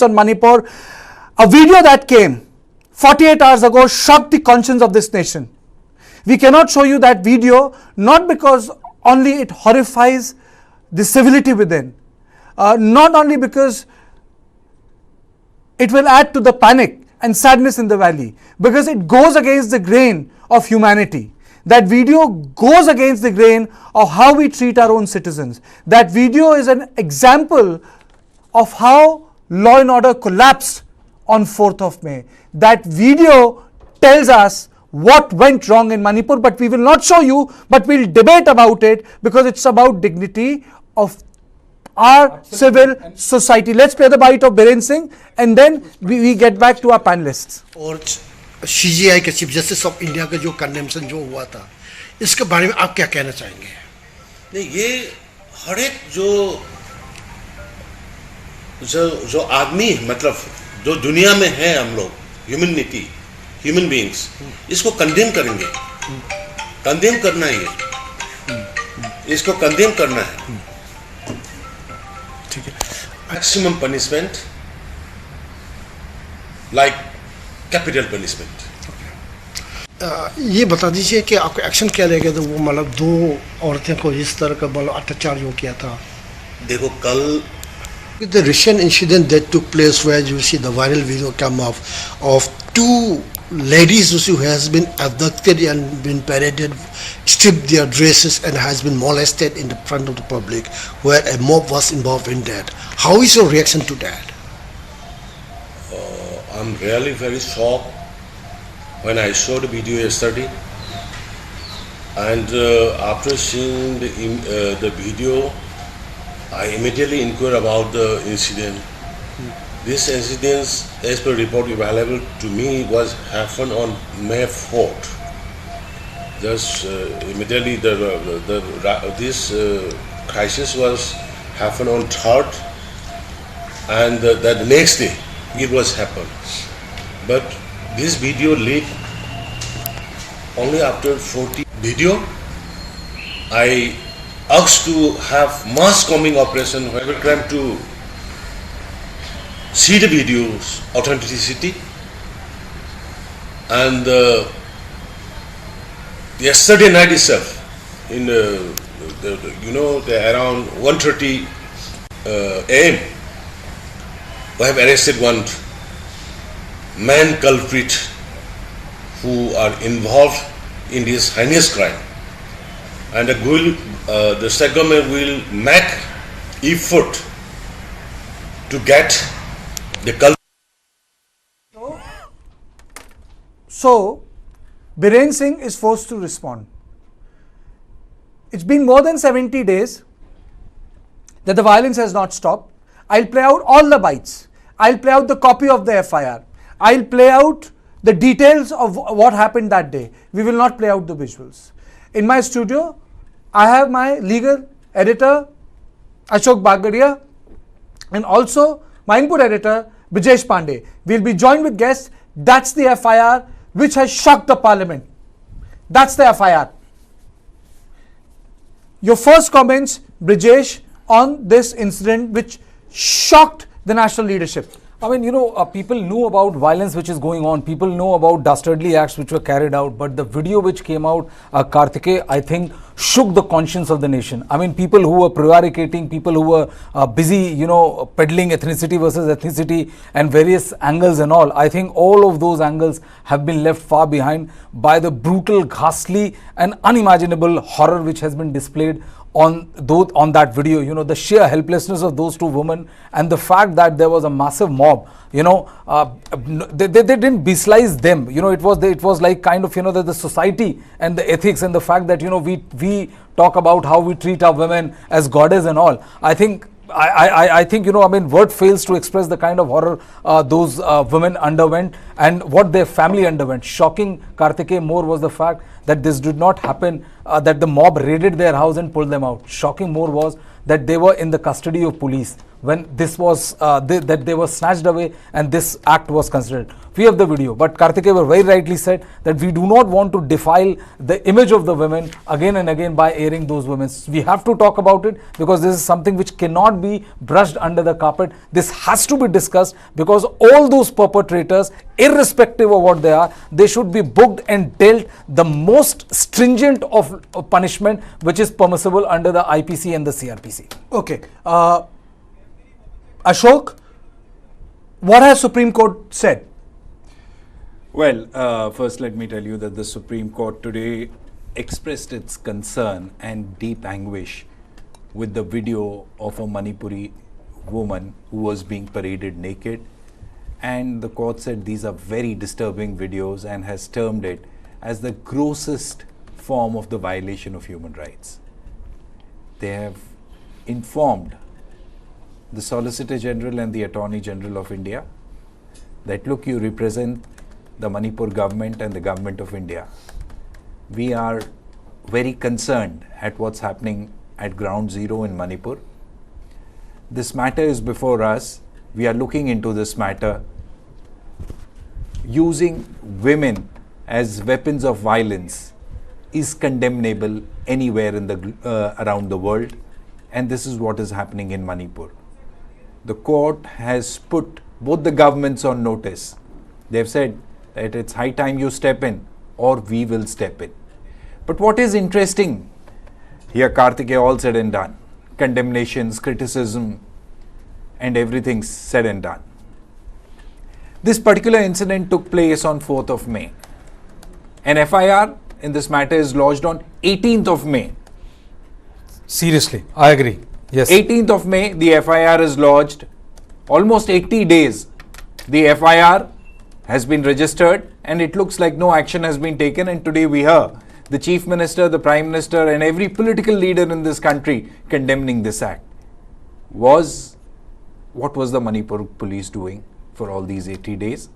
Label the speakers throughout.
Speaker 1: on Manipur, a video that came 48 hours ago shocked the conscience of this nation. We cannot show you that video, not because only it horrifies the civility within, not only because it will add to the panic and sadness in the valley, because it goes against the grain of humanity. That video goes against the grain of how we treat our own citizens. That video is an example of how law and order collapsed on 4th of May. That video tells us what went wrong in Manipur, but we will not show you, but we'll debate about it because it's about dignity of our civil society. Let's play the bite of Biren Singh and then we get back to our panelists.
Speaker 2: और CJI के chief justice of India का जो कंडेम्शन जो हुआ था, इसके बारे में आप क्या कहना चाहेंगे?
Speaker 3: नहीं, ये हर एक जो आदमी, मतलब जो दुनिया में है, हम लोग ह्यूमैनिटी, ह्यूमन बीइंग्स, इसको कंडेम करेंगे. कंडेम करना है, इसको कंडेम करना है. ठीक है. Maximum punishment, like capital punishment.
Speaker 2: ये बता दीजिए कि आपको एक्शन क्या लेगा तो वो मतलब दो औरतें को इस तरह का मतलब अत्याचार जो किया था.
Speaker 3: देखो, कल
Speaker 2: the recent incident that took place where you see the viral video come up of two ladies who has been abducted and been paraded, stripped their dresses and has been molested in the front of the public, where a mob was involved in that. How is your reaction to that?
Speaker 3: I'm really very shocked when I saw the video yesterday, and after seeing the video, I immediately inquired about the incident. This incident, as per report available to me, was happened on May 4th. Just immediately this crisis was happened on 3rd, and the next day it was happened. But this video leaked only after 40 video. I asked to have mass combing operation where we claim to see the video's authenticity, and yesterday night itself, in around 1:30 a.m., we have arrested one man culprit who are involved in this heinous crime, and the state government will make effort to get the culprit.
Speaker 1: So, Biren Singh is forced to respond. It's been more than 70 days that the violence has not stopped. I'll play out all the bites. I'll play out the copy of the FIR. I'll play out the details of what happened that day. We will not play out the visuals. In my studio, I have my legal editor, Ashok Bagriya, and also my input editor, Brijesh Pandey. We'll be joined with guests. That's the FIR which has shocked the parliament. That's the FIR. Your first comments, Brijesh, on this incident which shocked the national leadership.
Speaker 4: I mean, people knew about violence which is going on. People know about dastardly acts which were carried out. But the video which came out, Kartikeya, I think, shook the conscience of the nation. I mean, people who were prevaricating, people who were busy, peddling ethnicity versus ethnicity and various angles and all. I think all of those angles have been left far behind by the brutal, ghastly and unimaginable horror which has been displayed on that video. The sheer helplessness of those two women and the fact that there was a massive mob, they didn't beslise them. It was like kind of, the society and the ethics and the fact that, we talk about how we treat our women as goddess and all. I think, word fails to express the kind of horror those women underwent and what their family underwent. Shocking Kartikeya more was the fact that this did not happen, that the mob raided their house and pulled them out. Shocking more was that they were in the custody of police when this was that they were snatched away and this act was considered. We have the video, but Kartikeya very rightly said that we do not want to defile the image of the women again and again by airing those women. We have to talk about it because this is something which cannot be brushed under the carpet. This has to be discussed because all those perpetrators, irrespective of what they are, they should be booked and dealt the most stringent of punishment which is permissible under the IPC and the CRPC.
Speaker 1: Okay. Ashok, what has Supreme Court said?
Speaker 5: Well, first let me tell you that the Supreme Court today expressed its concern and deep anguish with the video of a Manipuri woman who was being paraded naked, and the court said these are very disturbing videos and has termed it as the grossest form of the violation of human rights. They have informed the Solicitor General and the Attorney General of India that, look, you represent the Manipur government and the government of India. We are very concerned at what's happening at ground zero in Manipur. This matter is before us. We are looking into this matter. Using women as weapons of violence is condemnable anywhere in the around the world, and this is what is happening in Manipur. The court has put both the governments on notice. They have said that it's high time you step in or we will step in. But what is interesting here, Kartikeya, all said and done, condemnations, criticism, and everything said and done. This particular incident took place on 4th of May. An FIR in this matter is lodged on 18th of May.
Speaker 4: Seriously, I agree. Yes.
Speaker 5: 18th of May, the FIR is lodged. Almost 80 days, the FIR has been registered and it looks like no action has been taken. And today we hear the Chief Minister, the Prime Minister and every political leader in this country condemning this act. What was the Manipur police doing for all these 80 days?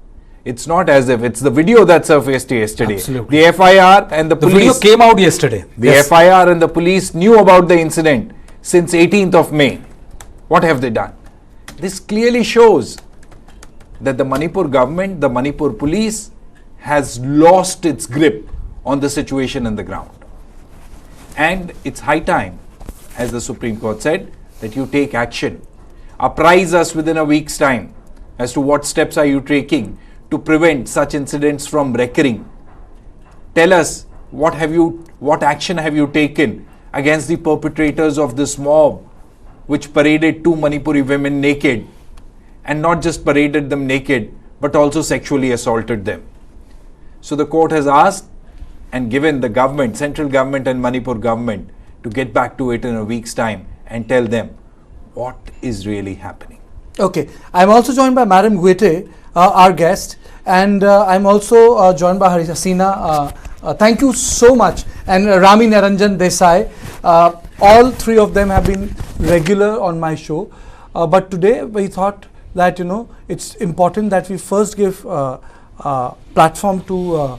Speaker 5: It's not as if it's the video that surfaced yesterday.
Speaker 4: Absolutely.
Speaker 5: The FIR and the police.
Speaker 4: The video came out yesterday.
Speaker 5: The FIR and the police knew about the incident since 18th of May. What have they done? This clearly shows that the Manipur government, the Manipur police has lost its grip on the situation on the ground. And it's high time, as the Supreme Court said, that you take action. Apprise us within a week's time as to what steps are you taking to prevent such incidents from recurring. Tell us what action have you taken against the perpetrators of this mob which paraded 2 Manipuri women naked, and not just paraded them naked but also sexually assaulted them. So the court has asked and given the government, central government and Manipur government, to get back to it in a week's time and tell them what is really happening.
Speaker 1: Okay, I'm also joined by Madam Guite, our guest, and I'm also joined by Hasina. Thank you so much, and Rami Niranjan Desai. All three of them have been regular on my show, but today we thought that it's important that we first give platform to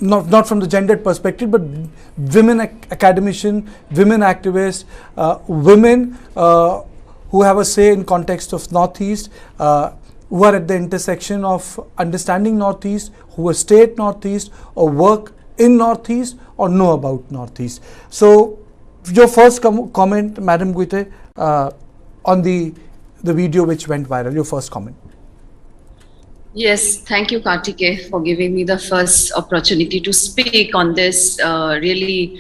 Speaker 1: not from the gendered perspective, but women academicians, women activists, women who have a say in context of Northeast, who are at the intersection of understanding Northeast, who stay at Northeast or work in Northeast or know about Northeast. So your first comment, Madam Guite, on the video which went viral, your first comment.
Speaker 6: Yes, thank you, Kartikeya, for giving me the first opportunity to speak on this really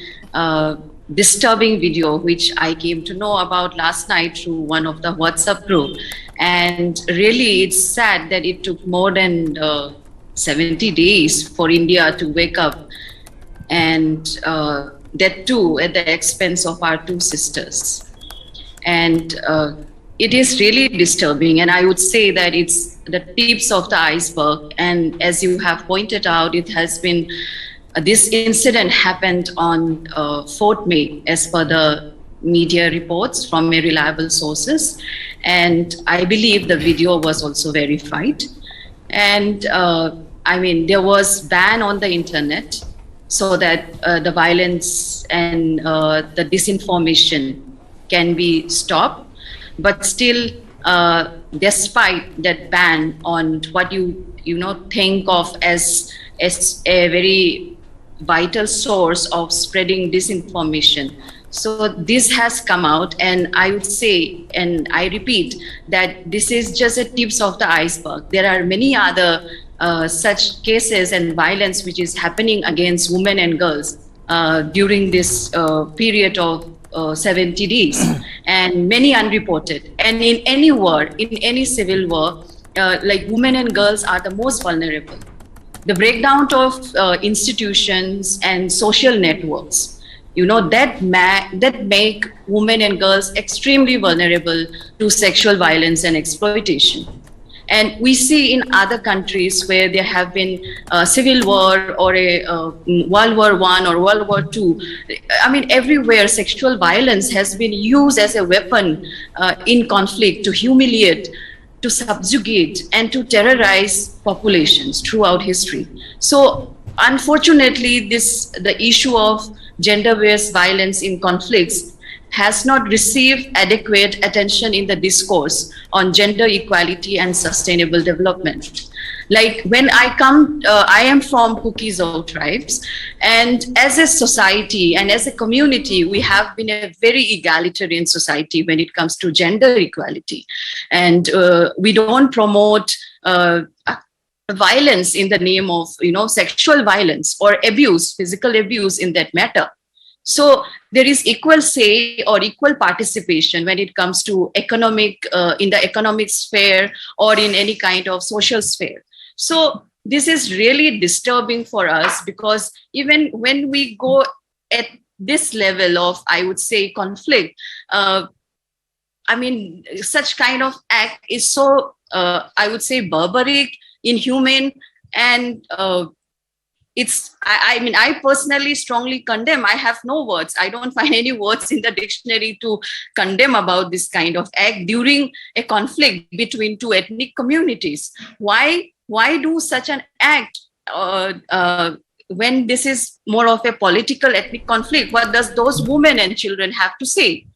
Speaker 6: disturbing video, which I came to know about last night through one of the WhatsApp group. And really, it's sad that it took more than 70 days for India to wake up, and that too at the expense of our 2 sisters. And it is really disturbing, and I would say that it's the tips of the iceberg. And as you have pointed out, it has been this incident happened on 4th May as per the media reports from a reliable sources, and I believe the video was also verified. And I mean, there was ban on the internet, so that the violence and the disinformation can be stopped. But still, despite that ban on what you think of as a very vital source of spreading disinformation. So this has come out, and I would say, and I repeat, that this is just a tips of the iceberg. There are many other such cases and violence which is happening against women and girls during this period of 70 days, and many unreported. And in any war, in any civil war, like women and girls are the most vulnerable. The breakdown of institutions and social networks, that make women and girls extremely vulnerable to sexual violence and exploitation. And we see in other countries where there have been a civil war or a World War I or World War II, I mean, everywhere sexual violence has been used as a weapon in conflict to humiliate, to subjugate, and to terrorize populations throughout history. So unfortunately, the issue of gender-based violence in conflicts has not received adequate attention in the discourse on gender equality and sustainable development. Like when I am from Kuki tribes, and as a society and as a community, we have been a very egalitarian society when it comes to gender equality. And we don't promote violence in the name of, sexual violence or abuse, physical abuse in that matter. So there is equal say or equal participation when it comes to economic, in the economic sphere or in any kind of social sphere. So this is really disturbing for us, because even when we go at this level of, I would say, conflict, I mean, such kind of act is so, I would say, barbaric, inhumane, and I personally strongly condemn. I have no words. I don't find any words in the dictionary to condemn about this kind of act during a conflict between two ethnic communities. Why do such an act when this is more of a political ethnic conflict? What does those women and children have to say?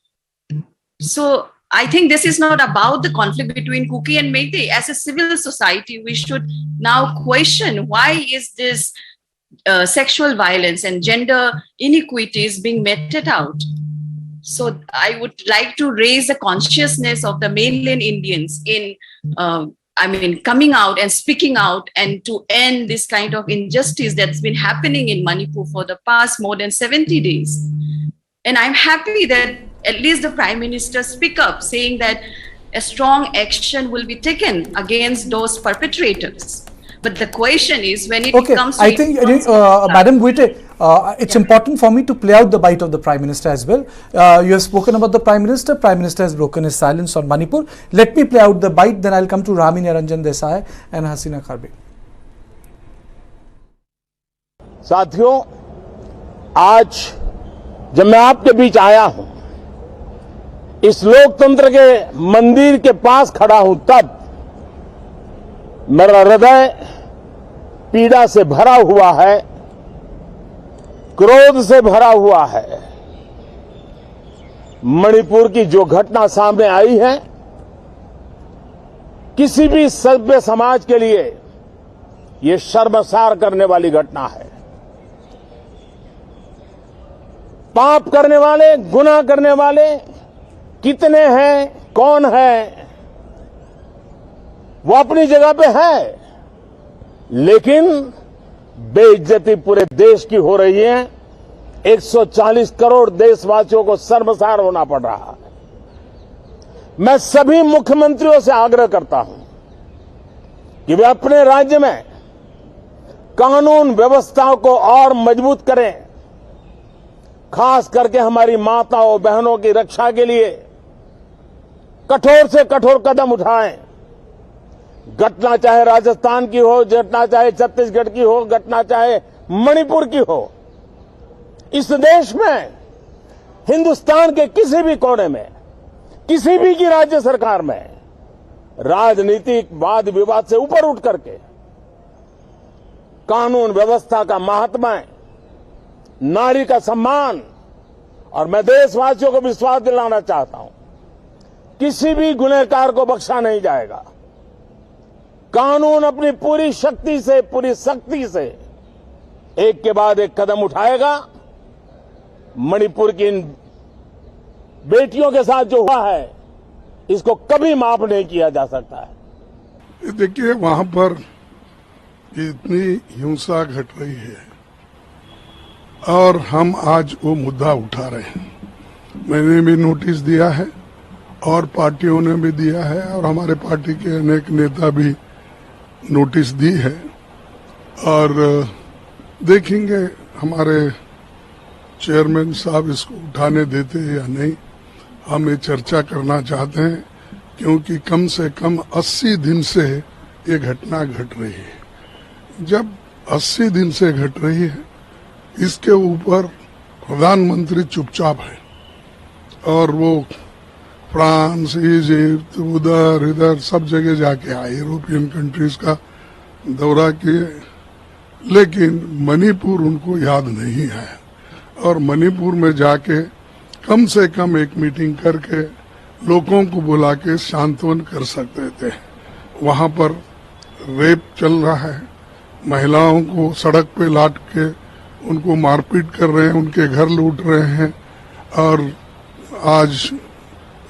Speaker 6: So I think this is not about the conflict between Kuki and Meitei. As a civil society, we should now question, why is this sexual violence and gender inequities being meted out? So I would like to raise the consciousness of the mainland Indians in, coming out and speaking out, and to end this kind of injustice that's been happening in Manipur for the past more than 70 days. And I'm happy that at least the Prime Minister speak up, saying that a strong action will be taken against those perpetrators. But the question is, when it comes to...
Speaker 1: I think, Madam Guite, it's important for me to play out the bite of the Prime Minister as well. You have spoken about the Prime Minister. Prime Minister has broken his silence on Manipur. Let me play out the bite, then I'll come to Rami Niranjan Desai and Hasina Kharbhih.
Speaker 7: साथियों, आज जब मैं आपके बीच आया हूं, इस लोकतंत्र के मंदिर के पास खड़ा हूं, तब मेरा हृदय पीड़ा से भरा हुआ है, क्रोध से भरा हुआ है। मणिपुर की जो घटना सामने आई है, किसी भी सभ्य समाज के लिए ये शर्मसार करने वाली घटना है। पाप करने वाले, गुनाह करने वाले कितने हैं, कौन है, वो अपनी जगह पे है, लेकिन बेइज्जती पूरे देश की हो रही है। 140 करोड़ देशवासियों को शर्मसार होना पड़ रहा है। मैं सभी मुख्यमंत्रियों से आग्रह करता हूं कि वे अपने राज्य में कानून व्यवस्था को और मजबूत करें, खास करके हमारी माताओं बहनों की रक्षा के लिए कठोर से कठोर कदम उठाएं। घटना चाहे राजस्थान की हो, घटना चाहे छत्तीसगढ़ की हो, घटना चाहे मणिपुर की हो, इस देश में, हिंदुस्तान के किसी भी कोने में, किसी भी की राज्य सरकार में राजनीतिक वाद विवाद से ऊपर उठ करके कानून व्यवस्था का महात्मा नारी का सम्मान, और मैं देशवासियों को विश्वास दिलाना चाहता हूं, किसी भी गुनहगार को बख्शा नहीं जाएगा। कानून अपनी पूरी शक्ति से, पूरी सख्ती से एक के बाद एक कदम उठाएगा। मणिपुर की इन बेटियों के साथ जो हुआ है, इसको कभी माफ नहीं किया जा सकता है।
Speaker 8: देखिए, वहां पर इतनी हिंसा घट रही है और हम आज वो मुद्दा उठा रहे हैं। मैंने भी नोटिस दिया है और पार्टियों ने भी दिया है और हमारे पार्टी के अनेक नेता भी नोटिस दी है, और देखेंगे हमारे चेयरमैन साहब इसको उठाने देते हैं या नहीं। हम ये चर्चा करना चाहते हैं क्योंकि कम से कम 80 दिन से ये घटना घट रही है। जब 80 दिन से घट रही है, इसके ऊपर प्रधानमंत्री चुपचाप है और वो फ्रांस, इजिप्ट, उधर इधर सब जगह जाके आए, यूरोपियन कंट्रीज का दौरा किए, लेकिन मणिपुर उनको याद नहीं है। और मणिपुर में जाके कम से कम एक मीटिंग करके लोगों को बुला के सांत्वन कर सकते थे। वहां पर रेप चल रहा है, महिलाओं को सड़क पे लाट के उनको मारपीट कर रहे हैं, उनके घर लूट रहे हैं, और आज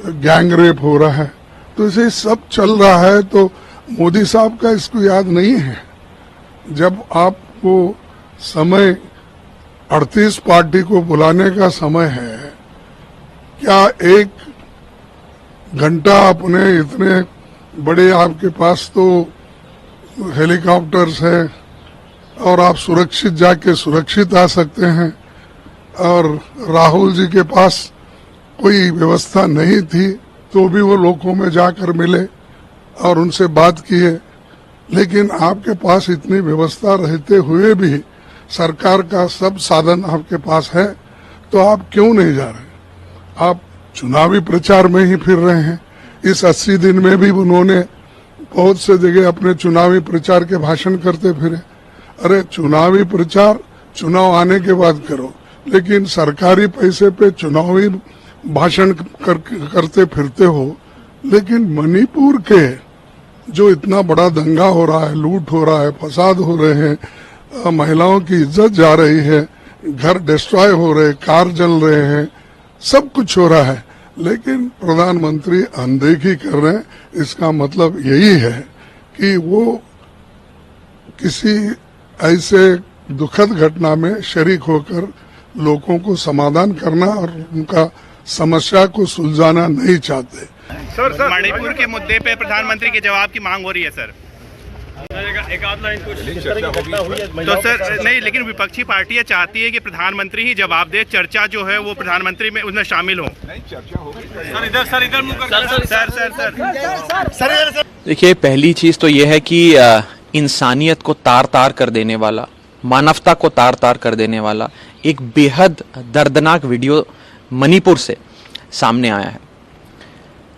Speaker 8: गैंग रेप हो रहा है। तो इसे सब चल रहा है, तो मोदी साहब का इसको याद नहीं है। जब आपको समय 38 पार्टी को बुलाने का समय है, क्या एक घंटा अपने इतने बड़े, आपके पास तो हेलीकॉप्टर्स है और आप सुरक्षित जाके सुरक्षित आ सकते हैं, और राहुल जी के पास कोई व्यवस्था नहीं थी तो भी वो लोगों में जाकर मिले और उनसे बात किए। लेकिन आपके पास इतनी व्यवस्था रहते हुए भी सरकार का सब साधन आपके पास है, तो आप क्यों नहीं जा रहे? आप चुनावी प्रचार में ही फिर रहे हैं। इस 80 दिन में भी उन्होंने बहुत से जगह अपने चुनावी प्रचार के भाषण करते फिरे। अरे चुनावी प्रचार चुनाव आने के बाद करो, लेकिन सरकारी पैसे पे चुनावी भाषण करते फिरते हो। लेकिन मणिपुर के जो इतना बड़ा दंगा हो रहा है, लूट हो रहा है, फसाद हो रहे हैं, महिलाओं की इज्जत जा रही है, घर डिस्ट्रॉय हो रहे, कार जल रहे हैं, सब कुछ हो रहा है, लेकिन प्रधानमंत्री अनदेखी कर रहे हैं। इसका मतलब यही है कि वो किसी ऐसे दुखद घटना में शरीक होकर लोगों को समाधान करना और उनका समस्या को सुलझाना नहीं चाहते।
Speaker 9: सर मणिपुर के मुद्दे पे प्रधानमंत्री के जवाब की मांग हो रही है सर। एक आध लाइन कुछ तो सर नहीं, लेकिन विपक्षी पार्टियां चाहती है कि प्रधानमंत्री ही जवाब दे, चर्चा जो है वो प्रधानमंत्री में उसमें शामिल हो। चर्चा हो सर।
Speaker 10: देखिए, पहली चीज तो ये है कि इंसानियत को तार तार कर देने वाला, मानवता को तार तार कर देने वाला एक बेहद दर्दनाक वीडियो मणिपुर से सामने आया है,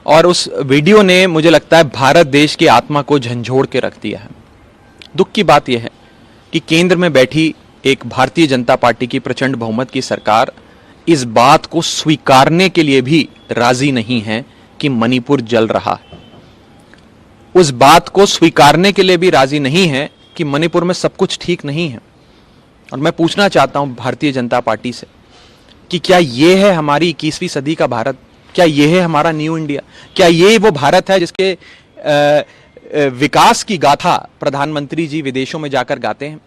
Speaker 10: और उस वीडियो ने मुझे लगता है भारत देश की आत्मा को झंझोड़ के रख दिया है। दुख की बात यह है कि केंद्र में बैठी एक भारतीय जनता पार्टी की प्रचंड बहुमत की सरकार इस बात को स्वीकारने के लिए भी राजी नहीं है कि मणिपुर जल रहा है। उस बात को स्वीकारने के लिए भी राजी नहीं है कि मणिपुर में सब कुछ ठीक नहीं है। और मैं पूछना चाहता हूं भारतीय जनता पार्टी से कि क्या ये है हमारी 21वीं सदी का भारत? क्या ये है हमारा न्यू इंडिया? क्या ये वो भारत है जिसके विकास की गाथा प्रधानमंत्री जी विदेशों में जाकर गाते हैं?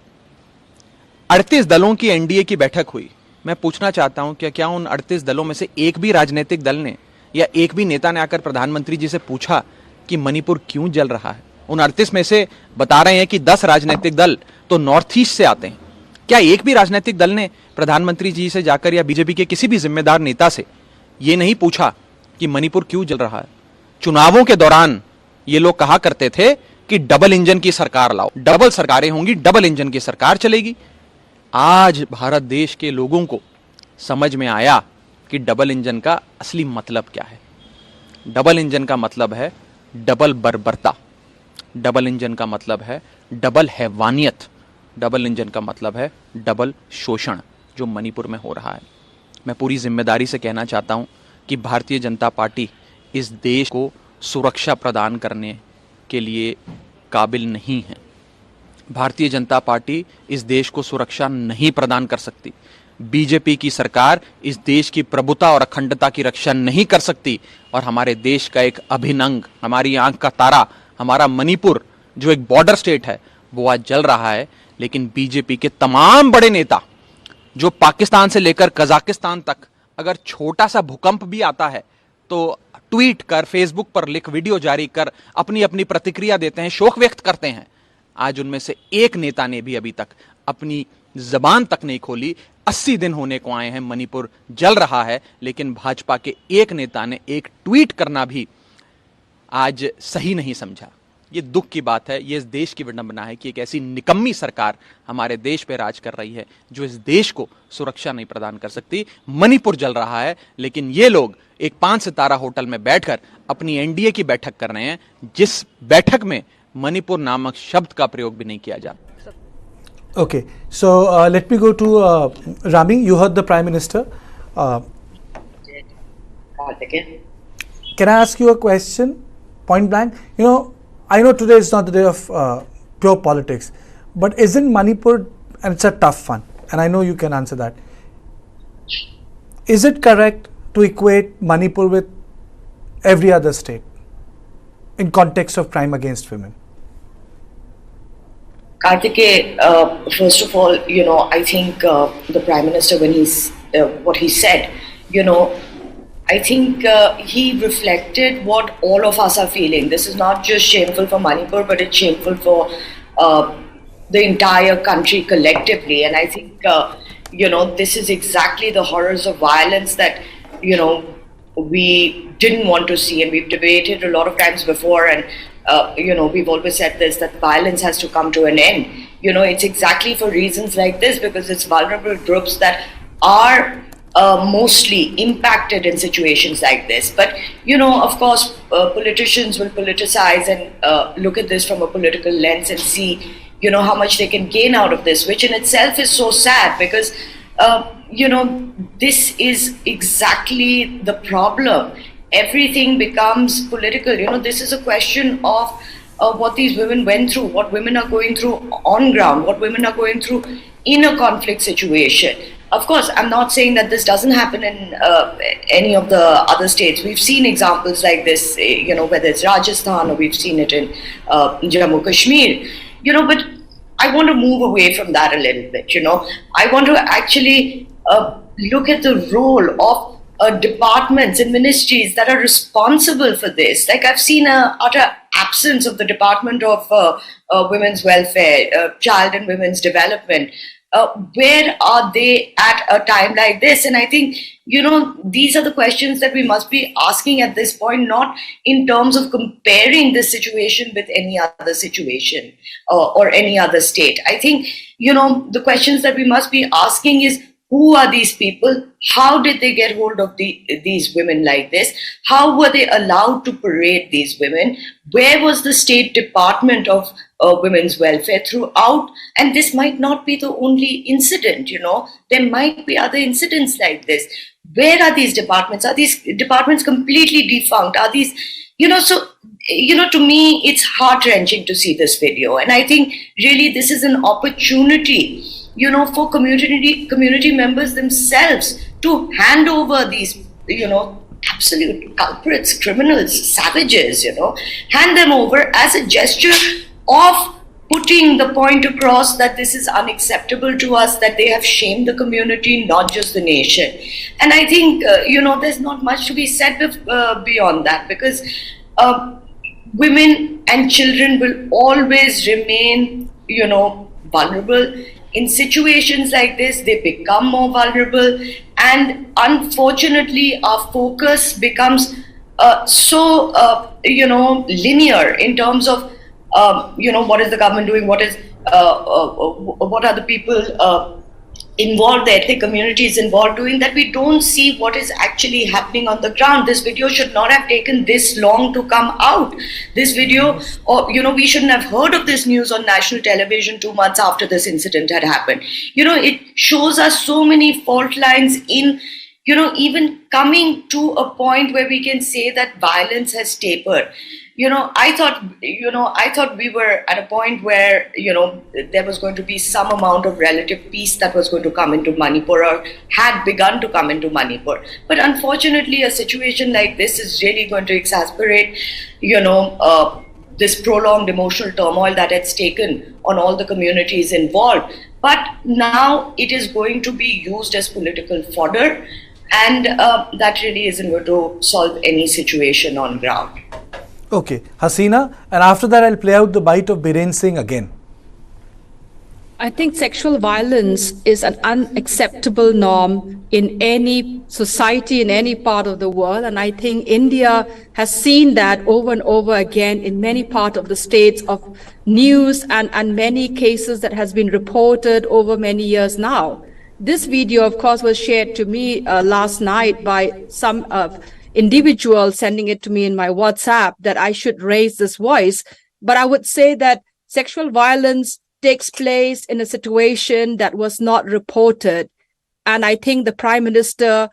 Speaker 10: 38 दलों की एनडीए की बैठक हुई। मैं पूछना चाहता हूं क्या उन 38 दलों में से एक भी राजनीतिक दल ने या एक भी नेता ने आकर प्रधानमंत्री जी से पूछा कि मणिपुर क्यों जल रहा है? उन 38 में से बता रहे हैं कि 10 राजनीतिक दल तो नॉर्थ ईस्ट से आते हैं। क्या एक भी राजनीतिक दल ने प्रधानमंत्री जी से जाकर या बीजेपी के किसी भी जिम्मेदार नेता से ये नहीं पूछा कि मणिपुर क्यों जल रहा है? चुनावों के दौरान ये लोग कहा करते थे कि डबल इंजन की सरकार लाओ, डबल सरकारें होंगी, डबल इंजन की सरकार चलेगी। आज भारत देश के लोगों को समझ में आया कि डबल इंजन का असली मतलब क्या है। डबल इंजन का मतलब है डबल बर्बरता, डबल इंजन का मतलब है डबल हैवानियत, डबल इंजन का मतलब है डबल शोषण। जो मणिपुर में हो रहा है। मैं पूरी जिम्मेदारी से कहना चाहता हूं कि भारतीय जनता पार्टी इस देश को सुरक्षा प्रदान करने के लिए काबिल नहीं है। भारतीय जनता पार्टी इस देश को सुरक्षा नहीं प्रदान कर सकती। बीजेपी की सरकार इस देश की प्रभुता और अखंडता की रक्षा नहीं कर सकती और हमारे देश का एक अभिन्न अंग, हमारी आंख का तारा, हमारा मणिपुर जो एक बॉर्डर स्टेट है, वो आज जल रहा है। लेकिन बीजेपी के तमाम बड़े नेता जो पाकिस्तान से लेकर कजाकिस्तान तक अगर छोटा सा भूकंप भी आता है तो ट्वीट कर, फेसबुक पर लिख, वीडियो जारी कर अपनी अपनी प्रतिक्रिया देते हैं, शोक व्यक्त करते हैं। आज उनमें से एक नेता ने भी अभी तक अपनी जबान तक नहीं खोली। 80 दिन होने को आए हैं, मणिपुर जल रहा है, लेकिन भाजपा के एक नेता ने एक ट्वीट करना भी आज सही नहीं समझा। ये दुख की बात है, ये इस देश की विडंबना है कि एक ऐसी निकम्मी सरकार हमारे देश पे राज कर रही है जो इस देश को सुरक्षा नहीं प्रदान कर सकती। मणिपुर जल रहा है, लेकिन ये लोग एक 5 सितारा होटल में बैठकर अपनी एनडीए की बैठक कर रहे हैं, जिस बैठक में मणिपुर नामक शब्द का प्रयोग भी नहीं किया जाता।
Speaker 1: Okay, so let me go to Rami. You heard the Prime Minister. Can I ask you a question, point blank? You know, I know today is not the day of pure politics, but isn't Manipur, and it's a tough one, and I know you can answer that. Is it correct to equate Manipur with every other state in context of crime against women?
Speaker 11: Kartikeya, first of all, I think the Prime Minister, when what he said, I think he reflected what all of us are feeling. This is not just shameful for Manipur, but it's shameful for the entire country collectively. And I think, this is exactly the horrors of violence that, we didn't want to see. And we've debated a lot of times before, and we've always said this, that violence has to come to an end. It's exactly for reasons like this, because it's vulnerable groups that are mostly impacted in situations like this. But, of course, politicians will politicize and look at this from a political lens and see, how much they can gain out of this, which in itself is so sad, because, this is exactly the problem. Everything becomes political. This is a question of what these women went through, what women are going through on ground, what women are going through in a conflict situation. Of course, I'm not saying that this doesn't happen in any of the other states. We've seen examples like this, whether it's Rajasthan or we've seen it in Jammu Kashmir, but I want to move away from that a little bit, I want to actually look at the role of departments and ministries that are responsible for this. Like, I've seen an utter absence of the Department of Women's Welfare, Child and Women's Development. Where are they at a time like this? And I think, these are the questions that we must be asking at this point, not in terms of comparing this situation with any other situation or any other state. I think, the questions that we must be asking is, who are these people? How did they get hold of these women like this? How were they allowed to parade these women? Where was the State Department of Women's Welfare throughout? And this might not be the only incident, There might be other incidents like this. Where are these departments? Are these departments completely defunct? Are these, to me, it's heart-wrenching to see this video. And I think really this is an opportunity for community members themselves to hand over these, absolute culprits, criminals, savages, hand them over as a gesture of putting the point across that this is unacceptable to us, that they have shamed the community, not just the nation. And I think, there's not much to be said beyond that, because women and children will always remain, vulnerable. In situations like this, they become more vulnerable, and unfortunately, our focus becomes so linear in terms of what is the government doing, what are the people involved, the ethnic communities involved doing, that we don't see what is actually happening on the ground. This video should not have taken this long to come out. This video, or we shouldn't have heard of this news on national television 2 months after this incident had happened. It shows us so many fault lines in even coming to a point where we can say that violence has tapered. I thought we were at a point where, there was going to be some amount of relative peace that was going to come into Manipur, or had begun to come into Manipur. But unfortunately, a situation like this is really going to exacerbate, this prolonged emotional turmoil that it's taken on all the communities involved. But now it is going to be used as political fodder, and that really isn't going to solve any situation on ground.
Speaker 1: Okay, Hasina, and after that I'll play out the bite of Biren Singh again.
Speaker 12: I think sexual violence is an unacceptable norm in any society, in any part of the world. And I think India has seen that over and over again in many parts of the states of news and many cases that has been reported over many years now. This video, of course, was shared to me last night by some individual sending it to me in my WhatsApp that I should raise this voice. But I would say that sexual violence takes place in a situation that was not reported. And I think the Prime Minister,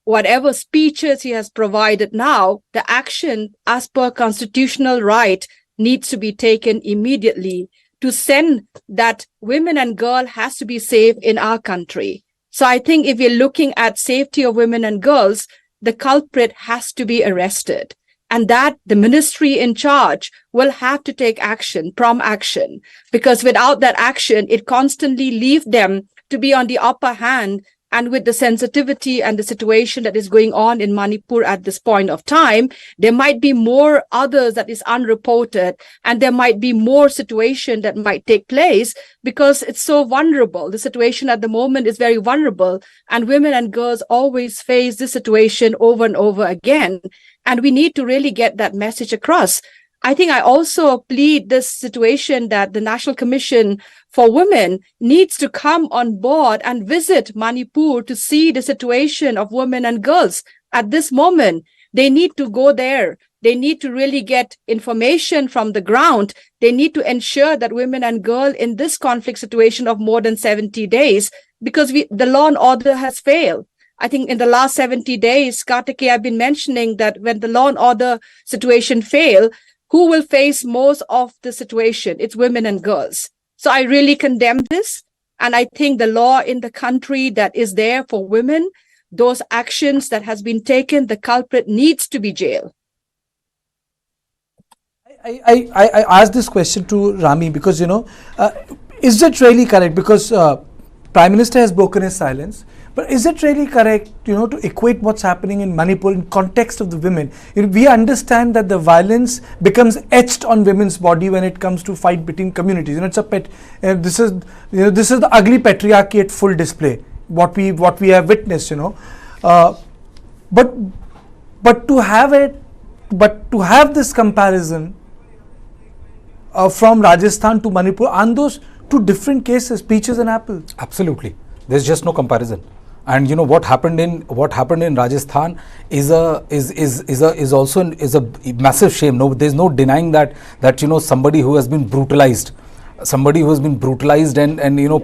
Speaker 12: whatever speeches he has provided now, the action as per constitutional right needs to be taken immediately to send that women and girls has to be safe in our country. So I think if we're looking at safety of women and girls, the culprit has to be arrested, and that the ministry in charge will have to take action, prompt action, because without that action, it constantly leaves them to be on the upper hand. And with the sensitivity and the situation that is going on in Manipur at this point of time, there might be more others that is unreported, and there might be more situation that might take place because it's so vulnerable. The situation at the moment is very vulnerable, and women and girls always face this situation over and over again. And we need to really get that message across. I think I also plead this situation that the National Commission for Women needs to come on board and visit Manipur to see the situation of women and girls at this moment. They need to go there. They need to really get information from the ground. They need to ensure that women and girls in this conflict situation of more than 70 days, because the law and order has failed. I think in the last 70 days, Kartikeya have been mentioning that when the law and order situation fail, who will face most of the situation? It's women and girls. So I really condemn this. And I think the law in the country that is there for women, those actions that has been taken, the culprit needs to be jailed.
Speaker 1: I asked this question to Rami because, is it really correct? Because Prime Minister has broken his silence. But is it really correct, to equate what's happening in Manipur in context of the women? We understand that the violence becomes etched on women's body when it comes to fight between communities. It's a this is the ugly patriarchy at full display. What we have witnessed, but to have this comparison from Rajasthan to Manipur, aren't those two different cases, peaches and apples?
Speaker 4: Absolutely, there's just no comparison. And what happened in Rajasthan is also a massive shame. No, there's no denying that somebody who has been brutalized. And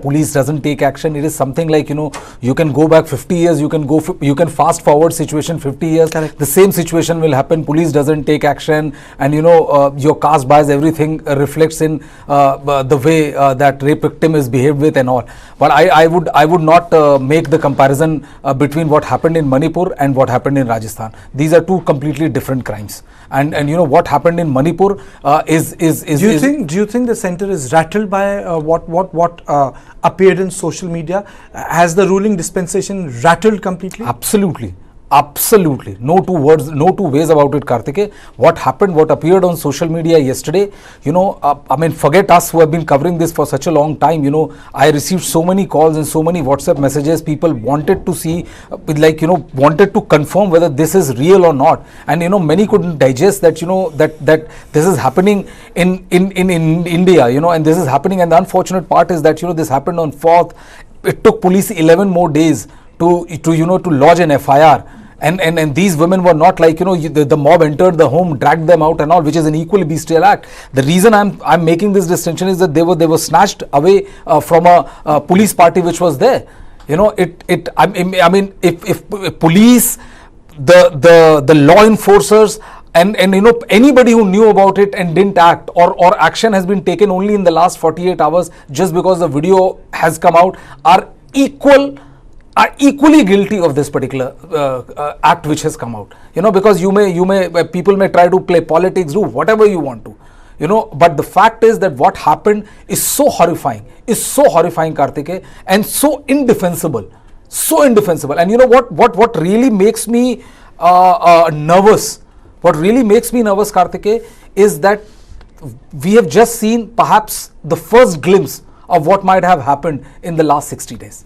Speaker 4: police doesn't take action. It is something like, you can go back 50 years, you can fast forward situation 50 years.
Speaker 1: Correct.
Speaker 4: The same situation will happen. Police doesn't take action, and your caste bias, everything reflects in the way that rape victim is behaved with and all. But I would not make the comparison between what happened in Manipur and what happened in Rajasthan. These are two completely different crimes. And what happened in Manipur is. Do
Speaker 1: you think the centre is rattled by what appeared in social media? Has the ruling dispensation rattled completely?
Speaker 4: Absolutely. Absolutely. No two ways about it, Kartikeya. What happened, what appeared on social media yesterday, forget us who have been covering this for such a long time. I received so many calls and so many WhatsApp messages. People wanted to see, wanted to confirm whether this is real or not. And, many couldn't digest that, that this is happening in India, and this is happening. And the unfortunate part is that, this happened on 4th. it took police 11 more days to lodge an FIR. And these women were not like, the mob entered the home, dragged them out and all, which is an equally bestial act. The reason I'm making this distinction is that they were snatched away from a police party which was there. I mean, if police, the law enforcers, and anybody who knew about it and didn't act, or action has been taken only in the last 48 hours just because the video has come out, are equally guilty of this particular act which has come out. Because people may try to play politics, do whatever you want to, but the fact is that what happened is so horrifying, Kartikeya, and so indefensible. And what really makes me nervous, Kartikeya, is that we have just seen perhaps the first glimpse of what might have happened in the last 60 days.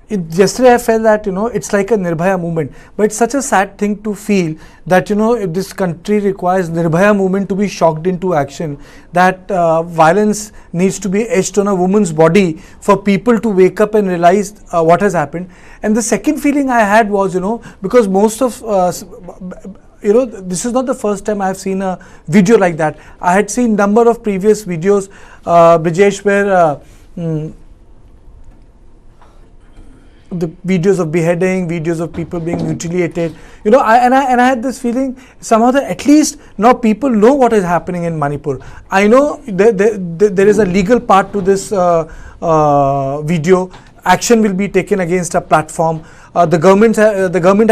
Speaker 1: Yesterday I felt that, it's like a Nirbhaya movement, but it's such a sad thing to feel that, if this country requires Nirbhaya movement to be shocked into action, that violence needs to be etched on a woman's body for people to wake up and realize what has happened. And the second feeling I had was, because most of this is not the first time I have seen a video like that. I had seen number of previous videos, Brijesh, where the videos of beheading, videos of people being mutilated, I had this feeling somehow that at least now people know what is happening in Manipur. I know there is a legal part to this video. Action will be taken against a platform. The government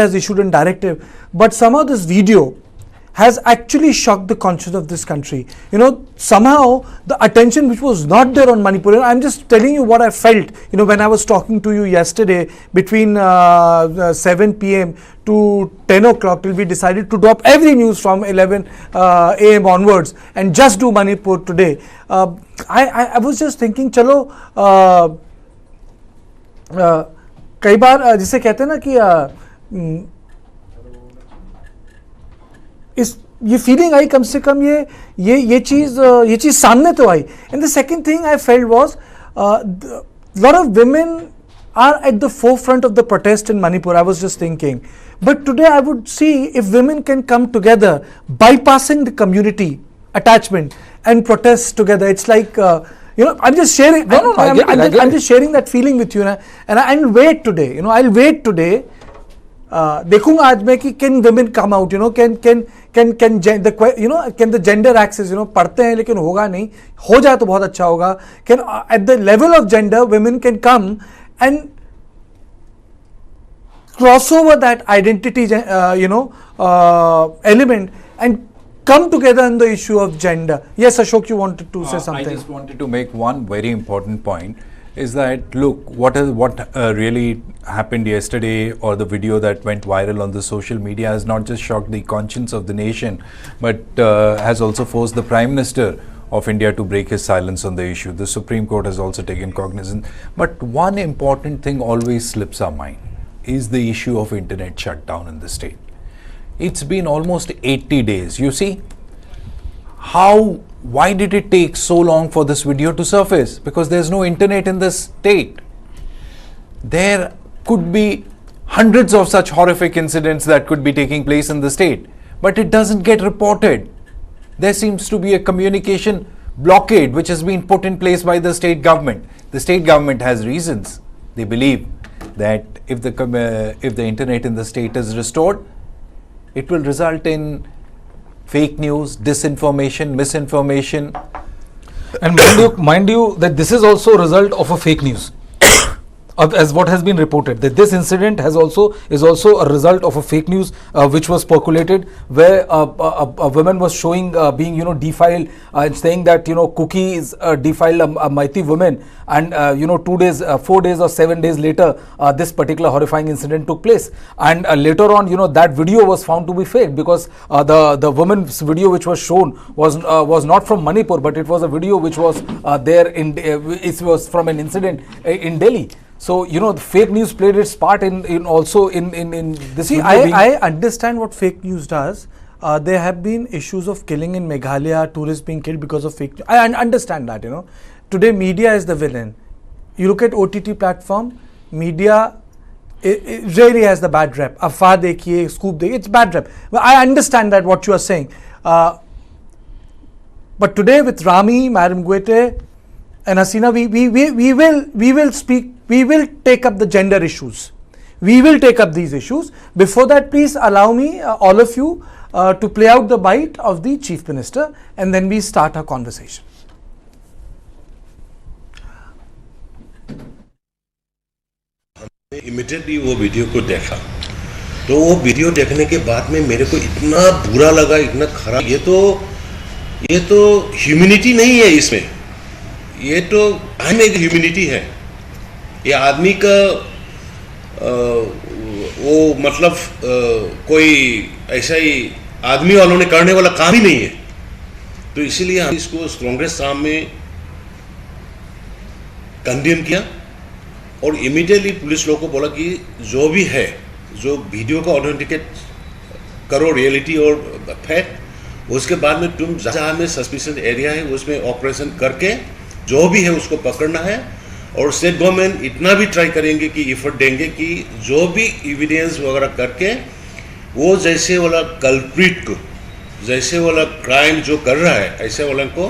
Speaker 1: has issued a directive, but somehow this video has actually shocked the conscience of this country. Somehow the attention which was not there on Manipur, I'm just telling you what I felt, when I was talking to you yesterday between 7 p.m. to 10 o'clock till we decided to drop every news from 11 a.m. onwards and just do Manipur today. I was just thinking, chalo, कई बार जिसे कहते हैं ना कि ये feeling आई कम से कम ये चीज सामने तो आई. And the second thing I felt was lot of women are at the forefront of the protest in Manipur. I was just thinking, but today I would see if women can come together, bypassing the community attachment and protest together. It's like I'm just sharing. I'm just sharing that feeling with you, and I'll wait today. I'll wait today. देखूंगा आज मैं कि can women come out? Can the gender axis? पढ़ते हैं लेकिन होगा नहीं. हो जाए तो बहुत अच्छा होगा. Can at the level of gender, women can come and cross over that identity, element and come together on the issue of gender. Yes, Ashok, you wanted to say something.
Speaker 5: I just wanted to make one very important point, is that look, what really happened yesterday, or the video that went viral on the social media, has not just shocked the conscience of the nation, but has also forced the Prime Minister of India to break his silence on the issue. The Supreme Court has also taken cognizance. But one important thing always slips our mind is the issue of internet shutdown in the state. It's been almost 80 days. You see, why did it take so long for this video to surface? Because there's no internet in the state. There could be hundreds of such horrific incidents that could be taking place in the state, but it doesn't get reported. There seems to be a communication blockade which has been put in place by the state government. The state government has reasons. They believe that if the internet in the state is restored, it will result in fake news, disinformation, misinformation.
Speaker 4: And mind you that this is also a result of a fake news. As what has been reported, that this incident is also a result of a fake news which was percolated, where a woman was showing being defiled, and saying that kuki is defiled a meitei woman, and 2 days, 4 days or 7 days later this particular horrifying incident took place. And later on that video was found to be fake, because the woman's video which was shown was not from Manipur, but it was a video which was it was from an incident in Delhi. So the fake news played its part in this.
Speaker 1: See, I understand what fake news does. There have been issues of killing in Meghalaya, tourists being killed because of fake news. I understand that, today media is the villain. You look at OTT platform, media it really has the bad rep. Afwa dekhiye, scoop dekhiye, it's bad rep. Well, I understand that what you are saying. But today with Rami, Madam Guite and Hasina, we will speak, we will take up the gender issues. We will take up these issues. Before that, please allow me, all of you, to play out the bite of the Chief Minister, and then we start our conversation.
Speaker 3: Immediately वो video को देखा, तो वो video देखने के बाद में मेरे को इतना बुरा लगा, इतना खराब। ये तो ह्यूमैनिटी नहीं है इसमें, ये तो एक ह्यूमैनिटी है। ये आदमी का वो मतलब कोई ऐसा ही आदमी वालों ने करने वाला काम ही नहीं है। तो इसीलिए हम इसको स्ट्रॉन्गेस्ट फॉर्म में कंडेम किया और इमीडिएटली पुलिस लोगों को बोला कि जो भी है, जो वीडियो का ऑथेंटिकेट करो रियलिटी और फैक्ट, उसके बाद में तुम जहाँ में सस्पिशियस एरिया है उसमें ऑपरेशन करके जो भी है उसको पकड़ना है। और स्टेट गवर्नमेंट इतना भी ट्राई करेंगे कि एफर्ट देंगे कि जो भी एविडेंस वगैरह करके वो जैसे वाला कल्प्रिट को, जैसे वाला क्राइम जो कर रहा है ऐसे वाला को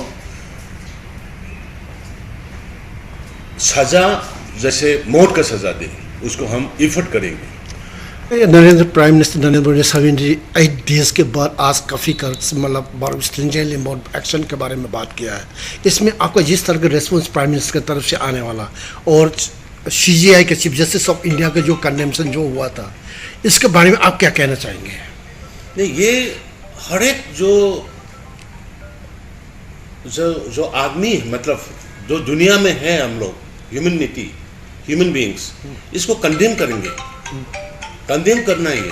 Speaker 3: सजा, जैसे मौत का सजा दे, उसको हम एफर्ट करेंगे।
Speaker 2: नरेंद्र प्राइम मिनिस्टर नरेंद्र मोदी साहब जी 8 डेज के बाद आज काफ़ी मतलब बहुत स्ट्रिंजेंटली बहुत एक्शन के बारे में बात किया है। इसमें आपका जिस तरह का रेस्पॉन्स प्राइम मिनिस्टर की तरफ से आने वाला और CJI के चीफ जस्टिस ऑफ इंडिया का जो कंडेम्शन जो हुआ था, इसके बारे में आप क्या कहना चाहेंगे?
Speaker 3: नहीं, ये हर एक जो आदमी मतलब जो दुनिया में है, हम लोग ह्यूमैनिटी, ह्यूमन बीइंग्स, इसको कंडेम करेंगे। कंडेम करना है,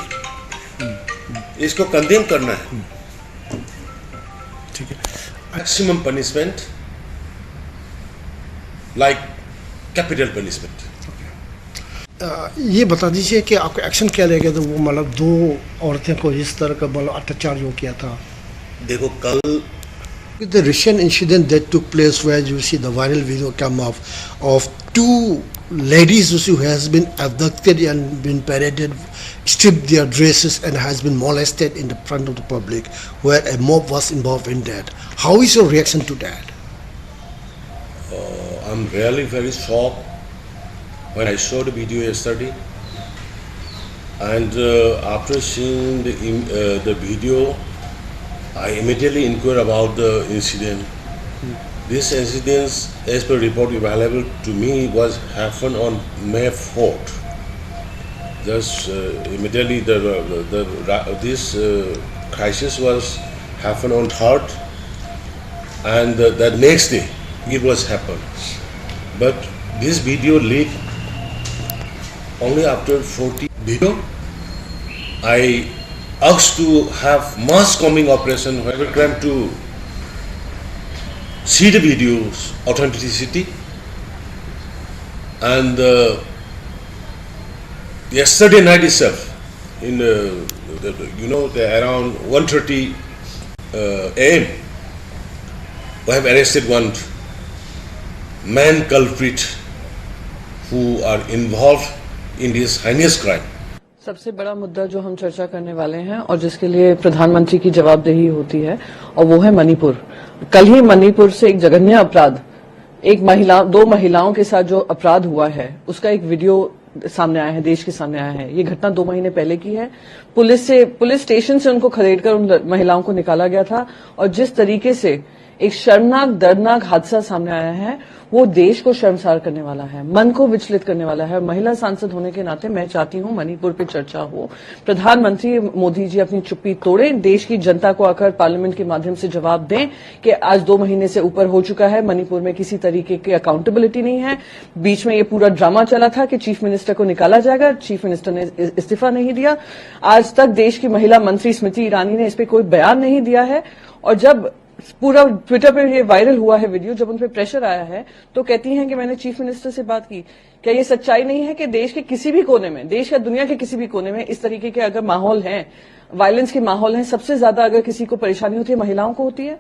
Speaker 3: इसको कंडेम करना है।
Speaker 2: ठीक है।
Speaker 3: Maximum punishment like capital punishment.
Speaker 2: ये बता दीजिए कि आपका एक्शन क्या रहेगा? तो वो मतलब 2 औरतें को इस तरह का मतलब अत्याचार जो किया था।
Speaker 3: देखो कल
Speaker 2: The recent incident that took place where you see the viral video come of 2 ladies who has been abducted and been paraded, stripped their dresses and has been molested in the front of the public, where a mob was involved in that. How is your reaction to that?
Speaker 3: I'm really very shocked when I saw the video yesterday, and after seeing the video, I immediately inquired about the incident. This incident, as per report available to me, was happened on May 4th. Just immediately this crisis was happened on 3rd, and the next day it was happened. But this video leaked only after 40 video. I asked to have mass combing operation whoever claimed to see the video's authenticity, and yesterday night itself, in around 1:30 a.m., we have arrested one man culprit who are involved in this heinous crime.
Speaker 13: सबसे बड़ा मुद्दा जो हम चर्चा करने वाले हैं और जिसके लिए प्रधानमंत्री की जवाबदेही होती है, और वो है मणिपुर। कल ही मणिपुर से एक जघन्य अपराध, 2 महिलाओं के साथ जो अपराध हुआ है, उसका एक वीडियो सामने आया है, देश के सामने आया है। ये घटना 2 महीने पहले की है। पुलिस स्टेशन से उनको खदेड़कर उन महिलाओं को निकाला गया था, और जिस तरीके से एक शर्मनाक दर्दनाक हादसा सामने आया है, वो देश को शर्मसार करने वाला है, मन को विचलित करने वाला है। महिला सांसद होने के नाते मैं चाहती हूं मणिपुर पे चर्चा हो। प्रधानमंत्री मोदी जी अपनी चुप्पी तोड़ें, देश की जनता को आकर पार्लियामेंट के माध्यम से जवाब दें कि आज 2 महीने से ऊपर हो चुका है, मणिपुर में किसी तरीके की अकाउंटेबिलिटी नहीं है। बीच में ये पूरा ड्रामा चला था कि चीफ मिनिस्टर को निकाला जाएगा, चीफ मिनिस्टर ने इस्तीफा नहीं दिया। आज तक देश की महिला मंत्री स्मृति ईरानी ने इस पर कोई बयान नहीं दिया है, और जब पूरा ट्विटर पे ये वायरल हुआ है वीडियो, जब उन पे प्रेशर आया है तो कहती हैं कि मैंने चीफ मिनिस्टर से बात की। क्या ये सच्चाई नहीं है कि देश के किसी भी कोने में, देश या दुनिया के किसी भी कोने में इस तरीके के अगर माहौल है, वायलेंस के माहौल है, सबसे ज्यादा अगर किसी को परेशानी होती है महिलाओं को होती है?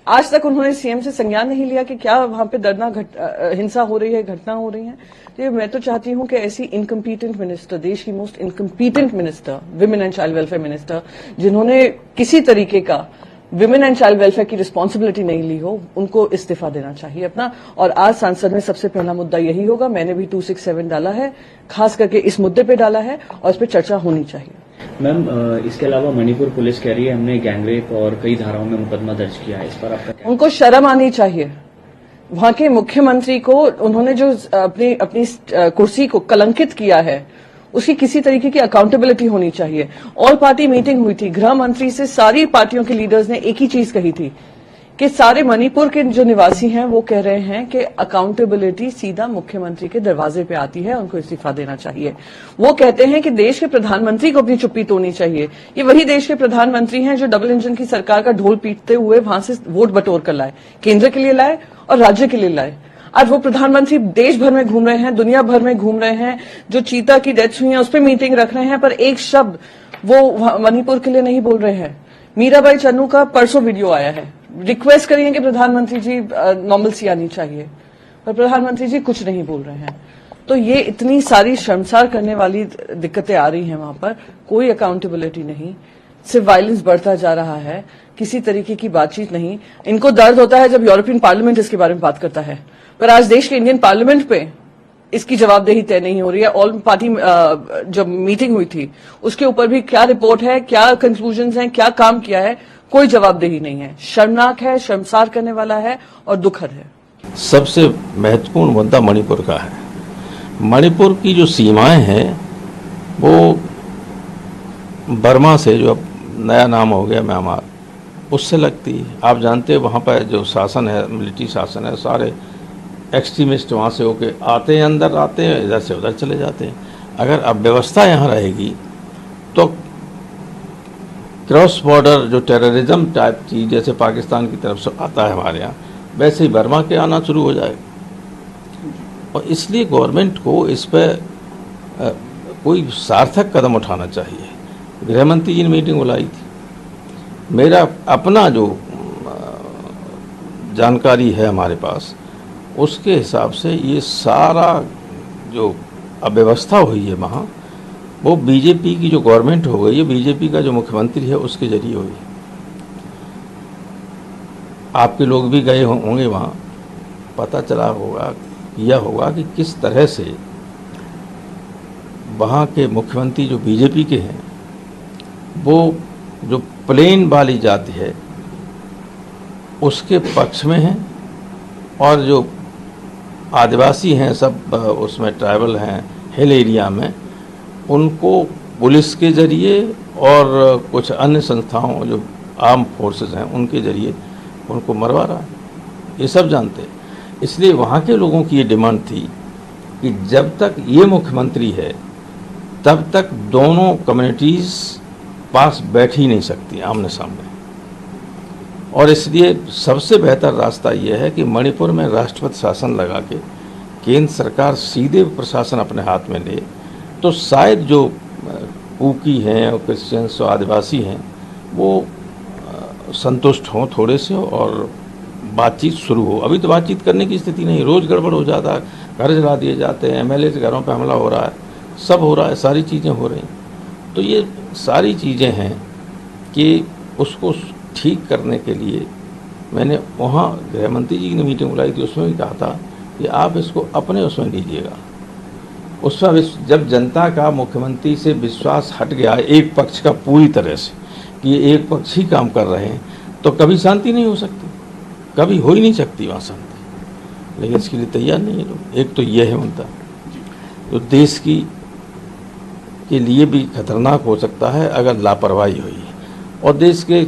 Speaker 13: आज तक उन्होंने सीएम से संज्ञान नहीं लिया कि क्या वहां पे दर्दनाक हिंसा हो रही है, घटना हो रही है। तो मैं तो चाहती हूं कि ऐसी इनकम्पीटेंट मिनिस्टर, देश की most इनकम्पीटेंट minister, women and child welfare minister, जिन्होंने किसी तरीके का विमेन एंड चाइल्ड वेलफेयर की रिस्पॉन्सिबिलिटी नहीं ली हो, उनको इस्तीफा देना चाहिए अपना। और आज संसद में सबसे पहला मुद्दा यही होगा। मैंने भी 267 डाला है, खास करके इस मुद्दे पे डाला है, और इस पे चर्चा होनी चाहिए।
Speaker 14: मैम, इसके अलावा मणिपुर पुलिस कह रही है हमने गैंगरेप और कई धाराओं में मुकदमा दर्ज किया है, इस पर आपका क्या?
Speaker 13: उनको शर्म आनी चाहिए। वहां के मुख्यमंत्री को उन्होंने जो अपनी कुर्सी को कलंकित किया है, उसकी किसी तरीके की अकाउंटेबिलिटी होनी चाहिए। ऑल पार्टी मीटिंग हुई थी, गृह मंत्री से सारी पार्टियों के लीडर्स ने एक ही चीज कही थी कि सारे मणिपुर के जो निवासी हैं वो कह रहे हैं कि अकाउंटेबिलिटी सीधा मुख्यमंत्री के दरवाजे पे आती है, उनको इस्तीफा देना चाहिए। वो कहते हैं कि देश के प्रधानमंत्री को अपनी चुप्पी तोड़नी चाहिए। ये वही देश के प्रधानमंत्री हैं जो डबल इंजन की सरकार का ढोल पीटते हुए वहां से वोट बटोर कर लाए, केंद्र के लिए लाए और राज्य के लिए लाए। आज वो प्रधानमंत्री देश भर में घूम रहे हैं, दुनिया भर में घूम रहे हैं, जो चीता की डेथ्स हुई है उस पर मीटिंग रख रहे हैं, पर एक शब्द वो मणिपुर के लिए नहीं बोल रहे हैं। मीराबाई चन्नू का परसों वीडियो आया है, रिक्वेस्ट करिए कि प्रधानमंत्री जी नॉर्मलसी आनी चाहिए, पर प्रधानमंत्री जी कुछ नहीं बोल रहे हैं। तो ये इतनी सारी शर्मसार करने वाली दिक्कतें आ रही हैं वहां पर, कोई अकाउंटेबिलिटी नहीं, सिर्फ वायलेंस बढ़ता जा रहा है, किसी तरीके की बातचीत नहीं। इनको दर्द होता है जब यूरोपियन पार्लियामेंट इसके बारे में बात करता है, पर आज देश के इंडियन पार्लियामेंट पे इसकी जवाबदेही तय नहीं हो रही है। ऑल पार्टी जो मीटिंग हुई थी उसके ऊपर भी क्या रिपोर्ट है, क्या कंक्लूजन्स हैं, क्या काम किया है, कोई जवाबदेही नहीं है। शर्मनाक है, शर्मसार करने वाला है और दुखद है।
Speaker 15: सबसे महत्वपूर्ण मुद्दा मणिपुर का है। मणिपुर की जो सीमाएं हैं वो बर्मा से, जो अब नया नाम हो गया म्यांमार, उससे लगती है। आप जानते हैं वहाँ पर जो शासन है, मिलिट्री शासन है, सारे एक्सट्रीमिस्ट वहाँ से होके आते हैं, अंदर आते हैं, इधर से उधर चले जाते हैं। अगर अब व्यवस्था यहाँ रहेगी तो क्रॉस बॉर्डर जो टेररिज्म टाइप चीज जैसे पाकिस्तान की तरफ से आता है हमारे यहाँ, वैसे ही बर्मा के आना शुरू हो जाएगा। और इसलिए गवर्नमेंट को इस पर कोई सार्थक कदम उठाना चाहिए। गृह मंत्री जी ने मीटिंग बुलाई थी। मेरा अपना जो जानकारी है हमारे पास, उसके हिसाब से ये सारा जो अव्यवस्था हुई है वहाँ, वो बीजेपी की जो गवर्नमेंट हो गई है, बीजेपी का जो मुख्यमंत्री है उसके जरिए हुई। आपके लोग भी गए होंगे वहाँ, पता चला होगा, यह होगा कि किस तरह से वहाँ के मुख्यमंत्री जो बीजेपी के हैं, वो जो प्लेन वाली जाति है उसके पक्ष में हैं, और जो आदिवासी हैं सब उसमें ट्राइबल हैं हिल एरिया में, उनको पुलिस के जरिए और कुछ अन्य संस्थाओं जो आर्म फोर्सेस हैं उनके जरिए उनको मरवा रहा है। ये सब जानते हैं। इसलिए वहाँ के लोगों की ये डिमांड थी कि जब तक ये मुख्यमंत्री है तब तक दोनों कम्युनिटीज़ पास बैठ ही नहीं सकती आमने सामने। और इसलिए सबसे बेहतर रास्ता यह है कि मणिपुर में राष्ट्रपति शासन लगा के केंद्र सरकार सीधे प्रशासन अपने हाथ में ले, तो शायद जो कुकी हैं और क्रिश्चियंस और आदिवासी हैं वो संतुष्ट हों थोड़े से और बातचीत शुरू हो। अभी तो बातचीत करने की स्थिति नहीं, रोज़ गड़बड़ हो जाता है, घर जला दिए जाते हैं, एमएलए के घरों पे हमला हो रहा है, सब हो रहा है, सारी चीज़ें हो रही हैं। तो ये सारी चीज़ें हैं कि उसको ठीक करने के लिए मैंने वहाँ गृह मंत्री जी की मीटिंग बुलाई थी, उसमें भी कहा था कि आप इसको अपने उसमें लीजिएगा। उसमें जब जनता का मुख्यमंत्री से विश्वास हट गया एक पक्ष का पूरी तरह से कि ये एक पक्ष ही काम कर रहे हैं, तो कभी शांति नहीं हो सकती, कभी हो ही नहीं सकती वहाँ शांति। लेकिन इसके लिए तैयार नहीं है लोग। एक तो ये है मुद्दा जो देश के लिए भी खतरनाक हो सकता है अगर लापरवाही हुई। और देश के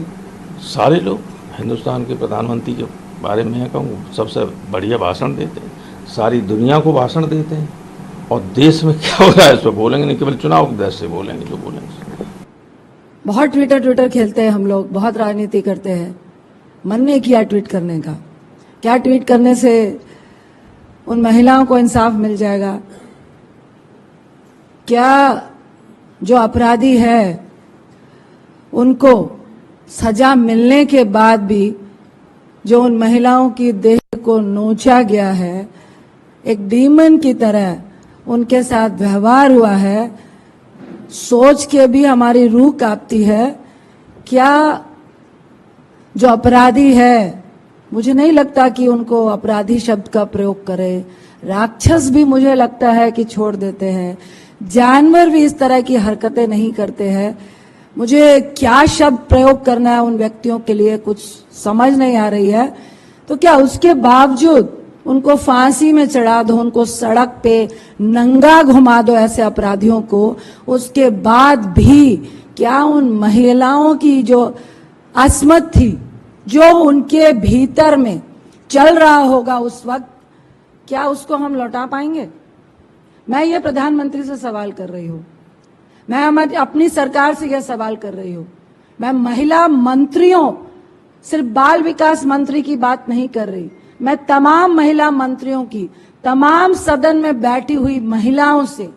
Speaker 15: सारे लोग हिंदुस्तान के प्रधानमंत्री के बारे में कहूँ सबसे बढ़िया भाषण देते हैं, सारी दुनिया को भाषण देते हैं, और देश में क्या हो रहा है इस पर बोलेंगे नहीं, केवल चुनाव की दृष्टि से बोलेंगे जो बोलेंगे।
Speaker 16: बहुत ट्विटर खेलते हैं हम लोग, बहुत राजनीति करते हैं। मन नहीं किया ट्वीट करने का, क्या ट्वीट करने से उन महिलाओं को इंसाफ मिल जाएगा? क्या जो अपराधी है उनको सजा मिलने के बाद भी जो उन महिलाओं की देह को नोचा गया है, एक डीमन की तरह उनके साथ व्यवहार हुआ है, सोच के भी हमारी रूह कांपती है। क्या जो अपराधी है, मुझे नहीं लगता कि उनको अपराधी शब्द का प्रयोग करे, राक्षस भी मुझे लगता है कि छोड़ देते हैं, जानवर भी इस तरह की हरकतें नहीं करते हैं। मुझे क्या शब्द प्रयोग करना है उन व्यक्तियों के लिए कुछ समझ नहीं आ रही है। तो क्या उसके बावजूद उनको फांसी में चढ़ा दो, उनको सड़क पे नंगा घुमा दो ऐसे अपराधियों को, उसके बाद भी क्या उन महिलाओं की जो असमत थी, जो उनके भीतर में चल रहा होगा उस वक्त, क्या उसको हम लौटा पाएंगे? मैं ये प्रधानमंत्री से सवाल कर रही हूँ, मैं अपनी सरकार से यह सवाल कर रही हूँ, मैं महिला मंत्रियों, सिर्फ बाल विकास मंत्री की बात नहीं कर रही, मैं तमाम महिला मंत्रियों की, तमाम सदन में बैठी हुई महिलाओं से,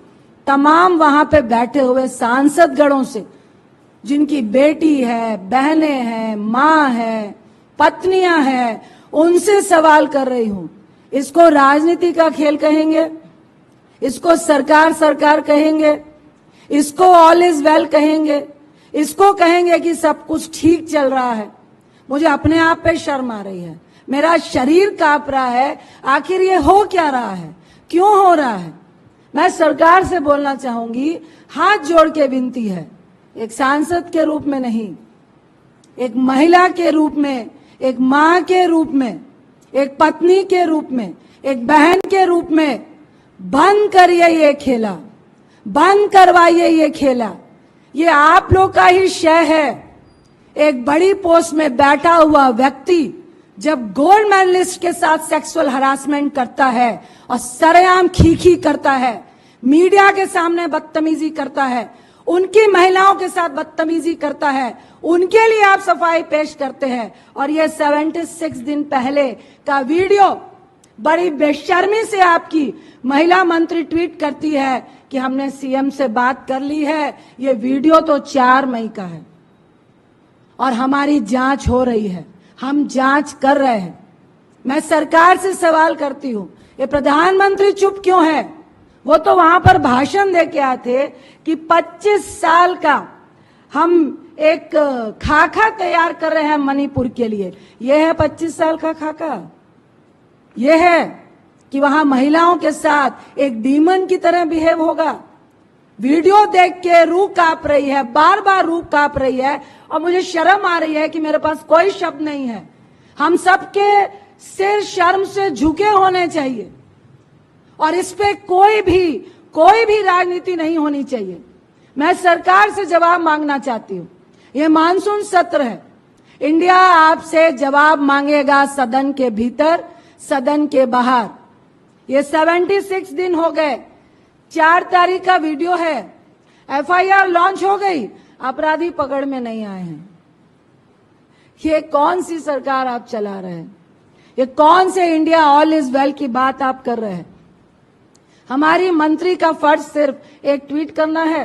Speaker 16: तमाम वहां पे बैठे हुए सांसदगणों से, जिनकी बेटी है, बहनें हैं, माँ है, पत्नियां हैं, उनसे सवाल कर रही हूं। इसको राजनीति का खेल कहेंगे? इसको सरकार सरकार कहेंगे? इसको ऑल इज वेल कहेंगे? इसको कहेंगे कि सब कुछ ठीक चल रहा है? मुझे अपने आप पे शर्म आ रही है, मेरा शरीर कांप रहा है। आखिर ये हो क्या रहा है, क्यों हो रहा है? मैं सरकार से बोलना चाहूंगी, हाथ जोड़ के विनती है, एक सांसद के रूप में नहीं, एक महिला के रूप में, एक माँ के रूप में, एक पत्नी के रूप में, एक बहन के रूप में, बंद करिए ये खेला, बंद करवाइए ये खेला। ये आप लोग का ही शय है। एक बड़ी पोस्ट में बैठा हुआ व्यक्ति जब गोल्ड मेडलिस्ट के साथ सेक्सुअल हरासमेंट करता है और सरेआम खीखी करता है, मीडिया के सामने बदतमीजी करता है, उनकी महिलाओं के साथ बदतमीजी करता है, उनके लिए आप सफाई पेश करते हैं। और ये 76 दिन पहले का वीडियो बड़ी बेशर्मी से आपकी महिला मंत्री ट्वीट करती है कि हमने सीएम से बात कर ली है। ये वीडियो तो 4 मई का है और हमारी जांच हो रही है, हम जांच कर रहे हैं। मैं सरकार से सवाल करती हूं, ये प्रधानमंत्री चुप क्यों है? वो तो वहां पर भाषण दे के आए थे कि 25 साल का हम एक खाका तैयार कर रहे हैं मणिपुर के लिए। यह है 25 साल का खाका? यह है कि वहां महिलाओं के साथ एक डीमन की तरह बिहेव होगा? वीडियो देख के रूह कांप रही है, बार बार रूह कांप रही है और मुझे शर्म आ रही है कि मेरे पास कोई शब्द नहीं है। हम सबके सिर शर्म से झुके होने चाहिए और इस पे कोई भी राजनीति नहीं होनी चाहिए। मैं सरकार से जवाब मांगना चाहती हूँ। ये मानसून सत्र है, इंडिया आपसे जवाब मांगेगा, सदन के भीतर, सदन के बाहर। ये 76 दिन हो गए, 4 तारीख का वीडियो है, एफआईआर लॉन्च हो गई, अपराधी पकड़ में नहीं आए हैं। ये कौन सी सरकार आप चला रहे हैं? ये कौन से इंडिया ऑल इज वेल की बात आप कर रहे हैं? हमारी मंत्री का फर्ज सिर्फ एक ट्वीट करना है।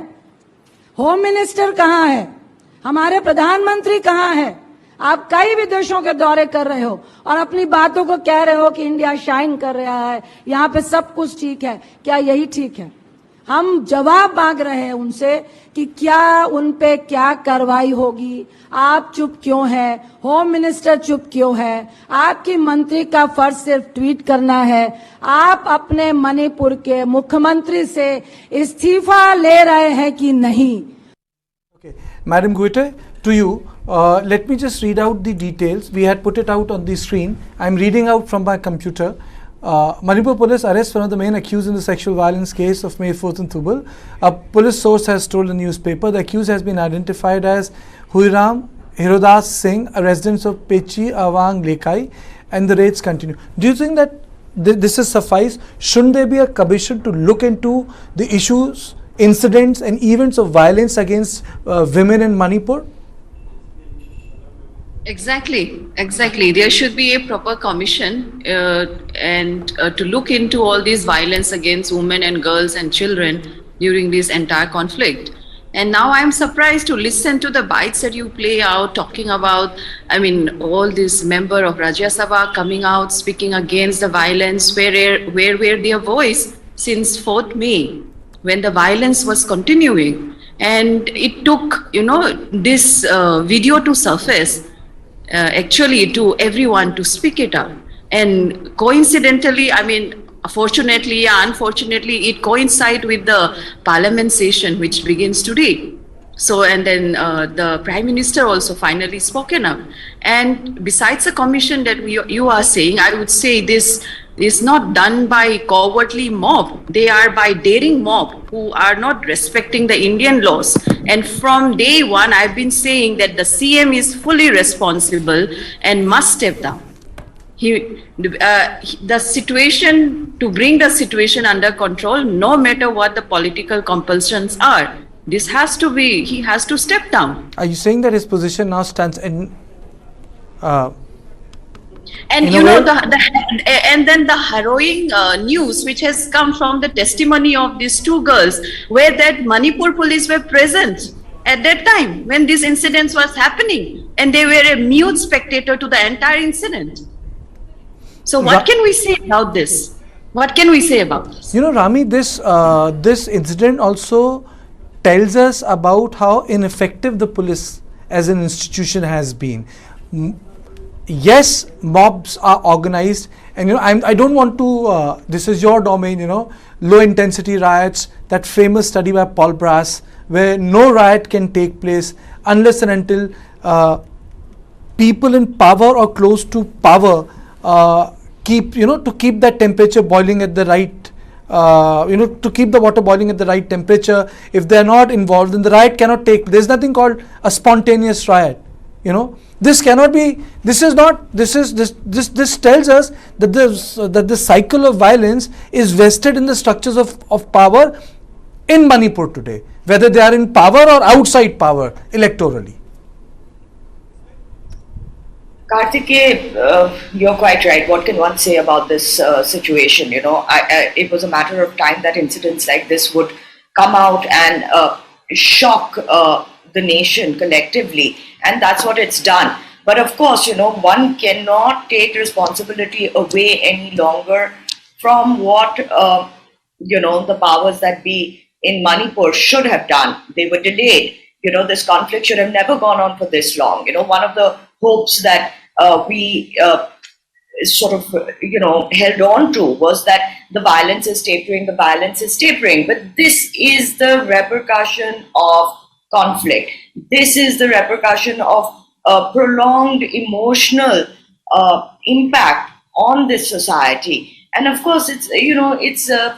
Speaker 16: होम मिनिस्टर कहां है? हमारे प्रधानमंत्री कहां है? आप कई विदेशों के दौरे कर रहे हो और अपनी बातों को कह रहे हो कि इंडिया शाइन कर रहा है, यहाँ पे सब कुछ ठीक है। क्या यही ठीक है? हम जवाब मांग रहे हैं उनसे कि क्या उन पे क्या कार्रवाई होगी। आप चुप क्यों है? होम मिनिस्टर चुप क्यों है? आपकी मंत्री का फर्ज सिर्फ ट्वीट करना है। आप अपने मणिपुर के मुख्यमंत्री से इस्तीफा ले रहे हैं कि नहीं?
Speaker 1: Madam Guite, to you, let me just read out the details. We had put it out on the screen. I'm reading out from my computer. Manipur police arrests one of the main accused in the sexual violence case of May 4th in Thubal. A police source has told the newspaper the accused has been identified as Huiram Hirodas Singh, a resident of Pechi Awang Lekai, and the raids continue. Do you think that this is suffice? Shouldn't there be a commission to look into the issues, incidents and events of violence against women in Manipur?
Speaker 6: Exactly. There should be a proper commission and to look into all these violence against women and girls and children during this entire conflict. And now I'm surprised to listen to the bites that you play out, talking about, I mean, all these member of Rajya Sabha coming out, speaking against the violence. Where were their voice since 4th May, when the violence was continuing? And it took, this video to surface, actually, to everyone to speak it up. And coincidentally, I mean, fortunately, unfortunately, it coincides with the Parliament session, which begins today. So, and then the Prime Minister also finally spoken up. And besides the commission that you are saying, I would say this is not done by cowardly mob. They are by daring mob who are not respecting the Indian laws. And from day one, I've been saying that the CM is fully responsible and must step down. The situation, to bring the situation under control, no matter what the political compulsions are, this has to be, he has to step down.
Speaker 1: Are you saying that his position now stands in
Speaker 6: and you know, and then the harrowing news which has come from the testimony of these two girls, where that Manipur police were present at that time when this incident was happening, and they were a mute spectator to the entire incident. So what can we say about this? What can we say about this?
Speaker 1: You know, Rami, this incident also tells us about how ineffective the police as an institution has been. Yes, mobs are organized, and I don't want to. This is your domain. Low intensity riots. That famous study by Paul Brass, where no riot can take place unless and until people in power or close to power keep that temperature boiling at the right. To keep the water boiling at the right temperature. If they are not involved, then the riot cannot take. There's nothing called a spontaneous riot. This cannot be. This tells us that the cycle of violence is vested in the structures of power in Manipur today, whether they are in power or outside power electorally.
Speaker 11: Kartikeya, you're quite right. What can one say about this situation? It was a matter of time that incidents like this would come out and shock the nation collectively, and that's what it's done. But of course, one cannot take responsibility away any longer from what the powers that be in Manipur should have done. They were delayed. This conflict should have never gone on for this long. One of the hopes that we sort of, held on to was that the violence is tapering, But this is the repercussion of conflict. This is the repercussion of prolonged emotional impact on this society. And of course, it's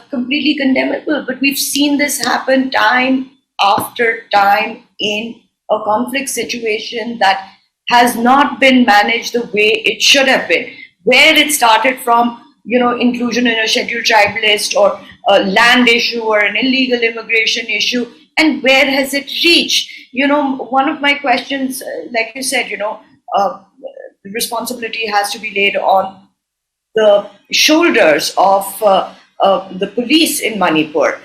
Speaker 11: completely condemnable. But we've seen this happen time after time in a conflict situation that has not been managed the way it should have been. Where it started from, inclusion in a scheduled tribe list, or a land issue, or an illegal immigration issue, and where has it reached? One of my questions, like you said, the responsibility has to be laid on the shoulders of the police in Manipur,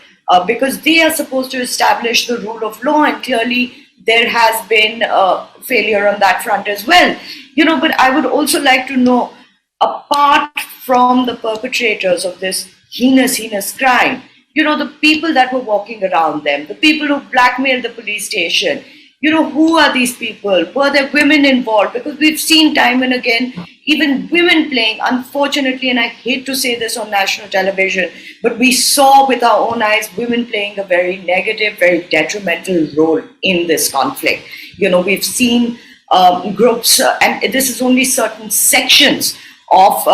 Speaker 11: because they are supposed to establish the rule of law, and clearly there has been a failure on that front as well. But I would also like to know, apart from the perpetrators of this heinous crime, the people that were walking around them, the people who blackmailed the police station, who are these people? Were there women involved? Because we've seen time and again, even women playing, unfortunately, and I hate to say this on national television, but we saw with our own eyes women playing a very negative, very detrimental role in this conflict. We've seen groups, and this is only certain sections of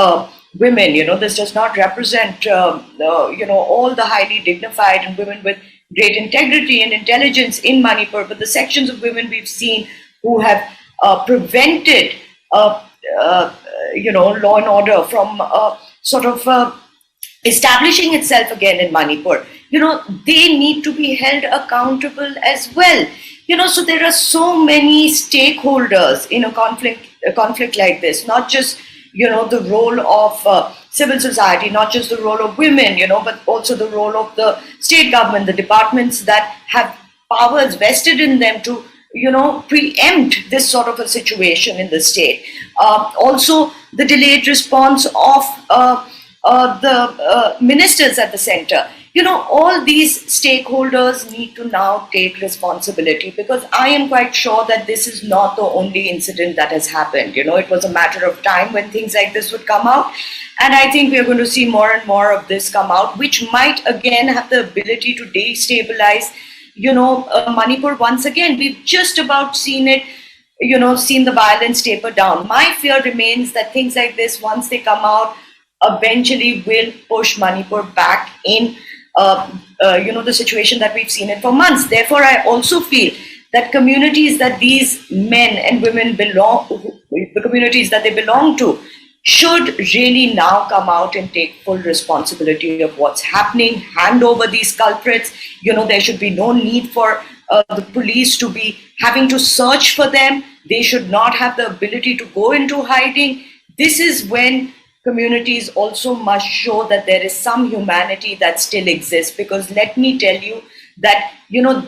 Speaker 11: women. This does not represent, all the highly dignified and women with great integrity and intelligence in Manipur, but the sections of women we've seen who have prevented, law and order from establishing itself again in Manipur. They need to be held accountable as well. So there are so many stakeholders in a conflict like this, not just the role of civil society, not just the role of women, but also the role of the state government, the departments that have powers vested in them to, preempt this sort of a situation in the state. Also, the delayed response of the ministers at the center. All these stakeholders need to now take responsibility, because I am quite sure that this is not the only incident that has happened. It was a matter of time when things like this would come out. And I think we are going to see more and more of this come out, which might again have the ability to destabilize, Manipur once again. We've just about seen it, seen the violence taper down. My fear remains that things like this, once they come out, eventually will push Manipur back in the situation that we've seen it for months. Therefore, I also feel that communities that these men and women the communities that they belong to, should really now come out and take full responsibility of what's happening, hand over these culprits. There should be no need for the police to be having to search for them. They should not have the ability to go into hiding. This is when communities also must show that there is some humanity that still exists, because let me tell you that,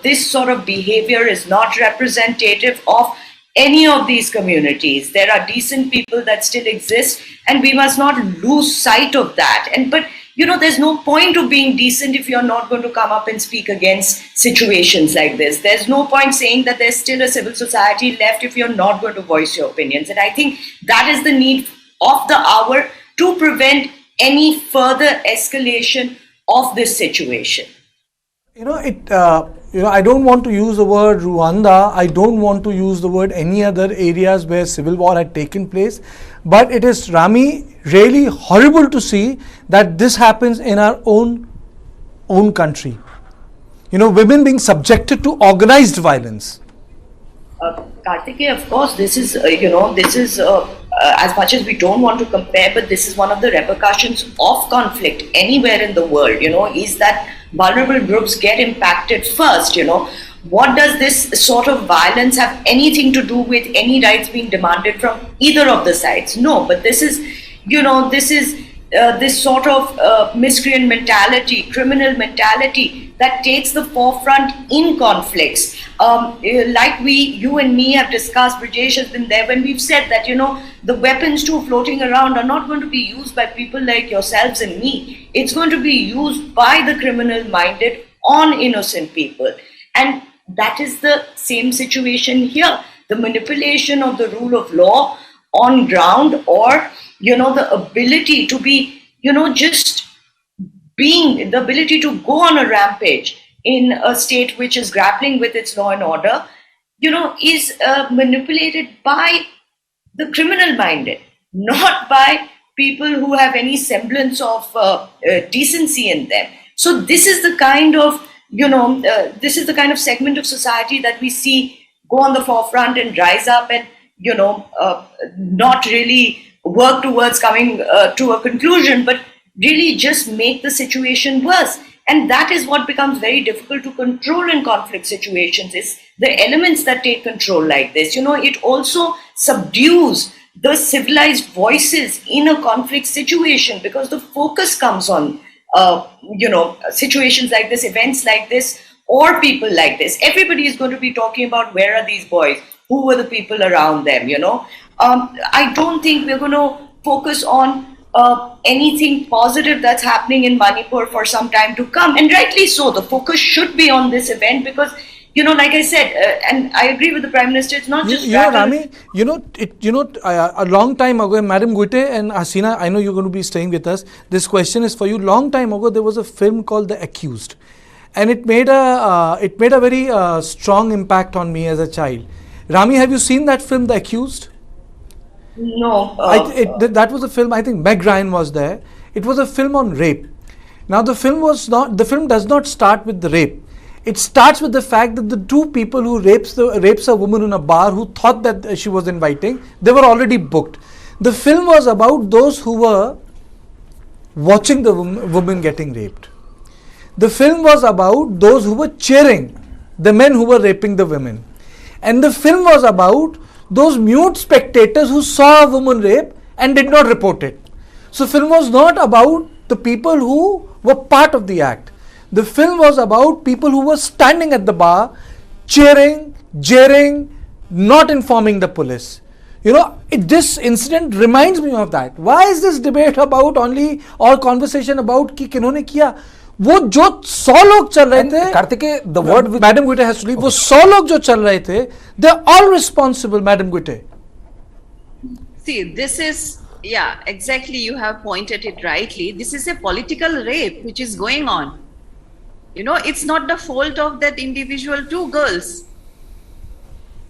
Speaker 11: this sort of behavior is not representative of any of these communities. There are decent people that still exist, and we must not lose sight of that. But there's no point of being decent if you're not going to come up and speak against situations like this. There's no point saying that there's still a civil society left if you're not going to voice your opinions. And I think that is the need of the hour to prevent any further escalation of this situation.
Speaker 1: I don't want to use the word Rwanda. I don't want to use the word any other areas where civil war had taken place. But it is, Rami, really horrible to see that this happens in our own country. Women being subjected to organized violence.
Speaker 11: Kartikeya, of course, this is, as much as we don't want to compare, but this is one of the repercussions of conflict anywhere in the world, is that vulnerable groups get impacted first. What does this sort of violence have anything to do with any rights being demanded from either of the sides? No, but this is, this sort of miscreant mentality, criminal mentality that takes the forefront in conflicts. Like you and me have discussed, Brijesh has been there when we've said that, the weapons too floating around are not going to be used by people like yourselves and me. It's going to be used by the criminal minded on innocent people. And that is the same situation here. The manipulation of the rule of law on ground, or, the ability to be, just being, the ability to go on a rampage in a state which is grappling with its law and order, is manipulated by the criminal minded, not by people who have any semblance of decency in them. So this is the kind of, this is the kind of segment of society that we see go on the forefront and rise up and, not really work towards coming to a conclusion, but really just make the situation worse. And that is what becomes very difficult to control in conflict situations, is the elements that take control like this. It also subdues the civilized voices in a conflict situation, because the focus comes on, situations like this, events like this, or people like this. Everybody is going to be talking about where are these boys, who were the people around them, I don't think we're going to focus on anything positive that's happening in Manipur for some time to come. And rightly so, the focus should be on this event, because, like I said, and I agree with the Prime Minister, it's not just...
Speaker 1: Rami, a long time ago, Madam Guite and Hasina, I know you're going to be staying with us. This question is for you. Long time ago, there was a film called The Accused. And it made a very strong impact on me as a child. Rami, have you seen that film, The Accused?
Speaker 11: No.
Speaker 1: That was a film, I think Meg Ryan was there. It was a film on rape. Now the film does not start with the rape. It starts with the fact that the two people who rapes a woman in a bar who thought that she was inviting, they were already booked. The film was about those who were watching the woman getting raped. The film was about those who were cheering the men who were raping the women. And the film was about those mute spectators who saw a woman rape and did not report it. So film was not about the people who were part of the act. The film was about people who were standing at the bar, cheering, jeering, not informing the police. This incident reminds me of that. Why is this debate about only or conversation about कि किन्होंने किया? वो जो 100 लोग चल रहे थे,
Speaker 4: Kartikeya, the word which
Speaker 1: Madam Guite has to leave, वो 100 लोग जो चल रहे थे, they are all responsible, Madam Guite.
Speaker 6: See, this is, yeah, exactly, you have pointed it rightly. This is a political rape which is going on. It's not the fault of that individual two girls.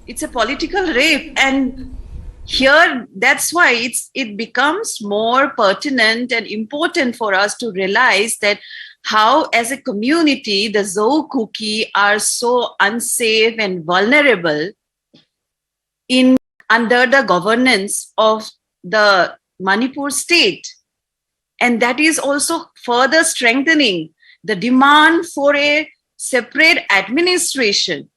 Speaker 6: It's a political rape, and here that's why it becomes more pertinent and important for us to realize that how as a community the kuki are so unsafe and vulnerable under the governance of the Manipur state, and that is also further strengthening the demand for a separate administration,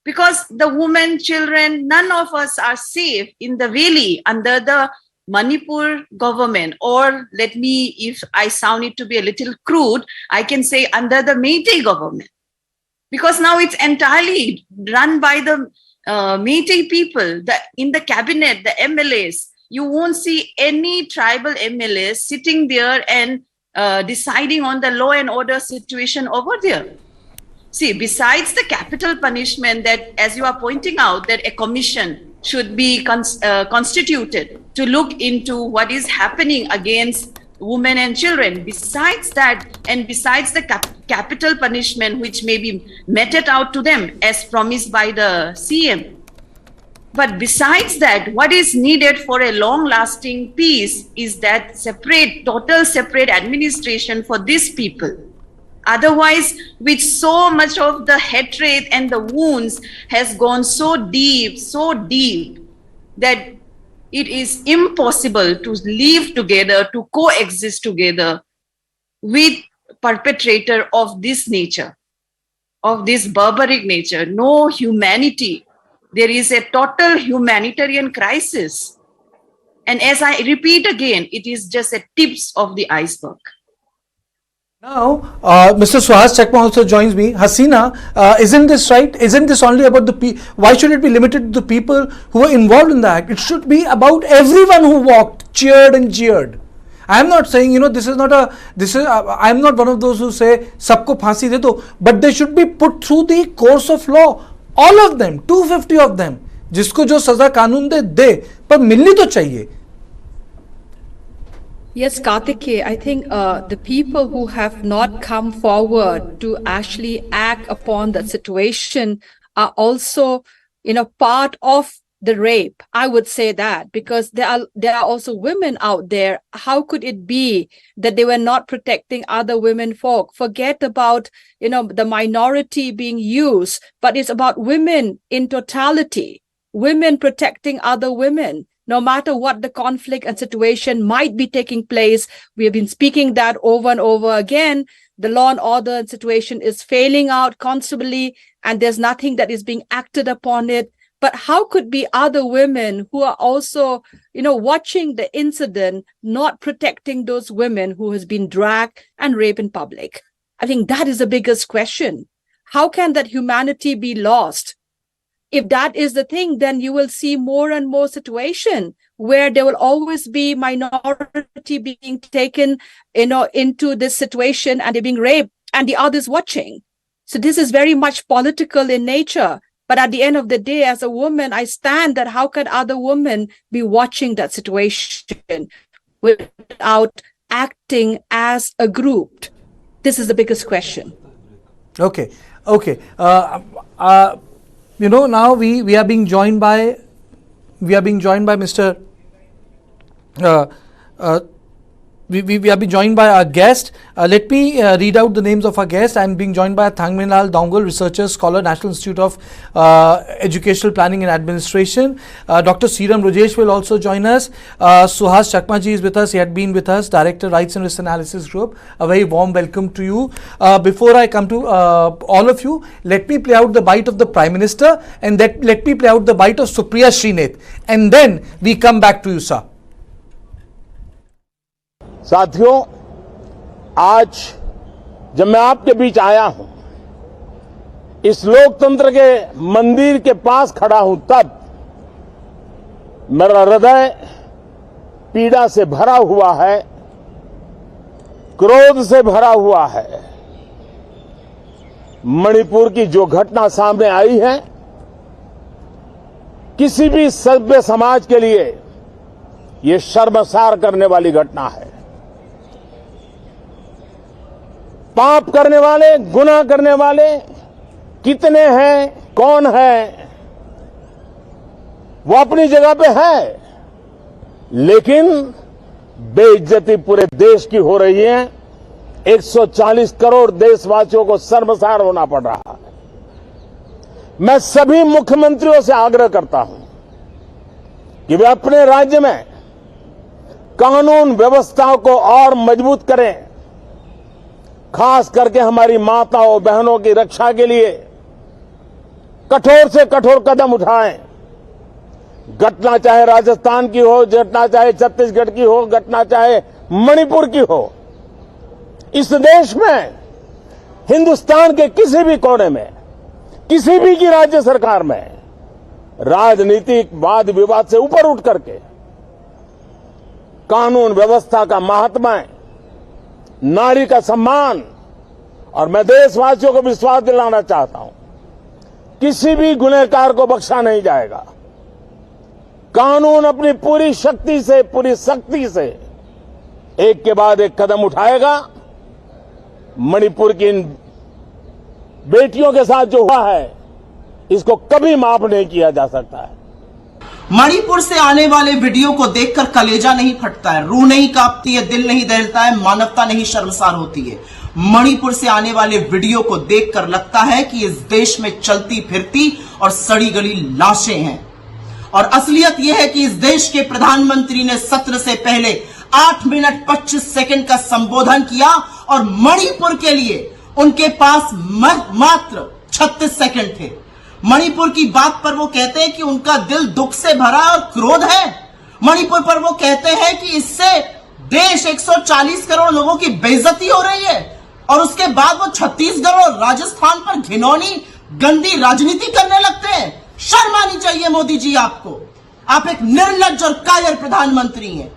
Speaker 6: because the women, children, none of us are safe in the valley under the Manipur government, or let me, if I sound it to be a little crude, I can say under the Meitei government, because now it's entirely run by the Meitei people. In the cabinet, the MLAs, you won't see any tribal MLAs sitting there and deciding on the law and order situation over there. See, besides the capital punishment that, as you are pointing out, that a commission should be constituted to look into what is happening against women and children. Besides that, and besides the capital punishment which may be meted out to them as promised by the CM. But besides that, what is needed for a long-lasting peace is that total separate administration for these people. Otherwise, with so much of the hatred and the wounds has gone so deep, that it is impossible to live together, to coexist together with perpetrator of this nature, of this barbaric nature. No humanity. There is a total humanitarian crisis. And as I repeat again, it is just a tips of the iceberg.
Speaker 1: Now, Mr. Suhas Chakma also joins me. Hasina, isn't this right? Isn't this only about the people? Why should it be limited to the people who were involved in the act? It should be about everyone who walked, cheered and jeered. I am not saying, I am not one of those who say, sabko phansi de do, but they should be put through the course of law. All of them, 250 of them. जिसको जो सजा कानून दे, पर मिलनी तो चाहिए.
Speaker 12: Yes, Kartikeya, I think the people who have not come forward to actually act upon the situation are also, part of the rape. I would say that, because there are also women out there. How could it be that they were not protecting other women folk? Forget about, the minority being used, but it's about women in totality, women protecting other women. No matter what the conflict and situation might be taking place, we have been speaking that over and over again. The law and order situation is failing out constantly, and there's nothing that is being acted upon it. But how could be other women who are also, watching the incident, not protecting those women who has been dragged and raped in public? I think that is the biggest question. How can that humanity be lost? If that is the thing, then you will see more and more situation where there will always be minority being taken, into this situation, and they're being raped and the others watching. So this is very much political in nature. But at the end of the day, as a woman, I stand that how can other women be watching that situation without acting as a group? This is the biggest question.
Speaker 1: Okay. Now we are being joined by Mr. We are being joined by our guest. Let me read out the names of our guests. I am being joined by Thangminlal Dongal, researcher, scholar, National Institute of Educational Planning and Administration. Dr. Sriram Brijesh will also join us. Suhas Chakma ji is with us. He had been with us, Director, Rights and Risk Analysis Group. A very warm welcome to you. Before I come to all of you, let me play out the bite of the Prime Minister, and let me play out the bite of Supriya Srinath, and then we come back to you, sir.
Speaker 7: साथियों, आज जब मैं आपके बीच आया हूं इस लोकतंत्र के मंदिर के पास खड़ा हूं तब मेरा हृदय पीड़ा से भरा हुआ है, क्रोध से भरा हुआ है। मणिपुर की जो घटना सामने आई है, किसी भी सभ्य समाज के लिए ये शर्मसार करने वाली घटना है। पाप करने वाले, गुनाह करने वाले कितने हैं, कौन है, वो अपनी जगह पे है, लेकिन बेइज्जती पूरे देश की हो रही है। 140 करोड़ देशवासियों को शर्मसार होना पड़ रहा है। मैं सभी मुख्यमंत्रियों से आग्रह करता हूं कि वे अपने राज्य में कानून व्यवस्था को और मजबूत करें, खास करके हमारी माताओं बहनों की रक्षा के लिए कठोर से कठोर कदम उठाएं। घटना चाहे राजस्थान की हो, घटना चाहे छत्तीसगढ़ की हो, घटना चाहे मणिपुर की हो, इस देश में, हिंदुस्तान के किसी भी कोने में, किसी भी की राज्य सरकार में राजनीतिक वाद विवाद से ऊपर उठ करके कानून व्यवस्था का महात्म्य, नारी का सम्मान, और मैं देशवासियों को विश्वास दिलाना चाहता हूं, किसी भी गुनहगार को बख्शा नहीं जाएगा। कानून अपनी पूरी शक्ति से, पूरी सख्ती से एक के बाद एक कदम उठाएगा। मणिपुर की इन बेटियों के साथ जो हुआ है, इसको कभी माफ नहीं किया जा सकता है।
Speaker 17: मणिपुर से आने वाले वीडियो को देखकर कलेजा नहीं फटता है, रूह नहीं कांपती है, दिल नहीं दहलता है, मानवता नहीं शर्मसार होती है। मणिपुर से आने वाले वीडियो को देखकर लगता है कि इस देश में चलती फिरती और सड़ी गली लाशें हैं। और असलियत यह है कि इस देश के प्रधानमंत्री ने सत्र से पहले 8 मिनट 25 सेकंड का संबोधन किया और मणिपुर के लिए उनके पास मात्र 36 सेकंड थे। मणिपुर की बात पर वो कहते हैं कि उनका दिल दुख से भरा और क्रोध है। मणिपुर पर वो कहते हैं कि इससे देश 140 करोड़ लोगों की बेइज्जती हो रही है, और उसके बाद वो छत्तीसगढ़ और राजस्थान पर घिनौनी गंदी राजनीति करने लगते हैं। शर्म आनी चाहिए मोदी जी आपको। आप एक निर्लज्ज और कायर प्रधानमंत्री हैं।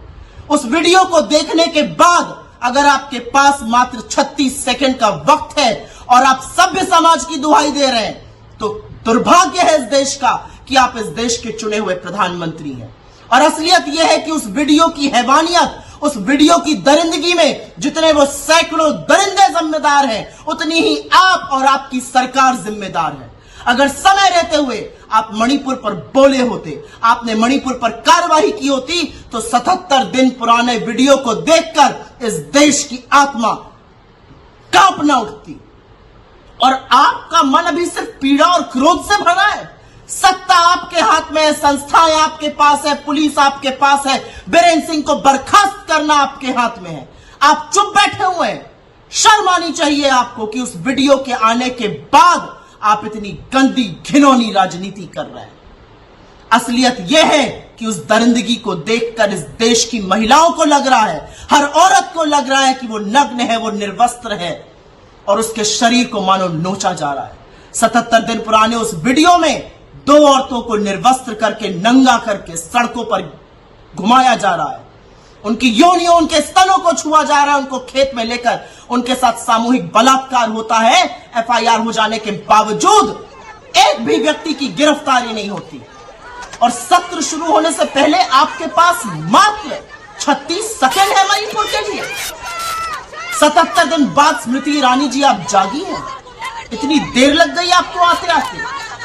Speaker 17: उस वीडियो को देखने के बाद अगर आपके पास मात्र 36 सेकंड का वक्त है और आप सभ्य समाज की दुहाई दे रहे हैं, तो दुर्भाग्य है इस देश का कि आप इस देश के चुने हुए प्रधानमंत्री हैं। और असलियत यह है कि उस वीडियो की हैवानियत, उस वीडियो की दरिंदगी में जितने वो सैकड़ों दरिंदे जिम्मेदार हैं, उतनी ही आप और आपकी सरकार जिम्मेदार है। अगर समय रहते हुए आप मणिपुर पर बोले होते, आपने मणिपुर पर कार्रवाई की होती, तो 77 दिन पुराने वीडियो को देखकर इस देश की आत्मा कांप न उठती। और आपका मन अभी सिर्फ पीड़ा और क्रोध से भरा है। सत्ता आपके हाथ में है, संस्थाएं आपके पास है, पुलिस आपके पास है, बीरेन्द्र सिंह को बर्खास्त करना आपके हाथ में है। आप चुप बैठे हुए हैं। शर्म आनी चाहिए आपको कि उस वीडियो के आने के बाद आप इतनी गंदी घिनौनी राजनीति कर रहे हैं। असलियत यह है कि उस दरिंदगी को देखकर इस देश की महिलाओं को लग रहा है, हर औरत को लग रहा है कि वो नग्न है, वो निर्वस्त्र है, और उसके शरीर को मानो नोचा जा रहा है। 77 दिन पुराने उस वीडियो में 2 औरतों को निर्वस्त्र करके, नंगा करके सड़कों पर घुमाया जा रहा है। उनकी योनियों, उनके स्तनों को छुआ जा रहा है, उनको खेत में लेकर उनके साथ सामूहिक बलात्कार होता है। एफआईआर हो जाने के बावजूद एक भी व्यक्ति की गिरफ्तारी नहीं होती। और सत्र शुरू होने से पहले आपके पास मात्र 36 सेकंड है मणिपुर के लिए। 77 दिन बाद स्मृति ईरानी जी आप जागी हैं। इतनी देर लग गई आपको आते आते।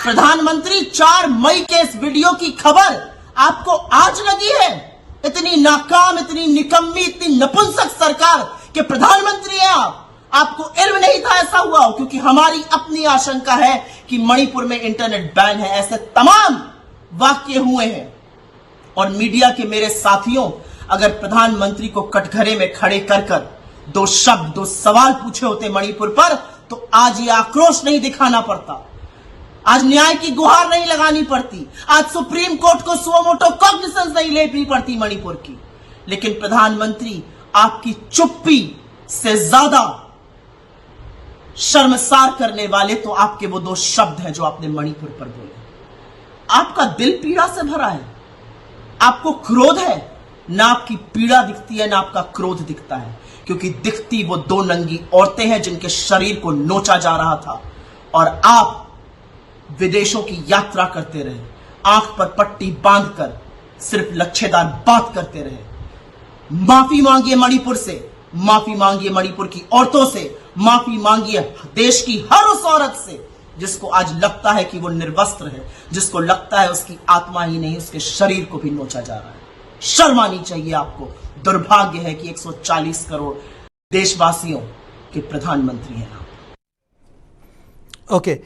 Speaker 17: प्रधानमंत्री 4 मई के इस वीडियो की खबर आपको आज लगी है। इतनी नाकाम, इतनी निकम्मी, इतनी नपुंसक सरकार के प्रधानमंत्री हैं आप। आपको इल्म नहीं था ऐसा हुआ हो, क्योंकि हमारी अपनी आशंका है कि मणिपुर में इंटरनेट बैन है। ऐसे तमाम वाक्य हुए हैं। और मीडिया के मेरे साथियों, अगर प्रधानमंत्री को कटघरे में खड़े कर 2 शब्द, 2 सवाल पूछे होते मणिपुर पर, तो आज ये आक्रोश नहीं दिखाना पड़ता, आज न्याय की गुहार नहीं लगानी पड़ती, आज सुप्रीम कोर्ट को सुओ मोटो कॉग्निसेंस नहीं लेनी पड़ती मणिपुर की। लेकिन प्रधानमंत्री, आपकी चुप्पी से ज्यादा शर्मसार करने वाले तो आपके वो दो शब्द हैं जो आपने मणिपुर पर बोले। आपका दिल पीड़ा से भरा है, आपको क्रोध है, ना आपकी पीड़ा दिखती है ना आपका क्रोध दिखता है, क्योंकि दिखती वो दो नंगी औरतें हैं जिनके शरीर को नोचा जा रहा था और आप विदेशों की यात्रा करते रहे, आंख पर पट्टी बांधकर सिर्फ लच्छेदार बात करते रहे। माफी मांगिए मणिपुर से, माफी मांगिए मणिपुर की औरतों से, माफी मांगिए देश की हर उस औरत से जिसको आज लगता है कि वो निर्वस्त्र है, जिसको लगता है उसकी आत्मा ही नहीं उसके शरीर को भी नोचा जा रहा है। शर्म आनी चाहिए आपको। दुर्भाग्य है कि 140 करोड़ देशवासियों के प्रधानमंत्री हैं आप।
Speaker 1: Okay,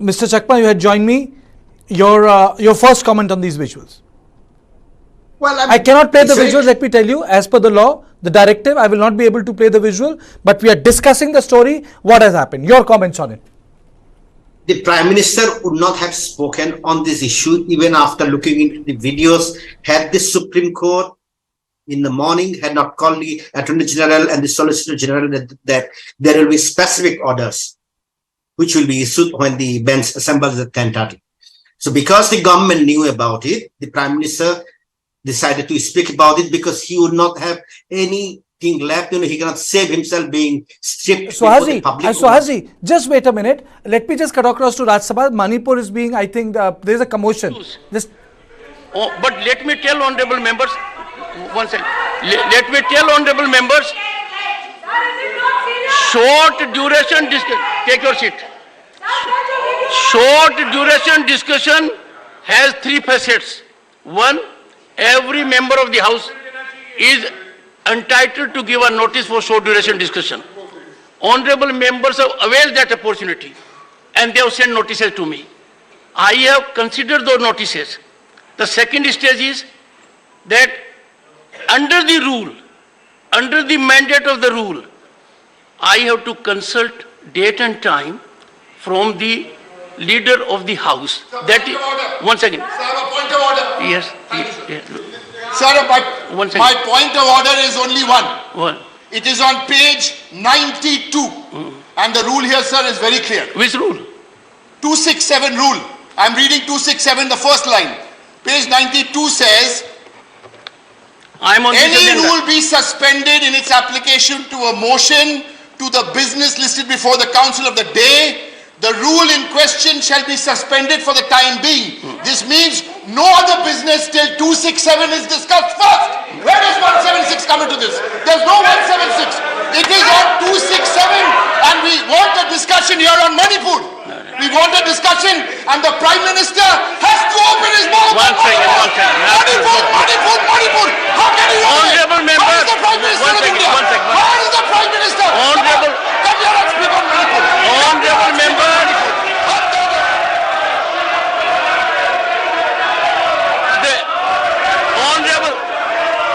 Speaker 1: Mr. Chakma, you had joined me. Your first comment on these visuals.
Speaker 18: Well,
Speaker 1: I cannot play the visuals. Let me tell you, as per the law, the directive, I will not be able to play the visual. But we are discussing the story. What has happened? Your comments on it.
Speaker 18: The Prime Minister would not have spoken on this issue even after looking into the videos had the Supreme Court in the morning had not called the Attorney General and the Solicitor General that there will be specific orders which will be issued when the bench assembles at 10:30. So because the government knew about it, the Prime Minister decided to speak about it because he would not have anything left. He cannot save himself being stripped before the public.
Speaker 1: Suhazi, just wait a minute. Let me just cut across to Rajya Sabha. Manipur is being, I think, there is a commotion.
Speaker 19: But let me tell honorable members, one second. Let me tell honorable members, short duration discussion, take your seat. Short duration discussion has three facets. One, every member of the House is entitled to give a notice for short duration discussion. Honorable members have availed that opportunity and they have sent notices to me. I have considered those notices. The second stage is that under the rule, under the mandate of the rule, I have to consult date and time from the leader of the House. That is, one second.
Speaker 20: Sir, I have a point of order.
Speaker 19: Yes.
Speaker 20: Sir, my point of order is only one.
Speaker 19: One.
Speaker 20: It is on page 92. And the rule here, sir, is very clear.
Speaker 19: Which rule?
Speaker 20: 267 rule. I am reading 267, the first line. Page 92 says, any rule be suspended in its application to a motion to the business listed before the council of the day. The rule in question shall be suspended for the time being. This means no other business till 267 is discussed first. Where does 176 come into this? There's no 176. It is on 267 and we want a discussion here on Manipur. We want a discussion and the Prime Minister has to open his mouth. Manipur. How can you open it? How is the Prime Minister of India? How is the Prime Minister? Can you not speak on Manipur?
Speaker 19: Honorable members.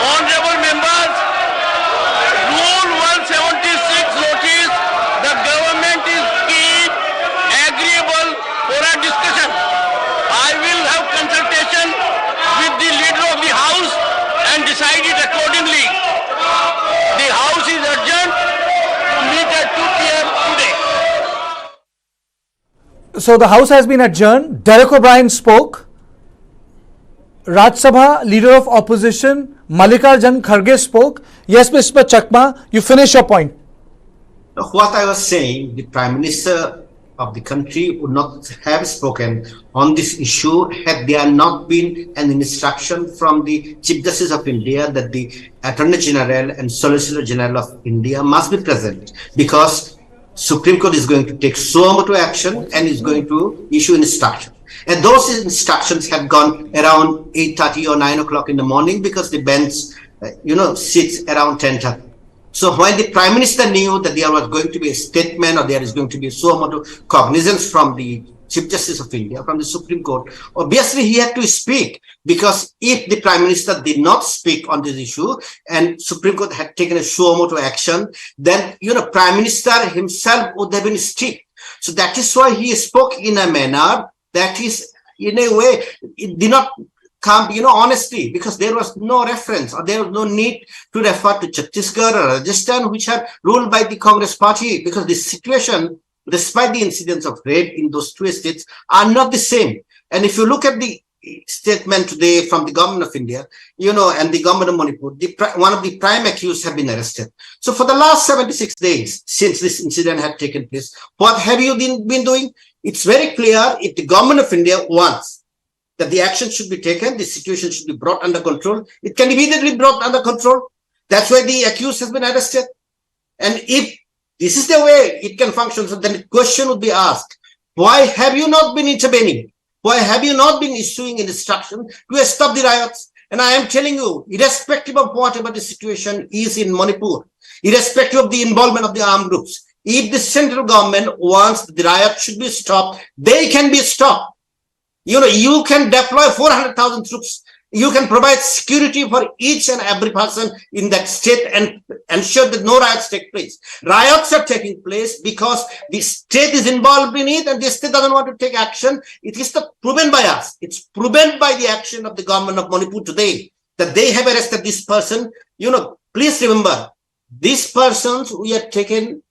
Speaker 19: Honorable members, Rule 176 notice the government is keep agreeable for a discussion. I will have consultation with the leader of the House and decide it accordingly. The House is adjourned to meet at 2 p.m. today.
Speaker 1: So the House has been adjourned. Derek O'Brien spoke. Rajya Sabha, Leader of Opposition, Mallikarjun Kharge spoke. Yes, Mr. Chakma, you finish your point.
Speaker 18: What I was saying, the Prime Minister of the country would not have spoken on this issue had there not been an instruction from the Chief Justice of India that the Attorney General and Solicitor General of India must be present because Supreme Court is going to take suo motu action and is going to issue instruction. And those instructions had gone around 8:30 or 9 o'clock in the morning because the bench, sits around 10:30. So when the Prime Minister knew that there was going to be a statement or there is going to be suo motu cognizance from the Chief Justice of India, from the Supreme Court, obviously he had to speak because if the Prime Minister did not speak on this issue and Supreme Court had taken a suo motu action, then, Prime Minister himself would have been strict. So that is why he spoke in a manner that is, in a way, it did not come, honestly, because there was no reference or there was no need to refer to Chhattisgarh or Rajasthan, which are ruled by the Congress party, because the situation, despite the incidents of rape in those two states, are not the same. And if you look at the statement today from the government of India, and the government of Manipur, one of the prime accused have been arrested. So for the last 76 days since this incident had taken place, what have you been doing? It's very clear, if the government of India wants that the action should be taken, the situation should be brought under control, it can immediately be brought under control. That's why the accused has been arrested. And if this is the way it can function, so then the question would be asked, why have you not been intervening? Why have you not been issuing instruction to stop the riots? And I am telling you, irrespective of whatever the situation is in Manipur, irrespective of the involvement of the armed groups, if the central government wants the riot should be stopped, they can be stopped. You can deploy 400,000 troops. You can provide security for each and every person in that state and ensure that no riots take place. Riots are taking place because the state is involved in it and the state doesn't want to take action. It is not proven by us. It's proven by the action of the government of Manipur today that they have arrested this person. Please remember, these persons we are taken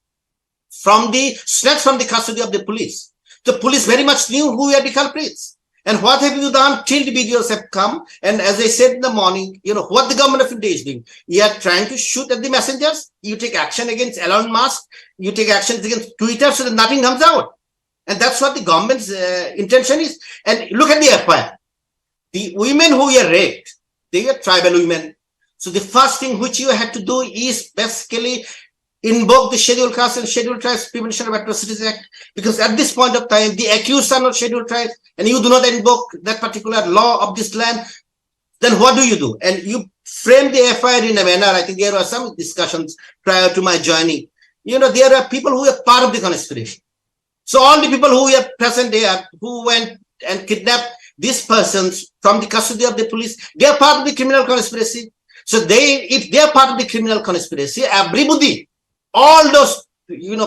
Speaker 18: snatched from the custody of the police. The police very much knew who were the culprits. And what have you done till the videos have come? And as I said in the morning, what the government of India is doing. You are trying to shoot at the messengers. You take action against Elon Musk. You take actions against Twitter so that nothing comes out. And that's what the government's intention is. And look at the FIR. The women who were raped, they were tribal women. So the first thing which you had to do is basically invoke the Scheduled Caste and Scheduled Tribes Prevention of Atrocities Act, because at this point of time, the accused are not Scheduled Tribes, and you do not invoke that particular law of this land, then what do? And you frame the FIR in a manner, I think there were some discussions prior to my joining. There are people who are part of the conspiracy. So all the people who were present there, who went and kidnapped these persons from the custody of the police, they are part of the criminal conspiracy. So if they are part of the criminal conspiracy, everybody, all those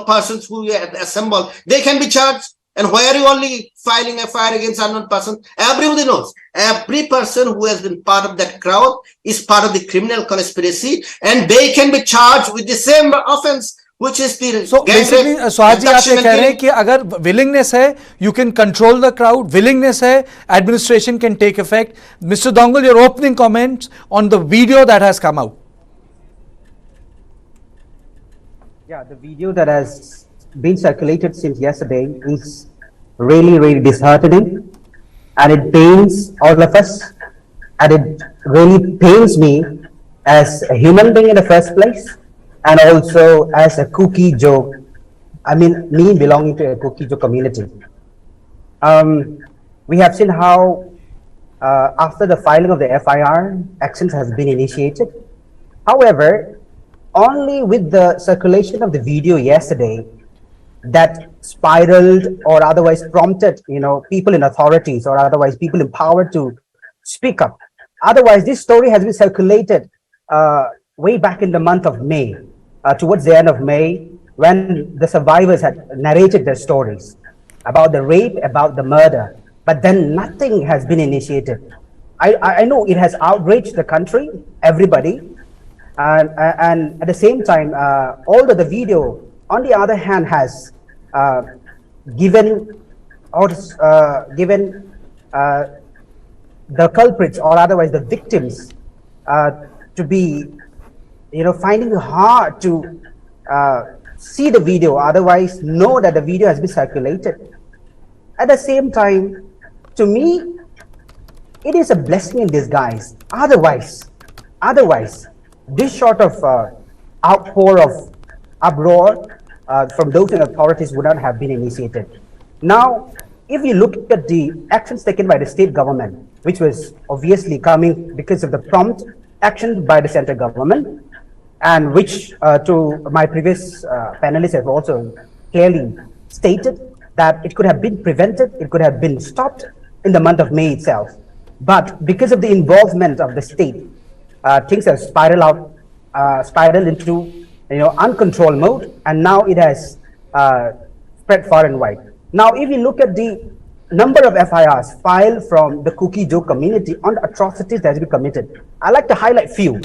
Speaker 18: persons who were assembled, they can be charged. And why are you only filing a FIR against unknown person? Everybody knows. Every person who has been part of that crowd is part of the criminal conspiracy, and they can be charged with the same offense, which is the
Speaker 1: so basically Swaj ji, आप ये कह रहे हैं कि अगर willingness है, you can control the crowd. Willingness है, administration can take effect. Mr. Dongal, your opening comments on the video that has come out.
Speaker 21: Yeah, the video that has been circulated since yesterday is really, really disheartening, and it pains all of us, and it really pains me as a human being in the first place, and also as a kuki joke. I mean, me belonging to a kuki joke community. We have seen how after the filing of the FIR, actions has been initiated. However, only with the circulation of the video yesterday that spiraled or otherwise prompted, people in authorities or otherwise people empowered to speak up. Otherwise, this story has been circulated way back in the month of May, towards the end of May, when the survivors had narrated their stories about the rape, about the murder, but then nothing has been initiated. I know it has outraged the country, everybody, and at the same time, although the video, on the other hand, has given the culprits or otherwise the victims to be, finding it hard to see the video, otherwise know that the video has been circulated. At the same time, to me, it is a blessing in disguise. Otherwise, this sort of outpour of uproar from those in authorities would not have been initiated. Now, if you look at the actions taken by the state government, which was obviously coming because of the prompt action by the central government, and which to my previous panelists have also clearly stated that it could have been prevented, it could have been stopped in the month of May itself. But because of the involvement of the state, things have spiraled into uncontrolled mode, and now it has spread far and wide. Now, if you look at the number of FIRs filed from the Kuki Joe community on the atrocities that has been committed. I'd like to highlight few,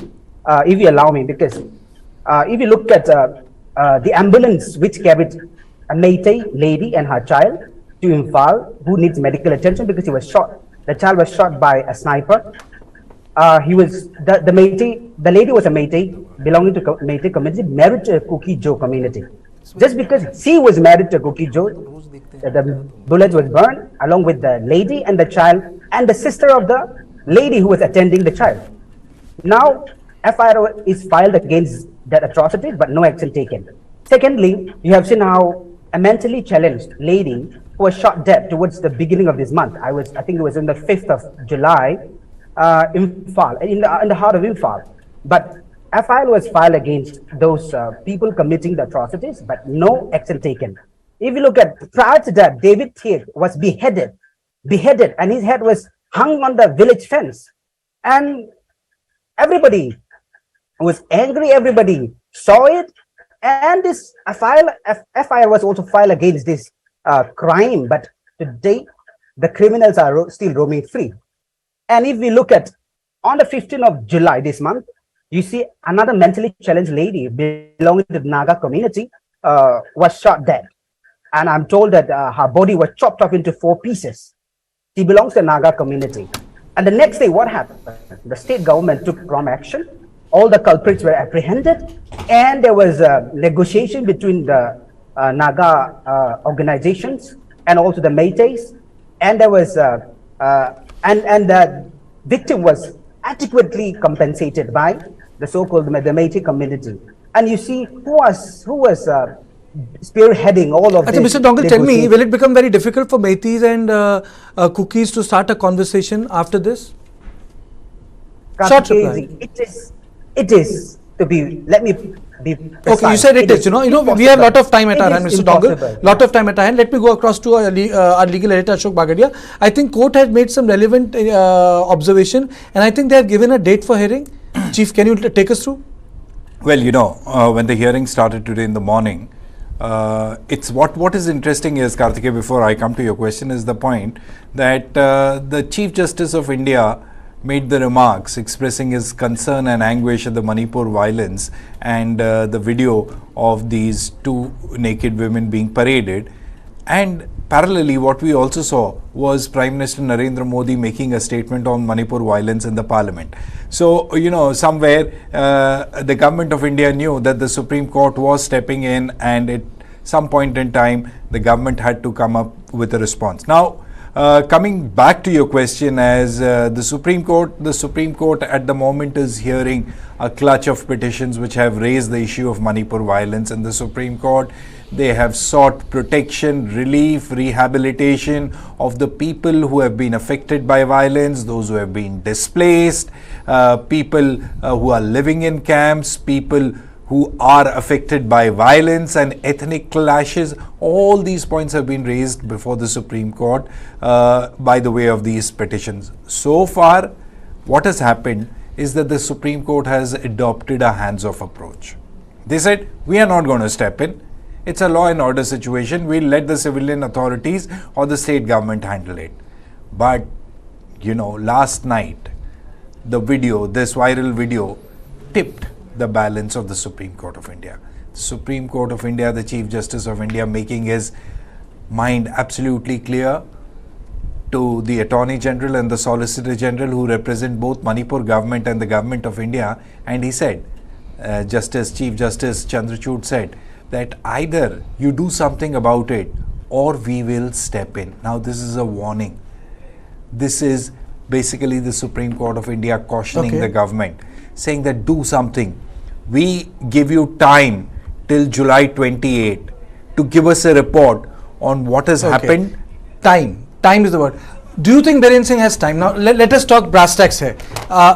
Speaker 21: if you allow me, because if you look at the ambulance which carried a meitei lady and her child to Imphal, who needs medical attention because he was shot. The child was shot by a sniper. He was the lady was a meitei belonging to meitei community, married to a Kuki Joe community. Just because she was married to a Kuki Joe, the bullet was burned along with the lady and the child and the sister of the lady who was attending the child. Now, FIR is filed against that atrocity, but no action taken. Secondly, you have seen how a mentally challenged lady who was shot dead towards the beginning of this month. I think it was on the 5th of July, Imphal, in the heart of Imphal. But FIR was filed against those people committing the atrocities, but no action taken. If you look at, prior to that, David Thier was beheaded, and his head was hung on the village fence. And everybody was angry, everybody saw it, and this FIR was also filed against this crime, but today the criminals are still roaming free. And if we look at, on the 15th of July this month, you see another mentally challenged lady belonging to the Naga community was shot dead. And I'm told that her body was chopped up into 4 pieces. She belongs to the Naga community. And the next day, what happened? The state government took prompt action. All the culprits were apprehended, and there was a negotiation between the Naga organizations and also the meiteis. And there was and the victim was adequately compensated by the so-called the meitei community. And you see who was spearheading all of this.
Speaker 1: Mr. Dongle, tell me, will it become very difficult for meiteis and Kukis to start a conversation after this? Short reply.
Speaker 21: It is to be. Let me be precise.
Speaker 1: Okay, you said it is. You know, we have a lot of time at our hand, Mr. Dongle. Lot of time at our hand. Let me go across to our legal editor Ashok Bagriya. I think court has made some relevant observation, and I think they have given a date for hearing. Chief, can you take us through?
Speaker 5: Well, you know, when the hearing started today in the morning, it's what is interesting is, Kartikeya, before I come to your question, is the point that the Chief Justice of India made the remarks expressing his concern and anguish at the Manipur violence and the video of these 2 naked women being paraded. And parallelly, what we also saw was Prime Minister Narendra Modi making a statement on Manipur violence in the Parliament. So, you know, somewhere the government of India knew that the Supreme Court was stepping in, and at some point in time, the government had to come up with a response. Now, coming back to your question, as the Supreme Court at the moment is hearing a clutch of petitions which have raised the issue of Manipur violence in the Supreme Court. They have sought protection, relief, rehabilitation of the people who have been affected by violence, those who have been displaced, people who are living in camps, people who are affected by violence and ethnic clashes. All these points have been raised before the Supreme Court by the way of these petitions. So far, what has happened is that the Supreme Court has adopted a hands-off approach. They said, we are not going to step in. It's a law and order situation. We'll let the civilian authorities or the state government handle it. But, you know, last night, the video, this viral video, tipped the balance of the Supreme Court of India. The Supreme Court of India, the Chief Justice of India, making his mind absolutely clear to the Attorney General and the Solicitor General, who represent both Manipur government and the government of India. And he said, Chief Justice Chandrachud said, that either you do something about it or we will step in. Now, this is a warning. This is basically the Supreme Court of India cautioning the government, saying that do something. We give you time till July 28 to give us a report on what has happened.
Speaker 1: Time is the word. Do you think Biren Singh has time? Now, let us talk brass tacks here.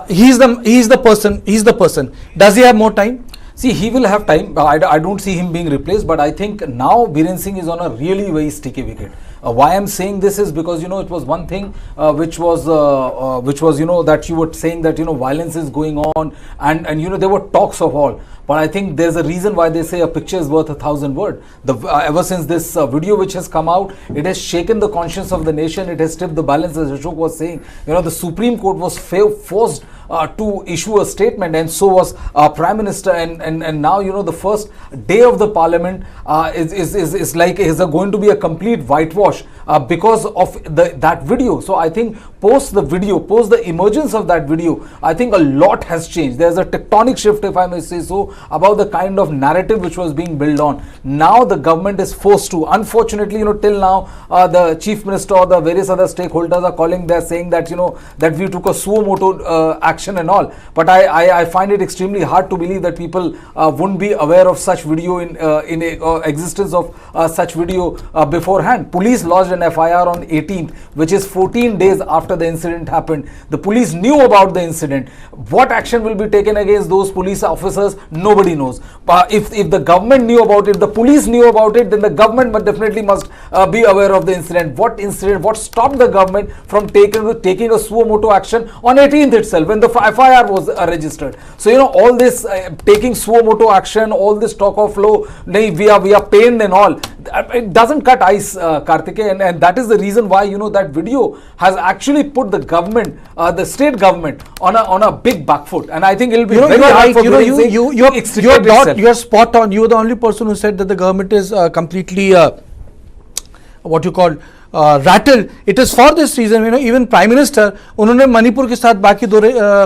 Speaker 1: He's the person. Does he have more time?
Speaker 4: See, he will have time. I don't see him being replaced, but I think now Biren Singh is on a really very sticky wicket. Why I'm saying this is because, you know, it was one thing which was you know, that you were saying that, you know, violence is going on, and you know, there were talks of all. But I think there's a reason why they say a picture is worth 1,000 words. Ever since this video which has come out, it has shaken the conscience of the nation. It has tipped the balance, as Ashok was saying. You know, the Supreme Court was forced to issue a statement, and so was Prime Minister. And now, you know, the first day of the Parliament is going to be a complete whitewash because of that video. So I think post the emergence of that video, I think a lot has changed. There's a tectonic shift, if I may say so, about the kind of narrative which was being built on. Now the government is forced to, unfortunately, you know, till now the Chief Minister or the various other stakeholders are calling, they're saying that, you know, that we took a suo moto action and all. But I find it extremely hard to believe that people wouldn't be aware of such video in existence of such video beforehand. Police lodged an FIR on 18th, which is 14 days after the incident happened. The police knew about the incident. What action will be taken against those police officers? Nobody knows. If the government knew about it, the police knew about it, then the government definitely must be aware of the incident. What stopped the government from taking a suo moto action on 18th itself, when the FIR was registered? So, you know, all this taking suo moto action, all this talk of law, we are pained and all, it doesn't cut ice, Kartikeya, and that is the reason why, you know, that video has actually put the government, the state government, on a big back foot. And I think it will be very hard for
Speaker 1: you're spot on. You're the only person who said that the government is completely what you call rattled. It is for this reason, you know, even Prime Minister, उन्होंने मणिपुर के साथ बाकी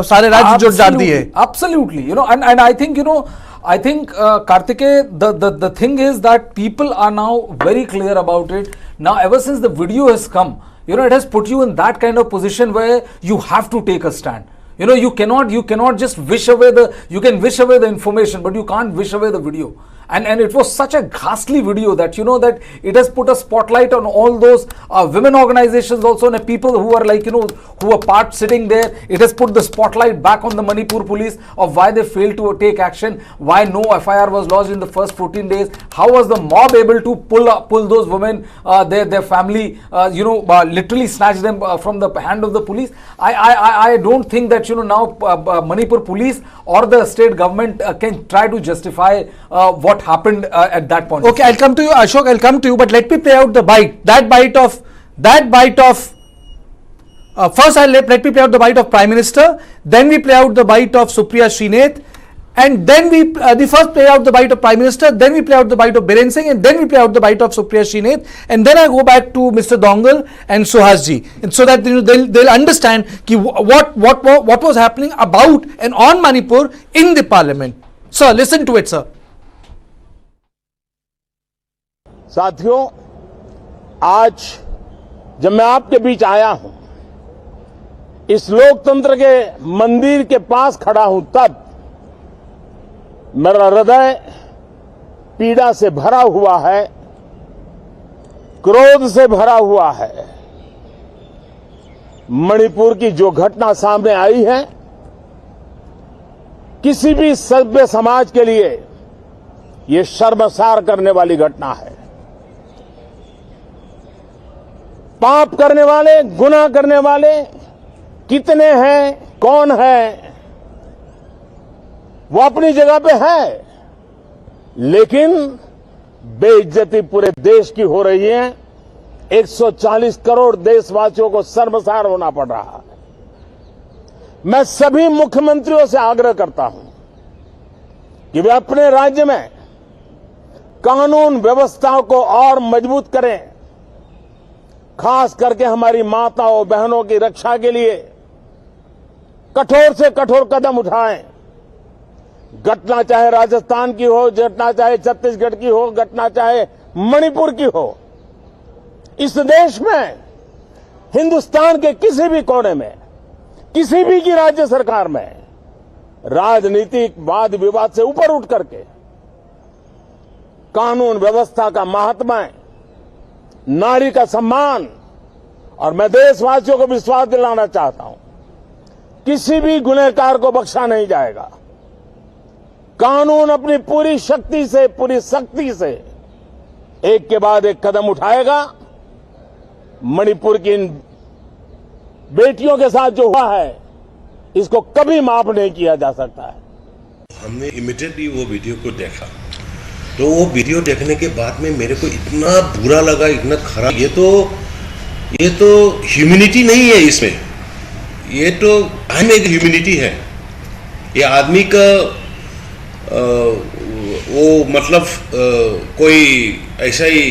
Speaker 1: सारे राज्य जोड़ डाल दिए.
Speaker 4: Absolutely, you know, and I think, you know, Kartikeya, the thing is that people are now very clear about it. Now, ever since the video has come, you know, it has put you in that kind of position where you have to take a stand. You know, you cannot just wish away you can wish away the information, but you can't wish away the video. And it was such a ghastly video that, you know, that it has put a spotlight on all those women organizations also, and people who are like, you know, who are part sitting there. It has put the spotlight back on the Manipur police of why they failed to take action, why no FIR was lodged in the first 14 days. How was the mob able to pull those women, their family, you know, literally snatch them from the hand of the police? I don't think that, you know, now Manipur police or the state government can try to justify what happened at that point.
Speaker 1: Okay, I'll come to you, Ashok. I'll come to you, but let me play out the bite. That bite of first, let me play out the bite of Prime Minister. Then we play out the bite of Supriya Srinath, and then we first play out the bite of Prime Minister. Then we play out the bite of Biren Singh, and then we play out the bite of Supriya Srinath, and then I go back to Mr. Dongal and Suhasji, and so that, you know, they'll understand what was happening about and on Manipur in the Parliament. Sir, listen to it, sir.
Speaker 7: साथियों, आज जब मैं आपके बीच आया हूं, इस लोकतंत्र के मंदिर के पास खड़ा हूं, तब मेरा हृदय पीड़ा से भरा हुआ है, क्रोध से भरा हुआ है. मणिपुर की जो घटना सामने आई है, किसी भी सभ्य समाज के लिए ये शर्मसार करने वाली घटना है. पाप करने वाले, गुनाह करने वाले कितने हैं, कौन है, वो अपनी जगह पे है, लेकिन बेइज्जती पूरे देश की हो रही है. 140 करोड़ देशवासियों को शर्मसार होना पड़ रहा है. मैं सभी मुख्यमंत्रियों से आग्रह करता हूं कि वे अपने राज्य में कानून व्यवस्था को और मजबूत करें, खास करके हमारी माताओं बहनों की रक्षा के लिए कठोर से कठोर कदम उठाएं. घटना चाहे राजस्थान की हो, घटना चाहे छत्तीसगढ़ की हो, घटना चाहे मणिपुर की हो, इस देश में, हिंदुस्तान के किसी भी कोने में, किसी भी की राज्य सरकार में राजनीतिक वाद विवाद से ऊपर उठ करके कानून व्यवस्था का महात्मा, नारी का सम्मान, और मैं देशवासियों को विश्वास दिलाना चाहता हूं, किसी भी गुनहगार को बख्शा नहीं जाएगा. कानून अपनी पूरी शक्ति से, पूरी सख्ती से एक के बाद एक कदम उठाएगा मणिपुर की इन बेटियों के साथ जो हुआ है इसको कभी माफ नहीं किया जा सकता है।
Speaker 3: हमने इमीडिएटली वो वीडियो को देखा, तो वो वीडियो देखने के बाद में मेरे को इतना बुरा लगा, इतना खराब। ये तो ह्यूमैनिटी नहीं है इसमें, ये तो एक ह्यूमैनिटी है। ये आदमी का वो मतलब कोई ऐसा ही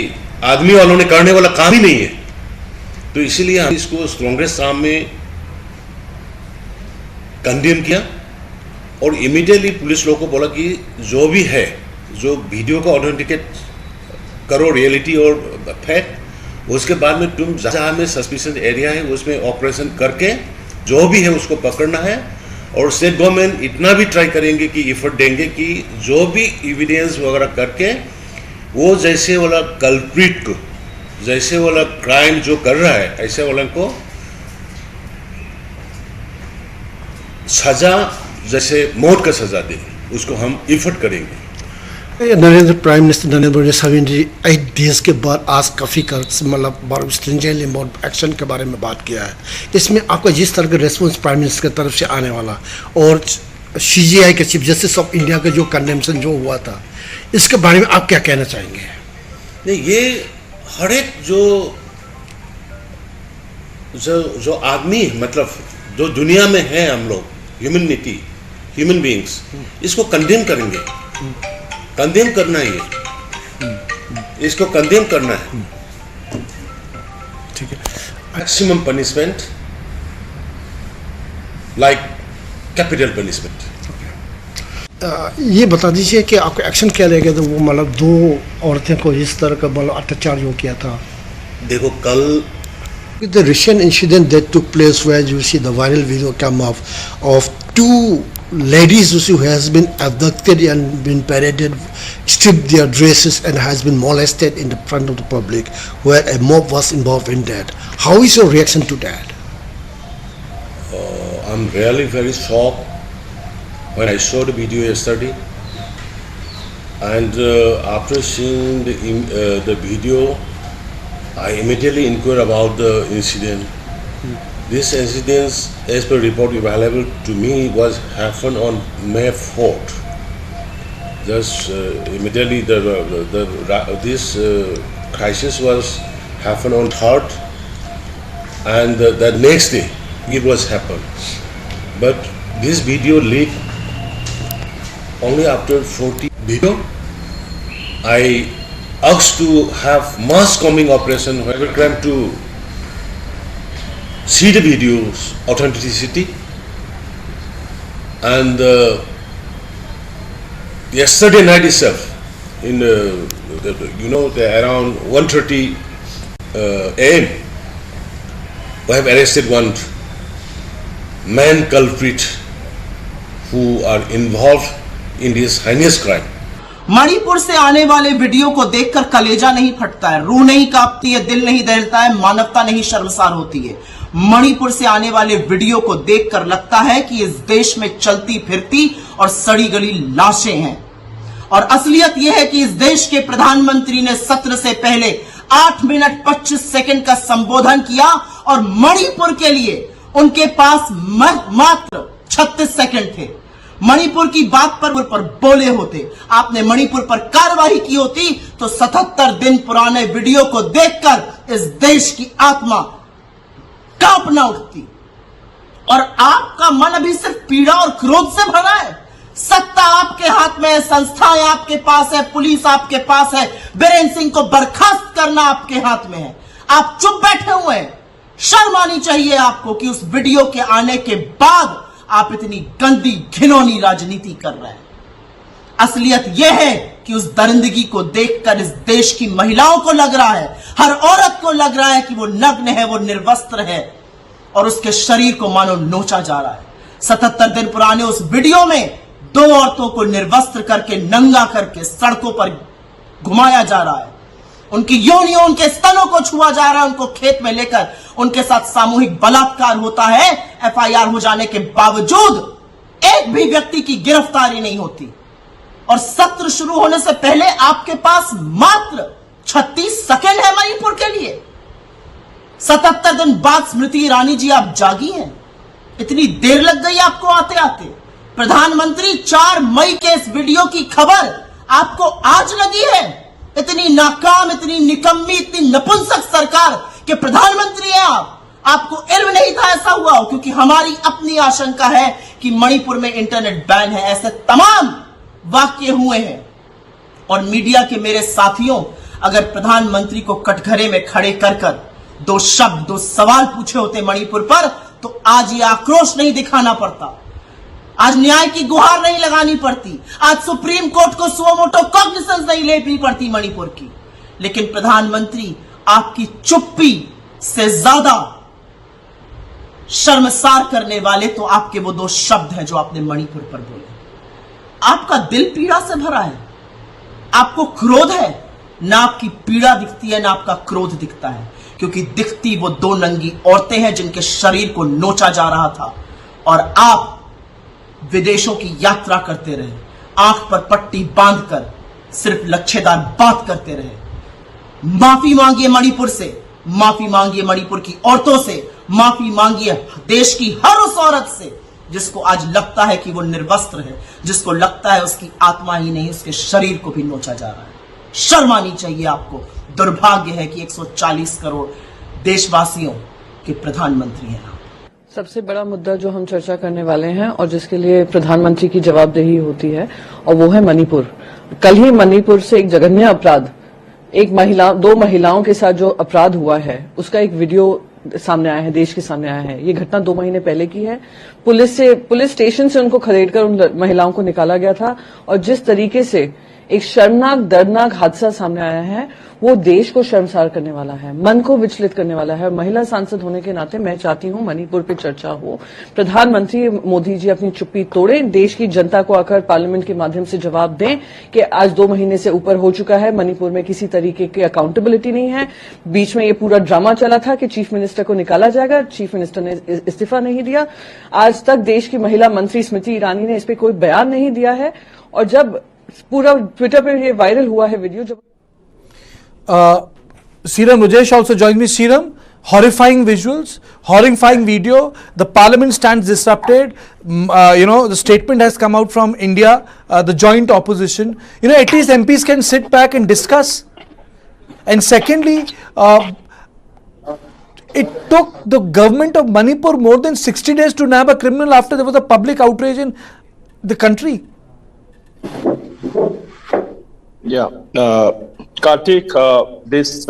Speaker 3: आदमी वालों ने करने वाला काम ही नहीं है। तो इसीलिए हम इसको स्ट्रॉन्गेस्ट टर्म में कंडेम किया और इमीडिएटली पुलिस लोगों को बोला कि जो भी है, जो वीडियो को ऑथेंटिकेट करो रियलिटी और फैक्ट, उसके बाद में तुम जहाँ में सस्पिशियस एरिया है उसमें ऑपरेशन करके जो भी है उसको पकड़ना है। और स्टेट गवर्नमेंट इतना भी ट्राई करेंगे कि एफर्ट देंगे कि जो भी एविडेंस वगैरह करके वो जैसे वाला कल्प्रिट को, जैसे वाला क्राइम जो कर रहा है ऐसे वाला को सजा, जैसे मौत का सजा देंगे, उसको हम एफर्ट करेंगे।
Speaker 2: Prime minister Narendra Modi 78 days के बाद आज काफ़ी मतलब स्ट्रिंजेंटली एक्शन के बारे में बात किया है। इसमें आपका जिस तरह का रेस्पॉन्स प्राइम मिनिस्टर की तरफ से आने वाला और CJI के चीफ जस्टिस ऑफ इंडिया का जो कंडेम्पशन जो हुआ था, इसके बारे में आप क्या कहना चाहेंगे?
Speaker 3: नहीं, ये हर एक जो आदमी मतलब जो दुनिया में है, हम लोग ह्यूमैनिटी, ह्यूमन बीइंग्स, इसको कंडेम करेंगे। कंडेम करना है, इसको कंडेम करना है।
Speaker 2: ठीक है।
Speaker 3: Maximum punishment like capital punishment.
Speaker 2: ये बता दीजिए कि आपको एक्शन क्या लगेगा तो वो मतलब 2 औरतें को इस तरह का मतलब अत्याचार जो किया था।
Speaker 3: देखो कल
Speaker 2: the recent incident that took place where you see the viral video come of 2 ladies who has been abducted and been paraded, stripped their dresses and has been molested in the front of the public, where a mob was involved in that. How is your reaction to that?
Speaker 3: I'm really very shocked when I saw the video yesterday, and after seeing the video, I immediately inquired about the incident. This incident, as per report available to me, was happened on May 4th. Just immediately this crisis was happened on 3rd, and the next day it was happened. But this video leaked only after 40 video. I asked to have mass combing operation where we claim to see the video's authenticity, and yesterday night itself, in around 1:30 a.m., we have arrested one man culprit who are involved in this heinous crime.
Speaker 17: Manipur से आने वाले video को देखकर कलेजा नहीं फटता है, रूह नहीं कांपती है, दिल नहीं दहलता है, मानवता नहीं शर्मसार होती है। मणिपुर से आने वाले वीडियो को देखकर लगता है कि इस देश में चलती फिरती और सड़ी गली लाशें हैं। और असलियत यह है कि इस देश के प्रधानमंत्री ने सत्र से पहले 8 मिनट 25 सेकंड का संबोधन किया और मणिपुर के लिए उनके पास मात्र 36 सेकंड थे। मणिपुर की बात पर बोले होते, आपने मणिपुर पर कार्रवाई की होती तो 77 दिन पुराने वीडियो को देखकर इस देश की आत्मा कांपना उठती। और आपका मन अभी सिर्फ पीड़ा और क्रोध से भरा है। सत्ता आपके हाथ में है, संस्थाएं आपके पास है, पुलिस आपके पास है, बीरेन सिंह को बर्खास्त करना आपके हाथ में है। आप चुप बैठे हुए हैं। शर्म आनी चाहिए आपको कि उस वीडियो के आने के बाद आप इतनी गंदी घिनौनी राजनीति कर रहे हैं। असलियत यह है कि उस दरिंदगी को देखकर इस देश की महिलाओं को लग रहा है, हर औरत को लग रहा है कि वो नग्न है, वो निर्वस्त्र है और उसके शरीर को मानो नोचा जा रहा है। 77 दिन पुराने उस वीडियो में 2 औरतों को निर्वस्त्र करके, नंगा करके सड़कों पर घुमाया जा रहा है। उनकी योनियों, उनके स्तनों को छुआ जा रहा है, उनको खेत में लेकर उनके साथ सामूहिक बलात्कार होता है। FIR हो जाने के बावजूद एक भी व्यक्ति की गिरफ्तारी नहीं होती। और सत्र शुरू होने से पहले आपके पास मात्र 36 सेकंड है मणिपुर के लिए। 77 दिन बाद स्मृति ईरानी जी आप जागी हैं? इतनी देर लग गई आपको आते आते? प्रधानमंत्री 4 मई के इस वीडियो की खबर आपको आज लगी है? इतनी नाकाम, इतनी निकम्मी, इतनी नपुंसक सरकार के प्रधानमंत्री हैं आप। आपको इल्म नहीं था ऐसा हुआ हो, क्योंकि हमारी अपनी आशंका है कि मणिपुर में इंटरनेट बैन है। ऐसे तमाम वाक्य हुए हैं। और मीडिया के मेरे साथियों, अगर प्रधानमंत्री को कटघरे में खड़े कर कर 2 शब्द 2 सवाल पूछे होते मणिपुर पर, तो आज ये आक्रोश नहीं दिखाना पड़ता, आज न्याय की गुहार नहीं लगानी पड़ती, आज सुप्रीम कोर्ट को सुओ मोटो कॉग्निसेंस नहीं लेनी पड़ती मणिपुर की। लेकिन प्रधानमंत्री, आपकी चुप्पी से ज्यादा शर्मसार करने वाले तो आपके वो 2 शब्द हैं जो आपने मणिपुर पर बोले। आपका दिल पीड़ा से भरा है, आपको क्रोध है, ना आपकी पीड़ा दिखती है ना आपका क्रोध दिखता है, क्योंकि दिखती वो 2 नंगी औरतें हैं जिनके शरीर को नोचा जा रहा था। और आप विदेशों की यात्रा करते रहे, आंख पर पट्टी बांधकर सिर्फ लच्छेदार बात करते रहे। माफी मांगिए मणिपुर से, माफी मांगिए मणिपुर की औरतों से, माफी मांगिए देश की हर उस औरत से जिसको आज लगता है कि वो निर्वस्त्र है, जिसको लगता है उसकी आत्मा ही नहीं उसके शरीर को भी नोचा जा रहा है। शर्म आनी चाहिए आपको। दुर्भाग्य है कि 140 करोड़ देशवासियों के प्रधानमंत्री हैं आप।
Speaker 13: सबसे बड़ा मुद्दा जो हम चर्चा करने वाले हैं और जिसके लिए प्रधानमंत्री की जवाबदेही होती है, और वो है मणिपुर। कल ही मणिपुर से एक जघन्य अपराध, 2 महिलाओं के साथ जो अपराध हुआ है, उसका एक वीडियो सामने आया है, देश के सामने आया है। ये घटना 2 महीने पहले की है। पुलिस स्टेशन से उनको खदेड़कर उन महिलाओं को निकाला गया था, और जिस तरीके से एक शर्मनाक, दर्दनाक हादसा सामने आया है, वो देश को शर्मसार करने वाला है, मन को विचलित करने वाला है। महिला सांसद होने के नाते मैं चाहती हूं मणिपुर पे चर्चा हो। प्रधानमंत्री मोदी जी अपनी चुप्पी तोड़ें, देश की जनता को आकर पार्लियामेंट के माध्यम से जवाब दें कि आज 2 महीने से ऊपर हो चुका है, मणिपुर में किसी तरीके की अकाउंटेबिलिटी नहीं है। बीच में ये पूरा ड्रामा चला था कि चीफ मिनिस्टर को निकाला जाएगा, चीफ मिनिस्टर ने इस्तीफा नहीं दिया। आज तक देश की महिला मंत्री स्मृति ईरानी ने इस पर कोई बयान नहीं दिया है। और जब पूरा ट्विटर पे ये वायरल हुआ है वीडियो, जब
Speaker 1: Seeram Brijesh also joins me. Seeram, horrifying visuals, horrifying video. The parliament stands disrupted. The statement has come out from India, the joint opposition. At least MPs can sit back and discuss. And secondly, it took the government of Manipur more than 60 days to nab a criminal after there was a public outrage in the country.
Speaker 15: Yeah, Kartik, this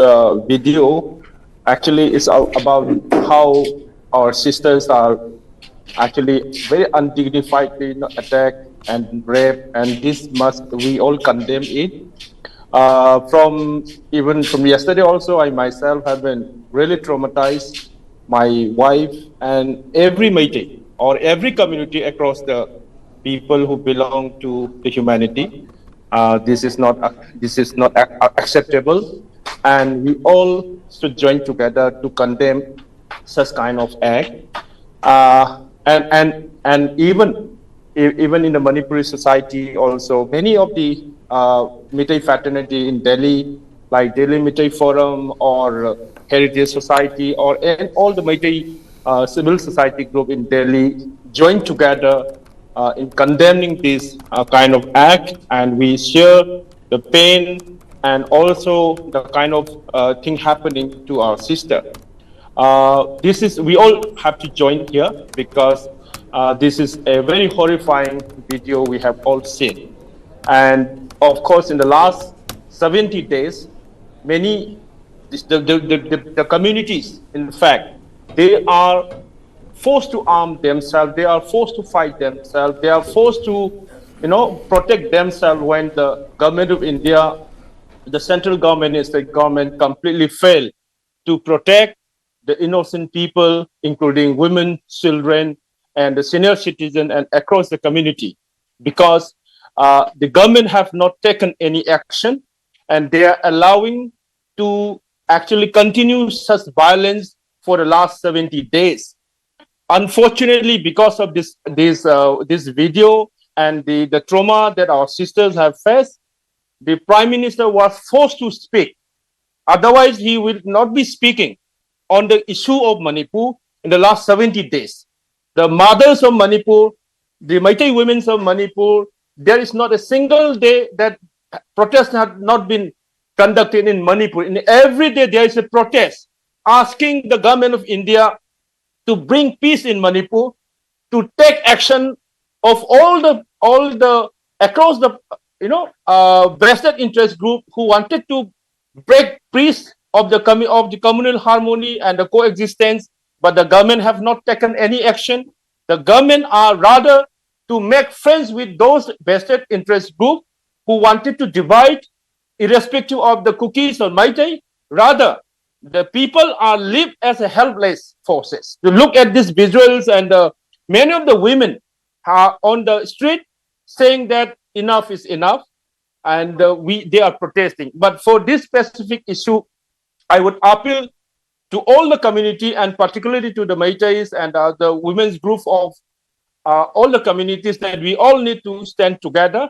Speaker 15: video actually is about how our sisters are actually very undignifiedly attacked and raped, and this we all condemn it. Even from yesterday also, I myself have been really traumatized. My wife and every meitei or every community across the people who belong to the humanity. This is not acceptable, and we all should join together to condemn such kind of act. And even in the Manipuri society also, many of the meitei fraternity in Delhi, like Delhi Meitei Forum or Heritage Society, and all the Meitei civil society group in Delhi join together in condemning this kind of act, and we share the pain and also the kind of thing happening to our sister. We all have to join here because this is a very horrifying video we have all seen. And of course, in the last 70 days, the communities, in fact, they are forced to arm themselves, they are forced to fight themselves, they are forced to, protect themselves when the government of India, the central government and state government completely failed to protect the innocent people, including women, children, and the senior citizen and across the community. Because the government have not taken any action, and they are allowing to actually continue such violence for the last 70 days. Unfortunately, because of this video and the trauma that our sisters have faced, the Prime Minister was forced to speak. Otherwise, he will not be speaking. on the issue of Manipur in the last 70 days. The mothers of Manipur, the meitei women of Manipur, there is not a single day that protests have not been conducted in Manipur. In every day there is a protest asking the government of India to bring peace in Manipur, to take action of all the across the vested interest group who wanted to break peace of the communal harmony and the coexistence, but the government have not taken any action. The government are rather to make friends with those vested interest group who wanted to divide, irrespective of the kukis or meitei. Rather, the people are live as a helpless forces. To look at these visuals, and many of the women are on the street saying that enough is enough, and they are protesting. But for this specific issue, I would appeal to all the community, and particularly to the meiteis and the women's group of all the communities, that we all need to stand together,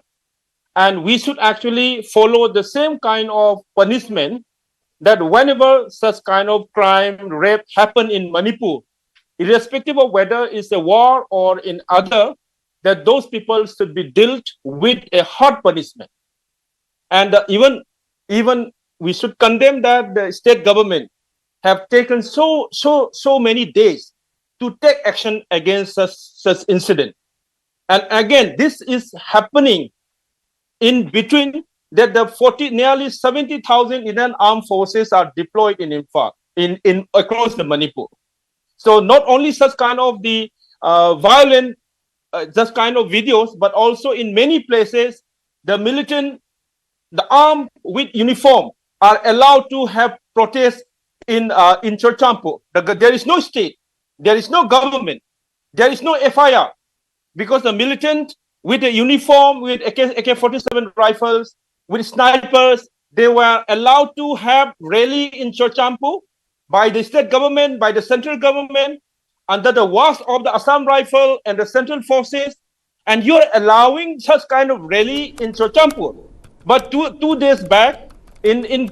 Speaker 15: and we should actually follow the same kind of punishment, that whenever such kind of crime, rape happen in Manipur, irrespective of whether it's a war or in other, that those people should be dealt with a hard punishment. And even we should condemn that the state government have taken so many days to take action against such incident. And again, this is happening in between that the nearly 70,000 Indian armed forces are deployed in Imphal, in across the Manipur. So not only such kind of the violent, just kind of videos, but also in many places, the militant, the armed with uniform are allowed to have protests in Churchampu. There is no state, there is no government, there is no FIR, because the militant with a uniform, with AK-47 rifles, with snipers, they were allowed to have rally in Churchampu by the state government, by the central government, under the watch of the Assam Rifle and the central forces, and you're allowing such kind of rally in Churchampu. But two days back, in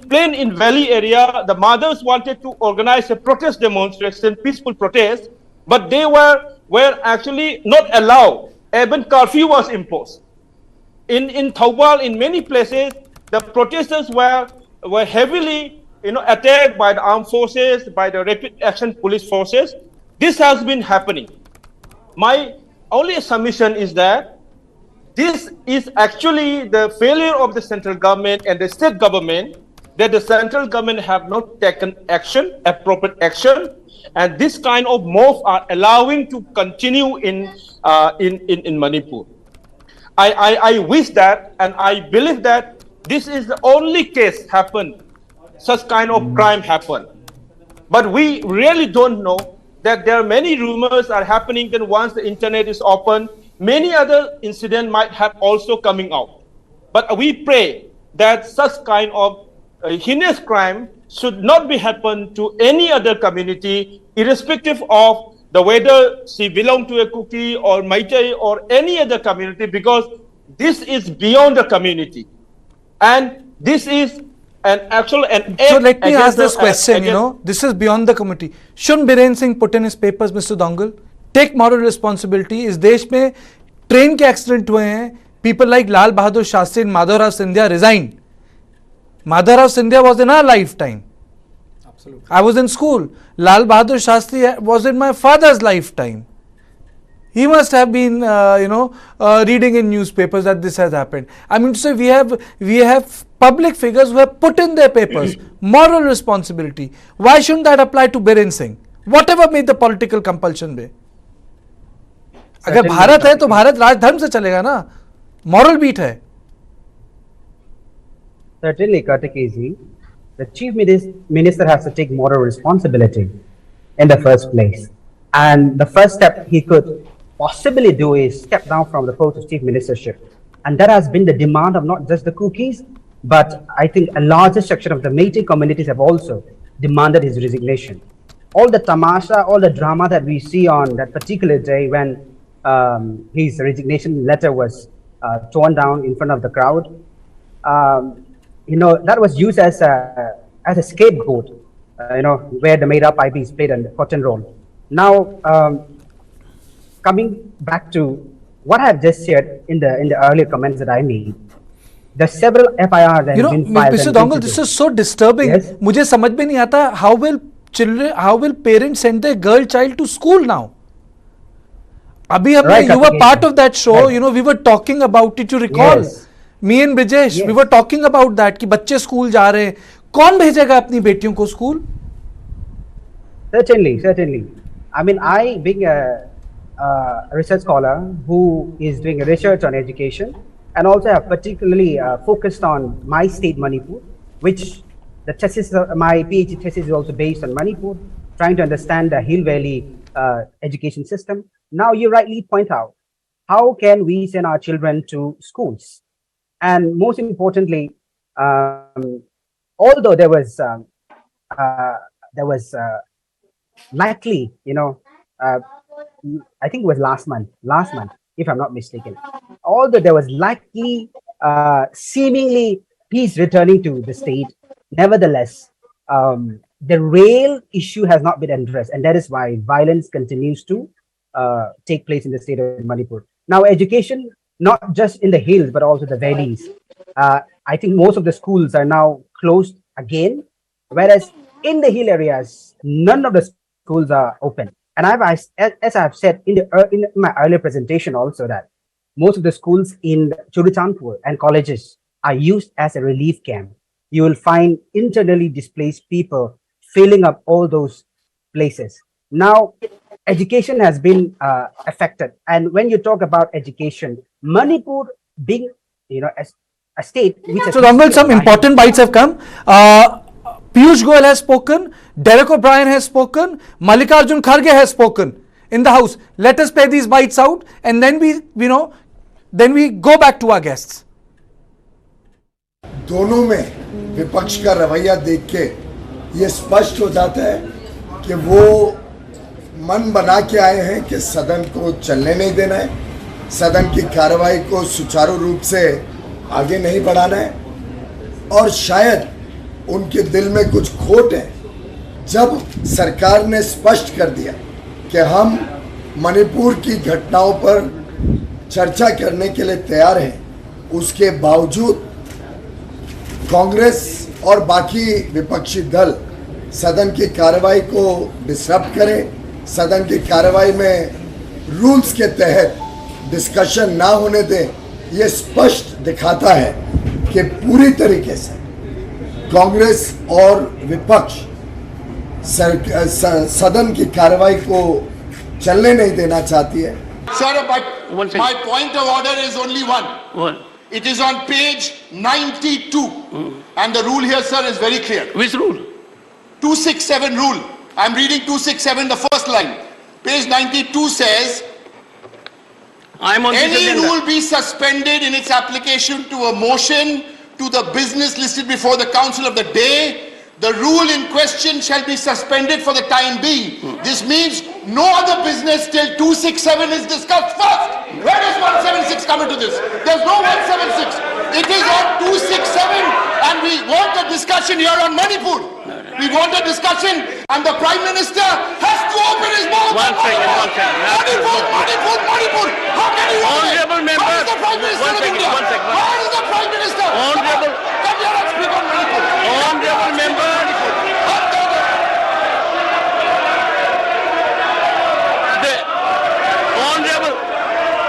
Speaker 15: Valley area, the mothers wanted to organize a protest demonstration, peaceful protest, but they were actually not allowed. Even curfew was imposed. In Thawbal, in many places, the protesters were heavily attacked by the armed forces, by the rapid action police forces. This has been happening. My only submission is that this is actually the failure of the central government and the state government, that the central government have not taken action, appropriate action, and this kind of move are allowing to continue in Manipur. I wish that, and I believe that this is the only case happen, such kind of crime happen. But we really don't know that there are many rumors are happening. Then once the internet is open, many other incidents might have also coming out. But we pray that such kind of heinous crime should not be happen to any other community, irrespective of the whether she belong to a kuki or meitei or any other community, because this is beyond the community, and this is an actual
Speaker 1: So let me ask this question. This is beyond the community. Shouldn't Biren Singh put in his papers, Mr. Dongal? Take moral responsibility. इस देश में train के accident हुए हैं. People like Lal Bahadur Shastri and Madhavrao Scindia resigned. Madhavrao Scindia was in our lifetime. Absolutely. I was in school. Lal Bahadur Shastri was in my father's lifetime. He must have been, reading in newspapers that this has happened. I mean to say, we have public figures who have put in their papers moral responsibility. Why shouldn't that apply to Biren Singh? Whatever made the political compulsion be. अगर भारत है तो भारत राजधर्म से चलेगा ना, moral beat है.
Speaker 21: Certainly, Kartikeya, the chief minister has to take moral responsibility in the first place, and the first step he could possibly do is step down from the post of chief ministership, and that has been the demand of not just the Kukis, but I think a larger section of the meitei communities have also demanded his resignation. All the tamasha, all the drama that we see on that particular day when his resignation letter was torn down in front of the crowd, that was used as a scapegoat where the Meira Pipes played an important role. Now, coming back to what I have just shared in the earlier comments that I made, the several FIRs that have been filed.
Speaker 1: Mr. Dongle, this is so disturbing.
Speaker 21: Yes.
Speaker 1: मुझे समझ में नहीं आता how will parents send their girl child to school now? Abhi you were part of that show.
Speaker 21: Right.
Speaker 1: We were talking about it. You recall?
Speaker 21: Yes.
Speaker 1: Me and Brijesh,
Speaker 21: Yes.
Speaker 1: we were talking about that कि बच्चे school जा रहे हैं. कौन भेजेगा अपनी बेटियों को school?
Speaker 21: Certainly. I mean, I being a research scholar who is doing research on education and also have particularly focused on my state Manipur, which the thesis, my PhD thesis is also based on Manipur, trying to understand the Hill Valley education system. Now you rightly point out, how can we send our children to schools? And most importantly, although there was likely, I think it was last month, if I'm not mistaken, although there was likely seemingly peace returning to the state, nevertheless, the real issue has not been addressed, and that is why violence continues to take place in the state of Manipur. Now, education, not just in the hills, but also the valleys. I think most of the schools are now closed again, whereas in the hill areas, none of the schools are open. And as I have said in my earlier presentation also, that most of the schools in Churichandpur and colleges are used as a relief camp. You will find internally displaced people filling up all those places. Now, education has been affected. And when you talk about education, Manipur being, a state which has...
Speaker 1: So, Dongle, some important bites have come. Piyush Goyal has spoken, Derek O'Brien has spoken, Mallikarjun Kharge has spoken in the House. Let us play these bites out and then we go back to our guests.
Speaker 8: दोनों में विपक्ष का रवैया देख के ये स्पष्ट हो जाता है कि वो मन बना के आए हैं कि सदन को चलने नहीं देना है, सदन की कार्रवाई को सुचारू रूप से आगे नहीं बढ़ाना है, और शायद उनके दिल में कुछ खोट है। जब सरकार ने स्पष्ट कर दिया कि हम मणिपुर की घटनाओं पर चर्चा करने के लिए तैयार हैं, उसके बावजूद कांग्रेस और बाकी विपक्षी दल सदन की कार्रवाई को डिसरप्ट करें, सदन की कार्रवाई में रूल्स के तहत डिस्कशन ना होने दें, ये स्पष्ट दिखाता है कि पूरी तरीके से कांग्रेस और विपक्ष सदन की कार्रवाई को चलने नहीं देना चाहती है।
Speaker 20: Sir, but my point of order is only one. It is on page 92. And the rule here, sir, is very clear.
Speaker 19: Which rule?
Speaker 20: 267 rule. I'm reading 267, the first line. Page 92 says, any rule be suspended in its application to a motion to the business listed before the council of the day. The rule in question shall be suspended for the time being. This means no other business till 267 is discussed first. Where does 176 come into this? There's no 176. It is on 267, and we want a discussion here on Manipur. We want a discussion, and the Prime Minister has to open his mouth.
Speaker 19: One second.
Speaker 20: Manipur. How can you open it?
Speaker 19: Honorable member.
Speaker 20: How is the Prime Minister of India? How is the Prime Minister?
Speaker 19: Honorable.
Speaker 20: Come here and speak on Manipur.
Speaker 19: Honorable member.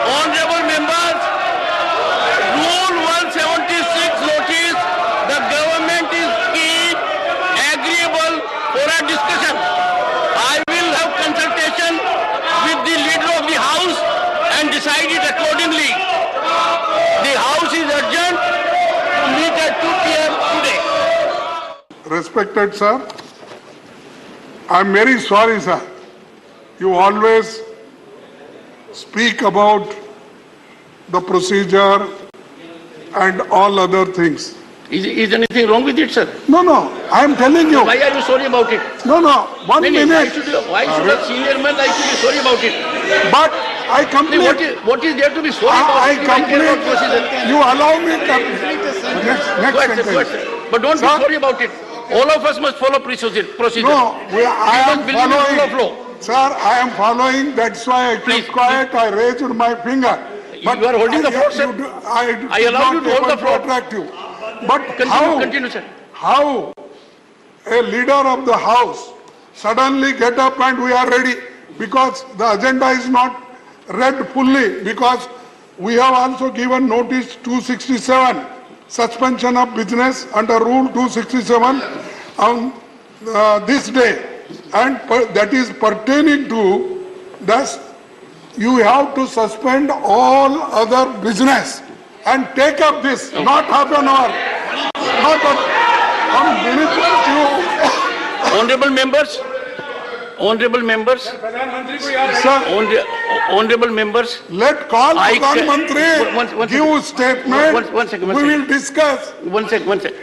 Speaker 19: Honorable members, Rule 176 notice the government is keen, agreeable for a discussion. I will have consultation with the leader of the House and decide it accordingly. The House is adjourned to meet at 2 p.m. today.
Speaker 22: Respected sir, I'm very sorry sir. You always speak about the procedure and all other things.
Speaker 19: Is anything wrong with it, sir?
Speaker 22: No, I am telling you.
Speaker 19: Why are you sorry about it?
Speaker 22: No, 1 minute.
Speaker 19: Why should a senior man like to be sorry about it?
Speaker 22: But I complete.
Speaker 19: What is there to be sorry about?
Speaker 22: I complete. You allow me to. Next sentence.
Speaker 19: But don't be sorry about it. All of us must follow procedure.
Speaker 22: No, I am
Speaker 19: Believe in the rule of law.
Speaker 22: following. Sir, I am following. That's why I kept quiet. I raised my finger. But
Speaker 19: you are holding the floor, sir.
Speaker 22: I
Speaker 19: allow you to hold the floor.
Speaker 22: Attract you. But
Speaker 19: Continue, sir.
Speaker 22: how a leader of the house suddenly get up and we are ready, because the agenda is not read fully, because we have also given notice 267, suspension of business under rule 267 on this day, and that is pertaining to thus you have to suspend all other business and take up this, not half an hour, not on
Speaker 19: Honorable members, honorable members,
Speaker 22: Sir,
Speaker 19: honorable members,
Speaker 22: let call Pradhan Mantri give statement.
Speaker 19: One second.
Speaker 22: We will discuss.
Speaker 19: One second.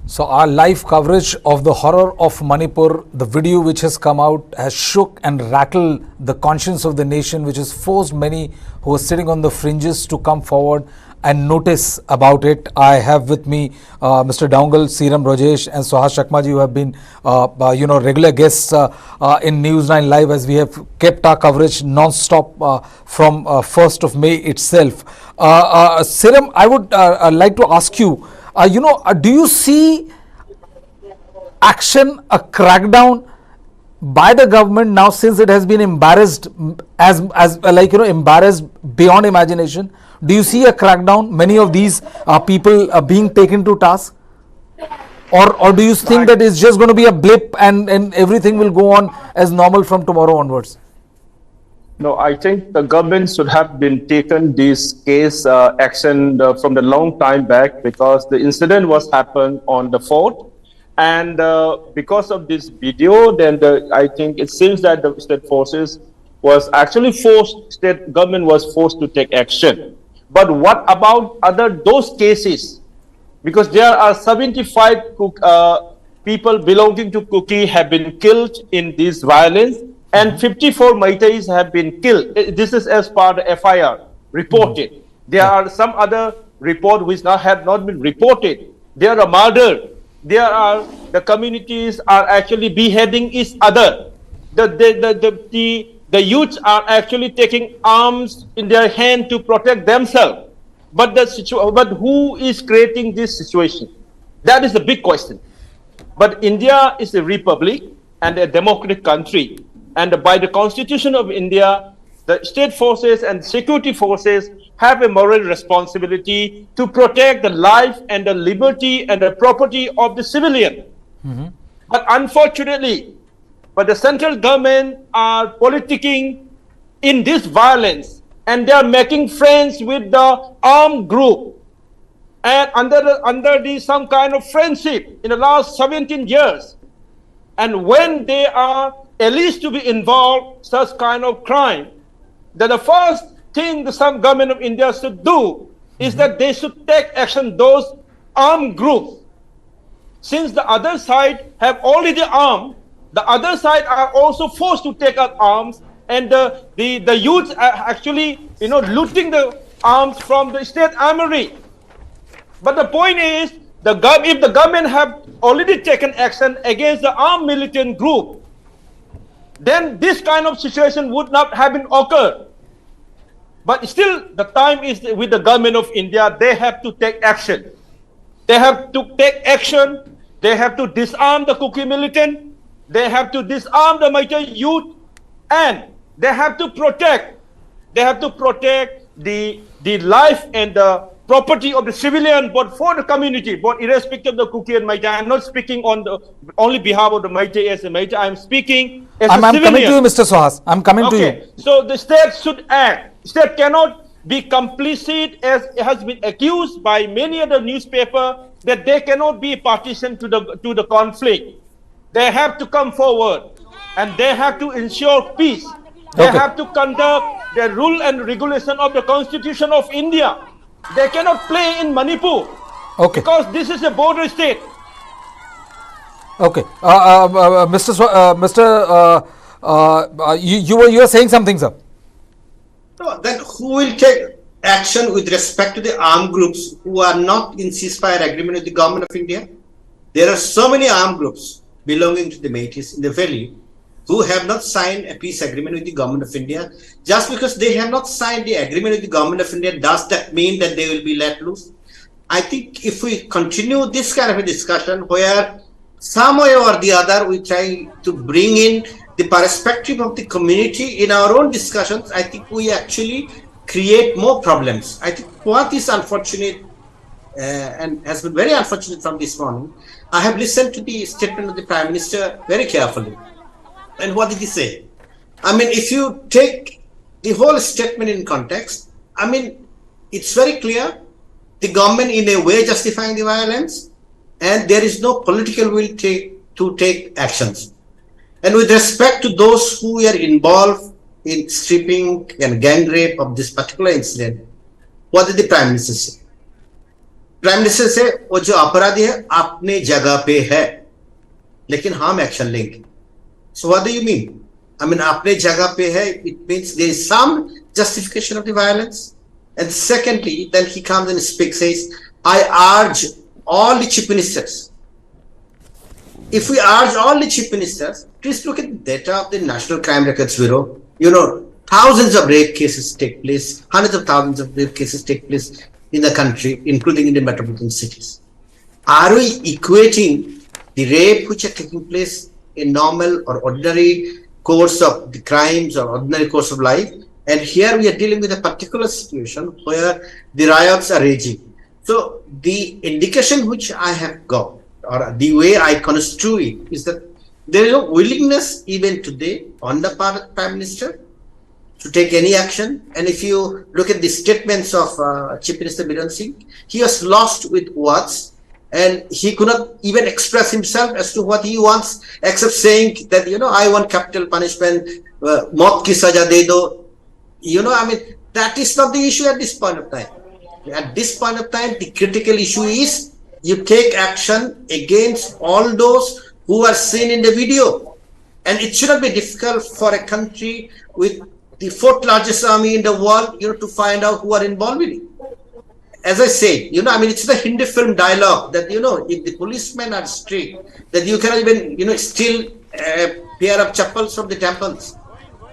Speaker 4: So our live coverage of the horror of Manipur, the video which has come out has shook and rattled the conscience of the nation, which has forced many who are sitting on the fringes to come forward and notice about it. I have with me Mr. Downgal, Seeram Brijesh and Suhas Shakmaji, who have been regular guests in News9 Live, as we have kept our coverage non-stop from 1st of May itself. Seeram, I would like to ask you, do you see action, a crackdown by the government now, since it has been embarrassed embarrassed beyond imagination? Do you see a crackdown, many of these people being taken to task? Or do you think that it's just going to be a blip and everything will go on as normal from tomorrow onwards?
Speaker 9: No, I think the government should have been taken this case action from the long time back, because the incident was happened on the 4th. And because of this video, then I think it seems that the state forces was actually state government was forced to take action. But what about those cases? Because there are 75 people belonging to Kuki have been killed in this violence, and 54 meiteis have been killed. This is as per the FIR reported. There are some other reports which have not been reported. There are murder. The communities are actually beheading each other. The youths are actually taking arms in their hand to protect themselves. But who is creating this situation? That is the big question. But India is a republic and a democratic country. And by the Constitution of India, the state forces and security forces have a moral responsibility to protect the life and the liberty and the property of the civilian. But unfortunately, the central government are politicking in this violence, and they are making friends with the armed group, and under some kind of friendship in the last 17 years. And when they are alleged to be involved such kind of crime, then the first thing the some government of India should do is that they should take action those armed groups. Since the other side have already armed, the other side are also forced to take up arms, and the youths are actually looting the arms from the state armory. But the point is, if the government have already taken action against the armed militant group, then this kind of situation would not have been occurred. But still, the time is with the government of India. They have to take action. They have to take action. They have to disarm the Kuki militant. They have to disarm the meitei youth, and they have to protect. They have to protect the life and the property of the civilian, but for the community, but irrespective of the Kuki and meitei. I'm not speaking on the only behalf of the meitei as a meitei. I'm speaking as a civilian.
Speaker 4: I'm coming to you, Mr. Suhas. I'm coming to you.
Speaker 9: So the state should act. State cannot be complicit, as has been accused by many other newspapers, that they cannot be partition to the conflict. They have to come forward, and they have to ensure peace. They have to conduct the rule and regulation of the Constitution of India. They cannot play in Manipur, because this is a border state.
Speaker 4: Okay, you were saying something, sir.
Speaker 18: No, then who will take? action with respect to the armed groups who are not in ceasefire agreement with the government of India. There are so many armed groups belonging to the Meiteis in the valley who have not signed a peace agreement with the government of India. Just because they have not signed the agreement with the government of India, does that mean that they will be let loose? I think if we continue this kind of a discussion where some way or the other we try to bring in the perspective of the community in our own discussions, I think we actually create more problems. I think what is unfortunate and has been very unfortunate from this morning, I have listened to the statement of the Prime Minister very carefully. And what did he say? I mean, if you take the whole statement in context, I mean, it's very clear the government in a way justifying the violence, and there is no political will to take actions. And with respect to those who are involved in stripping and gang rape of this particular incident, what did the Prime Minister say? Prime Minister say, वो जो अपराधी है अपने जगह पे है, लेकिन हम एक्शन लेंगे. So what do you mean? I mean, अपने जगह पे है, it means there is some justification of the violence. And secondly, then he comes and speaks, says, I urge all the chief ministers. If we urge all the chief ministers, please look at the data of the National Crime Records Bureau. You know, thousands of rape cases take place, hundreds of thousands of rape cases take place in the country, including in the metropolitan cities. Are we equating the rape which are taking place in normal or ordinary course of the crimes or ordinary course of life? And here we are dealing with a particular situation where the riots are raging. So the indication which I have got, or the way I construe it, is that there is no willingness even today on the part of the Prime Minister to take any action. And if you look at the statements of Chief Minister Biren Singh, he was lost with words and he could not even express himself as to what he wants, except saying that, you know, I want capital punishment, maut ki saja de do. You know, I mean, that is not the issue at this point of time. At this point of time, the critical issue is you take action against all those who are seen in the video. And it should not be difficult for a country with the fourth largest army in the world, you know, to find out who are involved in it. As I say, you know, I mean, it's the Hindi film dialogue that, you know, if the policemen are strict, that you cannot even, you know, steal a pair of chappals from the temples.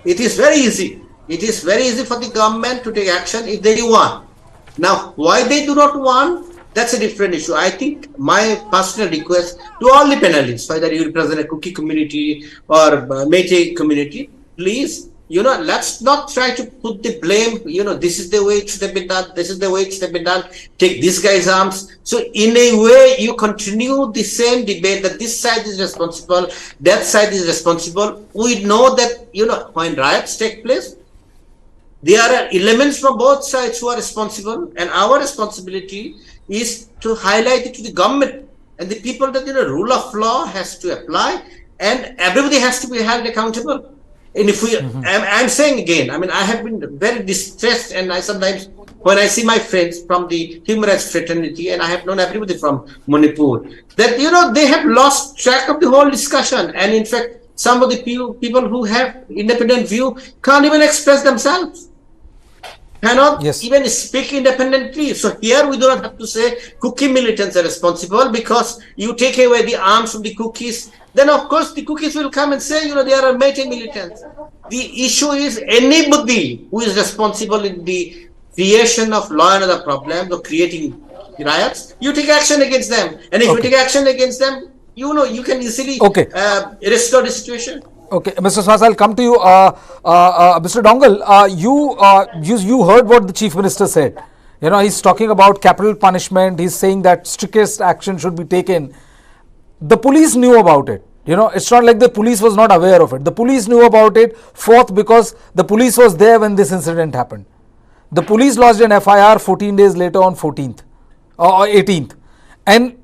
Speaker 18: It is very easy. It is very easy for the government to take action if they want. Now, why they do not want, that's a different issue. I think my personal request to all the panelists, whether you represent a kuki community or meitei community, please, you know, let's not try to put the blame, you know, this is the way it should have been done, this is the way it should have been done, take this guy's arms. So in a way, you continue the same debate that this side is responsible, that side is responsible. We know that, you know, when riots take place, there are elements from both sides who are responsible, and our responsibility is to highlight it to the government and the people that, you know, rule of law has to apply and everybody has to be held accountable. And if we, I'm saying again, I mean, I have been very distressed, and I sometimes, when I see my friends from the human rights fraternity, and I have known everybody from Manipur, that, you know, they have lost track of the whole discussion. And in fact, some of the people who have independent view can't even express themselves, cannot even speak independently. So here we do not have to say kuki militants are responsible because you take away the arms from the kukis. Then of course the kukis will come and say, you know, they are meitei militants. The issue is anybody who is responsible in the creation of law and other problems or creating riots, you take action against them. And if you take action against them, you know, you can easily restore the situation.
Speaker 4: Okay, Mr. Swas, I'll come to you. Mr. Dongal, you heard what the Chief Minister said. You know, he's talking about capital punishment. He's saying that strictest action should be taken. The police knew about it. You know, it's not like the police was not aware of it. The police knew about it, fourth, because the police was there when this incident happened. The police lodged an FIR 14 days later on 14th or 18th. And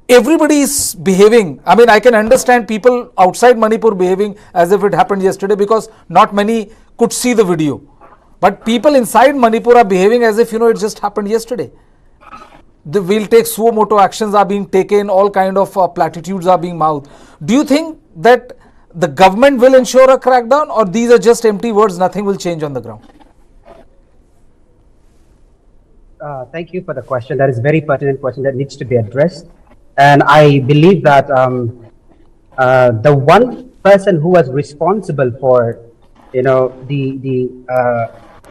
Speaker 4: everybody is behaving. I mean, I can understand people outside Manipur behaving as if it happened yesterday because not many could see the video. But people inside Manipur are behaving as if, you know, it just happened yesterday. The we'll take suo moto actions are being taken, all kind of platitudes are being mouthed. Do you think that the government will ensure a crackdown, or these are just empty words, nothing will change on the ground?
Speaker 21: Thank you for the question. That is a very pertinent question that needs to be addressed. And I believe that the one person who was responsible for, the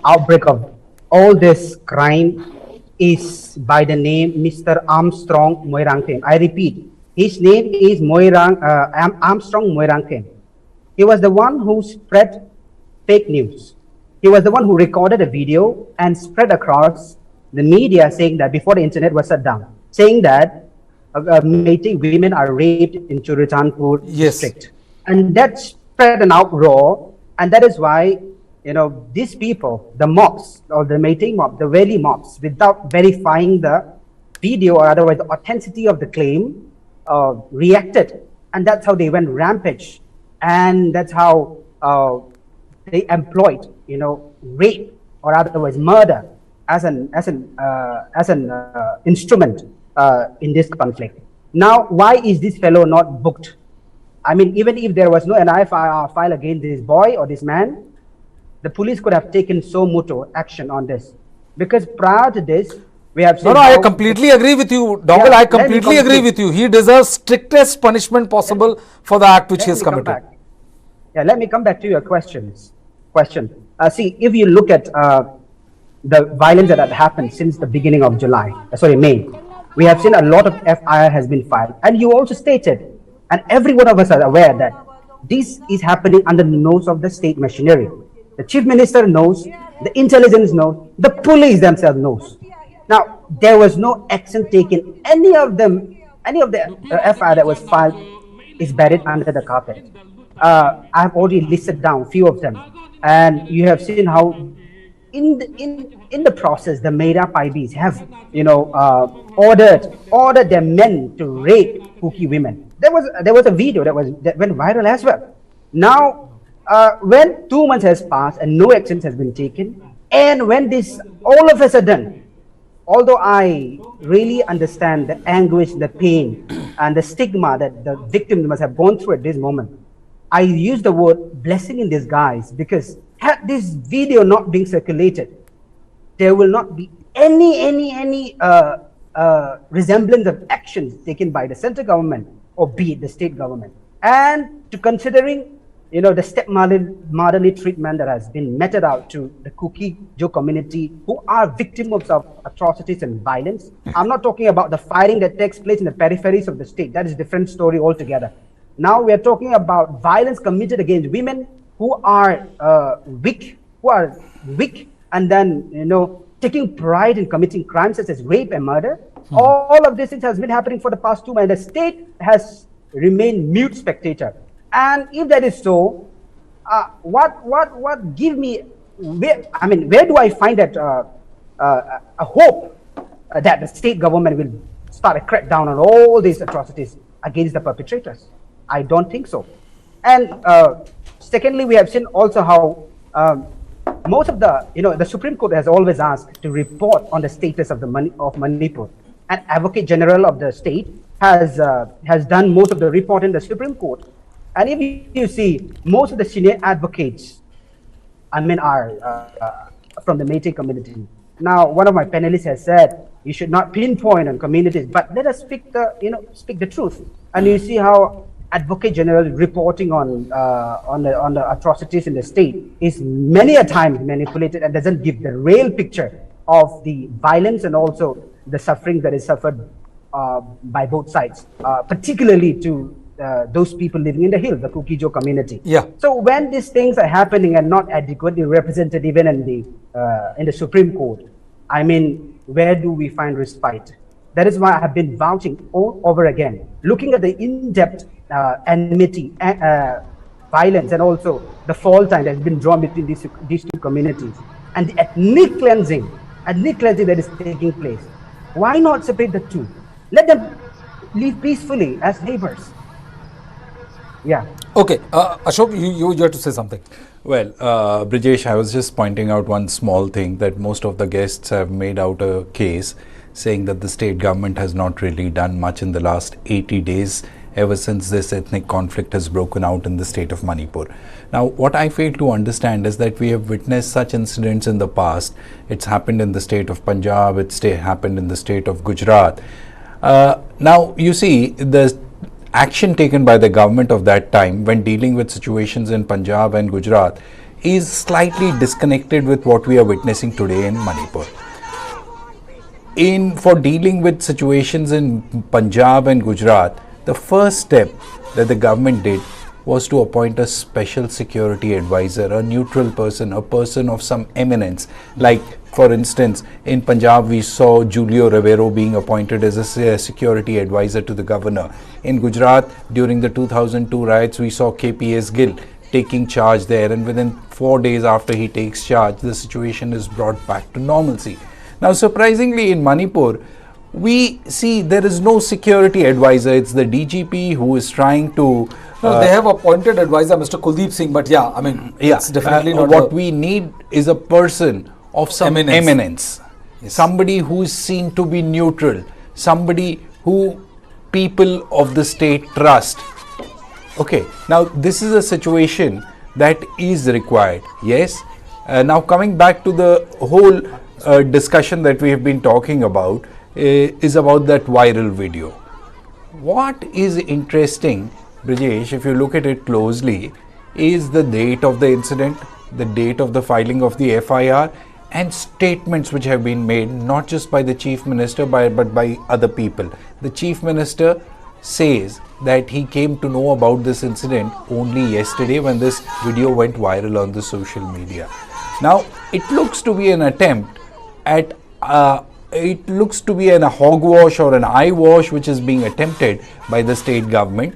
Speaker 21: outbreak of all this crime is by the name Mr. Armstrong Moirangthem. I repeat, his name is Armstrong Moirangthem. He was the one who spread fake news. He was the one who recorded a video and spread across the media saying that before the internet was shut down, saying that meitei women are raped in Churachandpur district. And that spread an uproar, and that is why, these people, the mobs, or the meitei mob, the Valley mobs, without verifying the video or otherwise the authenticity of the claim, reacted. And that's how they went rampage. And that's how they employed, rape or otherwise murder as an instrument in this conflict. Now, why is this fellow not booked? I mean, even if there was no NI file against this boy or this man, the police could have taken so moto action on this. Because prior to this, we have seen...
Speaker 4: No, I completely agree with you, Dongle. I completely agree with you. He deserves strictest punishment possible for the act which he has committed.
Speaker 21: Yeah, let me come back to your question. See, if you look at the violence that had happened since the beginning of May, we have seen a lot of FIR has been filed. And you also stated, and every one of us are aware that this is happening under the nose of the state machinery. The chief minister knows, the intelligence knows, the police themselves knows. Now, there was no action taken. Any of the FIR that was filed is buried under the carpet. I have already listed down a few of them, and you have seen how in the process the Mera Paibis have ordered their men to rape kuki women. There was a video that went viral as well. Now, when 2 months has passed and no action has been taken, and when this all of a sudden, although I really understand the anguish, the pain, and the stigma that the victims must have gone through at this moment, I use the word blessing in disguise, because had this video not been circulated, there will not be any resemblance of actions taken by the central government or be it the state government. And to considering, the stepmotherly treatment that has been meted out to the Kuki Jo community who are victims of atrocities and violence. I'm not talking about the fighting that takes place in the peripheries of the state. That is a different story altogether. Now we are talking about violence committed against women who are weak, and then, taking pride in committing crimes such as rape and murder. All of these things has been happening for the past 2 months. The state has remained mute spectator. And if that is so, what give me, where do I find that a hope that the state government will start a crackdown on all these atrocities against the perpetrators? I don't think so. And secondly, we have seen also how most of the Supreme Court has always asked to report on the status of Manipur. And Advocate General of the state has done most of the report in the Supreme Court. And if you see, most of the senior advocates, are from the meitei community. Now, one of my panelists has said you should not pinpoint on communities, but let us speak the truth. And you see how Advocate General reporting on the atrocities in the state is many a time manipulated and doesn't give the real picture of the violence and also the suffering that is suffered by both sides, particularly to those people living in the hills, the Kuki Jo community.
Speaker 4: Yeah.
Speaker 21: So when these things are happening and not adequately represented even in the Supreme Court, where do we find respite? That is why I have been vouching all over again, looking at the in-depth enmity, violence, and also the fault line that has been drawn between these two communities, and the ethnic cleansing that is taking place. Why not separate the two? Let them live peacefully as neighbors. Yeah.
Speaker 4: Okay, Ashok, you had to say something.
Speaker 5: Well, Brijesh, I was just pointing out one small thing, that most of the guests have made out a case saying that the state government has not really done much in the last 80 days
Speaker 4: ever since this ethnic conflict has broken out in the state of Manipur. Now, what I fail to understand is that we have witnessed such incidents in the past. It's happened in the state of Punjab, it's happened in the state of Gujarat. Now, you see, the action taken by the government of that time when dealing with situations in Punjab and Gujarat is slightly disconnected with what we are witnessing today in Manipur. For dealing with situations in Punjab and Gujarat, the first step that the government did was to appoint a special security advisor, a neutral person, a person of some eminence. Like, for instance, in Punjab, we saw Julio Rivero being appointed as a security advisor to the governor. In Gujarat, during the 2002 riots, we saw KPS Gill taking charge there, and within 4 days after he takes charge, the situation is brought back to normalcy. Now, surprisingly, in Manipur, we see there is no security advisor. It's the DGP who is trying to...
Speaker 1: No, they have appointed advisor Mr. Kuldeep Singh, but yeah, I mean, it's definitely not...
Speaker 4: What we need is a person of some eminence. Yes. Somebody who is seen to be neutral, somebody who people of the state trust. Okay, now this is a situation that is required. Yes. Now coming back to the whole discussion that we have been talking about, is about that viral video. What is interesting, Brijesh, if you look at it closely, is the date of the incident, the date of the filing of the FIR, and statements which have been made not just by the Chief Minister but by other people. The Chief Minister says that he came to know about this incident only yesterday when this video went viral on the social media. Now, it looks to be an attempt at it looks to be a hogwash or an eyewash which is being attempted by the state government,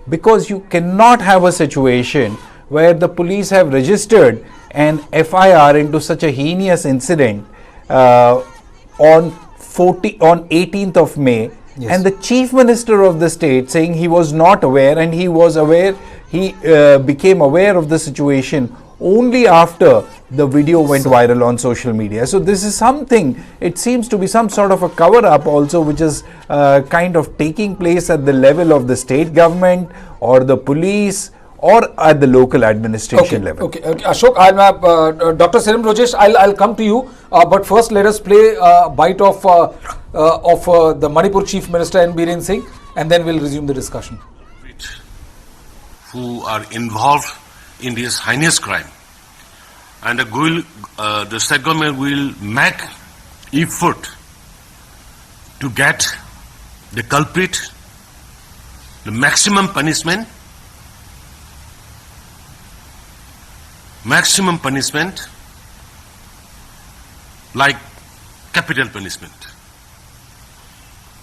Speaker 4: because you cannot have a situation where the police have registered an FIR into such a heinous incident on 18th of May, yes, and the Chief Minister of the state saying he was not aware, and he was aware, he became aware of the situation only after the video went viral on social media. So this is something, it seems to be some sort of a cover-up also, which is kind of taking place at the level of the state government or the police or at the local administration level.
Speaker 1: Okay, Ashok, I'll have Dr. Serim Rajesh, I'll come to you, but first let us play a bite of the Manipur Chief Minister N. Biren Singh, and then we'll resume the discussion.
Speaker 3: Who are involved in this heinous crime, and the state government will make effort to get the culprit the maximum punishment like capital punishment.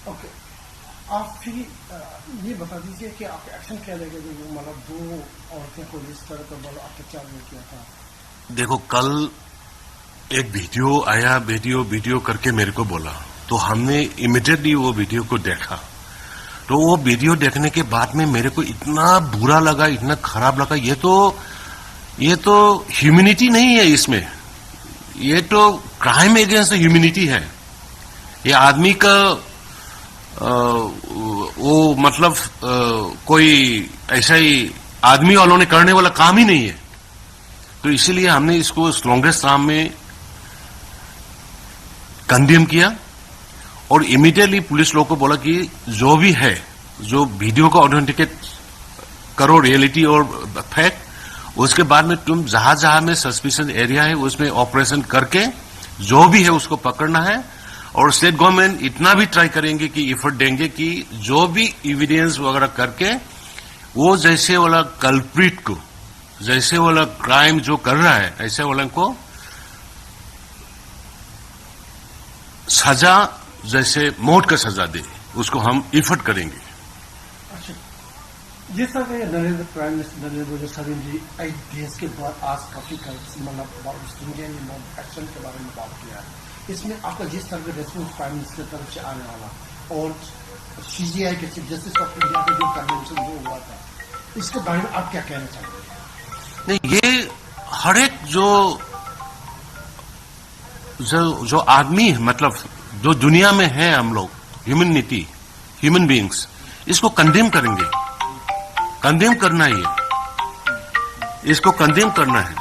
Speaker 2: Okay. आप फिर ये बता दीजिए कि आप action क्या लेंगे जो मतलब दो औरतें को इस तरह का बड़ा अत्याचार किया था?
Speaker 3: देखो, कल एक वीडियो आया, वीडियो करके मेरे को बोला, तो हमने इमीडिएटली वो वीडियो को देखा। तो वो वीडियो देखने के बाद में मेरे को इतना बुरा लगा, इतना खराब लगा। ये तो ह्यूमैनिटी नहीं है इसमें, ये तो क्राइम अगेंस्ट ह्यूमैनिटी है। ये आदमी का वो मतलब कोई ऐसा ही आदमी वालों ने करने वाला काम ही नहीं है। तो इसीलिए हमने इसको स्ट्रॉन्गेस्ट टर्म में कंडेम किया और इमीडिएटली पुलिस लोगों को बोला कि जो भी है, जो वीडियो को ऑथेंटिकेट करो, रियलिटी और फैक्ट, उसके बाद में तुम जहां जहां में सस्पिशियस एरिया है उसमें ऑपरेशन करके जो भी है उसको पकड़ना है। और स्टेट गवर्नमेंट इतना भी ट्राई करेंगे कि एफर्ट देंगे कि जो भी एविडेंस वगैरह करके वो जैसे वाला कल्प्रिट को, जैसे वाला क्राइम जो कर रहा है, ऐसे वाला को सजा, जैसे मौत का सजा दे, उसको हम एफर्ट करेंगे।
Speaker 2: जिस तरह नरेंद्र प्राइम मिनिस्टर नरेंद्र मोदी जी देश के बाद आज काफी मतलब एक्शन के बारे में बात किया है, इसमें आपका जिस तरह का रेस्पॉन्स प्राइम मिनिस्टर की तरफ से आने वाला और सीजीआई के चीफ जस्टिस ऑफ इंडिया के जो कन्वेंशन वो हुआ था, इसके बारे में आप क्या कहना चाहते हैं?
Speaker 3: नहीं, ये हर एक जो आदमी मतलब जो दुनिया में है हम लोग ह्यूमन बींग्स, इसको कंडेम करेंगे। कंडेम करना ही है, इसको कंडेम करना है।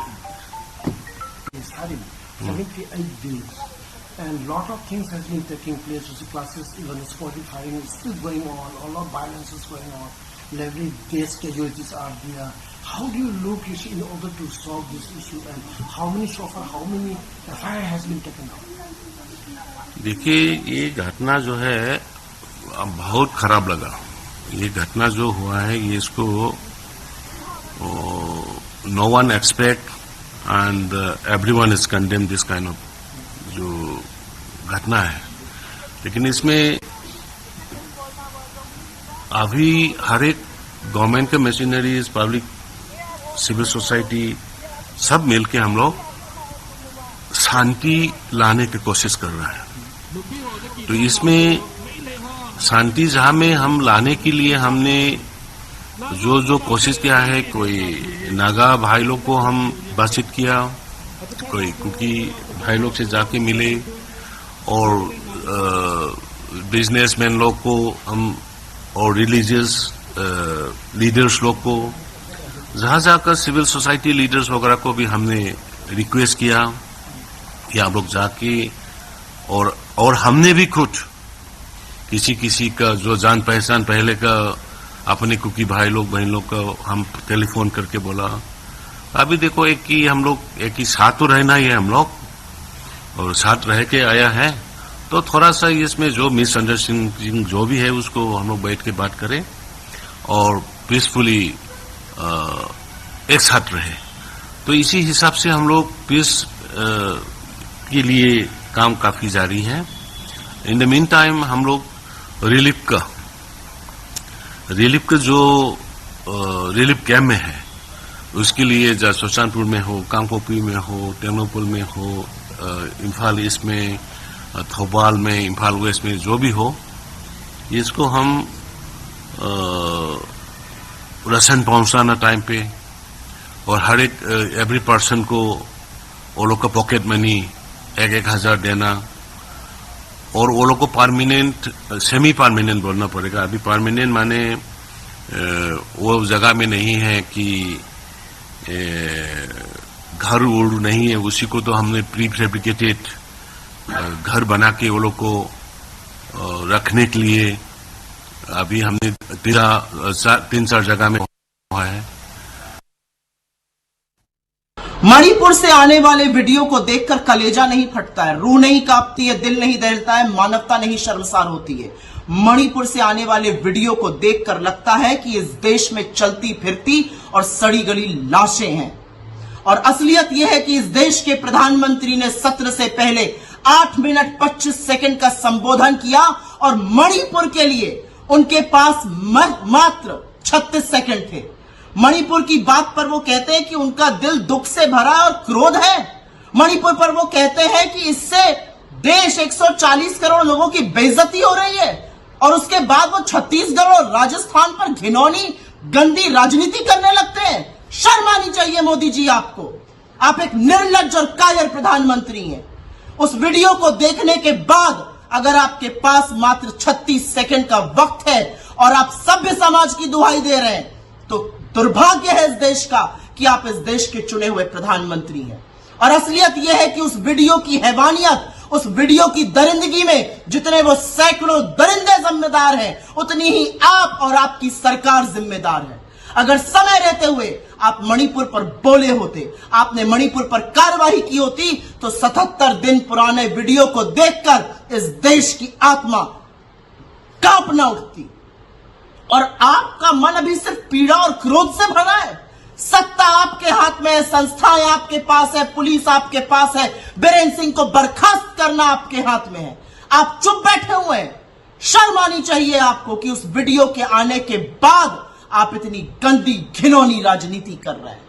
Speaker 10: 78 days, and lot of things has been taking place. The classes, even sporting firing is still going on. A lot of violence is going on. Every day's casualties are there. How do you look in order to solve this issue, and how many so far, how many FIR has been taken out?
Speaker 3: देखिए, ये घटना जो है बहुत खराब लगा। ये घटना जो हुआ है, ये इसको no one expect and everyone is condemn this kind of जो घटना है। लेकिन इसमें अभी हर एक गवर्नमेंट के मशीनरीज, पब्लिक, सिविल सोसाइटी सब मिलके हम लोग शांति लाने की कोशिश कर रहे हैं। तो इसमें शांति जहां में हम लाने के लिए हमने जो कोशिश किया है, कोई नागा भाई लोग को हम बातचीत किया, कोई कुकी भाई लोग से जाके मिले, और बिजनेसमैन लोग को हम, और रिलीजियस लीडर्स लोग को, जहां जाकर सिविल सोसाइटी लीडर्स वगैरह को भी हमने रिक्वेस्ट किया कि आप लोग जाके, और हमने भी खुद किसी का जो जान पहचान पहले का अपने कुकी भाई लोग बहन लोग का हम टेलीफोन करके बोला, अभी देखो एक ही साथ तो रहना ही है हम लोग, और साथ रह के आया है, तो थोड़ा सा इसमें जो मिसअंडरस्टैंडिंग जो भी है उसको हम लोग बैठ के बात करें और पीसफुली एक साथ रहे। तो इसी हिसाब से हम लोग पीस के लिए काम काफी जारी है। इन द मीन टाइम हम लोग रिलीफ का जो रिलीफ कैम्प में है, उसके लिए चाहे सुल्तानपुर में हो, कांगपोपी में हो, टेक्नोपुल में हो, इम्फाल ईस्ट में, थौबाल में, इम्फाल वेस्ट में, जो भी हो, इसको हम राशन पहुंचाना टाइम पे, और हर एक एवरी पर्सन को वो लोग का पॉकेट मनी 1,000 देना, और वो लोग को परमानेंट, सेमी परमानेंट बोलना पड़ेगा। अभी परमानेंट माने वो जगह में नहीं है कि घर उड़ नहीं है, उसी को तो हमने प्री फैब्रिकेटेड घर बना के वो लोग को रखने के लिए अभी हमने 3-4 जगह में हुआ है।
Speaker 17: मणिपुर से आने वाले वीडियो को देखकर कलेजा नहीं फटता है, रूह नहीं कांपती है, दिल नहीं दहलता है, मानवता नहीं शर्मसार होती है। मणिपुर से आने वाले वीडियो को देखकर लगता है कि इस देश में चलती फिरती और सड़ी गली लाशें हैं। और असलियत यह है कि इस देश के प्रधानमंत्री ने सत्र से पहले 8 मिनट 25 सेकंड का संबोधन किया, और मणिपुर के लिए उनके पास मात्र 36 सेकंड थे। मणिपुर की बात पर वो कहते हैं कि उनका दिल दुख से भरा और क्रोध है। मणिपुर पर वो कहते हैं कि इससे देश 140 करोड़ लोगों की बेइज्जती हो रही है, और उसके बाद वो छत्तीसगढ़ और राजस्थान पर घिनौनी गंदी राजनीति करने लगते हैं। शर्म आनी चाहिए मोदी जी आपको। आप एक निर्लज्ज और कायर प्रधानमंत्री हैं। उस वीडियो को देखने के बाद अगर आपके पास मात्र 36 सेकंड का वक्त है और आप सभ्य समाज की दुहाई दे रहे हैं, तो दुर्भाग्य है इस देश का कि आप इस देश के चुने हुए प्रधानमंत्री हैं। और असलियत यह है कि उस वीडियो की हैवानियत, उस वीडियो की दरिंदगी में जितने वो सैकड़ों दरिंदे जिम्मेदार हैं, उतनी ही आप और आपकी सरकार जिम्मेदार है। अगर समय रहते हुए आप मणिपुर पर बोले होते, आपने मणिपुर पर कार्रवाई की होती, तो 77 दिन पुराने वीडियो को देखकर इस देश की आत्मा कांपना उठती। और आपका मन अभी सिर्फ पीड़ा और क्रोध से भरा है। सत्ता आपके हाथ में है, संस्थाएं आपके पास है, पुलिस आपके पास है, बीरेन्द्र सिंह को बर्खास्त करना आपके हाथ में है। आप चुप बैठे हुए हैं। शर्म आनी चाहिए आपको कि उस वीडियो के आने के बाद आप इतनी गंदी घिनौनी राजनीति कर रहे हैं।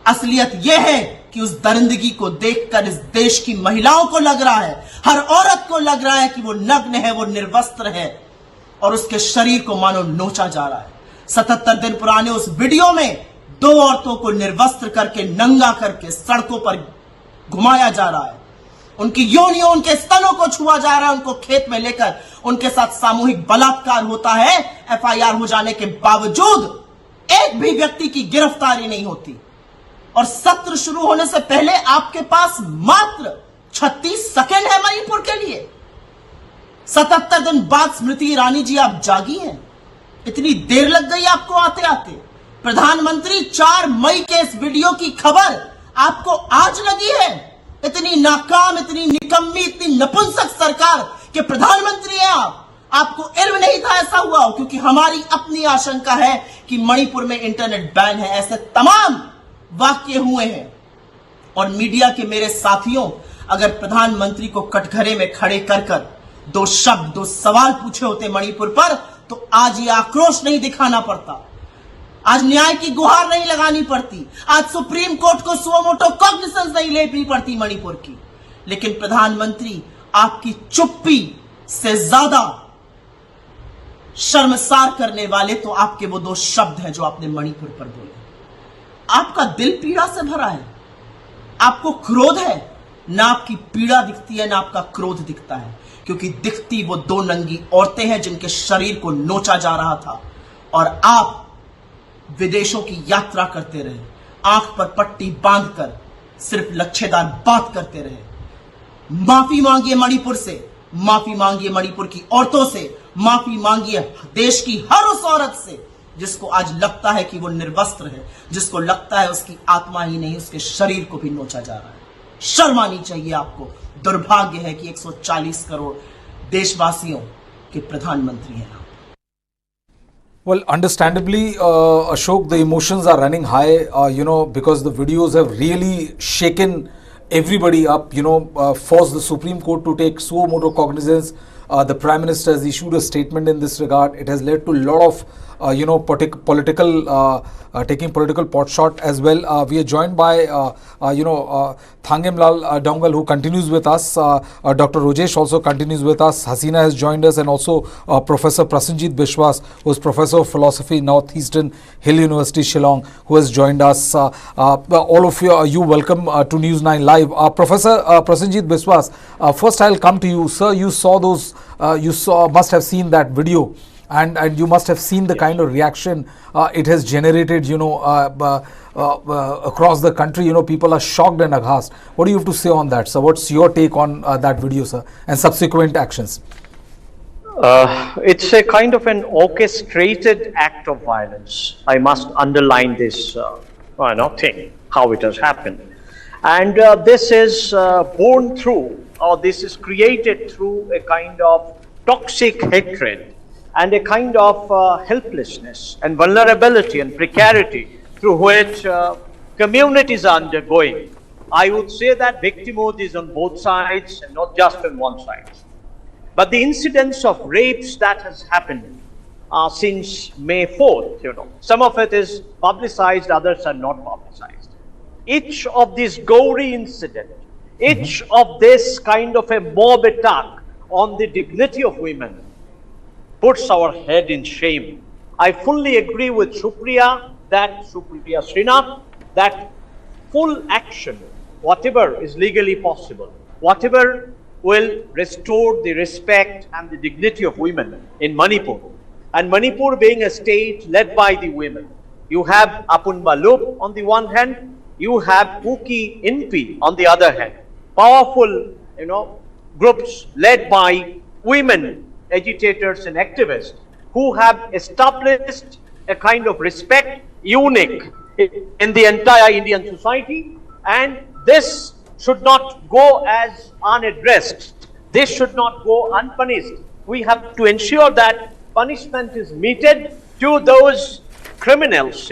Speaker 17: असलियत यह है कि उस दरिंदगी को देखकर इस देश की महिलाओं को लग रहा है, हर औरत को लग रहा है कि वो नग्न है, वो निर्वस्त्र है, और उसके शरीर को मानो नोचा जा रहा है। 77 दिन पुराने उस वीडियो में 2 औरतों को निर्वस्त्र करके, नंगा करके सड़कों पर घुमाया जा रहा है। उनकी योनियों, उनके स्तनों को छुआ जा रहा है, उनको खेत में लेकर उनके साथ सामूहिक बलात्कार होता है। FIR हो जाने के बावजूद एक भी व्यक्ति की गिरफ्तारी नहीं होती। और सत्र शुरू होने से पहले आपके पास मात्र 36 सेकंड है मणिपुर के लिए। 77 दिन बाद स्मृति ईरानी जी आप जागी हैं, इतनी देर लग गई आपको आते आते। प्रधानमंत्री 4 मई के इस वीडियो की खबर आपको आज लगी है। इतनी नाकाम, इतनी निकम्मी, इतनी नपुंसक सरकार के प्रधानमंत्री हैं आप। आपको इल्म नहीं था ऐसा हुआ हो, क्योंकि हमारी अपनी आशंका है कि मणिपुर में इंटरनेट बैन है। ऐसे तमाम वाक्य हुए हैं। और मीडिया के मेरे साथियों, अगर प्रधानमंत्री को कटघरे में खड़े कर कर 2 शब्द 2 सवाल पूछे होते मणिपुर पर, तो आज ये आक्रोश नहीं दिखाना पड़ता, आज न्याय की गुहार नहीं लगानी पड़ती, आज सुप्रीम कोर्ट को सुओ मोटो कॉग्निसेंस नहीं लेनी पड़ती मणिपुर की। लेकिन प्रधानमंत्री, आपकी चुप्पी से ज्यादा शर्मसार करने वाले तो आपके वो 2 शब्द हैं जो आपने मणिपुर पर बोले। आपका दिल पीड़ा से भरा है, आपको क्रोध है, ना आपकी पीड़ा दिखती है ना आपका क्रोध दिखता है, क्योंकि दिखती वो 2 नंगी औरतें हैं जिनके शरीर को नोचा जा रहा था। और आप विदेशों की यात्रा करते रहे, आंख पर पट्टी बांधकर सिर्फ लच्छेदार बात करते रहे। माफी मांगिए मणिपुर से, माफी मांगिए मणिपुर की औरतों से, माफी मांगिए देश की हर उस औरत से जिसको आज लगता है कि वो निर्वस्त्र है, जिसको लगता है उसकी आत्मा ही नहीं उसके शरीर को भी नोचा जा रहा है। शर्म आनी चाहिए आपको। दुर्भाग्य है कि 140 करोड़ देशवासियों के प्रधानमंत्री हैं।
Speaker 4: Well, understandably, Ashok, the emotions are running high, because the videos have really shaken everybody up, forced the Supreme Court to take suo moto cognizance. The Prime Minister has issued a statement in this regard. It has led to a lot of, taking political pot shot as well. We are joined by, Thangemlal Dongal, who continues with us. Dr. Brijesh also continues with us. Hasina has joined us, and also Professor Prasenjit Biswas, who is Professor of Philosophy, Northeastern Hill University, Shillong, who has joined us. All of you welcome to News9 Live. Professor Prasenjit Biswas, first I'll come to you. Sir, you saw those, must have seen that video. And you must have seen the kind of reaction it has generated, across the country. People are shocked and aghast. What do you have to say on that, sir? What's your take on that video, sir, and subsequent actions?
Speaker 14: It's a kind of an orchestrated act of violence. I must underline this thing, how it has happened. And this is born through, or this is created through a kind of toxic hatred and a kind of helplessness and vulnerability and precarity through which communities are undergoing. I would say that victimhood is on both sides and not just on one side. But the incidence of rapes that has happened since May 4th, some of it is publicized, others are not publicized. Each of these gory incidents, each of this kind of a mob attack on the dignity of women puts our head in shame. I fully agree with Supriya Srinath, that full action, whatever is legally possible, whatever will restore the respect and the dignity of women in Manipur. And Manipur being a state led by the women, you have Apun Balup on the one hand, you have Kuki Inpi on the other hand. Powerful, groups led by women agitators and activists who have established a kind of respect unique in the entire Indian society, and this should not go as unaddressed. This should not go unpunished. We have to ensure that punishment is meted to those criminals,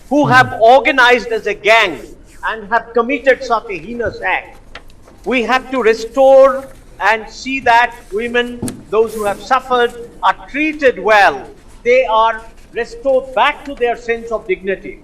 Speaker 14: who have organized as a gang and have committed such a heinous act. We have to restore and see that women, those who have suffered, are treated well. They are restored back to their sense of dignity.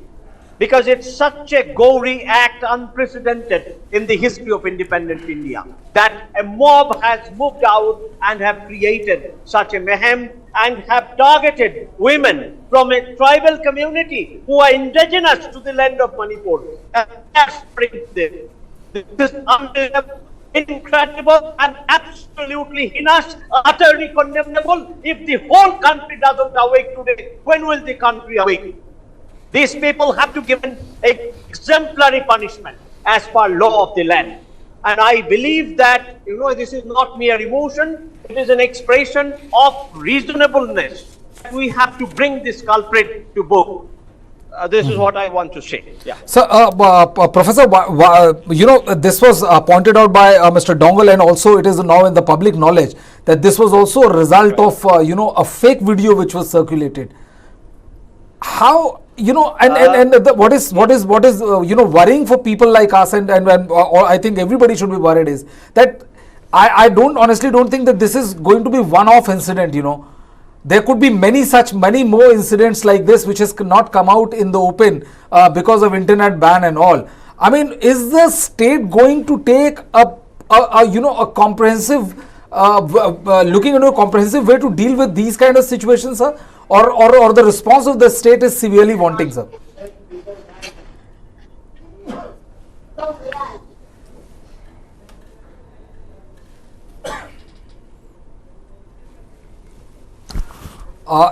Speaker 14: Because it's such a gory act, unprecedented in the history of independent India, that a mob has moved out and have created such a mayhem and have targeted women from a tribal community who are indigenous to the land of Manipur. This is unbelievable, incredible, and absolutely heinous, utterly condemnable. If the whole country doesn't awake today, when will the country awake? These people have to give an exemplary punishment as per law of the land. And I believe that, this is not mere emotion, it is an expression of reasonableness. We have to bring this culprit to book. This is what I want to say. Yeah.
Speaker 4: So, Professor, this was pointed out by Mr. Dongle, and also it is now in the public knowledge that this was also a result of, a fake video which was circulated. How, what is worrying for people like us, and I think everybody should be worried, is that I honestly don't think that this is going to be one-off incident, There could be many more incidents like this which has not come out in the open because of internet ban and all. I mean, is the state going to take a comprehensive looking into a comprehensive way to deal with these kind of situations, sir? Or the response of the state is severely wanting, sir?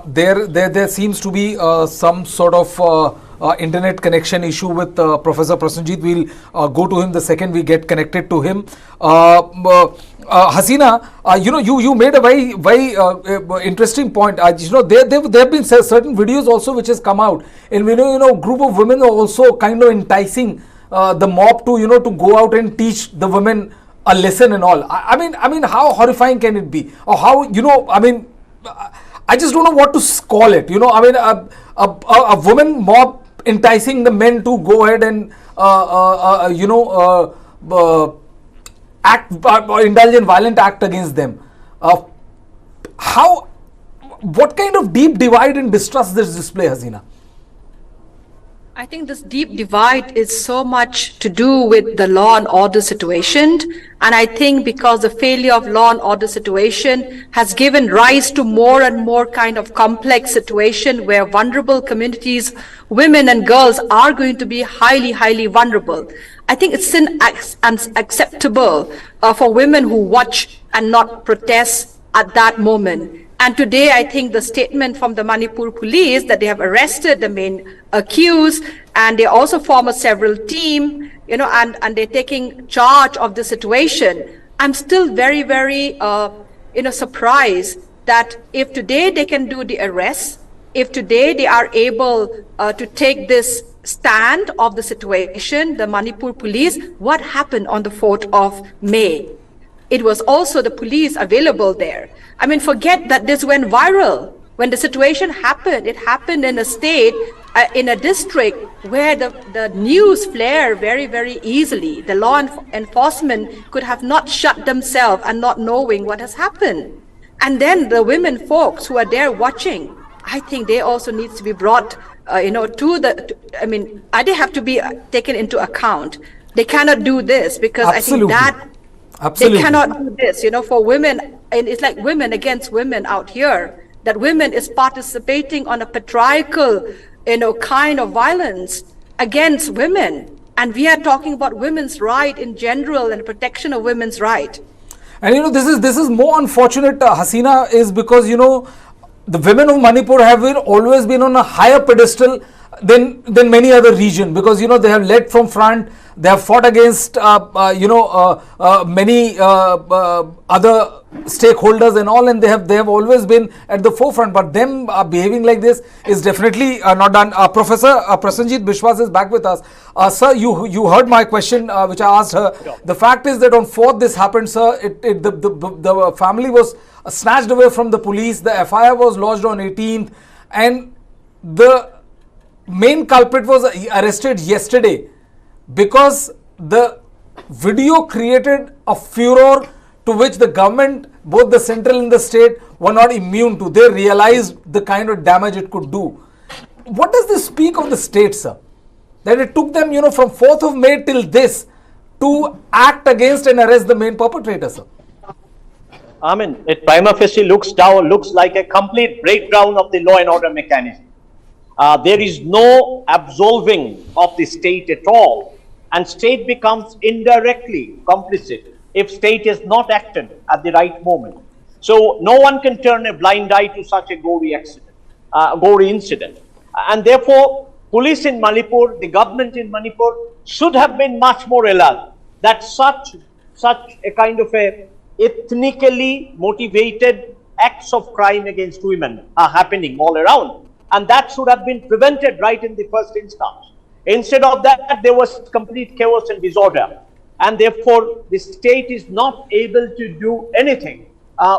Speaker 4: There seems to be some sort of internet connection issue with Professor Prasenjit. We'll go to him the second we get connected to him. Hasina, you made a very interesting point. There have been certain videos also which has come out, and group of women are also kind of enticing the mob to go out and teach the women a lesson and all. I mean, how horrifying can it be? Or how, I just don't know what to call it. A woman mob enticing the men to go ahead and indulge in violent act against them. What kind of deep divide and distrust this display, Hasina?
Speaker 12: I think this deep divide is so much to do with the law and order situation. And I think because the failure of law and order situation has given rise to more and more kind of complex situation where vulnerable communities, women and girls are going to be highly vulnerable. I think it's unacceptable for women who watch and not protest at that moment. And today, I think the statement from the Manipur police that they have arrested the main accused, and they also form a several team, and they're taking charge of the situation. I'm still very surprised that if today they can do the arrest, if today they are able to take this stand of the situation, the Manipur police, what happened on the 4th of May? It was also the police available there. I mean, forget that this went viral. When the situation happened, it happened in a state, in a district where the news flared very easily. The law enforcement could have not shut themselves and not knowing what has happened. And then the women folks who are there watching, I think they also need to be brought, they have to be taken into account. They cannot do this because
Speaker 4: Absolutely.
Speaker 12: I think that
Speaker 4: Absolutely.
Speaker 12: they cannot do this, for women, and it's like women against women out here, that women is participating on a patriarchal, kind of violence against women. And we are talking about women's right in general and protection of women's right.
Speaker 4: And this is more unfortunate, Hasina, is because, the women of Manipur have always been on a higher pedestal than many other region, because they have led from front, they have fought against many other stakeholders and all, and they have always been at the forefront. But them behaving like this is definitely not done. Professor Prasenjit Biswas is back with us. Sir, you heard my question which I asked her.
Speaker 14: Sure.
Speaker 4: The fact is that on 4th this happened, sir. The family was snatched away from the police. The FIR was lodged on 18th, and the main culprit was arrested yesterday because the video created a furor to which the government, both the central and the state, were not immune to. They realized the kind of damage it could do. What does this speak of the state, sir? That it took them, from 4th of May till this to act against and arrest the main perpetrator, sir?
Speaker 14: I mean, it prima facie looks like a complete breakdown of the law and order mechanism. There is no absolving of the state at all, and state becomes indirectly complicit if state is not acted at the right moment. So no one can turn a blind eye to such a gory incident. And therefore, police in Manipur, the government in Manipur should have been much more alert that such a kind of a ethnically motivated acts of crime against women are happening all around, and that should have been prevented right in the first instance. Instead of that, there was complete chaos and disorder, and therefore the state is not able to do anything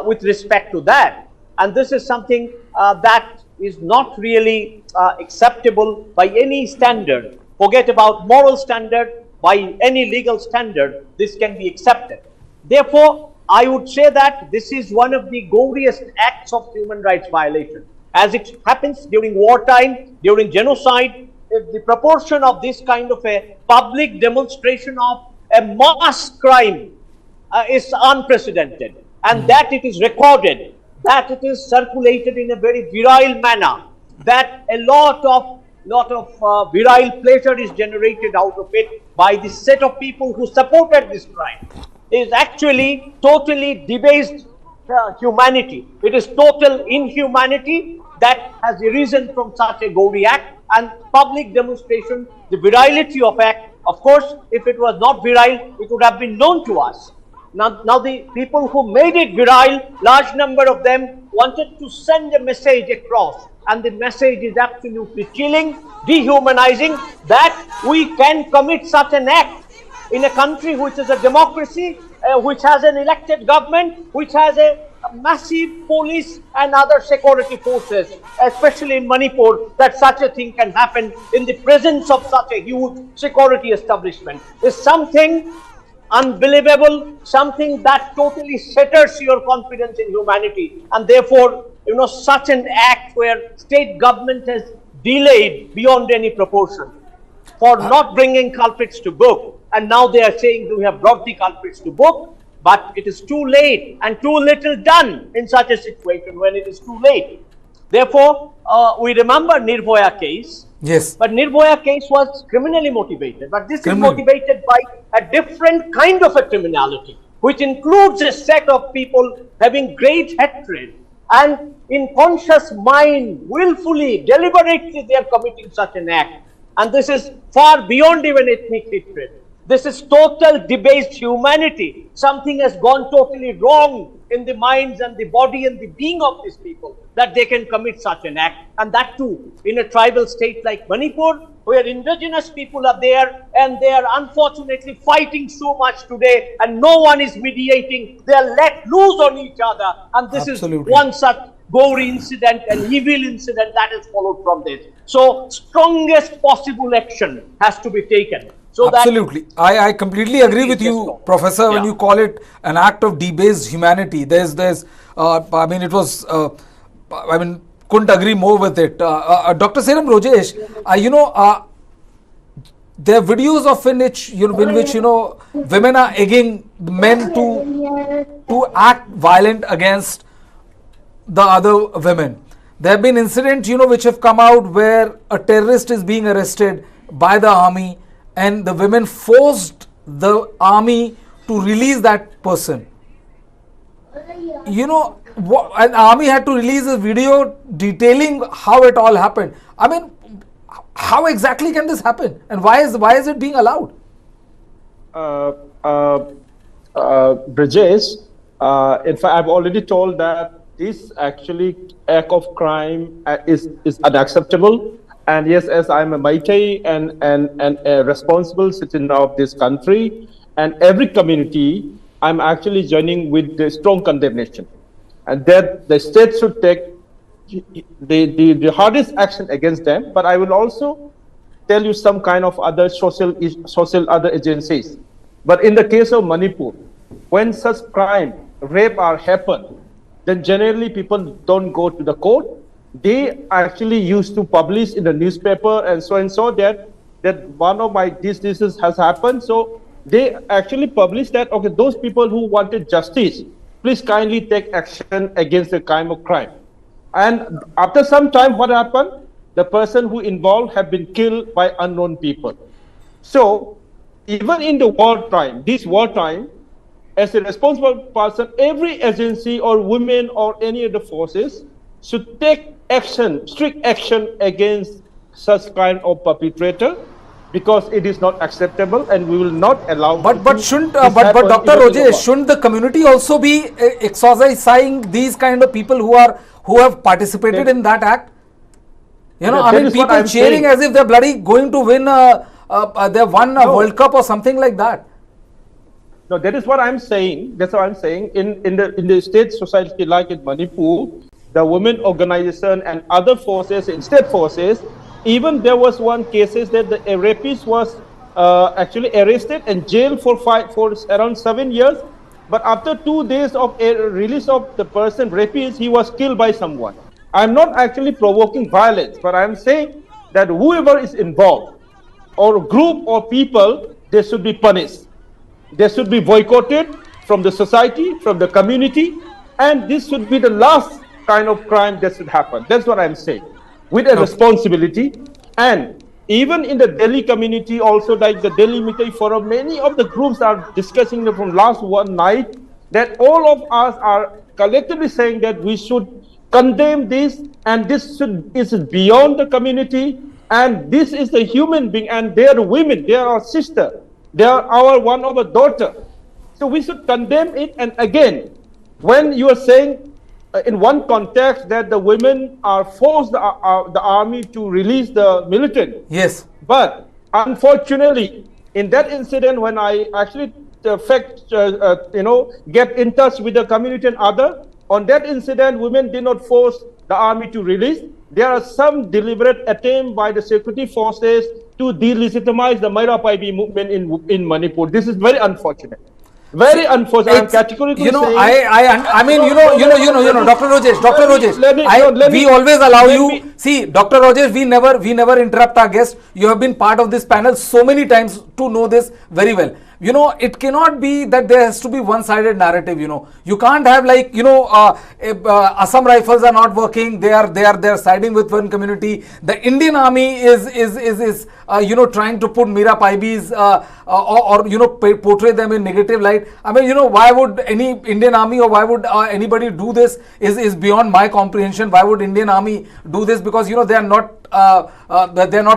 Speaker 14: with respect to that. And this is something that is not really acceptable by any standard. Forget about moral standard, by any legal standard, this can be accepted. Therefore, I would say that this is one of the goriest acts of human rights violation. As it happens during wartime, during genocide, if the proportion of this kind of a public demonstration of a mass crime is unprecedented, and that it is recorded, that it is circulated in a very virile manner, that a lot of virile pleasure is generated out of it by the set of people who supported this crime, is actually totally debased humanity. It is total inhumanity that has arisen from such a gory act, and public demonstration, the virality of act. Of course, if it was not virile, it would have been known to us. Now the people who made it virile, large number of them wanted to send a message across, and the message is absolutely chilling, dehumanizing, that we can commit such an act in a country which is a democracy, which has an elected government, which has a massive police and other security forces, especially in Manipur, that such a thing can happen in the presence of such a huge security establishment is something unbelievable, something that totally shatters your confidence in humanity. And therefore, such an act where state government has delayed beyond any proportion for not bringing culprits to book, and now they are saying we have brought the culprits to book, but it is too late and too little done in such a situation when it is too late. Therefore, we remember Nirbhaya case.
Speaker 1: Yes.
Speaker 14: But Nirbhaya case was criminally motivated. But this is motivated by a different kind of a criminality, which includes a set of people having great hatred, and in conscious mind, willfully, deliberately, they are committing such an act. And this is far beyond even ethnic hatred. This is total debased humanity. Something has gone totally wrong in the minds and the body and the being of these people, that they can commit such an act. And that too, in a tribal state like Manipur, where indigenous people are there, and they are unfortunately fighting so much today, and no one is mediating. They are let loose on each other. And this is one such gory incident and evil incident that is followed from this. So strongest possible action has to be taken. So
Speaker 4: absolutely, I completely agree with you, Professor. When you call it an act of debased humanity, there's I mean, it was, I mean, couldn't agree more with it. Dr. Seram Brijesh, there are videos of in which women are egging men to act violent against the other women. There have been incidents, which have come out where a terrorist is being arrested by the army, and the women forced the army to release that person. An army had to release a video detailing how it all happened. I mean, how exactly can this happen, and why is it being allowed?
Speaker 9: Brijesh, in fact, I've already told that this actually act of crime is unacceptable. And yes, as I'm a meitei and a responsible citizen of this country and every community, I'm actually joining with the strong condemnation, and that the state should take the hardest action against them. But I will also tell you some kind of other social other agencies. But in the case of Manipur, when such crime, rape are happen, then generally people don't go to the court. They actually used to publish in the newspaper and so that one of my diseases has happened. So they actually published that, okay, those people who wanted justice, please kindly take action against the kind of crime. And after some time, what happened? The person who involved have been killed by unknown people. So even in the wartime, as a responsible person, every agency or women or any of the forces should take action, strict action against such kind of perpetrator, because it is not acceptable and we will not allow.
Speaker 4: But shouldn't but Dr. Rajesh, shouldn't the community also be exorcising these kind of people who have participated in that act? You know, I mean, people cheering as if they're bloody going to win they won a World Cup or something like that.
Speaker 9: No, that is what I'm saying. That's what I'm saying. In the state society like in Manipur, the women organization and other forces, state forces, even there was one cases that the rapist was actually arrested and jailed for around 7 years. But after 2 days of release of the person rapist, he was killed by someone. I'm not actually provoking violence, but I'm saying that whoever is involved, or group or people, they should be punished. They should be boycotted from the society, from the community, and this should be the last kind of crime that should happen. That's what I'm saying. With a responsibility. And even in the Delhi community, also like the Delhi Meitei Forum, many of the groups are discussing from last one night that all of us are collectively saying that we should condemn this, and this is beyond the community, and this is the human being, and they are women, they are our sister, they are one of our daughter. So we should condemn it. And again, when you are saying in one context that the women are forced the army to release the militant.
Speaker 4: Yes.
Speaker 9: But unfortunately, in that incident, when I actually get in touch with the community and other, on that incident, women did not force the army to release. There are some deliberate attempt by the security forces to delegitimize the meitei movement in Manipur. This is very unfortunate. Very unfortunate. I'm categorically saying.
Speaker 4: I mean, Dr. Rajesh, we always allow you. See, Dr. Rajesh, we never interrupt our guests. You have been part of this panel so many times to know this very well. You know, it cannot be that there has to be one-sided narrative. You know, you can't have like Assam rifles are not working. They are siding with one community. The Indian army is trying to put Mira Paibis or portray them in negative light. I mean, why would any Indian army or why would anybody do this is beyond my comprehension. Why would Indian army do this? Because they are not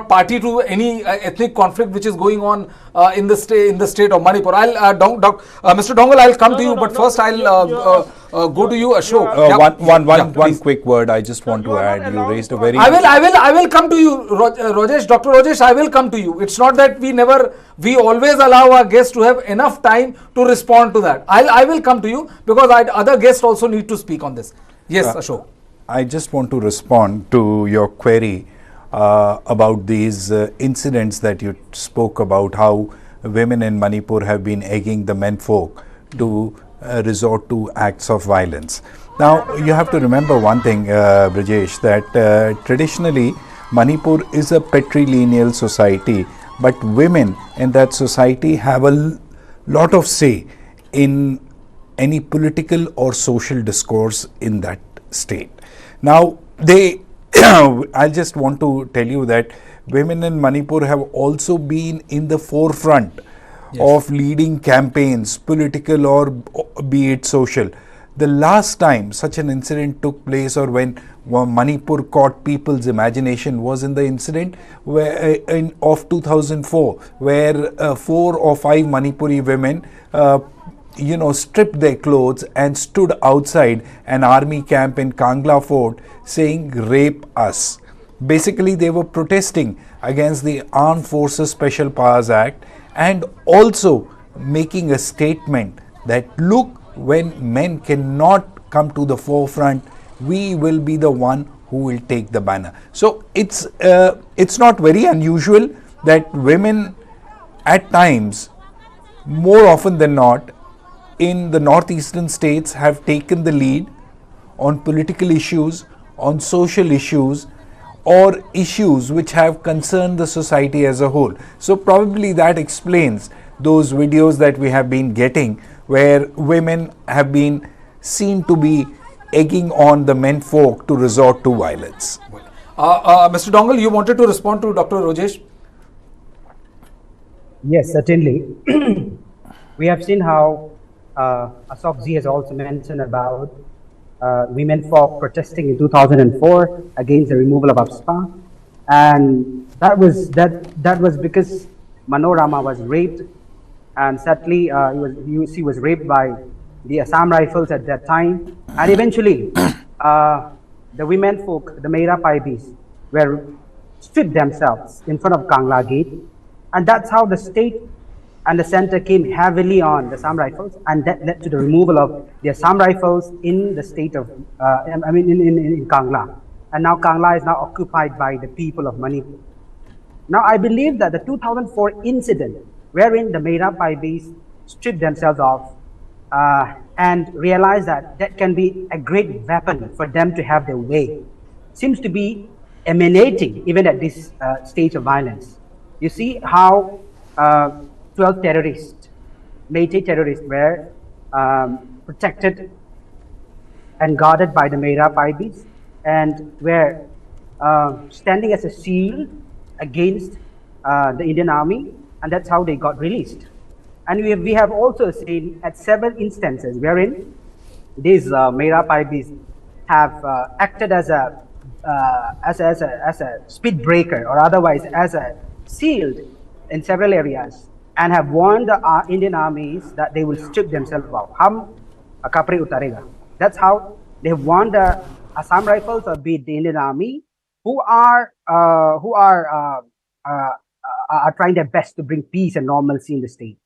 Speaker 4: party to any ethnic conflict which is going on in the state of Manipur. Mr. Dongal, I'll come to you, but first I'll go to you, Ashok.
Speaker 5: One quick word I just want to add. You raised a very.
Speaker 4: I will come to you, Rajesh. Dr. Rajesh, I will come to you. It's not that we always allow our guests to have enough time to respond to that. I will come to you because other guests also need to speak on this. Yes, Ashok.
Speaker 5: I just want to respond to your query about these incidents that you spoke about, how women in Manipur have been egging the menfolk to resort to acts of violence. Now, you have to remember one thing, Brijesh, that traditionally Manipur is a patrilineal society, but women in that society have a lot of say in any political or social discourse in that state. Now, I just want to tell you that women in Manipur have also been in the forefront of leading campaigns, political or be it social. The last time such an incident took place, or when Manipur caught people's imagination, was in the incident of 2004, where 4 or 5 Manipuri women stripped their clothes and stood outside an army camp in Kangla Fort saying, "Rape us." Basically, they were protesting against the Armed Forces Special Powers Act and also making a statement that, look, when men cannot come to the forefront, we will be the one who will take the banner. So it's not very unusual that women at times, more often than not, in the northeastern states have taken the lead on political issues, on social issues, or issues which have concerned the society as a whole. So probably that explains those videos that we have been getting where women have been seen to be egging on the menfolk to resort to violence.
Speaker 4: Mr. Dongal, you wanted to respond to Dr. Rajesh?
Speaker 21: Yes, certainly. We have seen how Ashok Ji has also mentioned about women folk protesting in 2004 against the removal of AFSPA. and that was because Manorama was raped, and sadly she was raped by the Assam Rifles at that time, and eventually the women folk, the Meira Paibis, were stripped themselves in front of Kangla Gate, and that's how the state and the center came heavily on the Assam Rifles, and that led to the removal of the Assam Rifles in the state of, in Kangla. And now Kangla is now occupied by the people of Manipur. Now I believe that the 2004 incident wherein the Meira Paibis stripped themselves off and realized that that can be a great weapon for them to have their way, seems to be emanating even at this stage of violence. You see how 12 terrorists, meitei terrorists, were protected and guarded by the Meira Paibis, and were standing as a shield against the Indian army, and that's how they got released. And we have also seen at several instances wherein these Meira Paibis have acted as a speed breaker, or otherwise as a shield in several areas, and have warned the Indian armies that they will strip themselves off. Hum kapre utarega. That's how they have warned the Assam Rifles, or be it the Indian Army, who are trying their best to bring peace and normalcy in the state,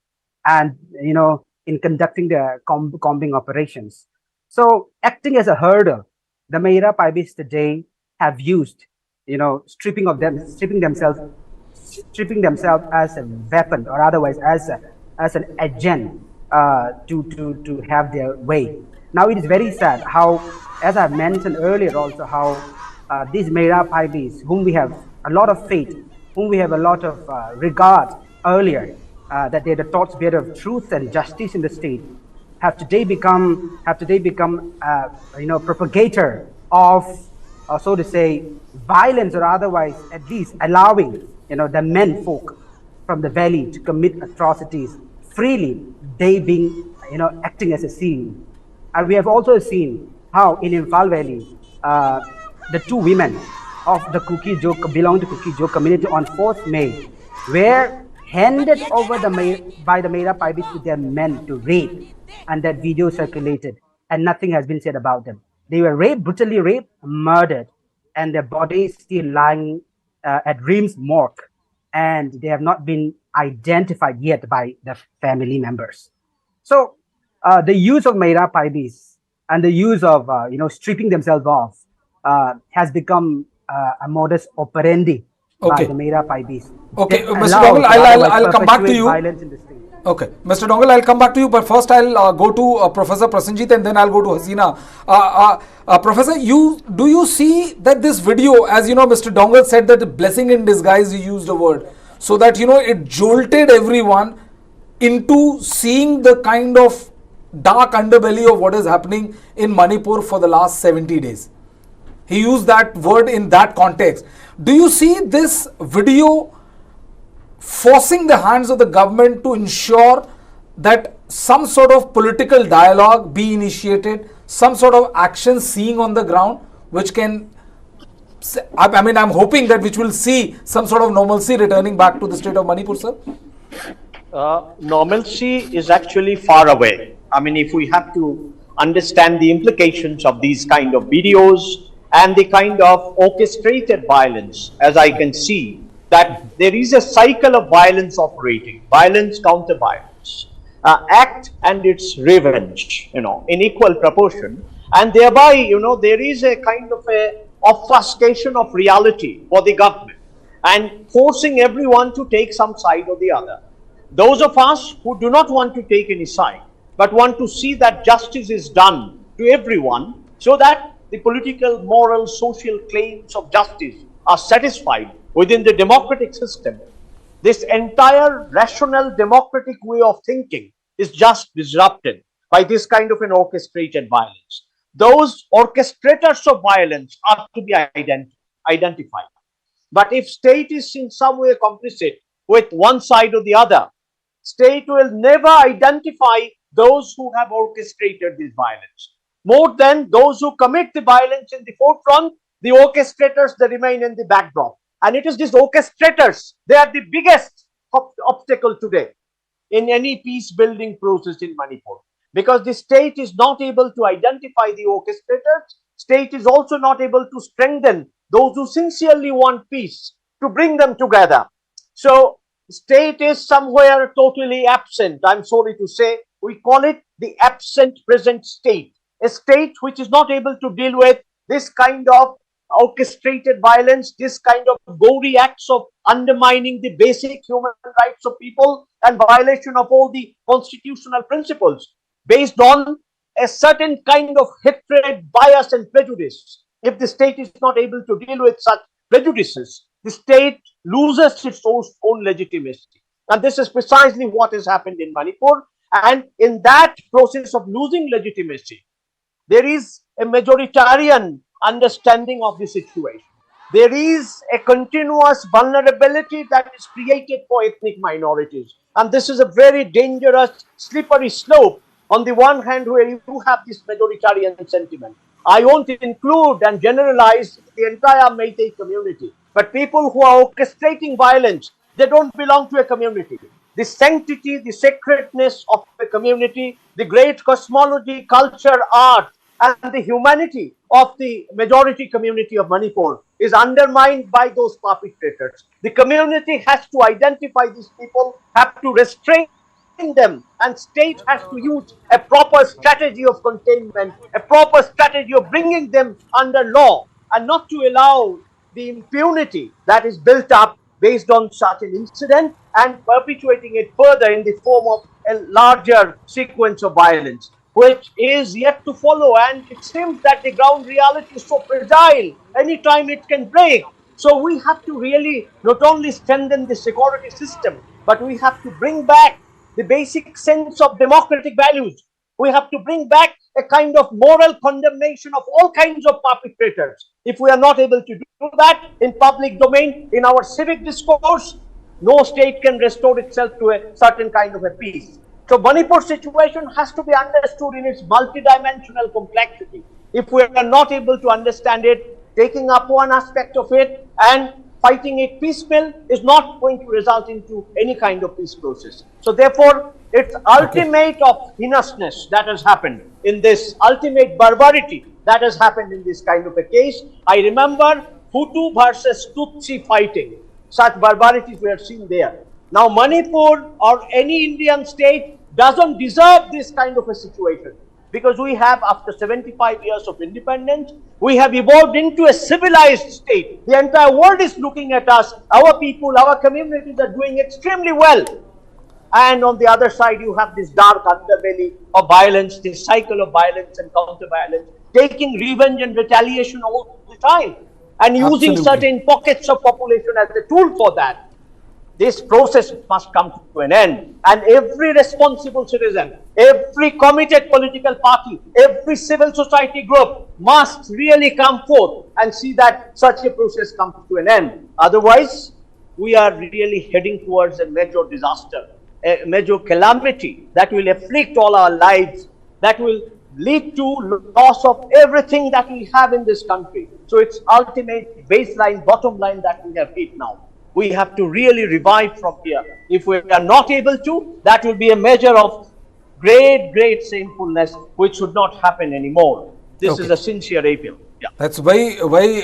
Speaker 21: and in conducting the combing operations. So acting as a herder, the Meira Paibis today have used, stripping themselves as a weapon, or otherwise as an agent to have their way. Now it is very sad how, as I mentioned earlier also, how these Meira Paibis, whom we have a lot of faith, whom we have a lot of regard earlier, that they are the torchbearer of truth and justice in the state, have today become propagator of, so to say, violence, or otherwise at least allowing the men folk from the valley to commit atrocities freely, they being acting as a scene. And we have also seen how in Imphal Valley, the two women of the Kuki belong to Kuki Jo community on 4th May were handed over by the Meira Paibis to their men to rape, and that video circulated, and nothing has been said about them. They were raped, brutally raped, murdered, and their bodies still lying at Reams morgue, and they have not been identified yet by the family members. So the use of Meira Paibis and the use of stripping themselves off has become a modus operandi by the Meira Paibis.
Speaker 4: Okay, Mr. Dongle, I'll come back to you. Okay, Mr. Dongle, I'll come back to you, but first I'll go to Professor Prasenjit, and then I'll go to Hasina. Professor, do you see that this video, as Mr. Dongle said that blessing in disguise, he used a word, so that it jolted everyone into seeing the kind of dark underbelly of what is happening in Manipur for the last 70 days. He used that word in that context. Do you see this video forcing the hands of the government to ensure that some sort of political dialogue be initiated, some sort of action seeing on the ground, which can, I'm hoping that which will see some sort of normalcy returning back to the state of Manipur, sir?
Speaker 14: Normalcy is actually far away. If we have to understand the implications of these kind of videos and the kind of orchestrated violence, as I can see, that there is a cycle of violence operating, violence, counter violence, act and its revenge, in equal proportion, and thereby, there is a kind of a obfuscation of reality for the government and forcing everyone to take some side or the other. Those of us who do not want to take any side, but want to see that justice is done to everyone, so that the political, moral, social claims of justice are satisfied within the democratic system, this entire rational democratic way of thinking is just disrupted by this kind of an orchestrated violence. Those orchestrators of violence are to be identified. But if state is in some way complicit with one side or the other, state will never identify those who have orchestrated this violence. More than those who commit the violence in the forefront, the orchestrators, they remain in the backdrop.
Speaker 11: And it is these orchestrators, they are the biggest obstacle today in any peace building process in Manipur. Because the state is not able to identify the orchestrators, state is also not able to strengthen those who sincerely want peace, to bring them together. So state is somewhere totally absent. I'm sorry to say, we call it the absent present state. A state which is not able to deal with this kind of orchestrated violence, this kind of gory acts of undermining the basic human rights of people and violation of all the constitutional principles based on a certain kind of hatred, bias and prejudice. If the state is not able to deal with such prejudices, the state loses its own legitimacy. And this is precisely what has happened in Manipur. And in that process of losing legitimacy, there is a majoritarian understanding of the situation. There is a continuous vulnerability that is created for ethnic minorities. And this is a very dangerous, slippery slope. On the one hand, where you have this majoritarian sentiment. I won't include and generalize the entire Meitei community, but people who are orchestrating violence, they don't belong to a community. The sanctity, the sacredness of a community, the great cosmology, culture, art, and the humanity of the majority community of Manipur is undermined by those perpetrators. The community has to identify these people, have to restrain them, and state has to use a proper strategy of containment, a proper strategy of bringing them under law, and not to allow the impunity that is built up based on such an incident and perpetuating it further in the form of a larger sequence of violence, which is yet to follow. And it seems that the ground reality is so fragile, anytime it can break. So we have to really not only strengthen the security system, but we have to bring back the basic sense of democratic values. We have to bring back a kind of moral condemnation of all kinds of perpetrators. If we are not able to do that in public domain, in our civic discourse, no state can restore itself to a certain kind of a peace. So Manipur situation has to be understood in its multidimensional complexity. If we are not able to understand it, taking up one aspect of it and fighting it piecemeal is not going to result into any kind of peace process. So therefore, it's ultimate of heinousness that has happened in this, ultimate barbarity that has happened in this kind of a case. I remember Hutu versus Tutsi fighting. Such barbarities we have seen there. Now Manipur or any Indian state doesn't deserve this kind of a situation, because we have, after 75 years of independence, we have evolved into a civilized state. The entire world is looking at us. Our people, our communities are doing extremely well. And on the other side, you have this dark underbelly of violence, this cycle of violence and counter-violence, taking revenge and retaliation all the time, and using certain pockets of population as a tool for that. This process must come to an end, and every responsible citizen, every committed political party, every civil society group must really come forth and see that such a process comes to an end. Otherwise, we are really heading towards a major disaster, a major calamity that will afflict all our lives, that will lead to loss of everything that we have in this country. So it's ultimate baseline, bottom line that we have hit now. We have to really revive from here. If we are not able to, that will be a measure of great, great shamefulness, which should not happen anymore. This is a sincere appeal. Yeah.
Speaker 4: That's very, very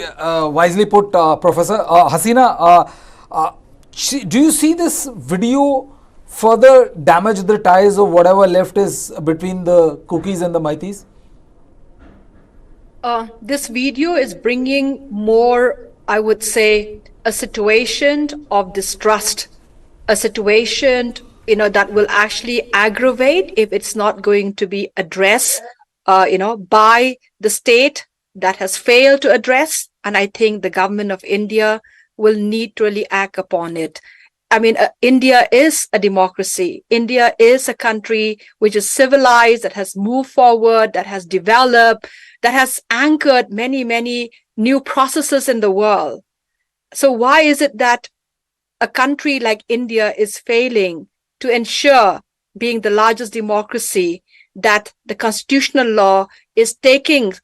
Speaker 4: wisely put, Professor. Hasina, do you see this video further damage the ties of whatever left is between the Kukis and the Meiteis?
Speaker 12: This video is bringing more, I would say, a situation of distrust, a situation, that will actually aggravate if it's not going to be addressed, by the state that has failed to address. And I think the government of India will need to really act upon it. I mean, India is a democracy. India is a country which is civilized, that has moved forward, that has developed, that has anchored many, many new processes in the world. So why is it that a country like India is failing to ensure, being the largest democracy, that the constitutional law is taking,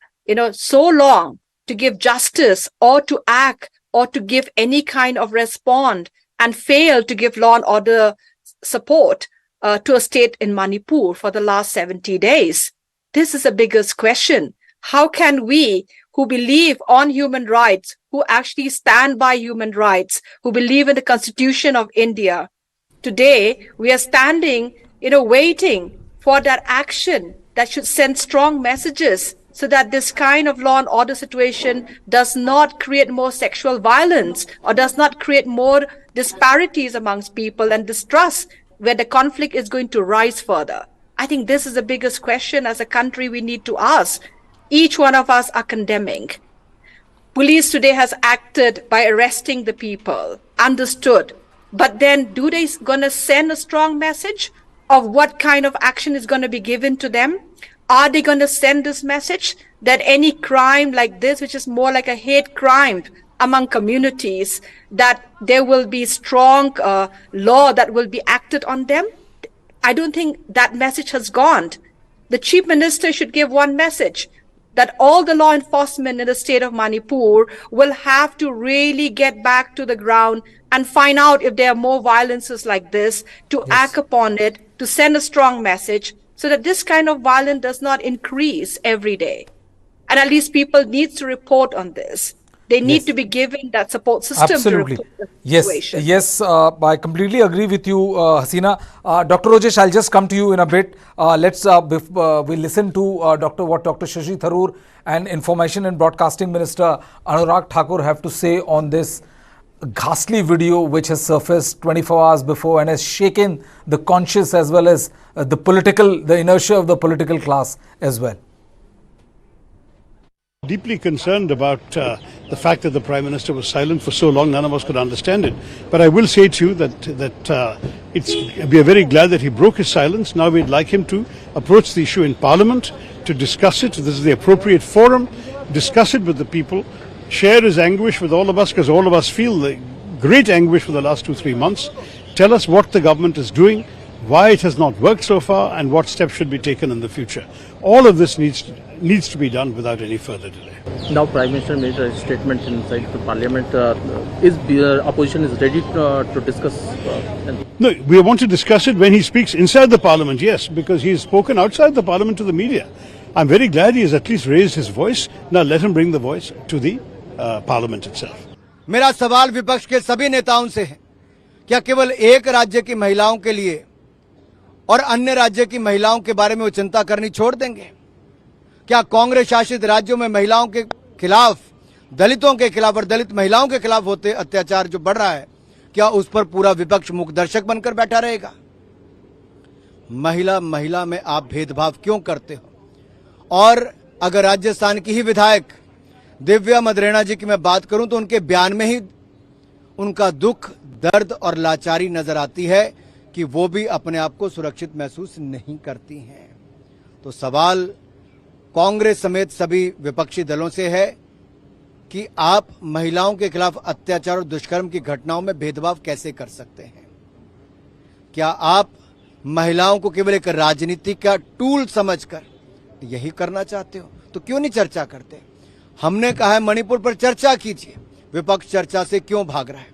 Speaker 12: so long to give justice or to act or to give any kind of response and failed to give law and order support to a state in Manipur for the last 70 days. This is the biggest question. How can we, who believe on human rights, who actually stand by human rights, who believe in the Constitution of India, today we are standing, waiting for that action that should send strong messages so that this kind of law and order situation does not create more sexual violence or does not create more disparities amongst people and distrust where the conflict is going to rise further. I think this is the biggest question as a country we need to ask. Each one of us are condemning. Police today has acted by arresting the people, understood. But then do they going to send a strong message of what kind of action is going to be given to them? Are they going to send this message that any crime like this, which is more like a hate crime among communities, that there will be strong law that will be acted on them? I don't think that message has gone. The Chief Minister should give one message, that all the law enforcement in the state of Manipur will have to really get back to the ground and find out if there are more violences like this, to act upon it, to send a strong message so that this kind of violence does not increase every day. And at least people need to report on this. They need to be given that support system.
Speaker 4: Absolutely.
Speaker 12: To report the situation.
Speaker 4: Yes, I completely agree with you, Hasina. Dr. Rajesh, I'll just come to you in a bit. Let's we listen to what Dr. Shashi Tharoor and Information and Broadcasting Minister Anurag Thakur have to say on this ghastly video which has surfaced 24 hours before and has shaken the conscience as well as the inertia of the political class as well.
Speaker 6: Deeply concerned about the fact that the Prime Minister was silent for so long, none of us could understand it. But I will say to you that we are very glad that he broke his silence. Now we'd like him to approach the issue in Parliament to discuss it. This is the appropriate forum. Discuss it with the people. Share his anguish with all of us, because all of us feel the great anguish for the last 2-3 months. Tell us what the government is doing, why it has not worked so far, and what steps should be taken in the future. All of this needs to be done without any further delay.
Speaker 16: Now Prime Minister made a statement inside the Parliament. Is opposition is ready to discuss?
Speaker 6: No, we want to discuss it when he speaks inside the Parliament, yes, because he has spoken outside the Parliament to the media. I'm very glad he has at least raised his voice. Now let him bring the voice to the Parliament itself.
Speaker 23: मेरा सवाल विपक्ष के सभी नेताओं से है, क्या केवल एक राज्य की महिलाओं के लिए और अन्य राज्य की महिलाओं के बारे में वो चिंता करनी छोड़ देंगे? क्या कांग्रेस शासित राज्यों में महिलाओं के खिलाफ, दलितों के खिलाफ और दलित महिलाओं के खिलाफ होते अत्याचार जो बढ़ रहा है, क्या उस पर पूरा विपक्ष मूक दर्शक बनकर बैठा रहेगा? महिला में आप भेदभाव क्यों करते हो? और अगर राजस्थान की ही विधायक दिव्या मदरेना जी की मैं बात करूं तो उनके बयान में ही उनका दुख, दर्द और लाचारी नजर आती है कि वो भी अपने आप को सुरक्षित महसूस नहीं करती हैं। तो सवाल कांग्रेस समेत सभी विपक्षी दलों से है कि आप महिलाओं के खिलाफ अत्याचार और दुष्कर्म की घटनाओं में भेदभाव कैसे कर सकते हैं? क्या आप महिलाओं को केवल एक राजनीति का टूल समझकर यही करना चाहते हो? तो क्यों नहीं चर्चा करते? हमने कहा है मणिपुर पर चर्चा कीजिए, विपक्ष चर्चा से क्यों भाग रहा है?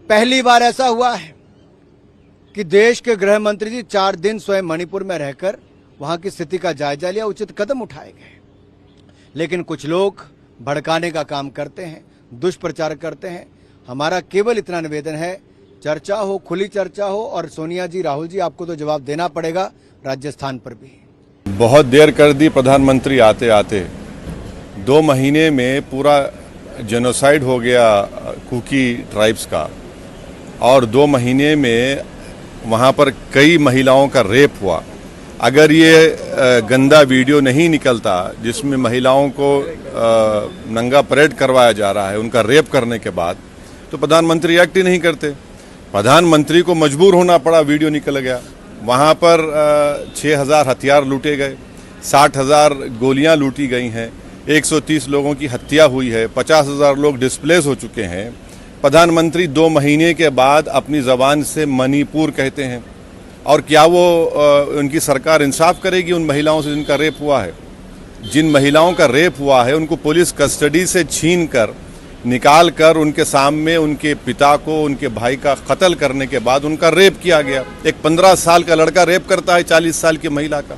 Speaker 23: पहली बार ऐसा हुआ है कि देश के गृह मंत्री जी 4 दिन स्वयं मणिपुर में रहकर वहां की स्थिति का जायजा लिया, उचित कदम उठाए गए। लेकिन कुछ लोग भड़काने का काम करते हैं, दुष्प्रचार करते हैं। हमारा केवल इतना निवेदन है, चर्चा हो, खुली चर्चा हो, और सोनिया जी, राहुल जी, आपको तो जवाब देना पड़ेगा राजस्थान पर भी।
Speaker 24: बहुत देर कर दी प्रधानमंत्री आते आते। 2 महीने में पूरा जेनोसाइड हो गया कुकी ट्राइब्स का, और 2 महीने में वहाँ पर कई महिलाओं का रेप हुआ। अगर ये गंदा वीडियो नहीं निकलता जिसमें महिलाओं को नंगा परेड करवाया जा रहा है उनका रेप करने के बाद, तो प्रधानमंत्री एक्ट ही नहीं करते। प्रधानमंत्री को मजबूर होना पड़ा, वीडियो निकल गया। वहाँ पर 6000 हथियार लूटे गए, 60,000 गोलियाँ लूटी गई हैं, 130 लोगों की हत्या हुई है, 50,000 लोग डिस्प्लेस हो चुके हैं। प्रधानमंत्री 2 महीने के बाद अपनी ज़बान से मणिपुर कहते हैं, और क्या वो उनकी सरकार इंसाफ करेगी उन महिलाओं से जिनका रेप हुआ है? जिन महिलाओं का रेप हुआ है उनको पुलिस कस्टडी से छीन कर निकाल कर उनके सामने उनके पिता को, उनके भाई का कत्ल करने के बाद उनका रेप किया गया। एक 15 साल का लड़का रेप करता है 40 साल की महिला का।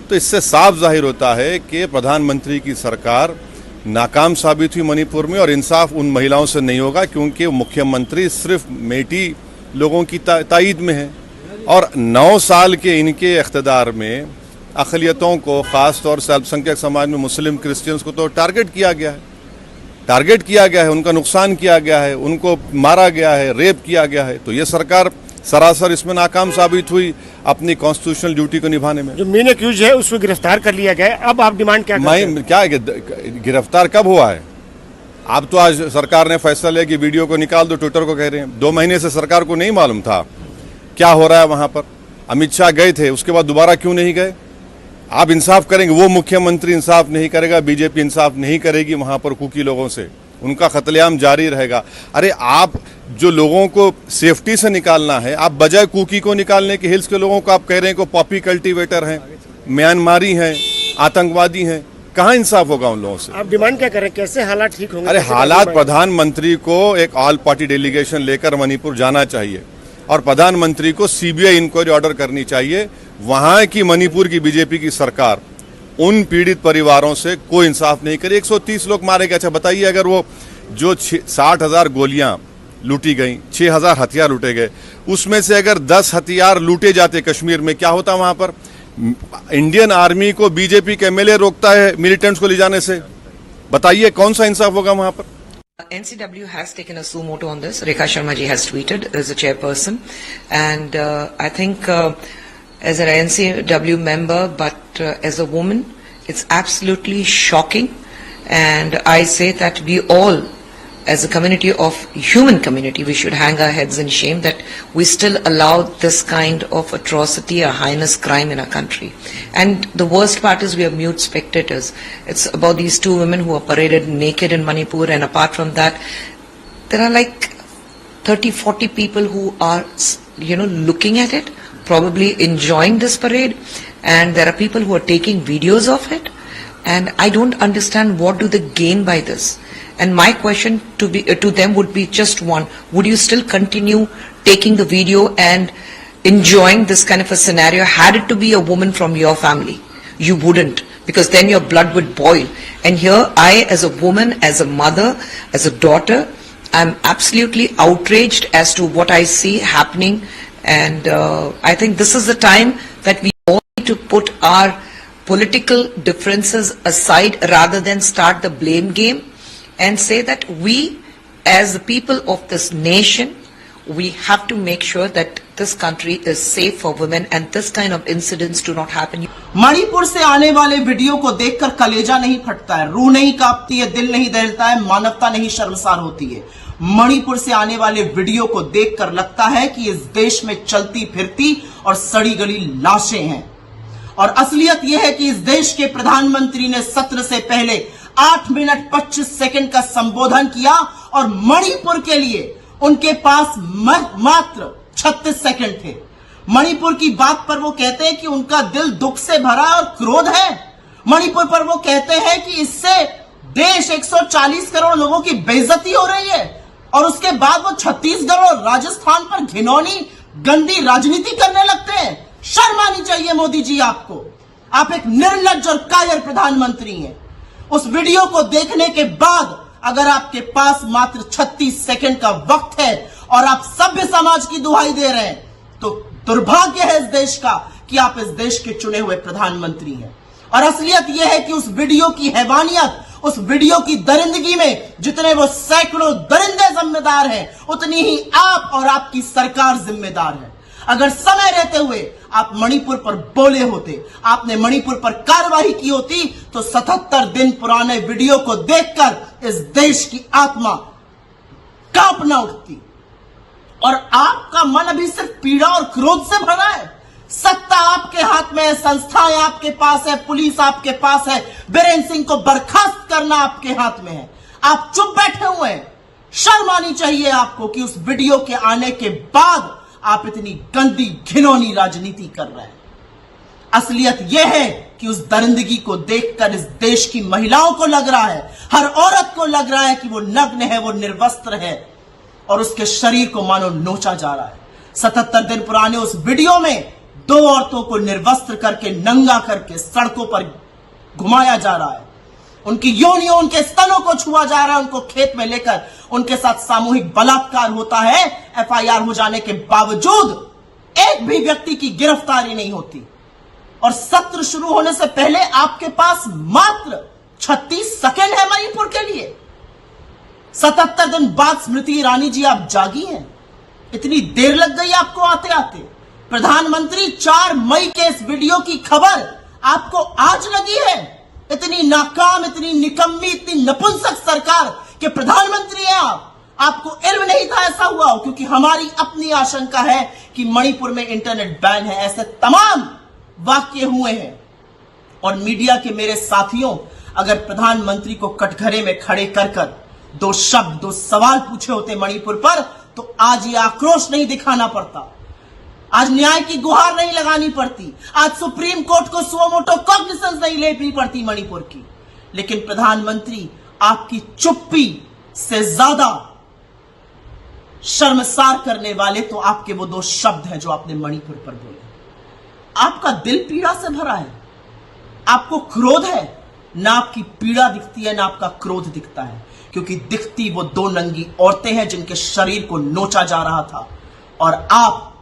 Speaker 24: तो इससे साफ जाहिर होता है कि प्रधानमंत्री की सरकार नाकाम साबित हुई मणिपुर में, और इंसाफ उन महिलाओं से नहीं होगा क्योंकि मुख्यमंत्री सिर्फ मेटी लोगों की तायीद में है। और 9 साल के इनके इख्तिदार में अक़लियतों को, ख़ास तौर से अल्पसंख्यक समाज में मुस्लिम क्रिश्चियंस को तो टारगेट किया गया है, उनका नुकसान किया गया है, उनको मारा गया है, रेप किया गया है। तो ये सरकार सरासर इसमें नाकाम साबित हुई अपनी कॉन्स्टिट्यूशनल ड्यूटी को निभाने में।
Speaker 7: जो मेन एक्यूज है उसको गिरफ्तार कर लिया गया है, अब आप डिमांड क्या करते हैं?
Speaker 24: क्या गिरफ्तार कब हुआ है? अब तो आज सरकार ने फैसला लिया कि वीडियो को निकाल दो, ट्विटर को कह रहे हैं। 2 महीने से सरकार को नहीं मालूम था क्या हो रहा है वहां पर। अमित शाह गए थे, उसके बाद दोबारा क्यों नहीं गए? आप इंसाफ करेंगे, वो मुख्यमंत्री इंसाफ नहीं करेगा, बीजेपी इंसाफ नहीं करेगी वहां पर कुकी लोगों से, उनका कत्लेआम जारी रहेगा। अरे आप जो लोगों को सेफ्टी से निकालना है, आप बजाय कुकी को निकालने के, हिल्स के लोगों को आप कह रहे हैं कि पॉपी कल्टीवेटर हैं, म्यांमारी हैं, आतंकवादी हैं, कहाँ इंसाफ होगा उन लोगों से?
Speaker 7: आप डिमांड क्या करें, कैसे हालात ठीक होंगे?
Speaker 24: अरे हालात, प्रधानमंत्री को एक ऑल पार्टी डेलीगेशन लेकर मणिपुर जाना चाहिए और प्रधानमंत्री को सीबीआई इंक्वायरी ऑर्डर करनी चाहिए। वहां की मणिपुर की बीजेपी की सरकार उन पीड़ित परिवारों से कोई इंसाफ नहीं करे। 130 लोग मारे गए। अच्छा बताइए, अगर वो जो 60,000 गोलियां लूटी गई, 6,000 हथियार लूटे गए, उसमें से अगर 10 हथियार लूटे जाते कश्मीर में, क्या होता वहां पर? इंडियन आर्मी को बीजेपी के एमएलए रोकता है मिलिटेंट्स को ले जाने से। बताइए कौन सा इंसाफ होगा वहां पर?
Speaker 8: NCW has taken a suo motu on this. Rekha Sharma ji has tweeted as a chairperson, and I think as an NCW member, but as a woman, it's absolutely shocking. And I say that we all, as a community of human community, we should hang our heads in shame that we still allow this kind of atrocity, a heinous crime in our country. And the worst part is we are mute spectators. It's about these 2 women who are paraded naked in Manipur, and apart from that, there are like 30-40 people who are, looking at it, probably enjoying this parade, and there are people who are taking videos of it, and I don't understand what do they gain by this. And my question to them would be just one: would you still continue taking the video and enjoying this kind of a scenario? Had it to be a woman from your family, you wouldn't, because then your blood would boil. And here I, as a woman, as a mother, as a daughter, I'm absolutely outraged as to what I see happening. And I think this is the time that we all need to put our political differences aside rather than start the blame game, and say that we, as the people of this nation, we have to make sure that this country is safe for women and this kind of incidents do not happen.
Speaker 17: Manipur से आने वाले video को देखकर कलेजा नहीं फटता है, रूह नहीं कांपती है, दिल नहीं दहलता है, मानवता नहीं शर्मसार होती है। मणिपुर से आने वाले वीडियो को देखकर लगता है कि इस देश में चलती फिरती और सड़ी गली लाशें हैं। और असलियत यह है कि इस देश के प्रधानमंत्री ने सत्र से पहले 8 मिनट 25 सेकंड का संबोधन किया और मणिपुर के लिए उनके पास मात्र 36 सेकंड थे। मणिपुर की बात पर वो कहते हैं कि उनका दिल दुख से भरा और क्रोध है। मणिपुर पर वो कहते हैं कि इससे देश 140 करोड़ लोगों की बेइज्जती हो रही है, और उसके बाद वो छत्तीसगढ़ और राजस्थान पर घिनौनी गंदी राजनीति करने लगते हैं। शर्म आनी चाहिए मोदी जी आपको। आप एक निर्लज्ज और कायर प्रधानमंत्री हैं। उस वीडियो को देखने के बाद अगर आपके पास मात्र 36 सेकंड का वक्त है और आप सभ्य समाज की दुहाई दे रहे हैं, तो दुर्भाग्य है इस देश का कि आप इस देश के चुने हुए प्रधानमंत्री हैं। और असलियत यह है कि उस वीडियो की हैवानियत, उस वीडियो की दरिंदगी में जितने वो सैकड़ों दरिंदे जिम्मेदार हैं, उतनी ही आप और आपकी सरकार जिम्मेदार है। अगर समय रहते हुए आप मणिपुर पर बोले होते, आपने मणिपुर पर कार्रवाई की होती, तो 77 दिन पुराने वीडियो को देखकर इस देश की आत्मा कांपना उठती। और आपका मन अभी सिर्फ पीड़ा और क्रोध से भरा है। सत्ता आपके हाथ में है, संस्थाएं आपके पास है, पुलिस आपके पास है, बीरेन्द्र सिंह को बर्खास्त करना आपके हाथ में है। आप चुप बैठे हुए हैं। शर्म आनी चाहिए आपको कि उस वीडियो के आने के बाद आप इतनी गंदी घिनौनी राजनीति कर रहे हैं। असलियत यह है कि उस दरिंदगी को देखकर इस देश की महिलाओं को लग रहा है, हर औरत को लग रहा है कि वो नग्न है, वो निर्वस्त्र है और उसके शरीर को मानो नोचा जा रहा है। 77 दिन पुराने उस वीडियो में 2 औरतों को निर्वस्त्र करके, नंगा करके सड़कों पर घुमाया जा रहा है, उनकी योनियों, उनके स्तनों को छुआ जा रहा है, उनको खेत में लेकर उनके साथ सामूहिक बलात्कार होता है। एफआईआर हो जाने के बावजूद एक भी व्यक्ति की गिरफ्तारी नहीं होती और सत्र शुरू होने से पहले आपके पास मात्र 36 सेकंड है मणिपुर के लिए। 77 दिन बाद स्मृति ईरानी जी आप जागी हैं, इतनी देर लग गई आपको आते आते। प्रधानमंत्री 4 मई के इस वीडियो की खबर आपको आज लगी है। इतनी नाकाम, इतनी निकम्मी, इतनी नपुंसक सरकार के प्रधानमंत्री हैं आप, आपको इल्म नहीं था ऐसा हुआ हो, क्योंकि हमारी अपनी आशंका है कि मणिपुर में इंटरनेट बैन है। ऐसे तमाम वाक्य हुए हैं और मीडिया के मेरे साथियों, अगर प्रधानमंत्री को कटघरे में खड़े कर 2 शब्द, 2 सवाल पूछे होते मणिपुर पर, तो आज ये आक्रोश नहीं दिखाना पड़ता, आज न्याय की गुहार नहीं लगानी पड़ती, आज सुप्रीम कोर्ट को सुओ मोटो कॉग्निसेंस नहीं लेनी पड़ती मणिपुर की। लेकिन प्रधानमंत्री, आपकी चुप्पी से ज्यादा शर्मसार करने वाले तो आपके वो 2 शब्द हैं जो आपने मणिपुर पर बोले। आपका दिल पीड़ा से भरा है, आपको क्रोध है, ना आपकी पीड़ा दिखती है ना आपका क्रोध दिखता है, क्योंकि दिखती वो 2 नंगी औरतें हैं जिनके शरीर को नोचा जा रहा था और आप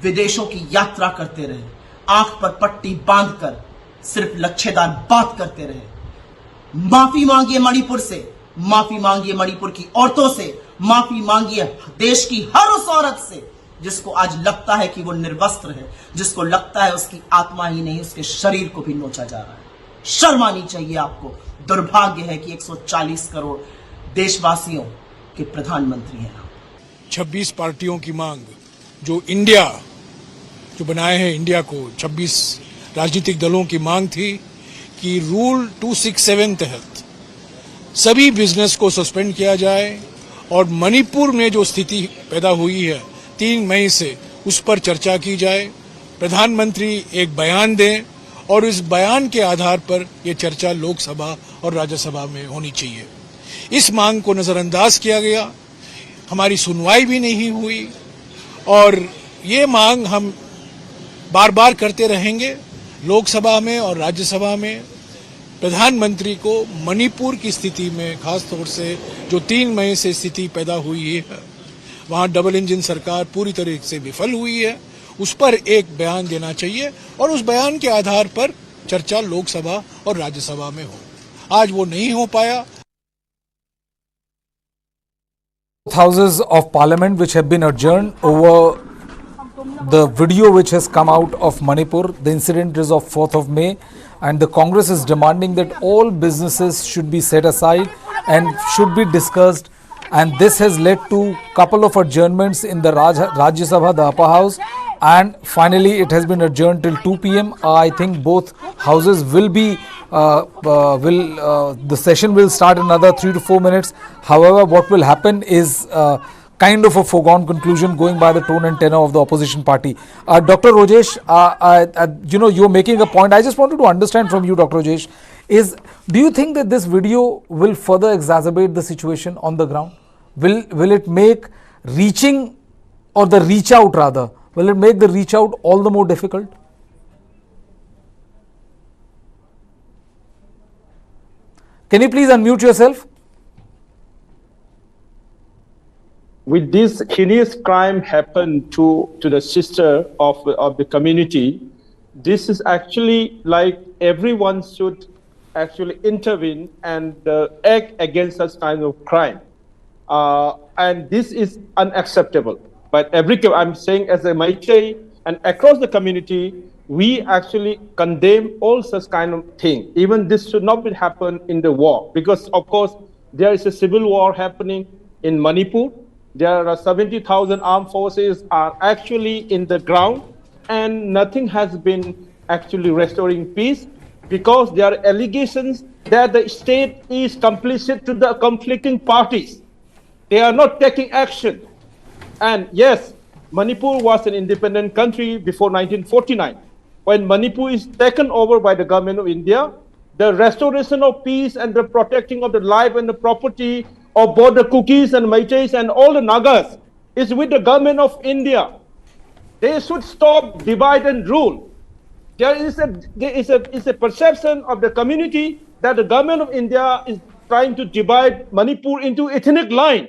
Speaker 17: विदेशों की यात्रा करते रहे, आंख पर पट्टी बांधकर सिर्फ लच्छेदार बात करते रहे। माफी मांगिए मणिपुर से, माफी मांगिए मणिपुर की औरतों से, माफी मांगिए देश की हर उस औरत से जिसको आज लगता है कि वो निर्वस्त्र है, जिसको लगता है उसकी आत्मा ही नहीं उसके शरीर को भी नोचा जा रहा है। शर्म आनी चाहिए आपको। दुर्भाग्य है कि 140 करोड़ देशवासियों के प्रधानमंत्री हैं।
Speaker 6: 26 पार्टियों की मांग जो इंडिया जो बनाए हैं, इंडिया को 26 राजनीतिक दलों की मांग थी कि रूल 267 तहत सभी बिजनेस को सस्पेंड किया जाए और मणिपुर में जो स्थिति पैदा हुई है 3 मई से, उस पर चर्चा की जाए। प्रधानमंत्री एक बयान दें और इस बयान के आधार पर यह चर्चा लोकसभा और राज्यसभा में होनी चाहिए। इस मांग को नजरअंदाज किया गया, हमारी सुनवाई भी नहीं हुई और ये मांग हम बार बार करते रहेंगे लोकसभा में और राज्यसभा में। प्रधानमंत्री को मणिपुर की स्थिति में, खास तौर से जो 3 मई से स्थिति पैदा हुई है, वहां डबल इंजन सरकार पूरी तरह से विफल हुई है, उस पर एक बयान देना चाहिए और उस बयान के आधार पर चर्चा लोकसभा और राज्यसभा में हो। आज वो नहीं हो पाया।
Speaker 4: Houses of Parliament which have been adjourned over the video which has come out of Manipur. The incident is of 4th of May and the Congress is demanding that all businesses should be set aside and should be discussed, and this has led to couple of adjournments in the Rajya Sabha, the upper house, and finally it has been adjourned till 2 p.m. I think both houses will be the session will start in another 3 to 4 minutes. However, what will happen is kind of a foregone conclusion going by the tone and tenor of the opposition party. Dr. Brijesh, you're making a point. I just wanted to understand from you, Dr. Brijesh, do you think that this video will further exacerbate the situation on the ground? Will it make reaching, or the reach out rather, will it make the reach out all the more difficult? Can you please unmute yourself?
Speaker 9: With this heinous crime happened to the sister of the community, this is actually like everyone should actually intervene and act against such kind of crime. And this is unacceptable. But I'm saying as a meitei and across the community, we actually condemn all such kind of thing. Even this should not happen in the war, because of course there is a civil war happening in Manipur. There are 70,000 armed forces are actually in the ground, and nothing has been actually restoring peace, because there are allegations that the state is complicit to the conflicting parties. They are not taking action. And yes, Manipur was an independent country before 1949. when Manipur is taken over by the government of India, the restoration of peace and the protecting of the life and the property of both the Kukis and Meiteis and all the Nagas is with the government of India. They should stop divide and rule. There is a perception of the community that the government of India is trying to divide Manipur into ethnic line.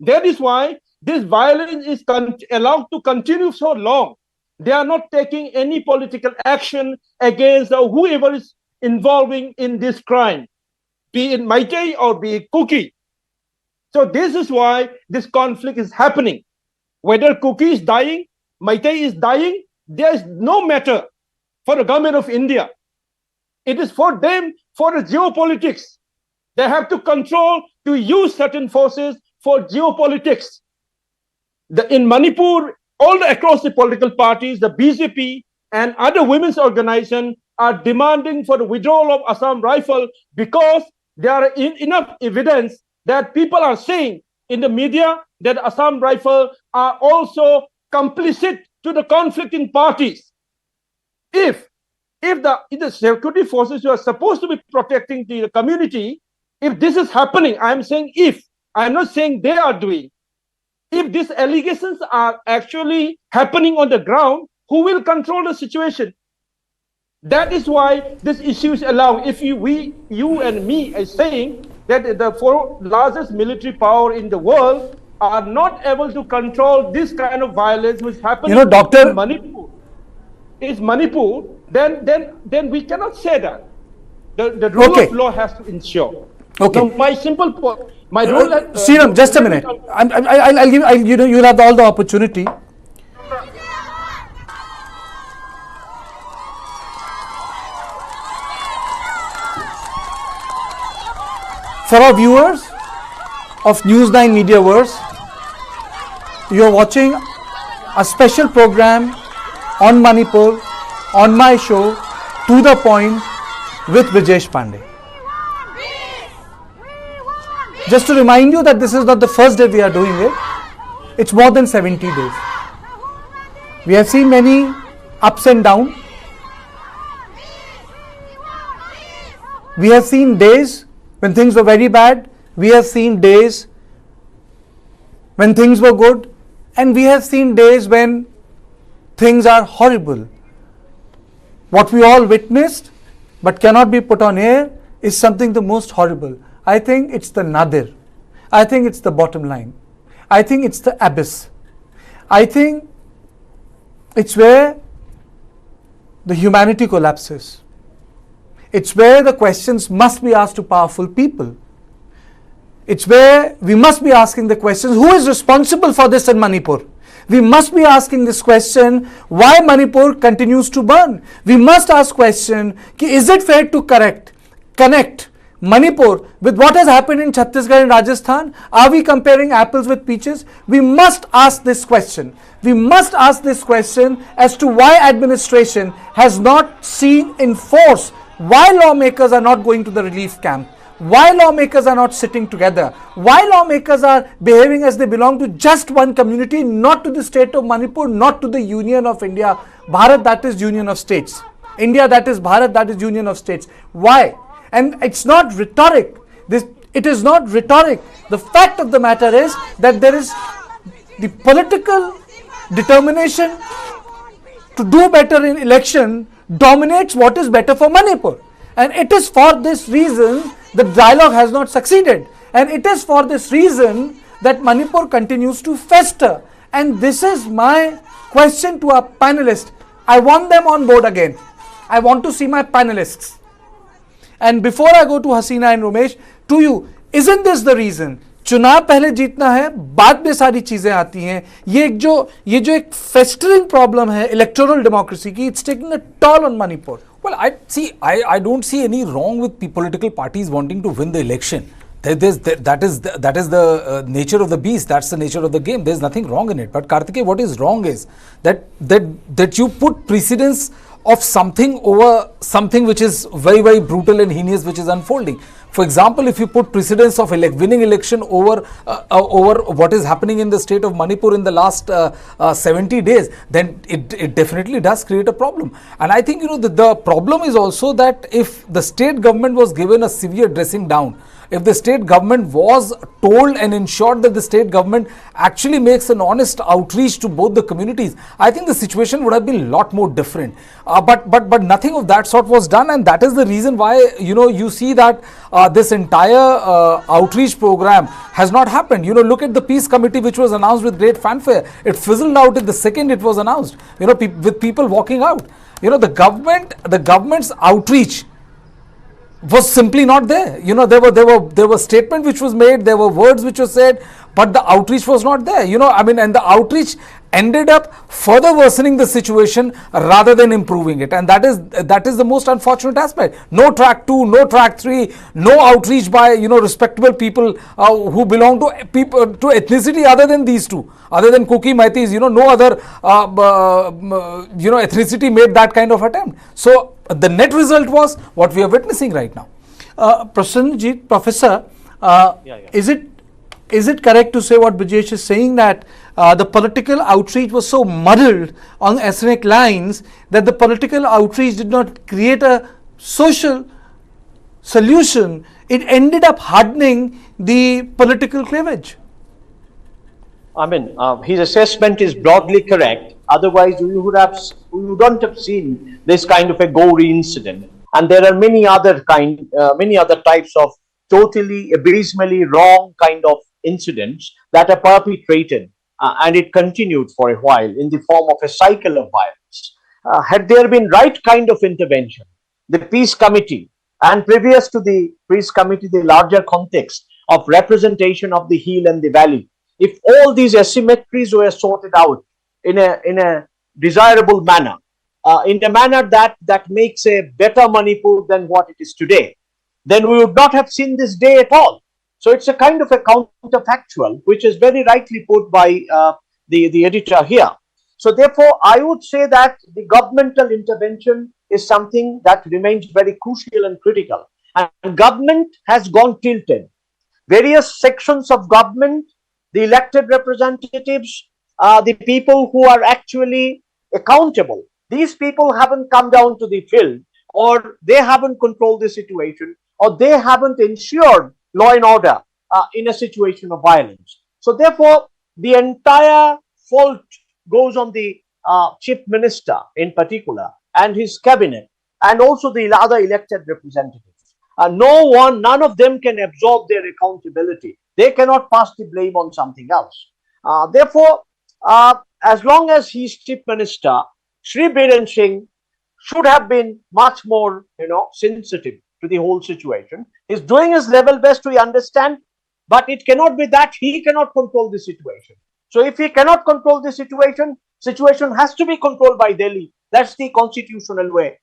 Speaker 9: That is why this violence is allowed to continue so long. They are not taking any political action against whoever is involving in this crime, be it Meitei or be it Kuki. So this is why this conflict is happening. Whether Kuki is dying, Meitei is dying, there is no matter for the government of India. It is for them, for the geopolitics. They have to control, to use certain forces for geopolitics. In Manipur, across the political parties, the BJP and other women's organizations are demanding for the withdrawal of Assam Rifle because there are enough evidence that people are saying in the media that Assam Rifle are also complicit to the conflicting parties. If the security forces who are supposed to be protecting the community, if this is happening, I'm saying if, I'm not saying they are doing. If these allegations are actually happening on the ground, who will control the situation? That is why this issue is allowed. If you and me are saying that the four largest military power in the world are not able to control this kind of violence which is happening in Manipur, then we cannot say that. The rule of law has to ensure.
Speaker 1: Okay.
Speaker 9: So my simple point, my rule.
Speaker 1: Sriram, just a minute. I'll give you'll have all the opportunity. For our viewers of News9 Mediaverse, you are watching a special program on Manipur, on my show, To The Point, with Brijesh Pandey. Just to remind you that this is not the first day we are doing it, it's more than 70 days. We have seen many ups and downs. We have seen days when things were very bad, we have seen days when things were good, and we have seen days when things are horrible. What we all witnessed but cannot be put on air is something the most horrible. I think it's the nadir. I think it's the bottom line. I think it's the abyss. I think it's where the humanity collapses. It's where the questions must be asked to powerful people. It's where we must be asking the questions, who is responsible for this in Manipur? We must be asking this question, why Manipur continues to burn? We must ask question, is it fair to connect Manipur with what has happened in Chhattisgarh and Rajasthan? Are we comparing apples with peaches? We must ask this question. We must ask this question as to why administration has not seen in force, why lawmakers are not going to the relief camp, why lawmakers are not sitting together, why lawmakers are behaving as they belong to just one community, not to the state of Manipur, not to the Union of India, Bharat, that is Union of States, India, that is Bharat, that is Union of States. Why? And it's not rhetoric. It is not rhetoric. The fact of the matter is that there is the political determination to do better in election dominates what is better for Manipur. And it is for this reason the dialogue has not succeeded. And it is for this reason that Manipur continues to fester. And this is my question to our panelists. I want them on board again. I want to see my panelists. And before I go to Hasina and Ramesh, to you, isn't this the reason? चुनाव पहले जीतना है, बाद में सारी चीजें आती हैं. ये जो एक festering problem है electoral democracy की, it's taking a toll on Manipur.
Speaker 4: Well, I don't see any wrong with political parties wanting to win the election. That is the nature of the beast. That's the nature of the game. There's nothing wrong in it. But Kartikeya, what is wrong is that you put precedence of something over something which is very, very brutal and heinous, which is unfolding. For example, if you put precedence of winning election over what is happening in the state of Manipur in the last 70 days, then it definitely does create a problem. And I think, the problem is also that if the state government was given a severe dressing down, if the state government was told and ensured that the state government actually makes an honest outreach to both the communities, I think the situation would have been a lot more different. But nothing of that sort was done, and that is the reason why you see that this entire outreach program has not happened. Look at the peace committee which was announced with great fanfare. It fizzled out in the second it was announced. With people walking out. The government's outreach was simply not there. There were statement which was made, there were words which were said, but the outreach was not there. And the outreach ended up further worsening the situation rather than improving it, and that is the most unfortunate aspect. No track 2, no track 3, no outreach by respectable people who belong to ethnicity other than these two, other than kuki, meitais. No other ethnicity made that kind of attempt. So the net result was what we are witnessing right now.
Speaker 1: Professor, is it correct to say what Brijesh is saying, that the political outreach was so muddled on ethnic lines that the political outreach did not create a social solution? It ended up hardening the political cleavage.
Speaker 14: I mean, his assessment is broadly correct. Otherwise, we wouldn't have seen this kind of a gory incident. And there are many other types of totally abysmally wrong kind of incidents that are perpetrated, and it continued for a while in the form of a cycle of violence. Had there been right kind of intervention, the peace committee, and previous to the peace committee, the larger context of representation of the hill and the valley, if all these asymmetries were sorted out in a desirable manner, in a manner that makes a better Manipur than what it is today, then we would not have seen this day at all. So it's a kind of a counterfactual, which is very rightly put by the editor here. So therefore, I would say that the governmental intervention is something that remains very crucial and critical. And government has gone tilted. Various sections of government, the elected representatives, the people who are actually accountable, these people haven't come down to the field, or they haven't controlled the situation, or they haven't ensured law and order in a situation of violence. So therefore, the entire fault goes on the chief minister in particular and his cabinet, and also the other elected representatives. None of them can absorb their accountability. They cannot pass the blame on something else. Therefore, as long as he's chief minister, Shri Biren Singh should have been much more, sensitive to the whole situation. He's doing his level best, we understand, but it cannot be that he cannot control the situation. So if he cannot control the situation has to be controlled by Delhi. That's the constitutional way.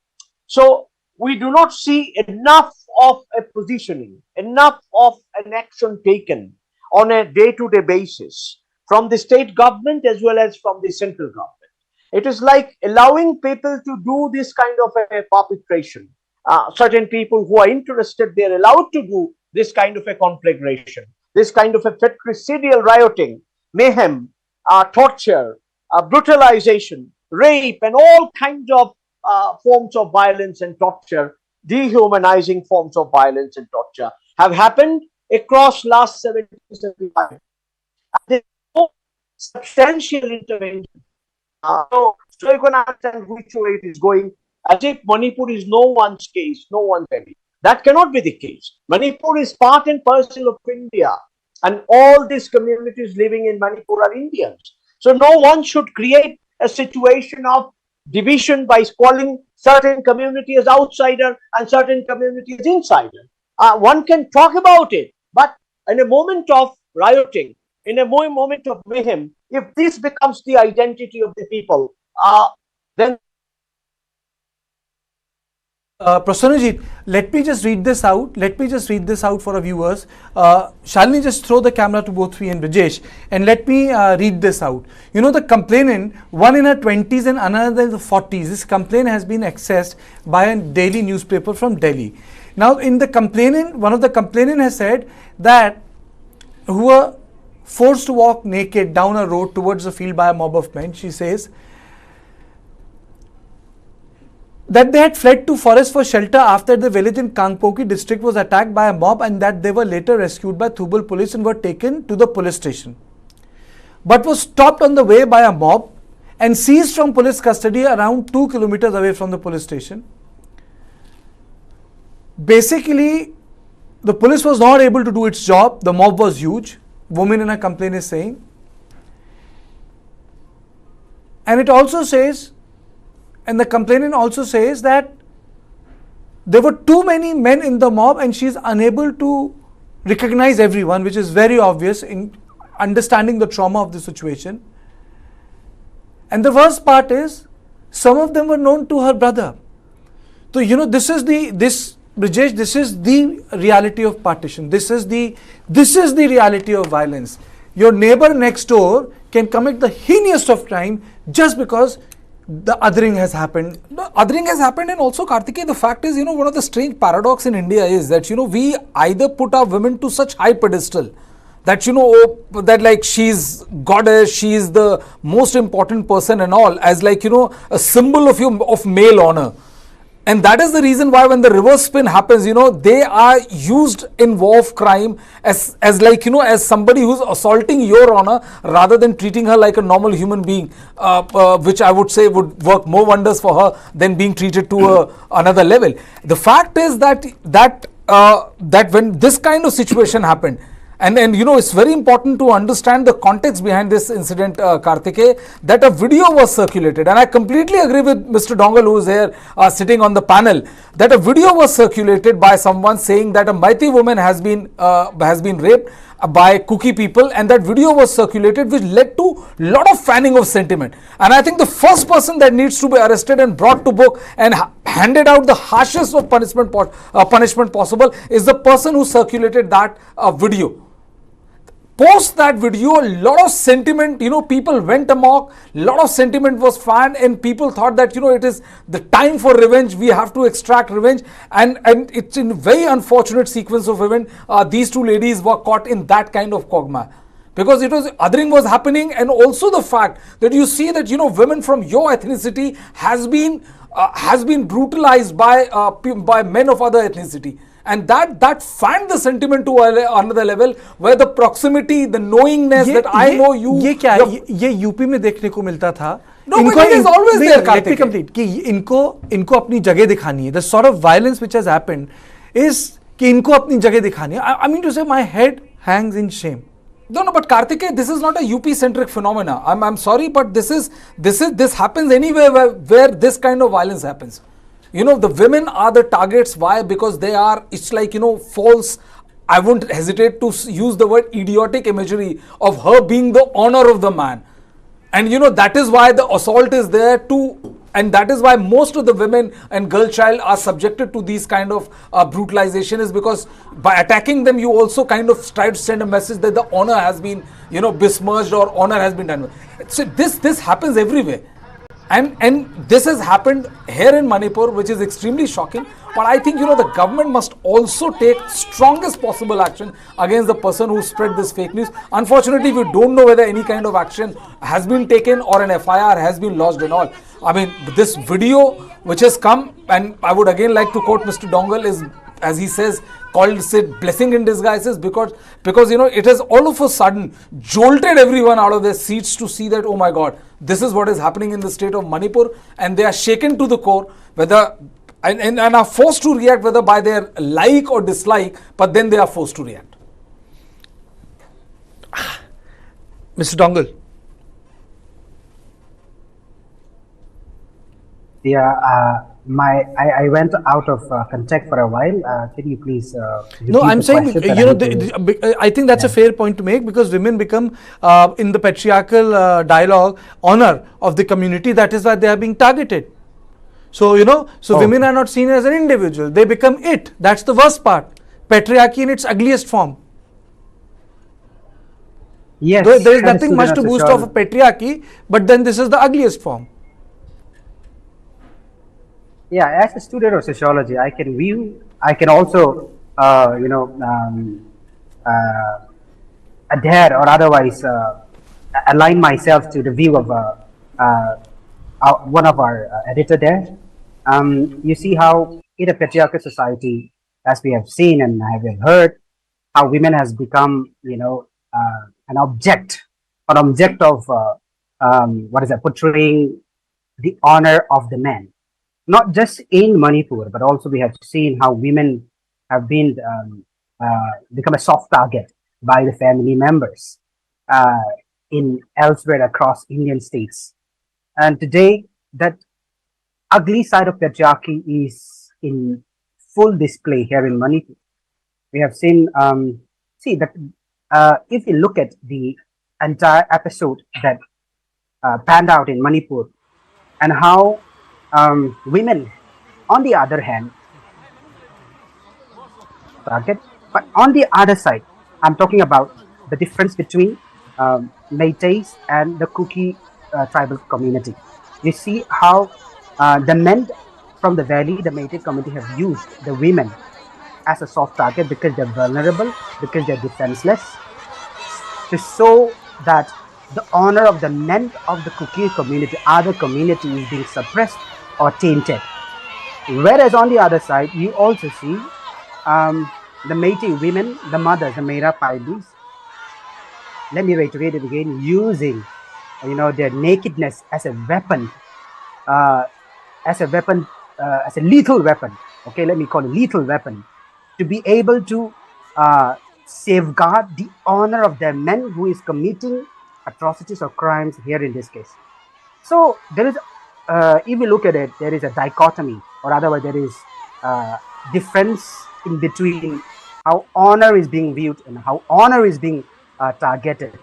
Speaker 14: So we do not see enough of a positioning, enough of an action taken on a day-to-day basis from the state government as well as from the central government. It is like allowing people to do this kind of a perpetration. Certain people who are interested, they are allowed to do this kind of a conflagration, this kind of a fratricidal rioting, mayhem, torture, brutalization, rape, and all kinds of forms of violence and torture, dehumanizing forms of violence and torture have happened across last 75. There is no substantial intervention. So you can understand which way it is going. As if Manipur is no one's case, no one's enemy. That cannot be the case. Manipur is part and parcel of India, and all these communities living in Manipur are Indians. So no one should create a situation of division by calling certain community as outsider and certain community as insider. One can talk about it, but in a moment of rioting, in a moment of mayhem, if this becomes the identity of the people, then
Speaker 1: Prasanajit, let me just read this out. Let me just read this out for our viewers. Shalini, just throw the camera to both me and Brijesh, and let me read this out. You know, the complainant, one in her 20s and another in the 40s. This complaint has been accessed by a daily newspaper from Delhi. Now, in the complainant, one of the complainant has said that who were forced to walk naked down a road towards the field by a mob of men. She says that they had fled to forest for shelter after the village in Kangpoki district was attacked by a mob, and that they were later rescued by Thubal police and were taken to the police station, but was stopped on the way by a mob and seized from police custody around 2 kilometers away from the police station. Basically, the police was not able to do its job. The mob was huge. Woman in a complaint is saying. And it also says, and the complainant also says that there were too many men in the mob and she is unable to recognize everyone, which is very obvious in understanding the trauma of the situation. And the worst part is, some of them were known to her brother. So, you know, Brijesh, this is the reality of partition. This is the reality of violence. Your neighbor next door can commit the heinous of crime just because the othering has happened.
Speaker 4: The othering has happened, and also, Kartikeya, the fact is, you know, one of the strange paradox in India is that, you know, we either put our women to such high pedestal that, you know, that like she's goddess, she is the most important person and all, as like, you know, a symbol of male honor. And that is the reason why when the reverse spin happens, you know, they are used in war of crime as like, you know, as somebody who's assaulting your honor rather than treating her like a normal human being, which I would say would work more wonders for her than being treated to another level. The fact is that when this kind of situation happened, and you know, it's very important to understand the context behind this incident, Kartikeya, that a video was circulated, and I completely agree with Mr. Dongal, who is here sitting on the panel, that a video was circulated by someone saying that a meitei woman has been raped by kuki people, and that video was circulated, which led to a lot of fanning of sentiment. And I think the first person that needs to be arrested and brought to book and handed out the harshest of punishment possible is the person who circulated that video. Post that video, a lot of sentiment, you know, people went amok, a lot of sentiment was fanned, and people thought that, you know, it is the time for revenge, we have to extract revenge, and it's in a very unfortunate sequence of events, these two ladies were caught in that kind of quagmire. Because it was, othering was happening, and also the fact that you see that, you know, women from your ethnicity has been brutalized by men of other ethnicity. And that fanned the sentiment to another level, where the proximity, the knowingness that I know you.
Speaker 1: ये क्या ये UP में देखने को मिलता था.
Speaker 4: No, but it is always there,
Speaker 1: Let me complete. कि इनको अपनी जगह दिखानी है. The sort of violence which has happened is कि इनको अपनी जगह दिखानी है. I mean to say, my head hangs in shame.
Speaker 4: No, but Kartikeya, this is not a UP centric phenomena. I'm sorry, but this happens anywhere where this kind of violence happens. You know, the women are the targets. Why? Because they are, it's like, you know, false, I won't hesitate to use the word idiotic imagery of her being the honor of the man. And, you know, that is why the assault is there too. And that is why most of the women and girl child are subjected to these kind of brutalization, is because by attacking them, you also kind of try to send a message that the honor has been, you know, besmirched or honor has been done. So this happens everywhere. And this has happened here in Manipur, which is extremely shocking. But I think, you know, the government must also take strongest possible action against the person who spread this fake news. Unfortunately, we don't know whether any kind of action has been taken or an FIR has been lodged and all. I mean, this video which has come, and I would again like to quote Mr. Dongal, is, as he says, called it blessing in disguises, because you know, it has all of a sudden jolted everyone out of their seats to see that, oh my God, this is what is happening in the state of Manipur, and they are shaken to the core, whether and are forced to react, whether by their like or dislike, but then they are forced to react.
Speaker 1: Mr. Dongal.
Speaker 21: Yeah, I went out of contact for a while. Can you please?
Speaker 1: No, I'm saying, you know, I think that's a fair point to make, because women become in the patriarchal dialogue honor of the community. That is why they are being targeted. So, women are not seen as an individual. They become it. That's the worst part. Patriarchy in its ugliest form.
Speaker 21: Yes.
Speaker 1: There is nothing much to boost off of patriarchy, but then this is the ugliest form.
Speaker 21: Yeah, as a student of sociology, I can also, adhere or otherwise align myself to the view of one of our editor there. You see how in a patriarchal society, as we have seen and have heard, how women has become, an object of portraying the honor of the men. Not just in Manipur, but also we have seen how women have been become a soft target by the family members in elsewhere across Indian states. And today, that ugly side of patriarchy is in full display here in Manipur. We have seen, if you look at the entire episode that panned out in Manipur, and how women, on the other hand, target, but on the other side, I'm talking about the difference between meiteis and the kuki tribal community. You see how the men from the valley, the meitei community, have used the women as a soft target because they're vulnerable, because they're defenseless, to show that the honor of the men of the kuki community, other community, is being suppressed or tainted. Whereas on the other side, you also see the meitei women, the mothers, the Mera Paidis, let me reiterate it again, using their nakedness as a weapon, as a lethal weapon. Okay, let me call it lethal weapon, to be able to safeguard the honor of their men who is committing atrocities or crimes here in this case. So there is, if you look at it, there is a dichotomy, or otherwise there is a difference in between how honor is being viewed and how honor is being targeted.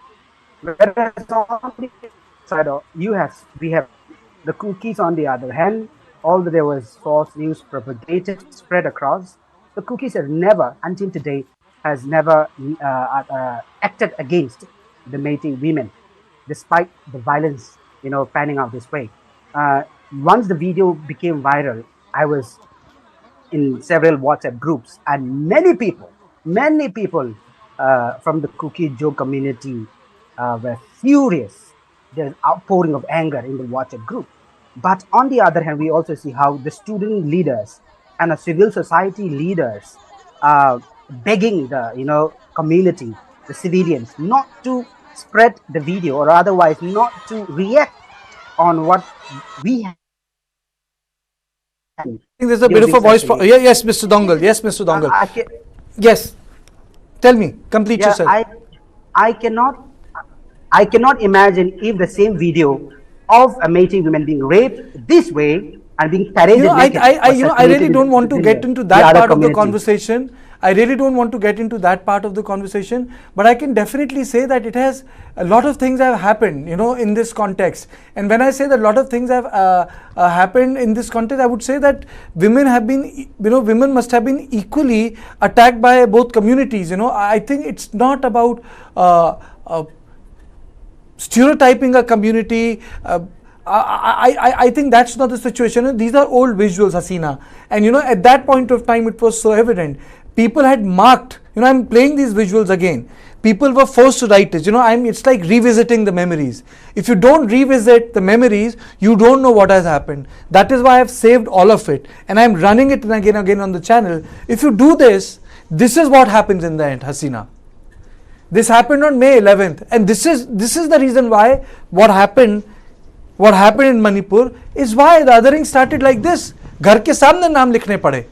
Speaker 21: Whereas on the side, we have the cookies on the other hand. Although there was false news propagated, spread across, the cookies have never, until today, has never acted against the meitei women, despite the violence, panning out this way. Once the video became viral, I was in several WhatsApp groups, and many people from the Kuki Joe community were furious. There's outpouring of anger in the WhatsApp group. But on the other hand, we also see how the student leaders and the civil society leaders begging the community, the civilians, not to spread the video, or otherwise not to react on what we have.
Speaker 1: I think there's a bit of a voice. Yes, Mr. Dongal. Yes, Mr. Dongal. Yes. Tell me. Complete yourself.
Speaker 21: I cannot imagine if the same video of a meitei woman being raped this way and being paraded.
Speaker 1: I really don't want to get into that part of the conversation. I really don't want to get into that part of the conversation, but I can definitely say that it has a lot of things have happened, in this context. And when I say that a lot of things have happened in this context, I would say that women have been, women must have been equally attacked by both communities. I think it's not about stereotyping a community. I think that's not the situation. These are old visuals, Hasina, and at that point of time it was so evident. People had marked, I'm playing these visuals again. People were forced to write it. It's like revisiting the memories. If you don't revisit the memories, you don't know what has happened. That is why I've saved all of it, and I'm running it again on the channel. If you do this, this is what happens in the end, Hasina. This happened on May 11th, and this is the reason why what happened in Manipur is why the othering started like this. Ghar ke samne naam likhne pade.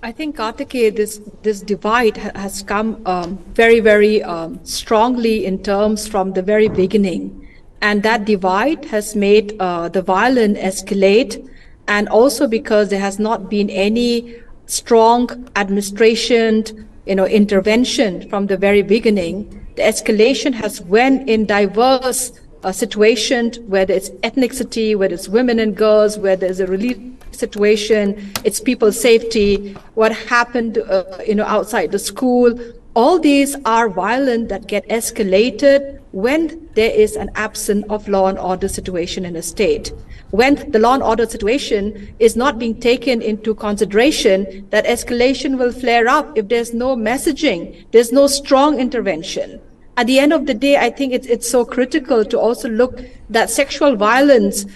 Speaker 12: I think, Kartikeya, this divide has come very, very strongly in terms from the very beginning. And that divide has made the violence escalate, and also because there has not been any strong administration, intervention from the very beginning. The escalation has went in diverse situation, whether it's ethnicity, whether it's women and girls, whether there's a relief situation, it's people's safety, what happened, outside the school. All these are violent that get escalated when there is an absence of law and order situation in a state. When the law and order situation is not being taken into consideration, that escalation will flare up if there's no messaging, there's no strong intervention. At the end of the day, I think it's so critical to also look that sexual violence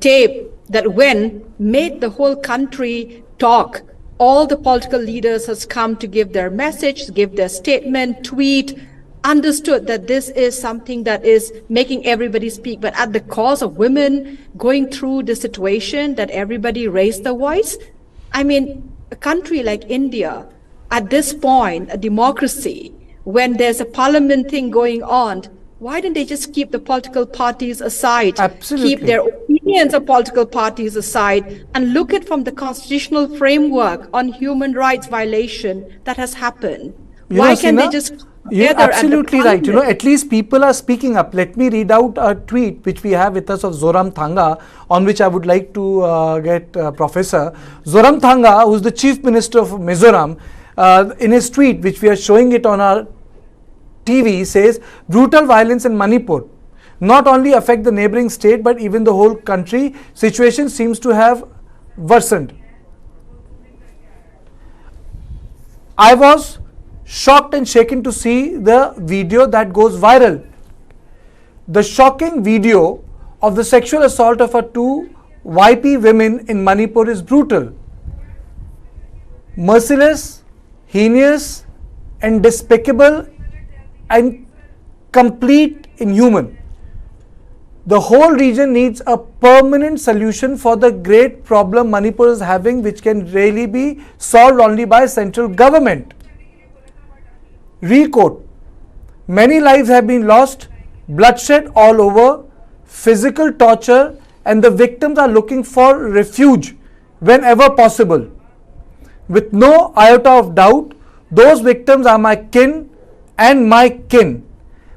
Speaker 12: tape that when made the whole country talk. All the political leaders has come to give their message, give their statement, tweet, understood that this is something that is making everybody speak. But at the cost of women going through the situation that everybody raised their voice, I mean, a country like India, at this point, a democracy, when there's a parliament thing going on, why don't they just keep the political parties aside, keep their opinions of political parties aside, and look at from the constitutional framework on human rights violation that has happened? Why can't they just
Speaker 1: You're absolutely right. At least people are speaking up. Let me read out a tweet which we have with us of Zoramthanga, on which I would like to get Professor. Zoramthanga, who is the Chief Minister of Mizoram, in his tweet, which we are showing it on our TV, says brutal violence in Manipur not only affect the neighboring state but even the whole country. Situation seems to have worsened. I was shocked and shaken to see the video that goes viral. The shocking video of the sexual assault of two YP women in Manipur is brutal, merciless, heinous and despicable and complete inhuman. The whole region needs a permanent solution for the great problem Manipur is having, which can really be solved only by central government. Requote, many lives have been lost, bloodshed all over, physical torture, and the victims are looking for refuge whenever possible. With no iota of doubt, those victims are my kin and my kin,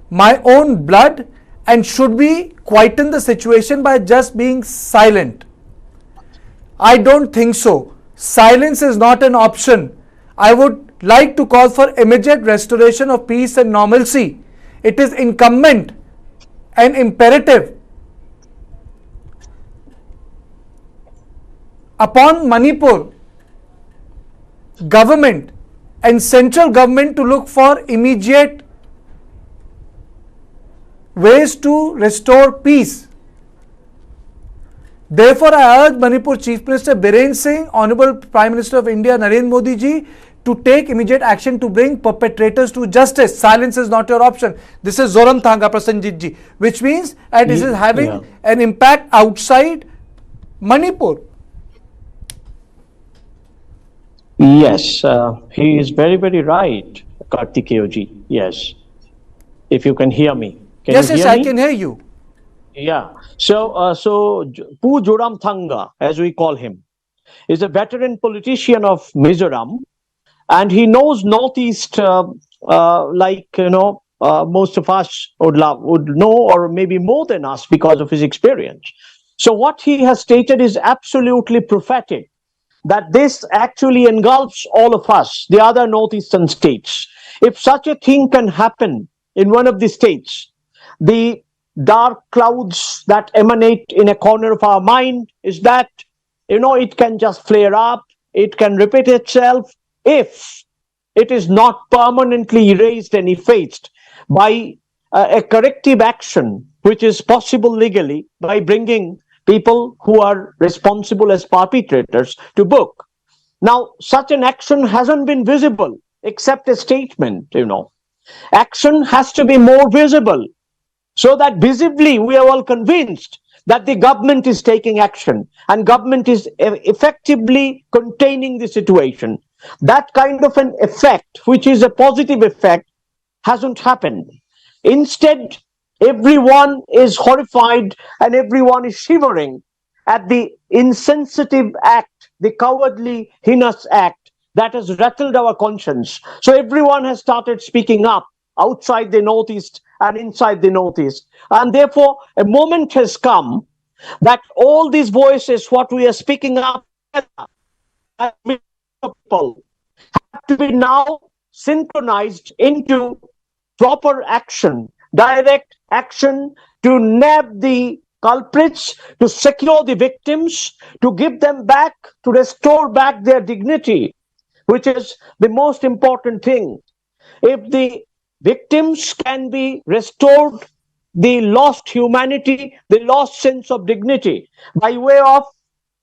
Speaker 1: my own blood, and should we quieten the situation by just being silent? I don't think so. Silence is not an option. I would like to call for immediate restoration of peace and normalcy. It is incumbent and imperative upon Manipur government and central government to look for immediate ways to restore peace. Therefore, I urge Manipur Chief Minister Biren Singh, Honorable Prime Minister of India Narendra Modi ji, to take immediate action to bring perpetrators to justice. Silence is not your option. This is Zoramthanga Prasanjit ji, which means that this is having an impact outside Manipur.
Speaker 14: Yes, he is very, very right, Kartikeya ji. Yes, if you can hear me.
Speaker 1: Yes, I can hear you.
Speaker 14: Yeah. So Pu Zoramthanga, as we call him, is a veteran politician of Mizoram, and he knows Northeast most of us would know, or maybe more than us because of his experience. So what he has stated is absolutely prophetic, that this actually engulfs all of us, the other northeastern states. If such a thing can happen in one of the states, the dark clouds that emanate in a corner of our mind is that, it can just flare up, it can repeat itself if it is not permanently erased and effaced by a corrective action, which is possible legally by bringing people who are responsible as perpetrators to book. Now, such an action hasn't been visible except a statement, Action has to be more visible, so that visibly we are all convinced that the government is taking action and government is effectively containing the situation. That kind of an effect, which is a positive effect, hasn't happened. Instead, everyone is horrified and everyone is shivering at the insensitive act, the cowardly, heinous act that has rattled our conscience. So everyone has started speaking up
Speaker 11: outside the Northeast and inside the Northeast. And therefore, a moment has come that all these voices, what we are speaking up, people have to be now synchronized into proper action, direct action to nab the culprits, to secure the victims, to give them back, to restore back their dignity, which is the most important thing. If the victims can be restored, the lost humanity, the lost sense of dignity, by way of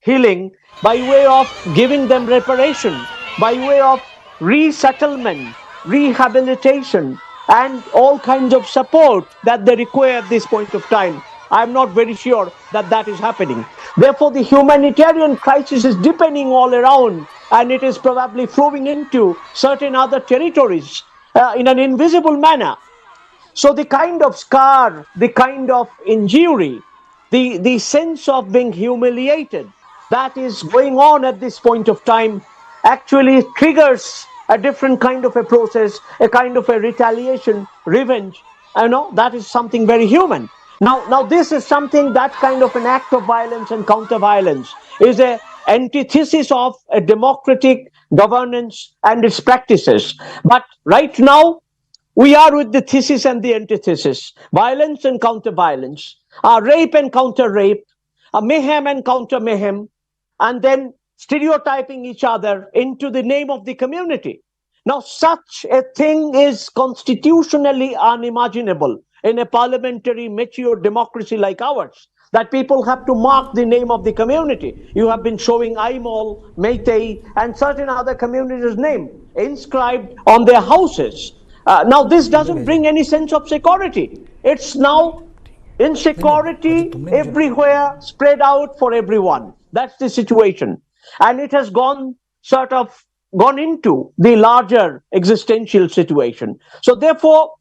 Speaker 11: healing, by way of giving them reparation, by way of resettlement, rehabilitation, and all kinds of support that they require at this point of time, I'm not very sure that that is happening. Therefore, the humanitarian crisis is deepening all around, and it is probably flowing into certain other territories in an invisible manner. So the kind of scar, the kind of injury, the sense of being humiliated that is going on at this point of time actually triggers a different kind of a process, a kind of a retaliation, revenge. That is something very human. Now this is something, that kind of an act of violence and counter-violence is a antithesis of a democratic governance and its practices. But right now, we are with the thesis and the antithesis, violence and counter-violence, rape and counter-rape, mayhem and counter-mayhem, and then stereotyping each other into the name of the community. Now, such a thing is constitutionally unimaginable in a parliamentary, mature democracy like ours, that people have to mark the name of the community. You have been showing Aimol, Meitei, and certain other communities' name inscribed on their houses. Now, this doesn't bring any sense of security. It's now insecurity everywhere, spread out for everyone. That's the situation. And it has gone into the larger existential situation. So therefore,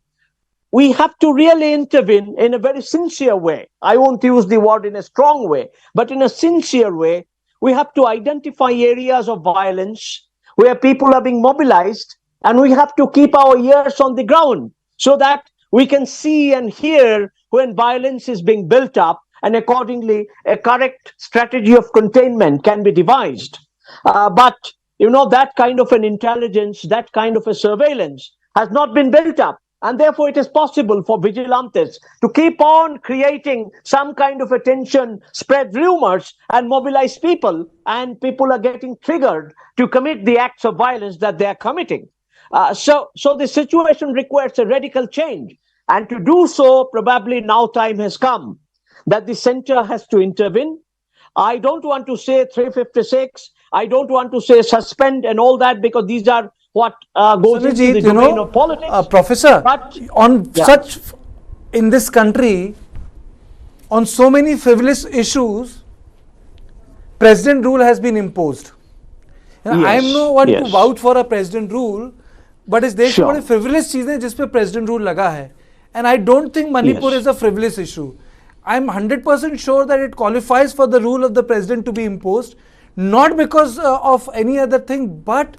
Speaker 11: we have to really intervene in a very sincere way. I won't use the word in a strong way, but in a sincere way. We have to identify areas of violence where people are being mobilized, and we have to keep our ears on the ground so that we can see and hear when violence is being built up, and accordingly a correct strategy of containment can be devised. But that kind of an intelligence, that kind of a surveillance has not been built up. And therefore, it is possible for vigilantes to keep on creating some kind of attention, spread rumors, and mobilize people. And people are getting triggered to commit the acts of violence that they are committing. So the situation requires a radical change. And to do so, probably now time has come that the center has to intervene. I don't want to say 356. I don't want to say suspend and all that, because these are what goes into the domain of politics.
Speaker 1: Professor, in this country, on so many frivolous issues, president rule has been imposed. I am no one to vouch for a president rule, but इस देश में बड़े frivolous चीजें जिस पे president rule लगा है, and I don't think Manipur is a frivolous issue. I am 100% sure that it qualifies for the rule of the president to be imposed, not because of any other thing, but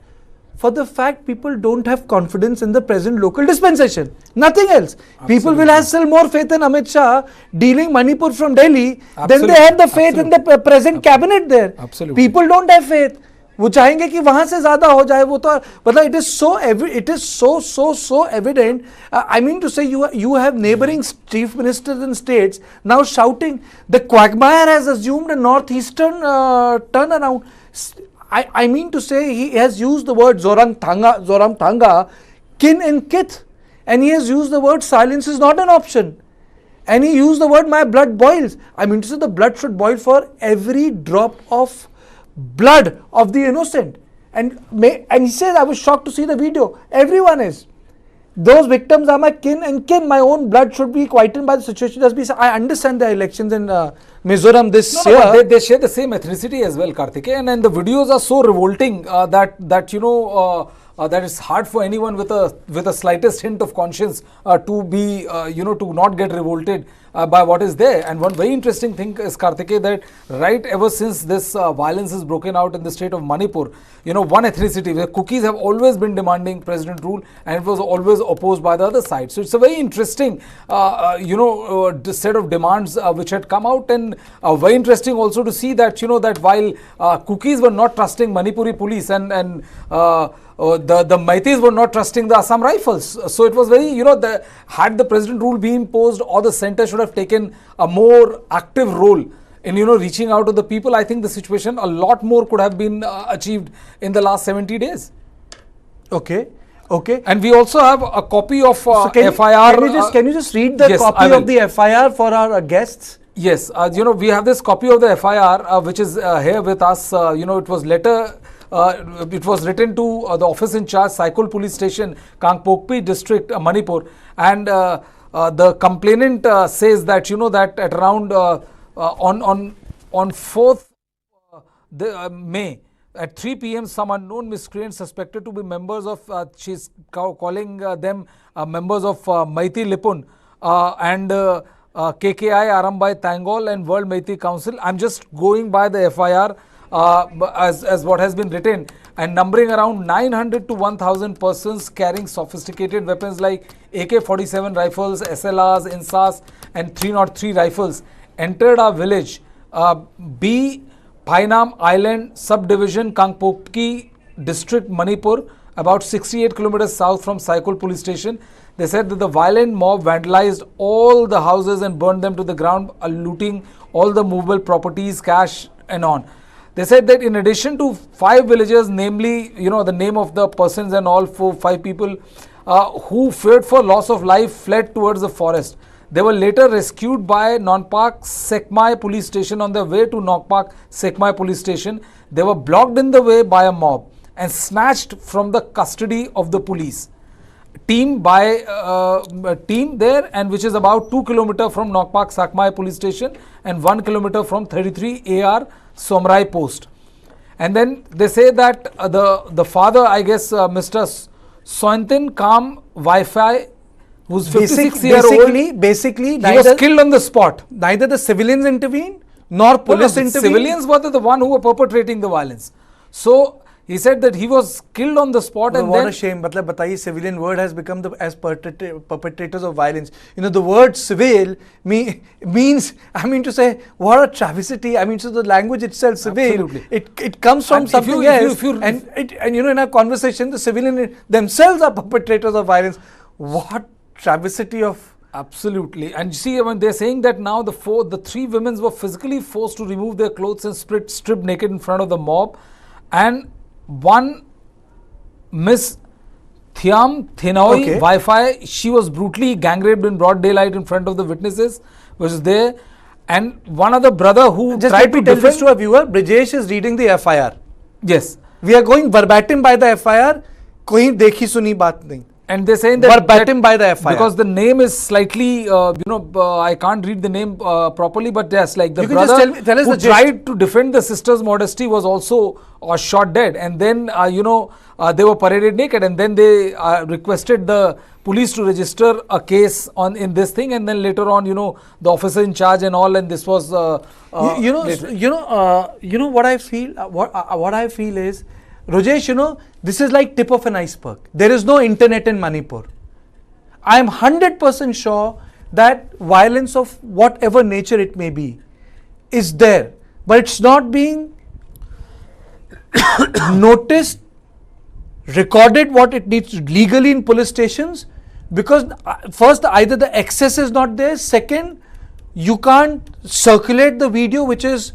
Speaker 1: for the fact people don't have confidence in the present local dispensation. Nothing else. Absolutely. People will have still more faith in Amit Shah dealing Manipur from Delhi than they had the faith in the present cabinet there. Absolutely. People don't have faith. वो चाहेंगे कि वहां से ज्यादा हो जाए. वो तो मतलब it is so evident. I mean to say, you have neighboring chief ministers and states now shouting the quagmire has assumed a northeastern turnaround. I mean to say, he has used the word Zoram Thanga, kin and kith, and he has used the word silence is not an option, and he used the word my blood boils. I mean to say, the blood should boil for every drop of blood of the innocent. And he says, I was shocked to see the video. Everyone is. Those victims are my kin and kin. My own blood should be quietened by the situation. I understand the elections in Mizoram this year.
Speaker 4: But they share the same ethnicity as well, Kartikeya, and the videos are so revolting that it's hard for anyone with a slightest hint of conscience to be to not get revolted. by what is there. And one very interesting thing is, Kartikeya, that right ever since this violence is broken out in the state of Manipur, you know, one ethnicity, the Kukis have always been demanding president rule, and it was always opposed by the other side. So it's a very interesting, set of demands which had come out, and very interesting also to see that, you know, that while Kukis were not trusting Manipuri police and the Meiteis were not trusting the Assam Rifles. So it was very, you know, had the president rule been imposed, or the centre should have taken a more active role in, you know, reaching out to the people, I think the situation a lot more could have been achieved in the last 70 days.
Speaker 1: Okay. Okay.
Speaker 4: And we also have a copy of
Speaker 1: so
Speaker 4: FIR.
Speaker 1: Can you just read the copy of the FIR for our guests?
Speaker 4: Yes. You know, we have this copy of the FIR which is here with us. You know, it was it was written to the office in charge, Saikul Police Station, Kangpokpi District, Manipur, and the complainant says that, you know, that at around on 4th May at 3 p.m. some unknown miscreants suspected to be members of she's calling them members of Meitei Lipun and KKI Arambai Tangol and World Meitei Council. I'm just going by the FIR as what has been written, and numbering around 900 to 1000 persons carrying sophisticated weapons like AK-47 rifles, SLRs, INSAS and 303 rifles entered our village B Painam Island subdivision, Kangpokpi district, Manipur, about 68 kilometers south from Saikul police station. They said that the violent mob vandalized all the houses and burned them to the ground, looting all the movable properties, cash and on. They said that in addition to 5 villagers, namely, you know, the name of the persons and all 5 people who feared for loss of life, fled towards the forest. They were later rescued by Nonpak Sekmai police station on their way to Nokpak Sekmai police station. They were blocked in the way by a mob and snatched from the custody of the police team there, and which is about 2 kilometers from Nokpak Sekmai police station and 1 kilometer from 33 AR Somrai post. And then they say that the father, I guess, Mr. Sointin Kam Wi-Fi, who's 56-year-old,
Speaker 1: basically,
Speaker 4: he was killed on the spot.
Speaker 1: Neither the civilians intervened nor police intervened.
Speaker 4: Civilians were the one who were perpetrating the violence. So he said that he was killed on the spot.
Speaker 1: But
Speaker 4: and
Speaker 1: what
Speaker 4: then
Speaker 1: a shame. Matlab, bataiye, civilian word has become as perpetrators of violence. You know, the word civil means, I mean to say, what a travesty. I mean, so the language itself, civil, it comes from something else. And you know, in our conversation, the civilian themselves are perpetrators of violence. What travesty of...
Speaker 4: Absolutely. And you see, when they're saying that now the 3 women were physically forced to remove their clothes and stripped naked in front of the mob, and one Miss Nemthianngai Guite, she was brutally gang raped in broad daylight in front of the witnesses, was there, and one other brother who
Speaker 1: just
Speaker 4: tried to
Speaker 1: tell
Speaker 4: defend
Speaker 1: this to a viewer. Brijesh is reading the FIR.
Speaker 4: Yes,
Speaker 1: we are going verbatim by the FIR. Kohi dekhi suni baat nahi.
Speaker 4: And they're saying that
Speaker 1: verbatim by the FIR,
Speaker 4: because the name is slightly, I can't read the name properly, but yes, like the
Speaker 1: you
Speaker 4: brother
Speaker 1: just tell us
Speaker 4: who
Speaker 1: the
Speaker 4: tried to defend the sister's modesty was also shot dead, and then they were paraded naked, and then they requested the police to register a case in this thing, and then later on, the officer in charge and all, and this was
Speaker 1: what I feel. What I feel is, Rajesh, this is like tip of an iceberg. There is no internet in Manipur. I am 100% sure that violence of whatever nature it may be is there, but it's not being noticed, recorded what it needs legally in police stations, because first, either the access is not there, second, you can't circulate the video, which is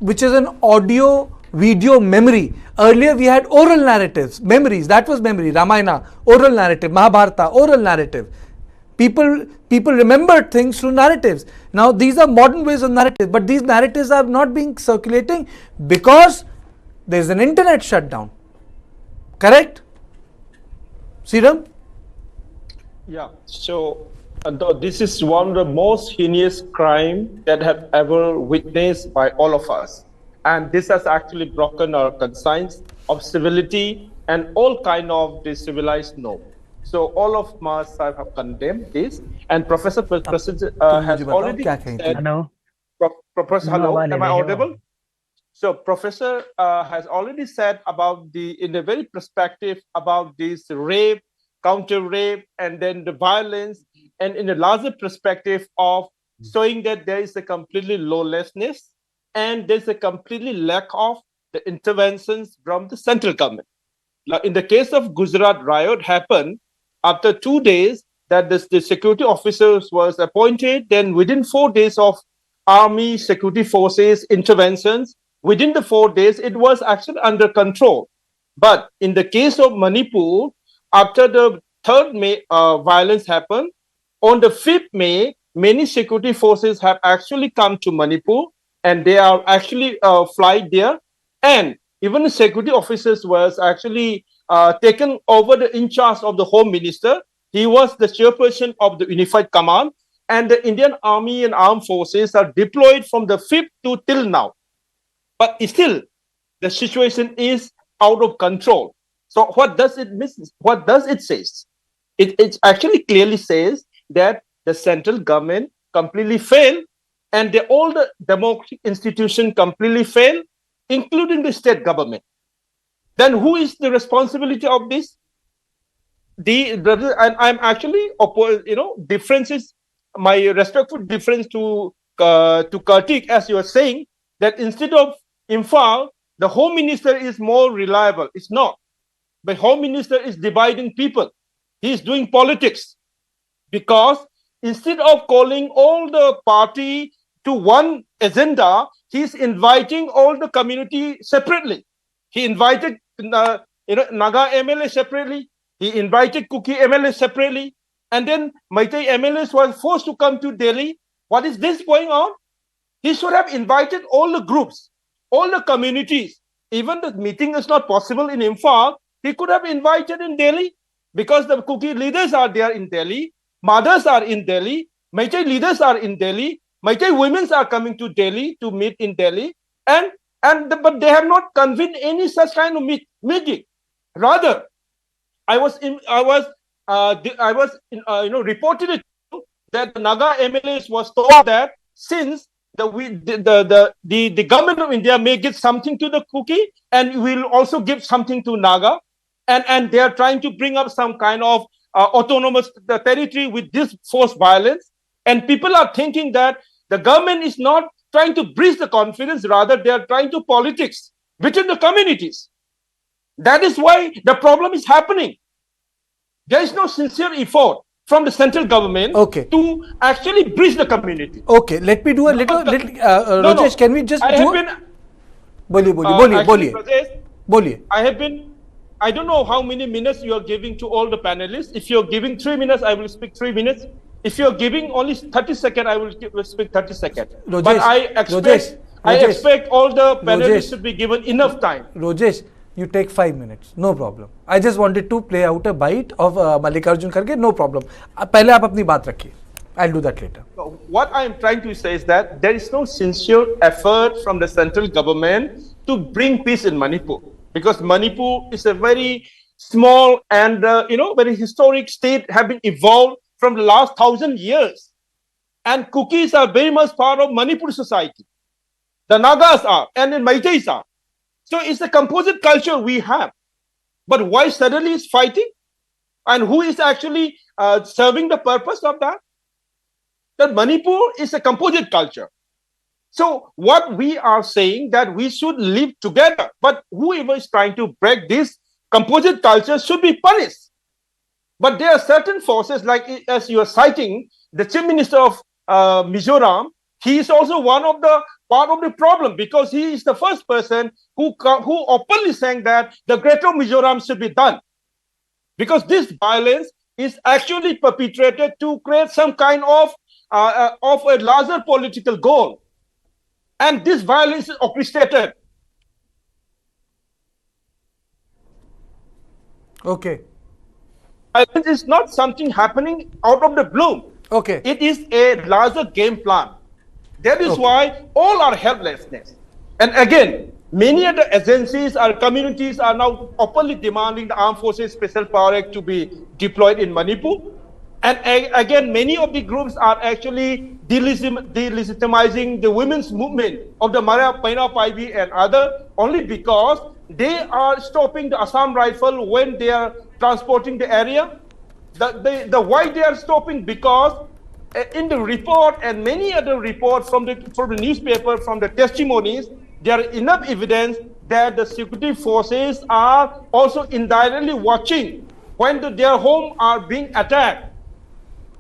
Speaker 1: an audio video memory. Earlier we had oral narratives, memories, that was memory, Ramayana, oral narrative, Mahabharata, oral narrative. People remembered things through narratives. Now these are modern ways of narrative, but these narratives are not being circulating because there is an internet shutdown. Correct? Sriram?
Speaker 9: Yeah, so this is one of the most heinous crime that have ever witnessed by all of us. And this has actually broken our conscience of civility and all kind of the civilized norm. So all of us have condemned this, and Professor has already said.
Speaker 13: Hello.
Speaker 9: Professor, hello, am I audible? So Professor has already said about in the very perspective about this rape, counter-rape, and then the violence, and in the larger perspective of showing that there is a completely lawlessness and there's a completely lack of the interventions from the central government. Now, in the case of Gujarat riot happened after 2 days that the security officers was appointed, then within 4 days of army security forces interventions, within the 4 days, it was actually under control. But in the case of Manipur, after the 3rd May violence happened, on the 5th May, many security forces have actually come to Manipur and they are actually flight there. And even the security officers was actually taken over the in charge of the Home Minister. He was the chairperson of the Unified Command, and the Indian Army and Armed Forces are deployed from the 5th to till now. But still, the situation is out of control. So what does it mean? What does it say? It actually clearly says that the central government completely failed, and all the democratic institutions completely failed, including the state government. Then who is the responsibility of this? And I'm actually differences. My respectful difference to Kartik, as you are saying, that instead of Imphal, the Home Minister is more reliable. It's not. The Home Minister is dividing people. He is doing politics, because instead of calling all the party to one agenda, he's inviting all the community separately. He invited Naga MLA separately. He invited Kuki MLA separately. And then Meitei MLAs were forced to come to Delhi. What is this going on? He should have invited all the groups, all the communities. Even the meeting is not possible in Imphal, he could have invited in Delhi, because the Kuki leaders are there in Delhi, mothers are in Delhi, Meitei leaders are in Delhi, Meitei women are coming to Delhi to meet in Delhi, but they have not convened any such kind of meeting. Rather, I was reported that the Naga MLAs was told that since the government of India may give something to the Kuki and will also give something to Naga, and they are trying to bring up some kind of autonomous territory with this forced violence, and people are thinking that the government is not trying to bridge the confidence, rather they are trying to politics within the communities. That is why the problem is happening. There is no sincere effort from the central government to actually bridge the community.
Speaker 1: Okay, let me do a little Rajesh, can we just
Speaker 9: I don't know how many minutes you are giving to all the panelists. If you're giving 3 minutes, I will speak 3 minutes. If you're giving only 30 seconds, I will speak 30 seconds.
Speaker 1: Rajesh,
Speaker 9: but I expect all the panelists to be given enough time.
Speaker 1: Rajesh, you take 5 minutes, no problem. I just wanted to play out a bite of Mallikarjun Kharge, no problem. पहले आप अपनी बात रखिए. I'll do that later.
Speaker 9: So what I am trying to say is that there is no sincere effort from the central government to bring peace in Manipur, because Manipur is a very small and very historic state, have been evolved from the last 1,000 years, and Kukis are very much part of Manipur society. The Nagas are, and the Meiteis are. So it's a composite culture we have. But why suddenly is fighting? And who is actually serving the purpose of that? That Manipur is a composite culture. So what we are saying that we should live together, but whoever is trying to break this composite culture should be punished. But there are certain forces, like as you are citing, the Chief Minister of Mizoram, he is also one of the part of the problem, because he is the first person who openly saying that the Greater Mizoram should be done. Because this violence is actually perpetrated to create some kind of a larger political goal. And this violence is orchestrated.
Speaker 1: Okay.
Speaker 9: Violence is not something happening out of the blue.
Speaker 1: Okay.
Speaker 9: It is a larger game plan. That is why all are helplessness. And again,
Speaker 13: Many other agencies or communities are now openly demanding the Armed Forces Special Power Act to be deployed in Manipur. And again, many of the groups are actually delegitimizing the women's movement of the Mara Paina Paibi and other only because they are stopping the Assam Rifle when they are transporting the area. The why they are stopping? Because in the report and many other reports from the newspaper, from the testimonies, there are enough evidence that the security forces are also indirectly watching when their homes are being attacked.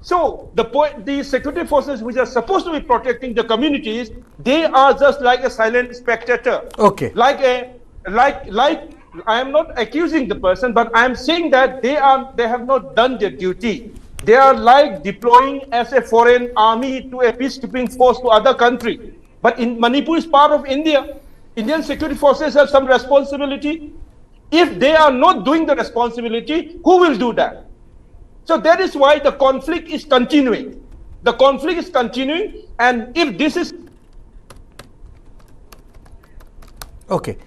Speaker 13: So the security forces which are supposed to be protecting the communities, they are just like a silent spectator.
Speaker 1: Okay.
Speaker 13: Like I am not accusing the person, but I am saying that they have not done their duty. They are like deploying as a foreign army to a peacekeeping force to other country. But in Manipur is part of India. Indian security forces have some responsibility. If they are not doing the responsibility, who will do that? So that is why the conflict is continuing. The conflict is continuing, and if this is
Speaker 1: okay,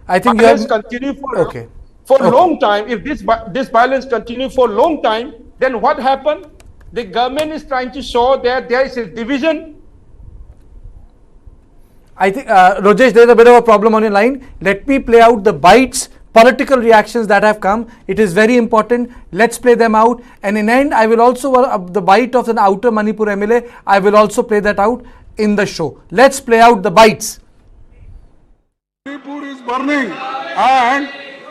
Speaker 1: I think you have
Speaker 13: continue for a long time. If this violence continue for a long time, then what happened? The government is trying to show that there is a division.
Speaker 1: I think Rajesh, there is a bit of a problem on your line. Let me play out the bites. Political reactions that have come. It is very important. Let's play them out. And in end, I will also, the bite of an outer Manipur MLA, I will also play that out in the show. Let's play out the bites.
Speaker 15: Manipur is burning and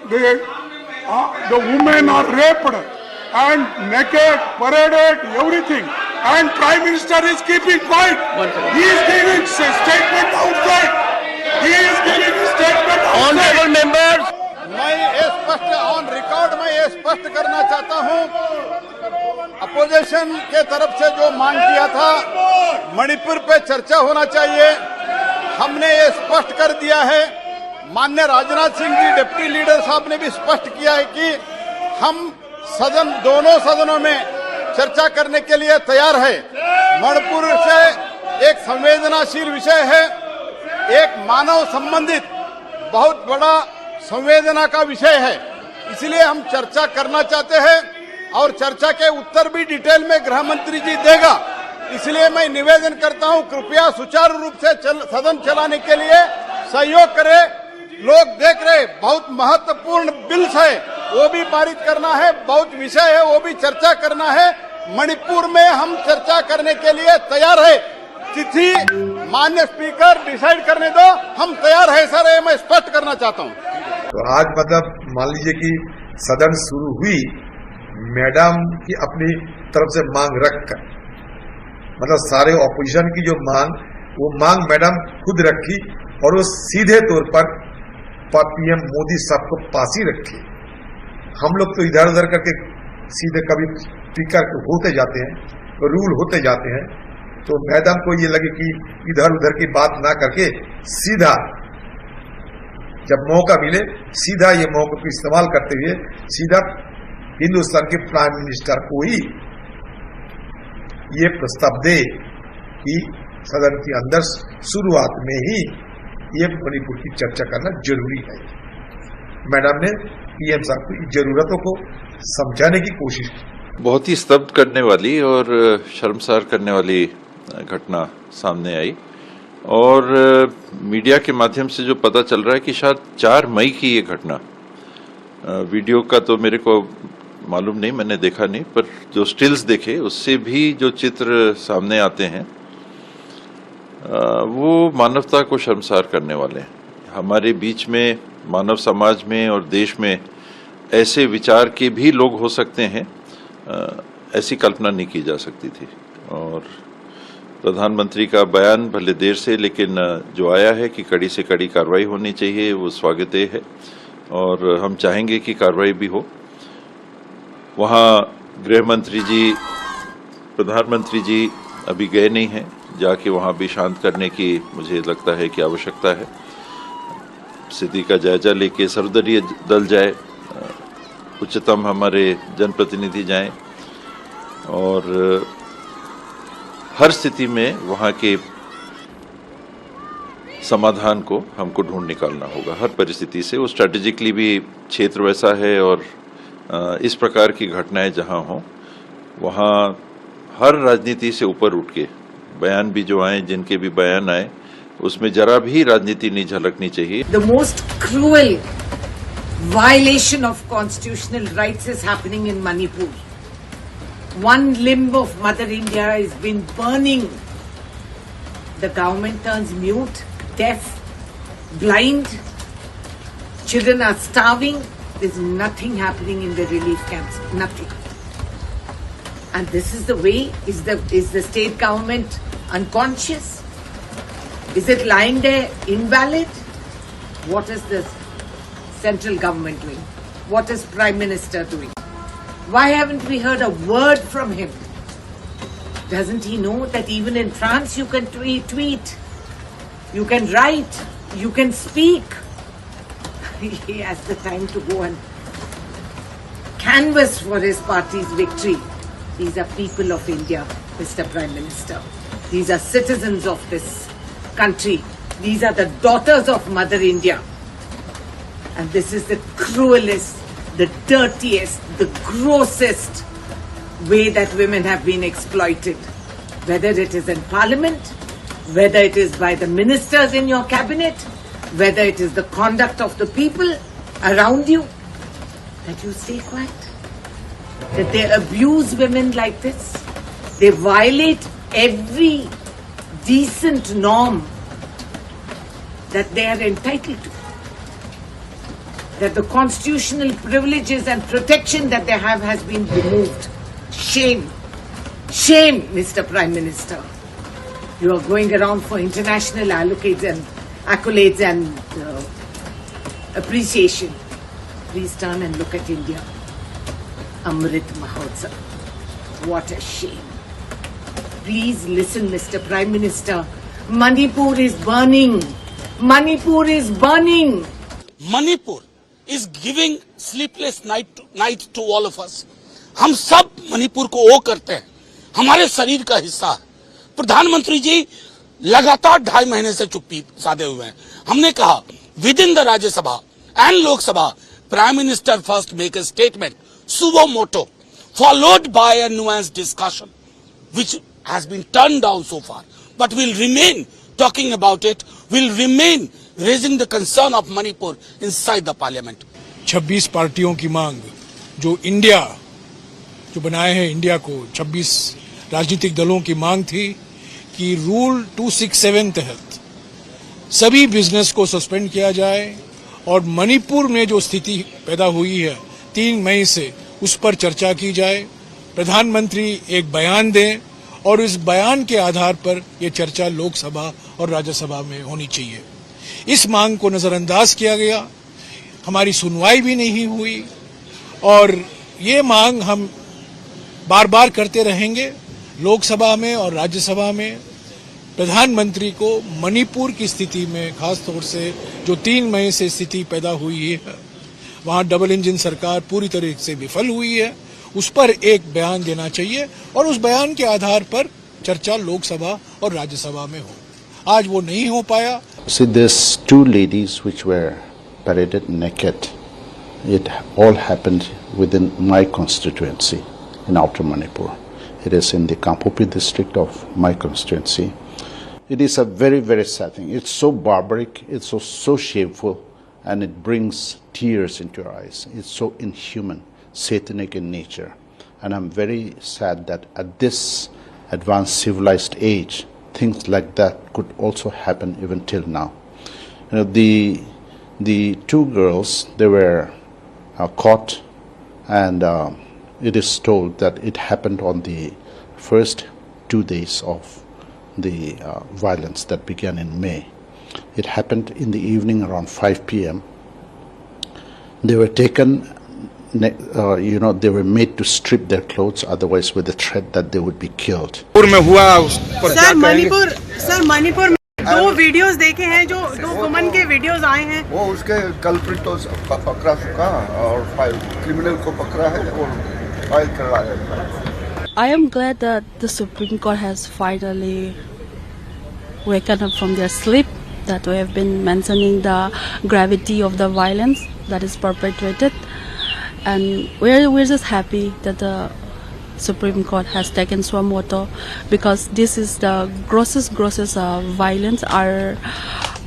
Speaker 15: the women are raped and naked, paraded, everything. And Prime Minister is keeping quiet. He is giving a statement outside. He is giving a statement outside.
Speaker 13: Honorable members.
Speaker 20: मैं ये स्पष्ट on record में ये स्पष्ट करना चाहता हूं, opposition के तरफ से जो मांग किया था मणिपुर पे चर्चा होना चाहिए, हमने ये स्पष्ट कर दिया है। माननीय राजनाथ सिंह जी डिप्टी लीडर साहब ने भी स्पष्ट किया है कि हम दोनों सदनों में चर्चा करने के लिए तैयार है। मणिपुर से एक संवेदनशील विषय है, एक मानव संबंधित बहुत बड़ा संवेदना का विषय है, इसलिए हम चर्चा करना चाहते हैं और चर्चा के उत्तर भी डिटेल में गृह मंत्री जी देगा। इसलिए मैं निवेदन करता हूं, कृपया सुचारू रूप से सदन चलाने के लिए सहयोग करें। लोग देख रहे, बहुत महत्वपूर्ण बिल्स है, वो भी पारित करना है, बहुत विषय है, वो भी चर्चा करना है। मणिपुर में हम चर्चा करने के लिए तैयार है। तिथि माननीय स्पीकर डिसाइड करने दो, हम तैयार है सर, ये मैं स्पष्ट करना चाहता हूं।
Speaker 22: तो आज मतलब मान लीजिए कि सदन शुरू हुई, मैडम की अपनी तरफ से मांग रखकर, मतलब सारे ऑपोजिशन की जो मांग, वो मांग मैडम खुद रखी और वो सीधे तौर पर पीएम मोदी साहब को पास ही रखी। हम लोग तो इधर उधर करके सीधे कभी स्पीकर होते जाते हैं, रूल होते जाते हैं, तो मैडम को ये लगे कि इधर उधर की बात ना करके सीधा जब मौका मिले सीधा ये मौके को इस्तेमाल करते हुए सीधा हिंदुस्तान के प्राइम मिनिस्टर को ही ये प्रस्ताव दे कि सदन के अंदर शुरुआत में ही ये मणिपुर की चर्चा करना जरूरी है। मैडम ने पीएम साहब की जरूरतों को समझाने की कोशिश की।
Speaker 25: बहुत ही स्तब्ध करने वाली और शर्मसार करने वाली घटना सामने आई और मीडिया के माध्यम से जो पता चल रहा है कि शायद 4 मई की ये घटना, वीडियो का तो मेरे को मालूम नहीं, मैंने देखा नहीं, पर जो स्टिल्स देखे उससे भी जो चित्र सामने आते हैं वो मानवता को शर्मसार करने वाले हैं। हमारे बीच में, मानव समाज में और देश में ऐसे विचार के भी लोग हो सकते हैं, ऐसी कल्पना नहीं की जा सकती थी। और प्रधानमंत्री का बयान भले देर से, लेकिन जो आया है कि कड़ी से कड़ी कार्रवाई होनी चाहिए, वो स्वागत है और हम चाहेंगे कि कार्रवाई भी हो। वहाँ गृह मंत्री जी, प्रधानमंत्री जी अभी गए नहीं हैं, जाके वहाँ भी शांत करने की मुझे लगता है कि आवश्यकता है। स्थिति का जायजा लेके सर्वदलीय दल जाए, उच्चतम हमारे जनप्रतिनिधि जाएं और हर स्थिति में वहाँ के समाधान को हमको ढूंढ निकालना होगा हर परिस्थिति से। वो स्ट्रेटेजिकली भी क्षेत्र वैसा है और इस प्रकार की घटनाएं जहां हों वहां हर राजनीति से ऊपर उठ के बयान भी जो आए, जिनके भी बयान आए, उसमें जरा भी राजनीति नहीं झलकनी चाहिए।
Speaker 8: The most cruel violation of constitutional rights is happening in Manipur. One limb of Mother India has been burning. The government turns mute, deaf, blind. Children are starving. There's nothing happening in the relief camps. Nothing. And this is the way? Is the state government unconscious? Is it lying there invalid? What is the central government doing? What is Prime Minister doing? Why haven't we heard a word from him? Doesn't he know that even in France you can tweet, you can write, you can speak? He has the time to go and canvass for his party's victory. These are people of India, Mr. Prime Minister. These are citizens of this country. These are the daughters of Mother India. And this is the cruelest, the dirtiest, the grossest way that women have been exploited. Whether it is in Parliament, whether it is by the ministers in your cabinet, whether it is the conduct of the people around you, that you stay quiet. That they abuse women like this. They violate every decent norm that they are entitled to. That the constitutional privileges and protection that they have has been removed. Shame. Shame, Mr. Prime Minister. You are going around for international accolades and appreciation. Please turn and look at India. Amrit Mahotsav. What a shame. Please listen, Mr. Prime Minister. Manipur is burning. Manipur is burning.
Speaker 2: Manipur is giving sleepless night to all of us. हम सब मणिपुर को ओ करते हैं, हमारे शरीर का हिस्सा है। प्रधानमंत्री जी लगातार 2.5 महीने से चुप्पी साधे हुए हैं। हमने कहा with in the Rajya Sabha and Lok Sabha prime minister first make a statement suo moto followed by a nuanced discussion which has been turned down so far, but will remain talking about it, will remain raising the concern of Manipur inside the parliament.
Speaker 15: 26 पार्टियों की मांग जो बनाए हैं India को 26 राजनीतिक दलों की मांग थी कि रूल 267 तहत सभी बिजनेस को सस्पेंड किया जाए और मणिपुर में जो स्थिति पैदा हुई है 3 मई से उस पर चर्चा की जाए, प्रधानमंत्री एक बयान दें और इस बयान के आधार पर यह चर्चा लोकसभा और राज्यसभा में होनी चाहिए। इस मांग को नजरअंदाज किया गया, हमारी सुनवाई भी नहीं हुई और ये मांग हम बार बार करते रहेंगे। लोकसभा में और राज्यसभा में प्रधानमंत्री को मणिपुर की स्थिति में, खासतौर से जो 3 मई से स्थिति पैदा हुई है, वहां डबल इंजन सरकार पूरी तरह से विफल हुई है, उस पर एक बयान देना चाहिए और उस बयान के आधार पर चर्चा लोकसभा और राज्यसभा में हो। आज वो नहीं हो पाया।
Speaker 3: See, there's 2 ladies which were paraded naked. It all happened within my constituency in Outer Manipur. It is in the Kharbhih district of my constituency. It is a very, very sad thing. It's so barbaric, it's so shameful, and it brings tears into your eyes. It's so inhuman, satanic in nature. And I'm very sad that at this advanced civilized age, things like that could also happen even till now. You know, the 2 girls, they were caught, and it is told that it happened on the first 2 days of the violence that began in May. It happened in the evening around 5 p.m. They were taken, they were made to strip their clothes, otherwise with the threat that they would be killed.
Speaker 10: Sir Manipur में 2 videos देखे हैं, जो 2 woman के videos आए हैं,
Speaker 22: वो उसके culprit तो पकड़ा चुका और क्रिमिनल को पकड़ा है और फाइल कर रहा है।
Speaker 18: I am glad that the Supreme Court has finally woken up from their sleep,
Speaker 5: that we have been mentioning the gravity of the violence that is perpetrated, and we're just happy that the Supreme Court has taken suo motu, because this is the grossest violence. Our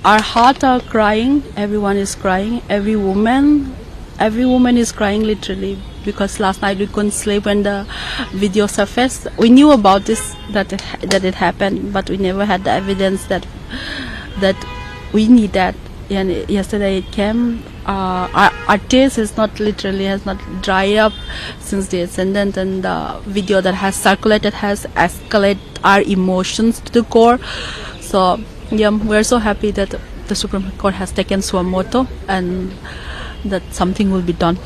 Speaker 5: hearts are crying. Everyone is crying. Every woman is crying literally, because last night we couldn't sleep when the video surfaced. We knew about this, that it happened, but we never had the evidence that we need that. And yesterday it came. Our tears has not dried up since the incident, and the video that has circulated has escalated our emotions to the core. So yeah, we're so happy that the Supreme Court has taken suo motu and that something will be done.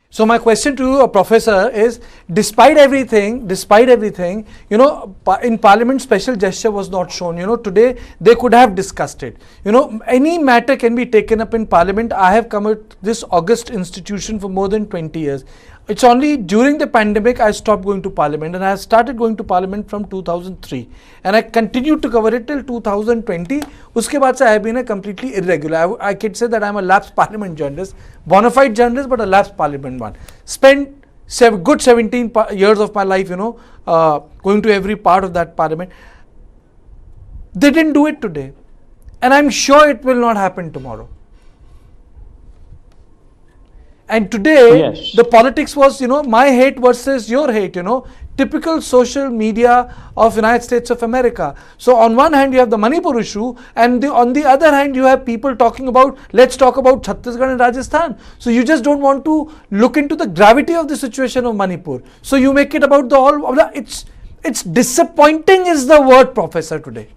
Speaker 1: So my question to you, Professor, is despite everything, you know, in Parliament special gesture was not shown. You know, today they could have discussed it. You know, any matter can be taken up in Parliament. I have come at this august institution for more than 20 years. It's only during the pandemic I stopped going to Parliament, and I started going to Parliament from 2003, and I continued to cover it till 2020. Uske baad se I have been a completely irregular. I could say that I am a lapsed Parliament journalist, bona fide journalist, but a lapsed Parliament one. Spent good 17 years of my life, you know, going to every part of that Parliament. They didn't do it today, and I'm sure it will not happen tomorrow. And today, the politics was, you know, my hate versus your hate, you know, typical social media of United States of America. So on one hand, you have the Manipur issue, and on the other hand, you have people talking about, let's talk about Chhattisgarh and Rajasthan. So you just don't want to look into the gravity of the situation of Manipur. So you make it about the all, it's disappointing is the word, Professor, today.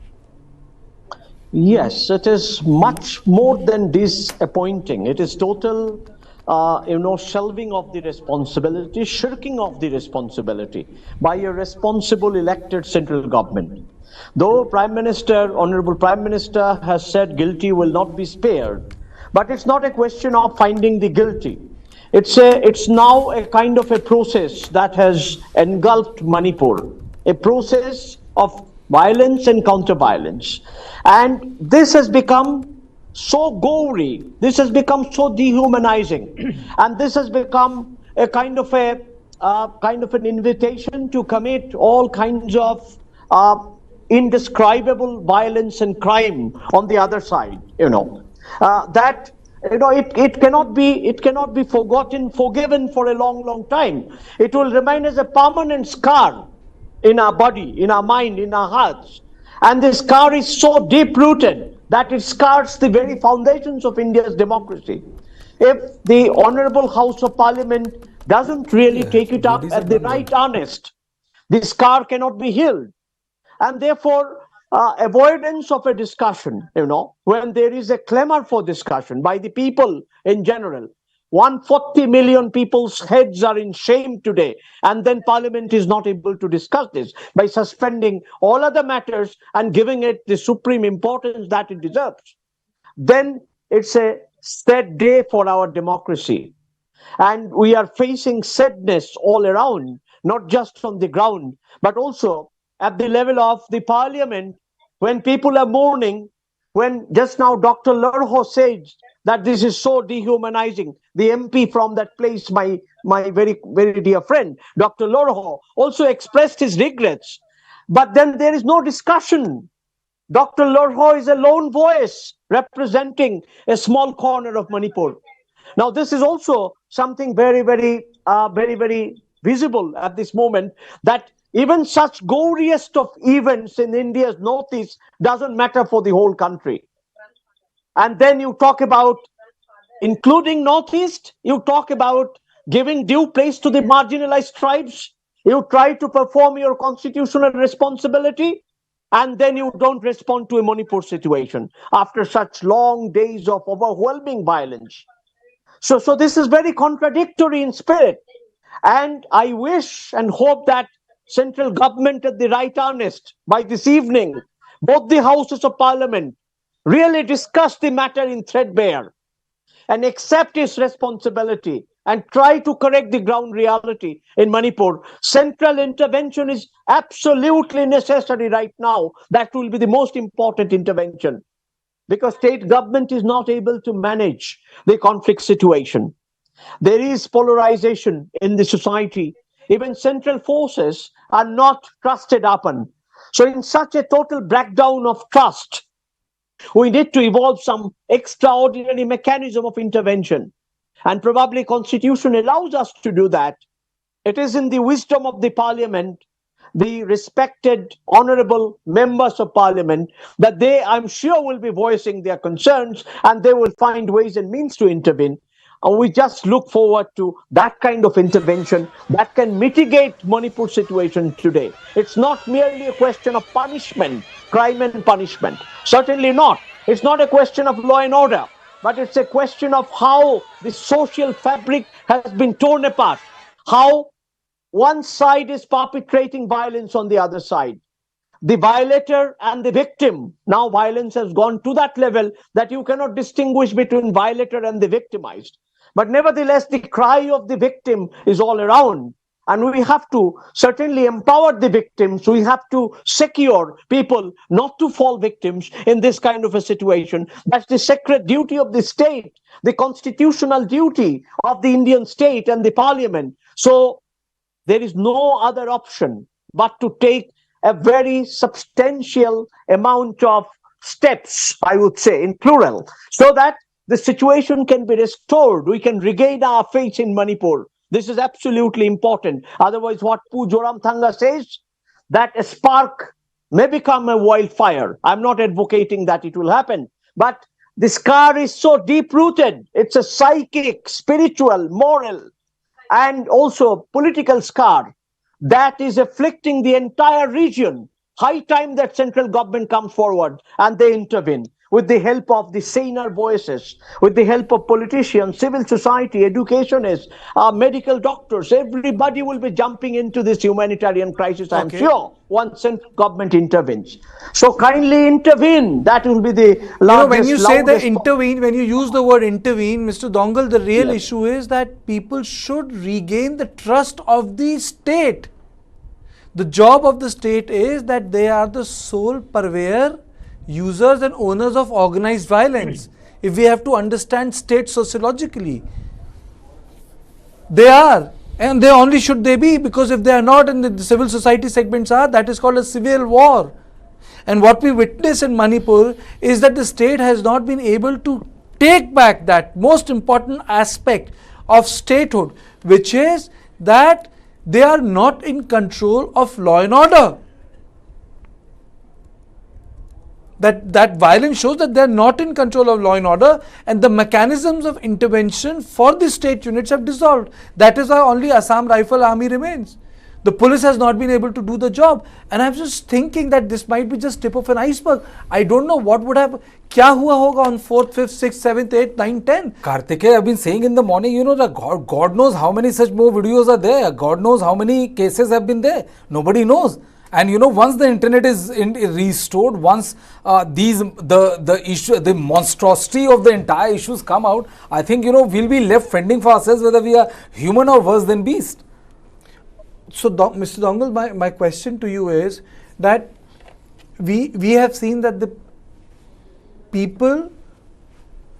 Speaker 14: Yes, it is much more than disappointing. It is total shelving of the responsibility, shirking of the responsibility by a responsible elected central government. Though Honorable Prime Minister has said guilty will not be spared, but it's not a question of finding the guilty. It's now a kind of a process that has engulfed Manipur, a process of violence and counter-violence. And this has become so gory, this has become so dehumanizing, and this has become a kind of an invitation to commit all kinds of indescribable violence and crime on the other side. It cannot be forgiven for a long time. It will remain as a permanent scar in our body, in our mind, in our hearts, and this scar is so deep rooted that it scars the very foundations of India's democracy. If the Honorable House of Parliament doesn't really take it up at the right earnest, the scar cannot be healed. And therefore, avoidance of a discussion, when there is a clamor for discussion by the people in general, 140 million people's heads are in shame today, and then Parliament is not able to discuss this by suspending all other matters and giving it the supreme importance that it deserves. Then it's a sad day for our democracy. And we are facing sadness all around, not just on the ground, but also at the level of the Parliament, when people are mourning, when just now Dr. Lorho says that this is so dehumanizing. The MP from that place, my very, very dear friend, Dr. Lorho, also expressed his regrets. But then there is no discussion. Dr. Lorho is a lone voice representing a small corner of Manipur. Now, this is also something very, very visible at this moment, that even such goriest of events in India's northeast doesn't matter for the whole country. And then you talk about, including Northeast, you talk about giving due place to the marginalized tribes. You try to perform your constitutional responsibility, and then you don't respond to a Manipur situation after such long days of overwhelming violence. So this is very contradictory in spirit. And I wish and hope that central government at the right earnest, by this evening, both the houses of Parliament really discuss the matter in threadbare and accept its responsibility
Speaker 11: and try to correct the ground reality in Manipur. Central intervention is absolutely necessary right now. That will be the most important intervention, because state government is not able to manage the conflict situation. There is polarization in the society. Even central forces are not trusted upon. So in such a total breakdown of trust, we need to evolve some extraordinary mechanism of intervention. And probably Constitution allows us to do that. It is in the wisdom of the Parliament, the respected honorable members of Parliament, that they, I'm sure, will be voicing their concerns and they will find ways and means to intervene. And we just look forward to that kind of intervention that can mitigate Manipur's situation today. It's not merely a question of punishment, crime and punishment. Certainly not. It's not a question of law and order, but it's a question of how the social fabric has been torn apart, how one side is perpetrating violence on the other side. The violator and the victim. Now violence has gone to that level that you cannot distinguish between violator and the victimized. But nevertheless, the cry of the victim is all around. And we have to certainly empower the victims. We have to secure people not to fall victims in this kind of a situation. That's the sacred duty of the state, the constitutional duty of the Indian state and the Parliament. So there is no other option but to take a very substantial amount of steps, I would say, in plural, so that the situation can be restored. We can regain our faith in Manipur. This is absolutely important. Otherwise, what Pu Joramthanga says, that a spark may become a wildfire. I'm not advocating that it will happen, but the scar is so deep-rooted. It's a psychic, spiritual, moral, and also political scar that is afflicting the entire region. High time that central government comes forward and they intervene with the help of the saner voices, with the help of politicians, civil society, educationists, medical doctors. Everybody will be jumping into this humanitarian crisis, I'm sure, once central government intervenes. So kindly intervene. That will be the largest.
Speaker 1: When you say the intervene, when you use the word intervene, Mr. Dongal, the real issue is that people should regain the trust of the state. The job of the state is that they are the sole purveyor, users and owners of organized violence. If we have to understand state sociologically, they are, and they only should they be, because if they are not and the civil society segments are, that is called a civil war. And what we witness in Manipur is that the state has not been able to take back that most important aspect of statehood, which is that they are not in control of law and order. That violence shows that they are not in control of law and order, and the mechanisms of intervention for the state units have dissolved. That is why only Assam Rifle Army remains. The police has not been able to do the job. And I'm just thinking that this might be just tip of an iceberg. I don't know what would have, kya hua hoga on 4th, 5th, 6th, 7th, 8th, 9th, 10th.
Speaker 4: Kartikeya, I've been saying in the morning, you know, that God knows how many such more videos are there. God knows how many cases have been there. Nobody knows. And you know, once the internet is restored, once the issue, the monstrosity of the entire issues come out, I think, you know, we'll be left fending for ourselves whether we are human or worse than beast.
Speaker 1: So, Mr. Dongal, my question to you is that we have seen that the people,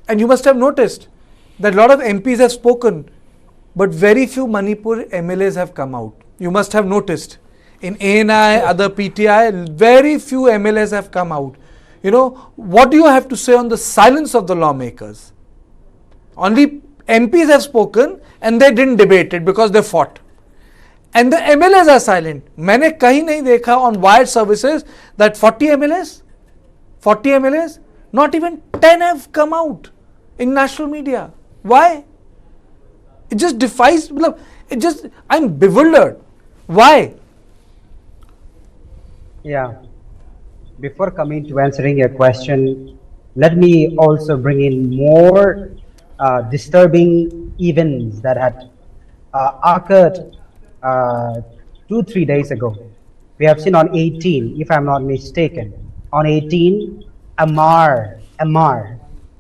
Speaker 1: and you must have noticed that a lot of MPs have spoken, but very few Manipur MLAs have come out. You must have noticed. In ANI, other PTI, very few MLAs have come out. You know, what do you have to say on the silence of the lawmakers? Only MPs have spoken and they didn't debate it because they fought. And the MLAs are silent. मैंने कहीं नहीं देखा on wired services that 40 MLAs, not even 10 have come out in national media. Why? It just defies, I'm bewildered. Why?
Speaker 21: Yeah. Before coming to answering your question, let me also bring in more disturbing events that had occurred 2-3 days ago. We have seen on 18, if I'm not mistaken, on 18, Amar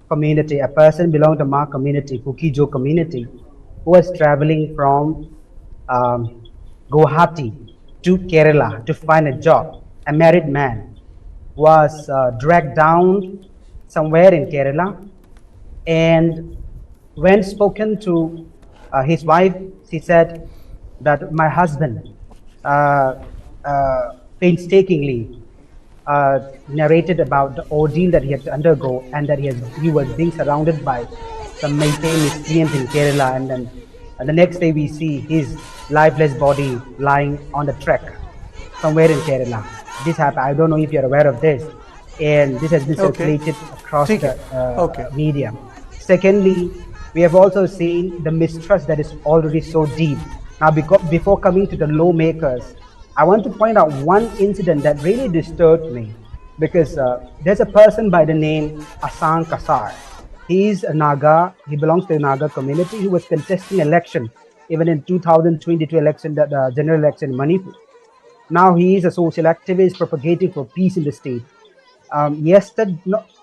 Speaker 21: community, a person belonging to Mar community, Kuki community, who was traveling from Guwahati to Kerala to find a job, a married man, was dragged down somewhere in Kerala, and when spoken to his wife, she said that my husband painstakingly narrated about the ordeal that he had to undergo, and that he was being surrounded by some meitei miscreants in Kerala, and then the next day we see his lifeless body lying on the trek somewhere in Kerala. This happened. I don't know if you're aware of this, and this has been circulated across the media. Secondly, we have also seen the mistrust that is already so deep. Now, before coming to the lawmakers, I want to point out one incident that really disturbed me, because there's a person by the name Asang Kasar. He's a Naga. He belongs to the Naga community. He was contesting election even in 2022 election, the general election in Manipur. Now he is a social activist propagating for peace in the state.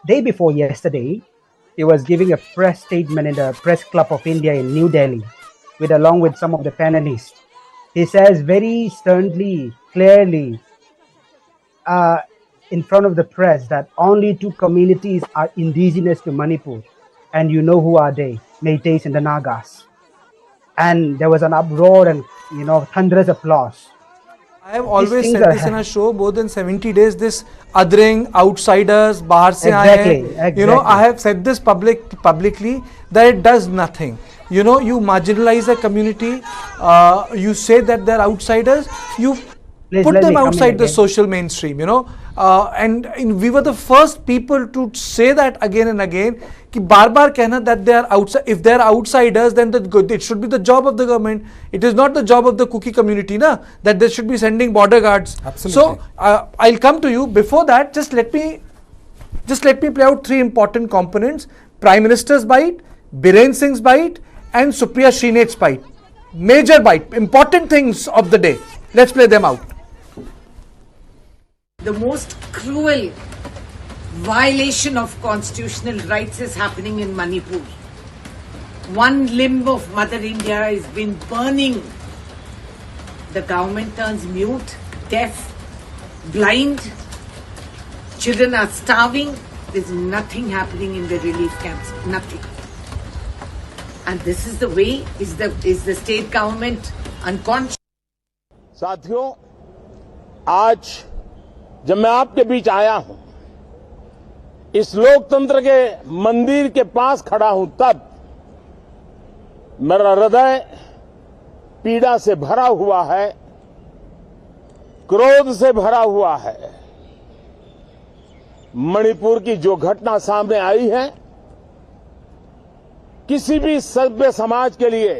Speaker 21: Day before yesterday, he was giving a press statement in the Press Club of India in New Delhi, along with some of the panelists. He says very sternly, clearly, in front of the press, that only two communities are indigenous to Manipur, and you know who are they? Meiteis and the Nagas. And there was an uproar and thunderous applause.
Speaker 1: I have always said this in a show, more than 70 days, this othering, outsiders, bahar se aaye. I have said this publicly, that it does nothing. You marginalize a community, you say that they're outsiders, you put them outside the social mainstream, and we were the first people to say that again and again, कि बार-बार कहना that they are outside. If they are outsiders, then it should be the job of the government. It is not the job of the kuki community, that they should be sending border guards. Absolutely. So I'll come to you. Before that, just let me play out three important components: Prime Minister's bite, Biren Singh's bite, and Supriya Srinath's bite. Major bite, important things of the day. Let's play them out.
Speaker 7: The most cruel violation of constitutional rights is happening in Manipur. One limb of Mother India has been burning. The government turns mute, deaf, blind. Children are starving. There's nothing happening in the relief camps. Nothing. And this is the way, is the state government unconscious?
Speaker 16: साथियों, आज जब मैं आपके बीच आया हूं, इस लोकतंत्र के मंदिर के पास खड़ा हूं, तब मेरा हृदय पीड़ा से भरा हुआ है, क्रोध से भरा हुआ है। मणिपुर की जो घटना सामने आई है, किसी भी सभ्य समाज के लिए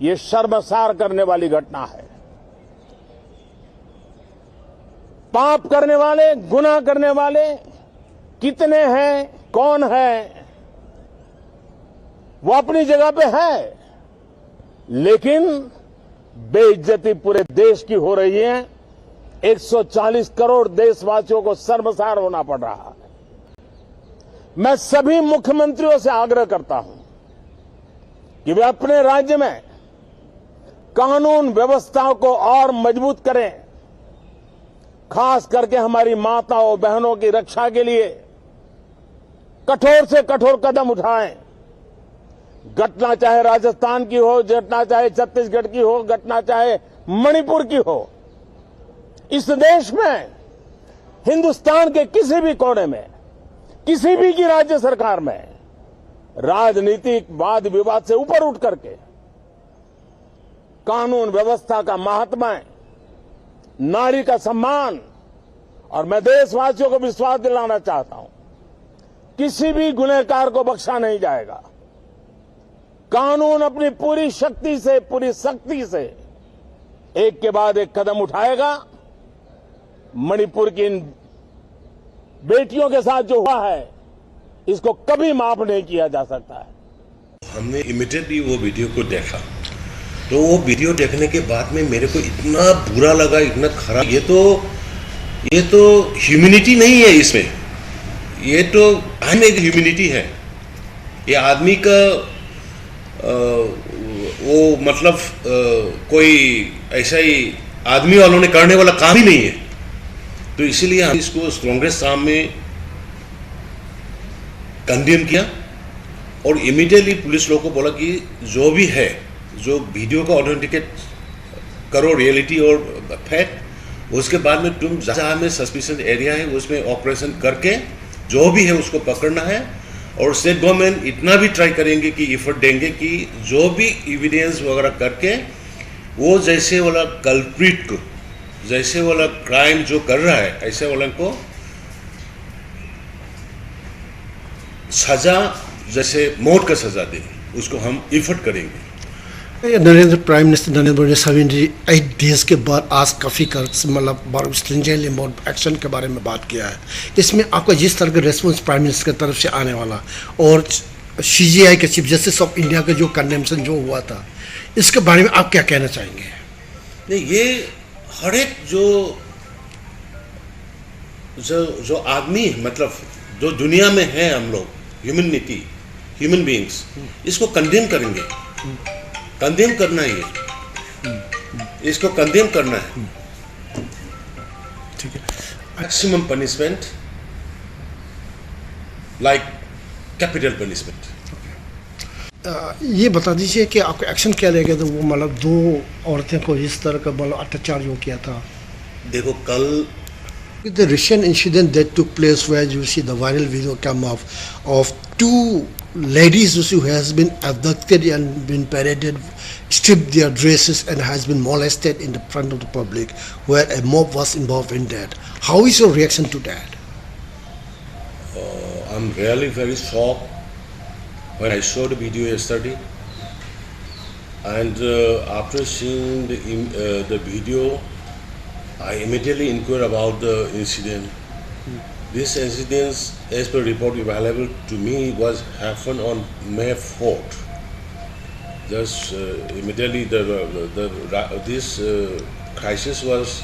Speaker 16: ये शर्मसार करने वाली घटना है। पाप करने वाले, गुनाह करने वाले कितने हैं, कौन है, वो अपनी जगह पे है, लेकिन बेइज्जती पूरे देश की हो रही है। 140 करोड़ देशवासियों को शर्मसार होना पड़ रहा है। मैं सभी मुख्यमंत्रियों से आग्रह करता हूं कि वे अपने राज्य में कानून व्यवस्था को और मजबूत करें, खास करके हमारी माताओं बहनों की रक्षा के लिए कठोर से कठोर कदम उठाएं। घटना चाहे राजस्थान की हो, घटना चाहे छत्तीसगढ़ की हो, घटना चाहे मणिपुर की हो, इस देश में, हिंदुस्तान के किसी भी कोने में, किसी भी की राज्य सरकार में राजनीतिक वाद विवाद से ऊपर उठ करके कानून व्यवस्था का महात्म्य, नारी का सम्मान, और मैं देशवासियों को विश्वास दिलाना चाहता हूं, किसी भी गुनहगार को बख्शा नहीं जाएगा। कानून अपनी पूरी शक्ति से, पूरी सख्ती से एक के बाद एक कदम उठाएगा। मणिपुर की इन बेटियों के साथ जो हुआ है, इसको कभी माफ नहीं किया जा सकता है।
Speaker 18: हमने इमीडिएटली वो वीडियो को देखा, तो वो वीडियो देखने के बाद में मेरे को इतना बुरा लगा, इतना खराब। ये तो ह्यूमैनिटी नहीं है इसमें, ये तो ह्यूमैनिटी है। ये आदमी का वो मतलब कोई ऐसा ही आदमी वालों ने करने वाला काम ही नहीं है। तो इसीलिए हम इसको स्ट्रॉन्गेस्ट टर्म में कंडेम किया और इमीडिएटली पुलिस लोगों को बोला कि जो भी है, जो वीडियो को ऑथेंटिकेट करो रियलिटी और फैक्ट, उसके बाद में तुम जहाँ में सस्पिशियस एरिया है उसमें ऑपरेशन करके जो भी है उसको पकड़ना है। और स्टेट गवर्नमेंट इतना भी ट्राई करेंगे कि एफर्ट देंगे कि जो भी एविडेंस वगैरह करके वो जैसे वाला कल्प्रिट को, जैसे वाला क्राइम जो कर रहा है ऐसे वाला को सजा, जैसे मौत का सजा दे, उसको हम एफर्ट करेंगे।
Speaker 6: प्राइम मिनिस्टर नरेंद्र मोदी ने 78 डेज के बाद आज काफ़ी मतलब स्ट्रिंजेंट इम्पोर्ट एक्शन के बारे में बात किया है। इसमें आपका जिस तरह का रेस्पॉन्स प्राइम मिनिस्टर की तरफ से आने वाला और CJI के चीफ जस्टिस ऑफ इंडिया का जो कंडेम्शन जो हुआ था, इसके बारे में आप क्या कहना चाहेंगे?
Speaker 18: नहीं, ये हर एक जो आदमी मतलब जो दुनिया में है, हम लोग ह्यूमनिटी, ह्यूमन बीइंग्स, इसको कंडेम करेंगे। कंडेम करना ही है, इसको कंडेम करना है।
Speaker 6: ठीक है।
Speaker 18: Maximum punishment like capital punishment.
Speaker 6: ये बता दीजिए कि आपको एक्शन क्या लेगा तो वो मतलब 2 औरतें को इस तरह का मतलब अत्याचार जो किया था।
Speaker 18: देखो कल
Speaker 6: the recent incident that took place where you see the viral video come off of 2 ladies who has been abducted and been paraded, stripped their dresses and has been molested in the front of the public, where a mob was involved in that. How is your reaction to that?
Speaker 18: I'm really very shocked when I saw the video yesterday, and after seeing the video, I immediately inquired about the incident. This incident, as per report available to me, was happened on May 4th. Just immediately this crisis was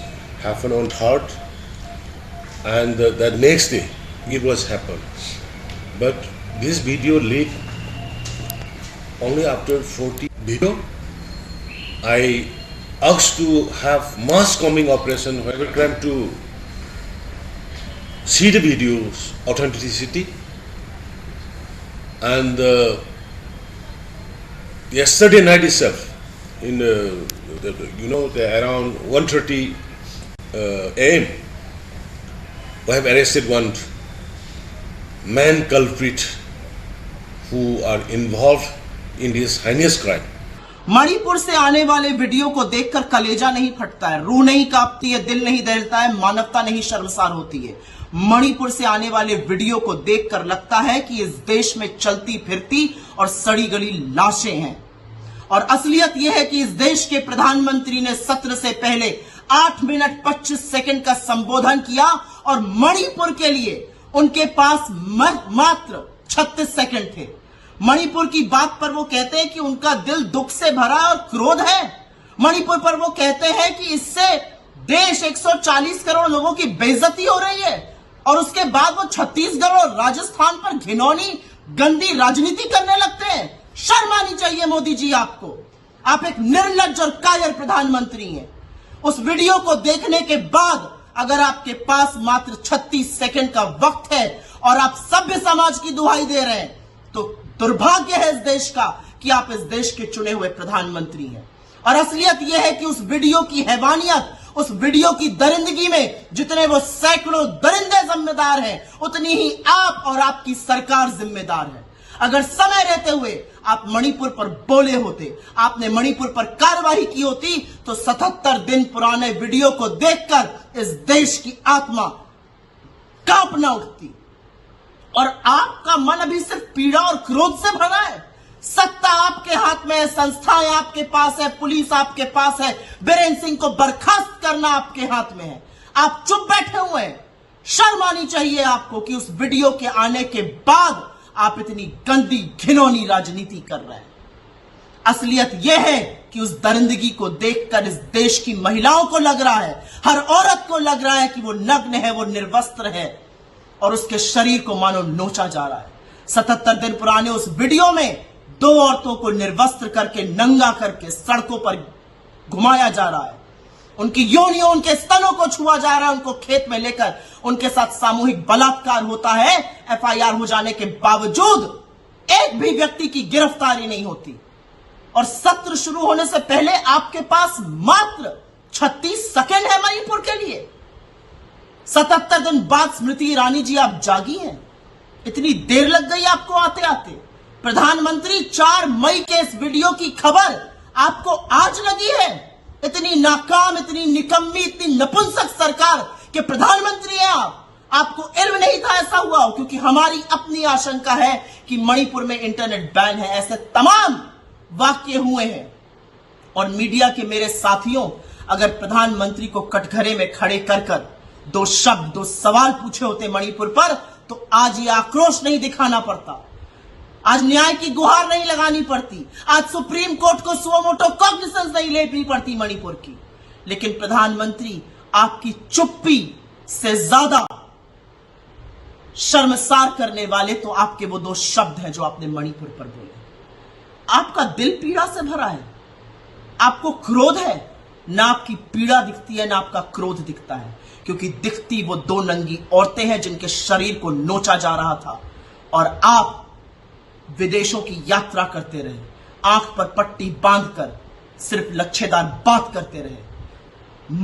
Speaker 18: happened on 3rd, and the next day it was happened. But this video leaked only after 40 video. I asked to have mass combing operation whoever claimed to see the video's authenticity, and yesterday night itself in around 1:30 a.m. we have arrested one man culprit who are involved in this heinous crime.
Speaker 17: Manipur से आने वाले video को देखकर कलेजा नहीं फटता है, रूह नहीं कांपती है, दिल नहीं दहलता है, मानवता नहीं शर्मसार होती है। मणिपुर से आने वाले वीडियो को देखकर लगता है कि इस देश में चलती फिरती और सड़ी गली लाशें हैं। और असलियत यह है कि इस देश के प्रधानमंत्री ने सत्र से पहले 8 मिनट 25 सेकंड का संबोधन किया और मणिपुर के लिए उनके पास मात्र 36 सेकंड थे। मणिपुर की बात पर वो कहते हैं कि उनका दिल दुख से भरा और क्रोध है। मणिपुर पर वो कहते हैं कि इससे देश 140 करोड़ लोगों की बेइज्जती हो रही है, और उसके बाद वो छत्तीसगढ़ और राजस्थान पर घिनौनी गंदी राजनीति करने लगते हैं। शर्म आनी चाहिए मोदी जी आपको। आप एक निर्लज्ज और कायर प्रधानमंत्री हैं। उस वीडियो को देखने के बाद अगर आपके पास मात्र 36 सेकंड का वक्त है और आप सभ्य समाज की दुहाई दे रहे हैं, तो दुर्भाग्य है इस देश का कि आप इस देश के चुने हुए प्रधानमंत्री हैं। और असलियत यह है कि उस वीडियो की हैवानियत, उस वीडियो की दरिंदगी में जितने वो सैकड़ों दरिंदे जिम्मेदार हैं, उतनी ही आप और आपकी सरकार जिम्मेदार है। अगर समय रहते हुए आप मणिपुर पर बोले होते, आपने मणिपुर पर कार्रवाई की होती, तो 77 दिन पुराने वीडियो को देखकर इस देश की आत्मा कांप न उठती। और आपका मन अभी सिर्फ पीड़ा और क्रोध से भरा है। सत्ता आपके हाथ में है, संस्थाएं आपके पास है, पुलिस आपके पास है, बीरेन्द्र सिंह को बर्खास्त करना आपके हाथ में है। आप चुप बैठे हुए हैं। शर्म आनी चाहिए आपको कि उस वीडियो के आने के बाद आप इतनी गंदी घिनौनी राजनीति कर रहे हैं। असलियत यह है कि उस दरिंदगी को देखकर इस देश की महिलाओं को लग रहा है, हर औरत को लग रहा है कि वो नग्न है, वो निर्वस्त्र है और उसके शरीर को मानो नोचा जा रहा है। 77 दिन पुराने उस वीडियो में 2 औरतों को निर्वस्त्र करके, नंगा करके सड़कों पर घुमाया जा रहा है, उनकी योनियों, उनके स्तनों को छुआ जा रहा है, उनको खेत में लेकर उनके साथ सामूहिक बलात्कार होता है। एफआईआर हो जाने के बावजूद एक भी व्यक्ति की गिरफ्तारी नहीं होती। और सत्र शुरू होने से पहले आपके पास मात्र 36 सेकंड है मणिपुर के लिए। 77 दिन बाद स्मृति ईरानी जी आप जागी हैं, इतनी देर लग गई आपको आते आते। प्रधानमंत्री 4 मई के इस वीडियो की खबर आपको आज लगी है। इतनी नाकाम, इतनी निकम्मी, इतनी नपुंसक सरकार के प्रधानमंत्री हैं आप। आपको इल्म नहीं था ऐसा हुआ हो, क्योंकि हमारी अपनी आशंका है कि मणिपुर में इंटरनेट बैन है। ऐसे तमाम वाक्य हुए हैं। और मीडिया के मेरे साथियों, अगर प्रधानमंत्री को कटघरे में खड़े कर 2 शब्द, 2 सवाल पूछे होते मणिपुर पर, तो आज ये आक्रोश नहीं दिखाना पड़ता, आज न्याय की गुहार नहीं लगानी पड़ती, आज सुप्रीम कोर्ट को सुओ मोटो कॉग्निसेंस नहीं लेनी पड़ती मणिपुर की। लेकिन प्रधानमंत्री, आपकी चुप्पी से ज्यादा शर्मसार करने वाले तो आपके वो 2 शब्द हैं जो आपने मणिपुर पर बोले। आपका दिल पीड़ा से भरा है, आपको क्रोध है, ना आपकी पीड़ा दिखती है ना आपका क्रोध दिखता है, क्योंकि दिखती वो 2 नंगी औरतें हैं जिनके शरीर को नोचा जा रहा था। और आप विदेशों की यात्रा करते रहे, आंख पर पट्टी बांधकर सिर्फ लच्छेदार बात करते रहे।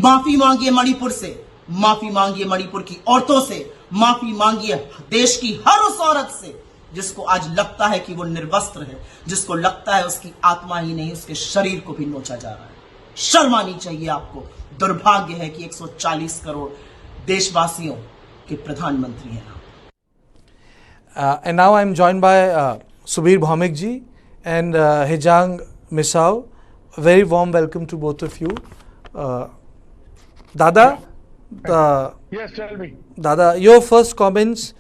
Speaker 17: माफी मांगिए मणिपुर से, माफी मांगिए मणिपुर की औरतों से, माफी मांगिए देश की हर उस औरत से जिसको आज लगता है कि वो निर्वस्त्र है, जिसको लगता है उसकी आत्मा ही नहीं उसके शरीर को भी नोचा जा रहा है। शर्म आनी चाहिए आपको। दुर्भाग्य है कि 140 करोड़ देशवासियों के प्रधानमंत्री हैं।
Speaker 1: And now I am joined by Subir Bhaumik ji and Hejang Misao. A very warm welcome to both of you. Dada,
Speaker 9: yes, tell me.
Speaker 1: Dada, your first comments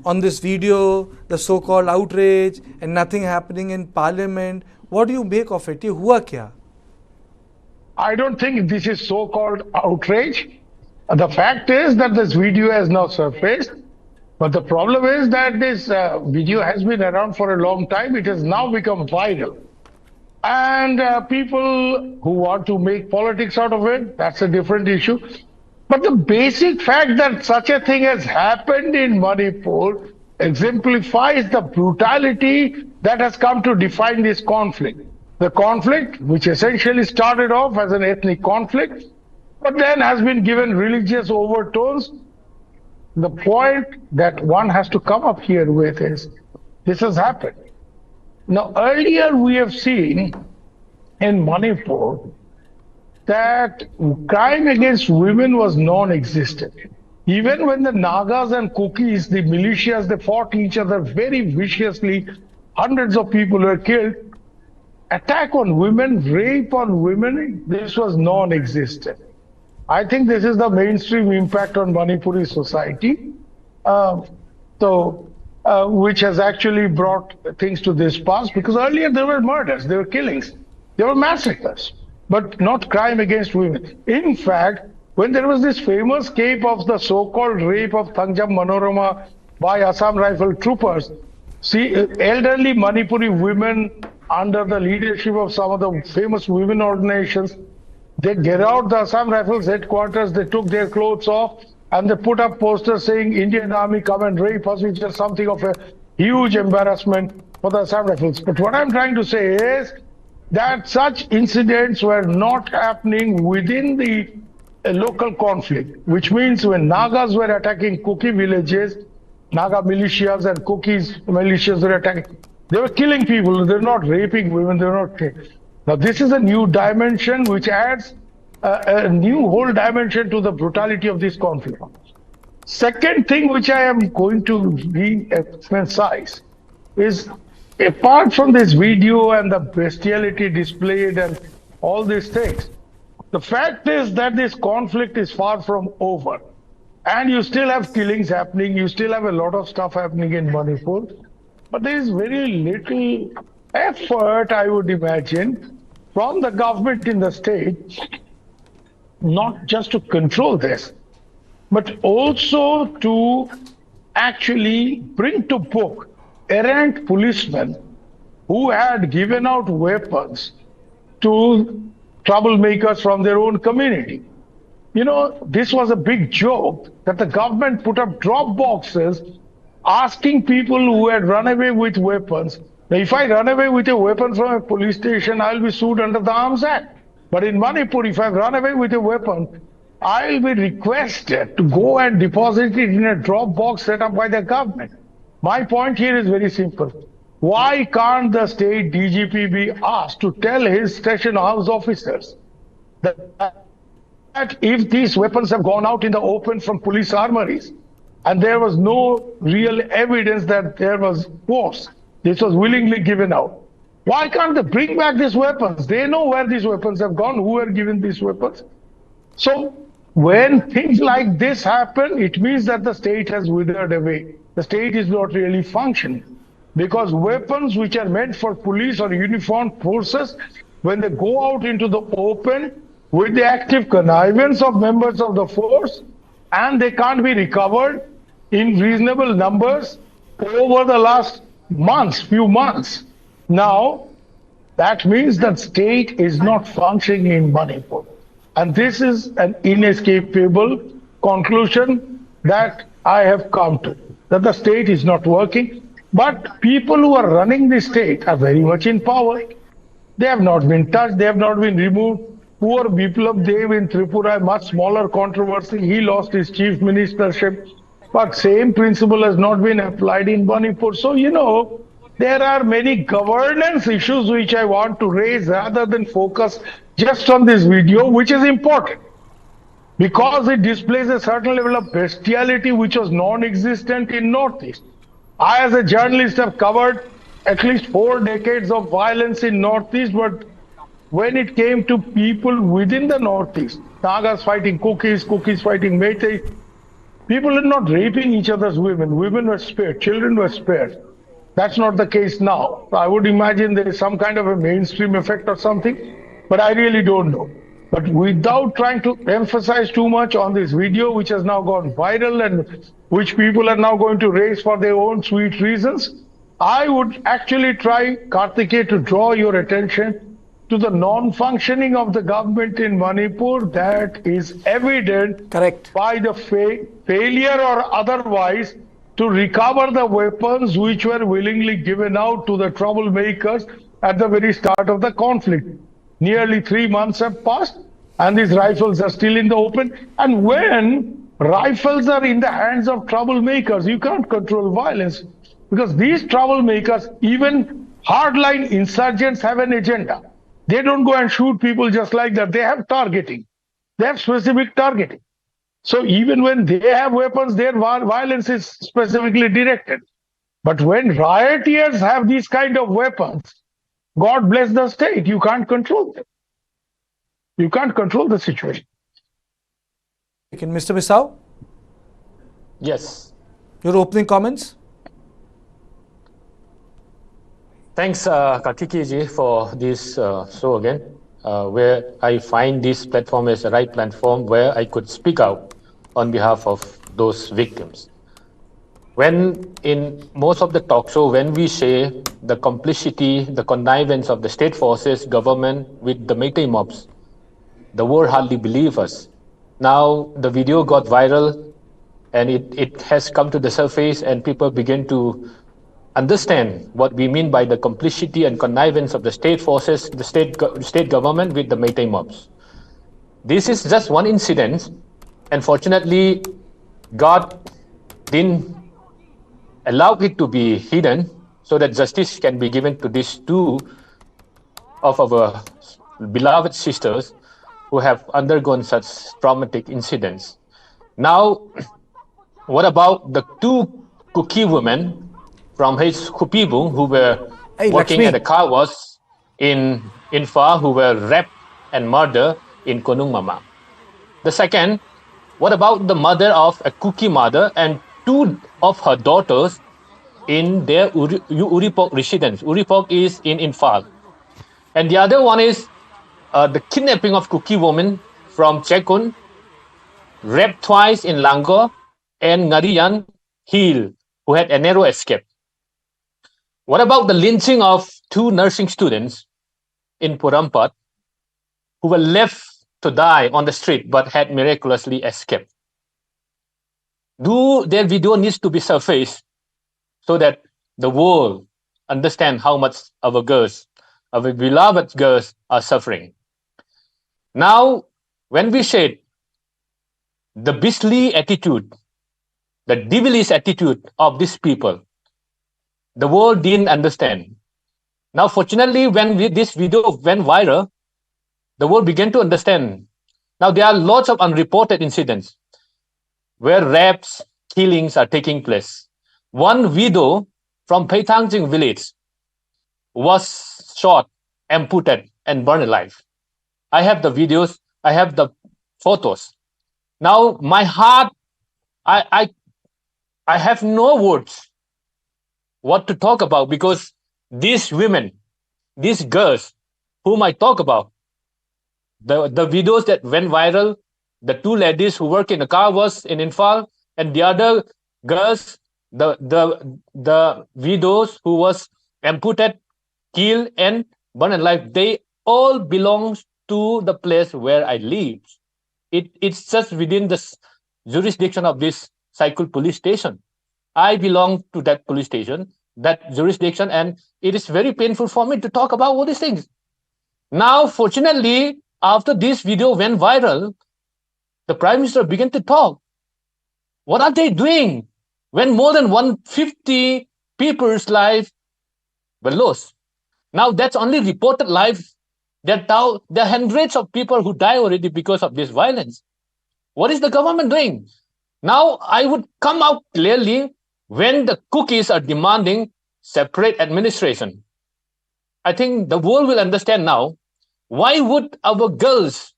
Speaker 1: on this video, the so-called outrage and nothing happening in Parliament. What do you make of it? ये हुआ क्या?
Speaker 9: I don't think this is so-called outrage. The fact is that this video has now surfaced. But the problem is that this video has been around for a long time. It has now become viral. And people who want to make politics out of it, that's a different issue. But the basic fact that such a thing has happened in Manipur exemplifies the brutality that has come to define this conflict. The conflict, which essentially started off as an ethnic conflict, but then has been given religious overtones. The point that one has to come up here with is, this has happened. Now, earlier we have seen in Manipur that crime against women was non-existent. Even when the Nagas and Kukis, the militias, they fought each other very viciously, hundreds of people were killed. Attack on women, rape on women, this was non-existent. I think this is the mainstream impact on Manipuri society, which has actually brought things to this pass, because earlier there were murders, there were killings, there were massacres, but not crime against women. In fact, when there was this famous case of the so-called rape of Tangjam Manorama by Assam Rifle troopers, see, elderly Manipuri women under the leadership of some of the famous women organizations, they get out the Assam Rifles headquarters, they took their clothes off, and they put up posters saying Indian Army come and rape us, which is something of a huge embarrassment for the Assam Rifles. But what I'm trying to say is that such incidents were not happening within the local conflict, which means when Nagas were attacking Kuki villages, Naga militias and Kukis militias were attacking, they were killing people, they're not raping women, they're not. Now this is a new dimension which adds a new whole dimension to the brutality of this conflict. Second thing which I am going to re-emphasize is, apart from this video and the bestiality displayed and all these things, the fact is that this conflict is far from over. And you still have killings happening, you still have a lot of stuff happening in Manipur, but there is very little effort, I would imagine, from the government in the state, not just to control this, but also to actually bring to book errant policemen who had given out weapons to troublemakers from their own community. You know, this was a big joke that the government put up drop boxes asking people who had run away with weapons. Now, if I run away with a weapon from a police station, I'll be sued under the Arms Act. But in Manipur, if I run away with a weapon, I'll be requested to go and deposit it in a drop box set up by the government. My point here is very simple. Why can't the state DGP be asked to tell his station house officers that if these weapons have gone out in the open from police armories and there was no real evidence that there was force, this was willingly given out, why can't they bring back these weapons? They know where these weapons have gone, who were given these weapons. So when things like this happen, it means that the state has withered away. The state is not really functioning. Because weapons which are meant for police or uniformed forces, when they go out into the open with the active connivance of members of the force, and they can't be recovered in reasonable numbers over the last few months. Now, that means that state is not functioning in Manipur. And this is an inescapable conclusion that I have come to, that the state is not working. But people who are running the state are very much in power. They have not been touched, they have not been removed. Poor Biplab Dev in Tripura, a much smaller controversy, he lost his chief ministership. But same principle has not been applied in Manipur. So, you know, there are many governance issues which I want to raise rather than focus just on this video, which is important. Because it displays a certain level of bestiality which was non-existent in Northeast. I, as a journalist, have covered at least 4 decades of violence in Northeast, but when it came to people within the Northeast, Nagas fighting Kukis, Kukis fighting Meitei, people are not raping each other's women. Women were spared, children were spared. That's not the case now. I would imagine there is some kind of a mainstream effect or something, but I really don't know. But without trying to emphasize too much on this video, which has now gone viral and which people are now going to raise for their own sweet reasons, I would actually try, Kartikeya, to draw your attention to the non-functioning of the government in Manipur that is evident by the failure or otherwise to recover the weapons which were willingly given out to the troublemakers at the very start of the conflict. Nearly 3 months have passed and these rifles are still in the open. And when rifles are in the hands of troublemakers, you can't control violence, because these troublemakers, even hardline insurgents, have an agenda. They don't go and shoot people just like that. They have targeting. They have specific targeting. So even when they have weapons, their violence is specifically directed. But when rioters have these kind of weapons, God bless the state, you can't control them. You can't control the situation.
Speaker 1: Mr. Bisau?
Speaker 12: Yes.
Speaker 1: Your opening comments?
Speaker 12: Thanks, Kartikeya ji, for this show again, where I find this platform as the right platform where I could speak out on behalf of those victims. When in most of the talk show, when we say the complicity, the connivance of the state forces, government with the meitei mobs, the world hardly believes us. Now the video got viral and it has come to the surface and people begin to understand what we mean by the complicity and connivance of the state forces, the state government with the meitei mobs. This is just one incident, and fortunately God didn't allow it to be hidden so that justice can be given to these 2 of our beloved sisters who have undergone such traumatic incidents. Now, what about the 2 kuki women from his Kupibu who were working at a car wash in Far, who were raped and murdered in Konung Mama? The second, what about the mother of a kuki mother and 2 of her daughters in their Uripok residence? Uripok is in Infal. And the other one is the kidnapping of kuki woman from Chekun, raped twice in Langor, and Ngarian Hill, who had a narrow escape. What about the lynching of 2 nursing students in Purampat who were left to die on the street but had miraculously escaped. Their video needs to be surfaced so that the world understand how much our girls, our beloved girls, are suffering. Now, when we said the beastly attitude, the devilish attitude of these people, the world didn't understand. Now, fortunately, when this video went viral, the world began to understand. Now, there are lots of unreported incidents where rapes, killings are taking place. One widow from Peitangjing village was shot, amputated, and burned alive. I have the videos, I have the photos. Now, my heart, I have no words what to talk about, because these women, these girls whom I talk about, the videos that went viral, the 2 ladies who work in the car wash in Infal, and the other girls, the widows who was amputated, killed, and burned alive, they all belong to the place where I live. It's just within the jurisdiction of this cycle police station. I belong to that police station, that jurisdiction, and it is very painful for me to talk about all these things. Now, fortunately, after this video went viral, the Prime Minister began to talk. What are they doing when more than 150 people's lives were lost? Now, that's only reported lives. There are hundreds of people who die already because of this violence. What is the government doing? Now, I would come out clearly when the cookies are demanding separate administration. I think the world will understand now, why would our girls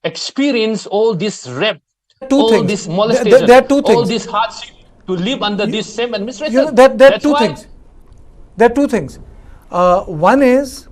Speaker 12: experience all this rape, all this molestation, all this hardship to live under this same administration?
Speaker 1: There are two things. There are 2 things. One is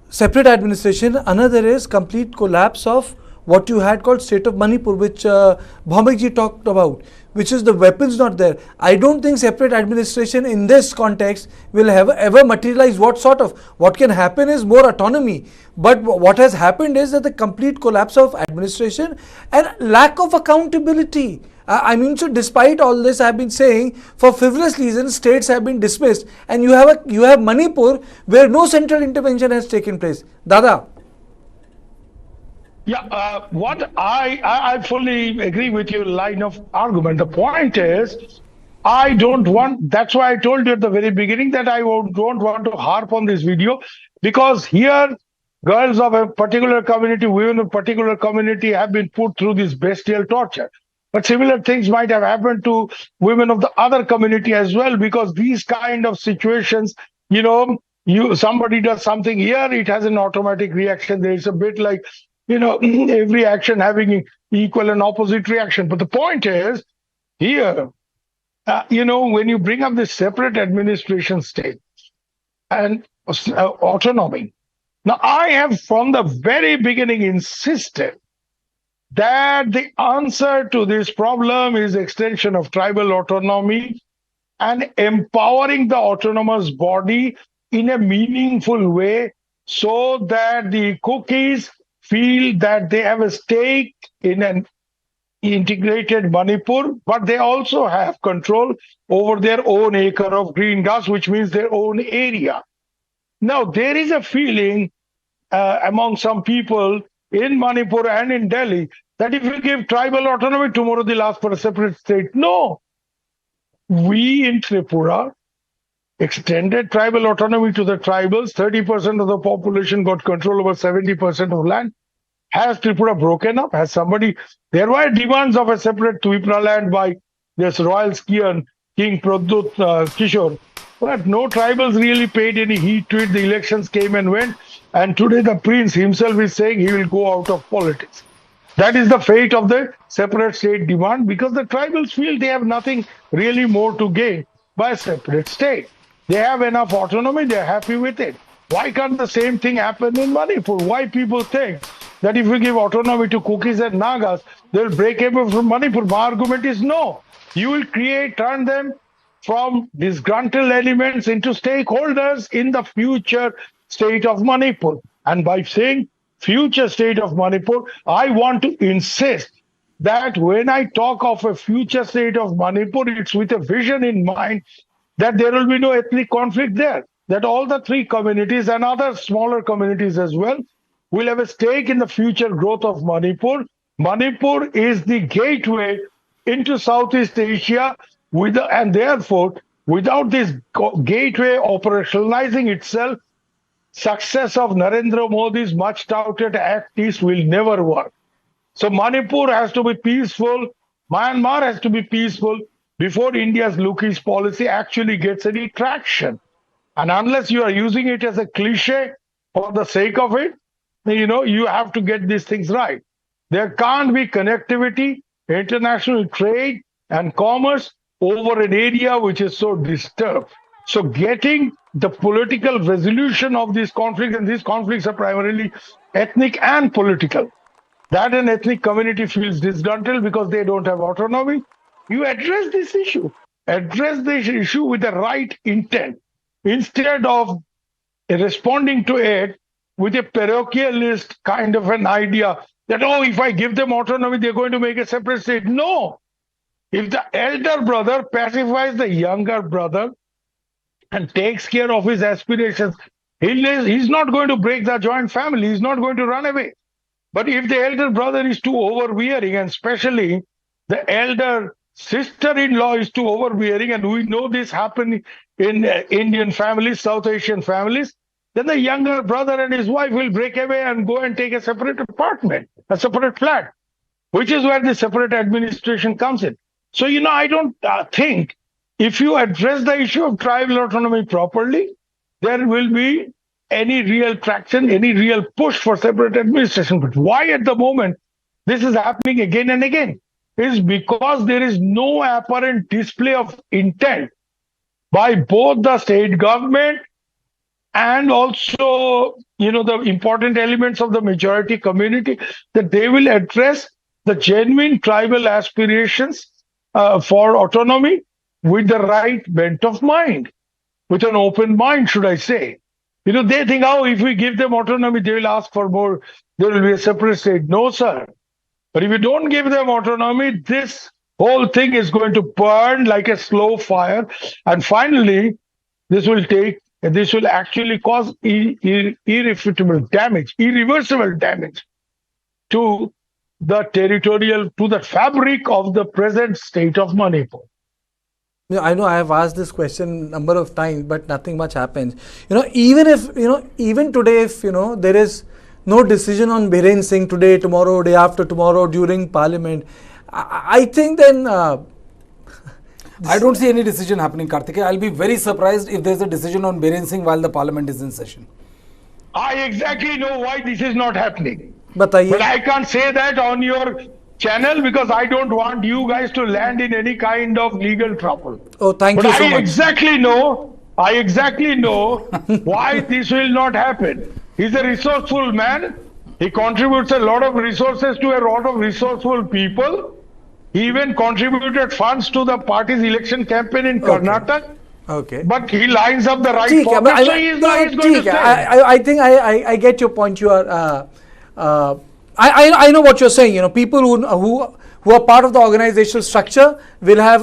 Speaker 1: separate administration, another is complete collapse of what you had called state of Manipur, which Bhaumikji talked about, which is the weapons not there. I don't think separate administration in this context will ever materialize. What can happen is more autonomy. But what has happened is that the complete collapse of administration and lack of accountability. I mean, so despite all this, I have been saying, for frivolous reasons, states have been dismissed, and you have Manipur where no central intervention has taken place. Dada.
Speaker 9: Yeah, what I fully agree with your line of argument. The point is, I don't want, that's why I told you at the very beginning that I don't want to harp on this video, because here girls of a particular community, women of a particular community have been put through this bestial torture. But similar things might have happened to women of the other community as well, because these kind of situations, somebody does something here, it has an automatic reaction. There's a bit like, every action having equal and opposite reaction. But the point is, here, when you bring up this separate administration state and autonomy, now I have from the very beginning insisted that the answer to this problem is extension of tribal autonomy and empowering the autonomous body in a meaningful way so that the cookies feel that they have a stake in an integrated Manipur, but they also have control over their own acre of green grass, which means their own area. Now, there is a feeling among some people in Manipur and in Delhi that if we give tribal autonomy, tomorrow they'll ask for a separate state. No. We in Tripura extended tribal autonomy to the tribals. 30% of the population got control over 70% of land. Has Tripura broken up? Has somebody... There were demands of a separate Tripura land by this royal skier, King Pradut Kishore. But no tribals really paid any heed to it. The elections came and went. And today the prince himself is saying he will go out of politics. That is the fate of the separate state demand, because the tribals feel they have nothing really more to gain by a separate state. They have enough autonomy, they're happy with it. Why can't the same thing happen in Manipur? Why people think that if we give autonomy to Kukis and Nagas, they'll break away from Manipur? My argument is no. You will turn them from disgruntled elements into stakeholders in the future state of Manipur. And by saying future state of Manipur, I want to insist that when I talk of a future state of Manipur, it's with a vision in mind that there will be no ethnic conflict there, that all the three communities and other smaller communities as well will have a stake in the future growth of Manipur. Manipur is the gateway into Southeast Asia, and therefore, without this gateway operationalizing itself, success of Narendra Modi's much touted Act East will never work. So Manipur has to be peaceful, Myanmar has to be peaceful before India's Look East policy actually gets any traction. And unless you are using it as a cliche for the sake of it, you have to get these things right. There can't be connectivity, international trade and commerce over an area which is so disturbed. So getting the political resolution of these conflicts, and these conflicts are primarily ethnic and political, that an ethnic community feels disgruntled because they don't have autonomy, you address this issue. Address this issue with the right intent instead of responding to it with a parochialist kind of an idea that, if I give them autonomy, they're going to make a separate state. No. If the elder brother pacifies the younger brother and takes care of his aspirations, he's not going to break the joint family. He's not going to run away. But if the elder brother is too overbearing, and especially the elder sister-in-law is too overbearing, and we know this happen in Indian families, South Asian families, then the younger brother and his wife will break away and go and take a separate apartment, a separate flat, which is where the separate administration comes in. So, I don't think if you address the issue of tribal autonomy properly, there will be any real traction, any real push for separate administration. But why at the moment this is happening again and again is because there is no apparent display of intent by both the state government and also, the important elements of the majority community, that they will address the genuine tribal aspirations for autonomy with the right bent of mind, with an open mind, should I say. They think, if we give them autonomy, they will ask for more. There will be a separate state. No, sir. But if you don't give them autonomy, this whole thing is going to burn like a slow fire. And finally, this will actually cause irreversible damage to the fabric of the present state of Manipur.
Speaker 1: I know I have asked this question a number of times, but nothing much happens. Even today, if there is no decision on Biren Singh today, tomorrow, day after tomorrow during Parliament, I think then
Speaker 4: I don't see any decision happening, Kartikeya. I'll be very surprised if there's a decision on Biren Singh while the Parliament is in session.
Speaker 9: I exactly know why this is not happening.
Speaker 1: But
Speaker 9: I can't say that on your channel because I don't want you guys to land in any kind of legal trouble.
Speaker 1: Oh, thank you so much.
Speaker 9: I exactly know why this will not happen. He's a resourceful man. He contributes a lot of resources to a lot of resourceful people. He even contributed funds to the party's election campaign in Karnataka.
Speaker 1: Okay.
Speaker 9: But he lines up the right pocket, so he's going to stay.
Speaker 1: I think I get your point. You are. I know what you're saying. People who are part of the organizational structure will have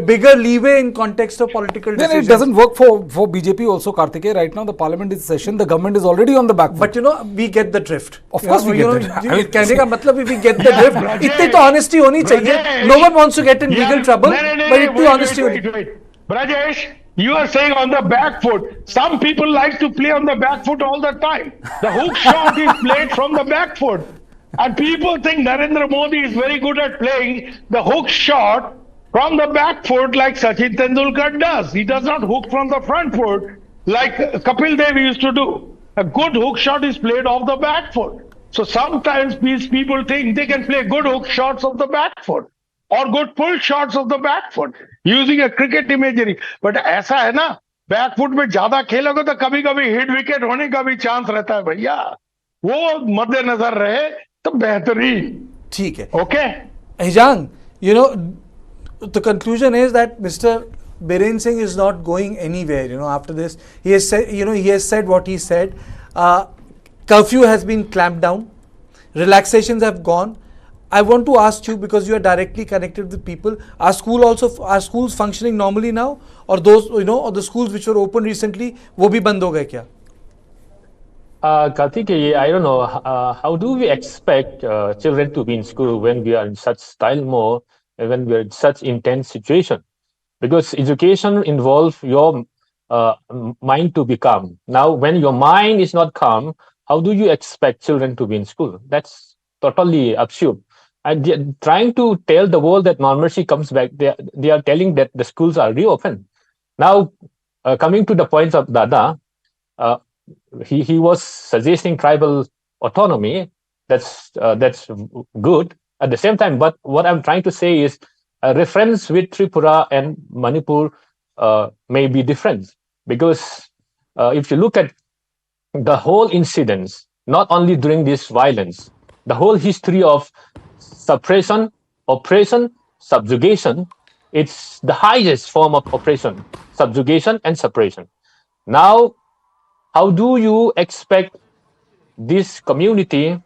Speaker 1: bigger leeway in context of political decisions.
Speaker 4: It doesn't work for BJP also, Kartikeya. Right now the Parliament is in session. The government is already on the back foot.
Speaker 1: But we get the drift.
Speaker 4: Of course we get it.
Speaker 1: कहने का मतलब we get the drift. इतनी तो honesty होनी चाहिए. No one wants to get in legal trouble, but इतनी honesty होनी.
Speaker 9: Brajesh, you are saying on the back foot. Some people like to play on the back foot all the time. The hook shot is played from the back foot. And people think Narendra Modi is very good at playing the hook shot from the back foot like Sachin Tendulkar does. He does not hook from the front foot like Kapil Dev used to do. A good hook shot is played off the back foot. So sometimes these people think they can play good hook shots of the back foot or good pull shots of the back foot using a cricket imagery. But ऐसा है ना, back foot में ज्यादा खेलोगे तो कभी कभी hit wicket होने का भी चांस रहता है भैया. वो मद्देनजर रहे तो बेहतरीन.
Speaker 1: ठीक है.
Speaker 9: Okay.
Speaker 1: Hijang, the conclusion is that Mr. Biren Singh is not going anywhere. After this, he has said, he has said what he said. Curfew has been clamped down. Relaxations have gone. I want to ask you, because you are directly connected with people, are schools functioning normally now, or those or the schools which were open recently, wo bhi band ho gaye kya?
Speaker 12: Kartikeya, I don't know, how do we expect children to be in school when we are in such style mode, when we are in such intense situation? Because education involves your mind to be calm. Now, when your mind is not calm, how do you expect children to be in school? That's totally absurd. And trying to tell the world that normalcy comes back, they are telling that the schools are reopened. Now, coming to the points of Dada, he was suggesting tribal autonomy. That's good. At the same time, but what I'm trying to say is a reference with Tripura and Manipur may be different, because if you look at the whole incidents, not only during this violence, the whole history of suppression, oppression, subjugation, it's the highest form of oppression, subjugation and suppression. Now, how do you expect this community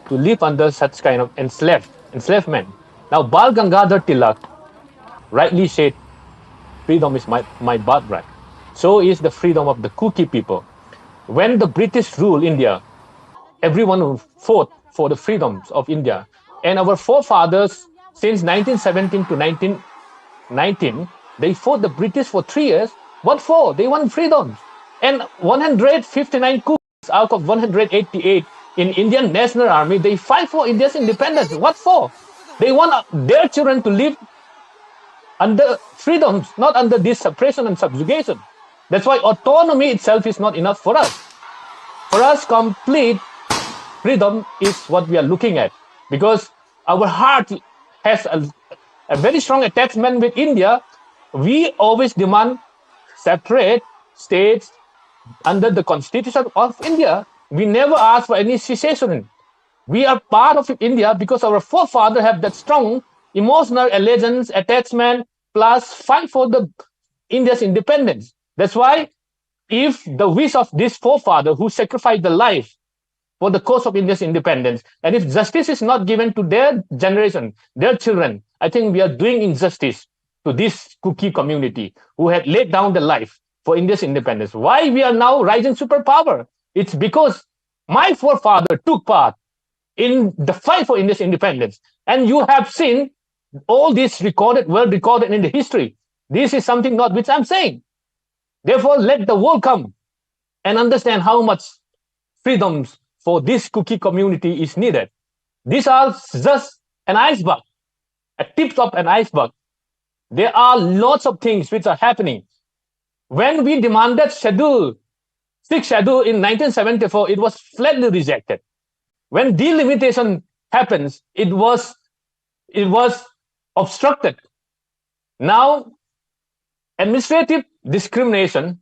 Speaker 12: to live under such kind of enslavement? Now, Bal Gangadhar Tilak rightly said, freedom is my birthright. So is the freedom of the Kuki people. When the British ruled India, everyone fought for the freedoms of India. And our forefathers, since 1917 to 1919, they fought the British for 3 years. What for? They want freedoms. And 159 coups out of 188 in Indian National Army, they fight for India's independence. What for? They want their children to live under freedoms, not under this suppression and subjugation. That's why autonomy itself is not enough for us. For us, complete freedom is what we are looking at, because our heart has a very strong attachment with India. We always demand separate states under the constitution of India. We never ask for any secession. We are part of India because our forefathers have that strong emotional allegiance, attachment, plus fight for the India's independence. That's why if the wish of this forefather who sacrificed the life for the cause of India's independence, and if justice is not given to their generation, their children, I think we are doing injustice to this Kuki community who had laid down their life for India's independence. Why we are now rising superpower? It's because my forefather took part in the fight for India's independence. And you have seen all this recorded, well recorded in the history. This is something not which I'm saying. Therefore, let the world come and understand how much freedoms for this Kuki community is needed. These are just an iceberg, a tip of an iceberg. There are lots of things which are happening. When we demanded schedule, 6th schedule in 1974, it was flatly rejected. When delimitation happens, it was obstructed. Now, administrative discrimination,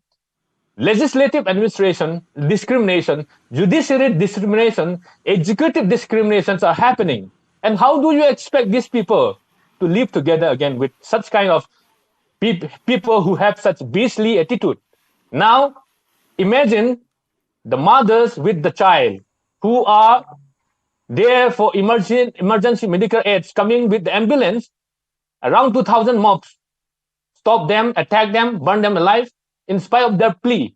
Speaker 12: legislative administration discrimination, judiciary discrimination, executive discriminations are happening. And how do you expect these people to live together again with such kind of people who have such beastly attitude? Now, imagine the mothers with the child who are there for emergency medical aids, coming with the ambulance, around 2,000 mobs stop them, attack them, burn them alive. In spite of their plea,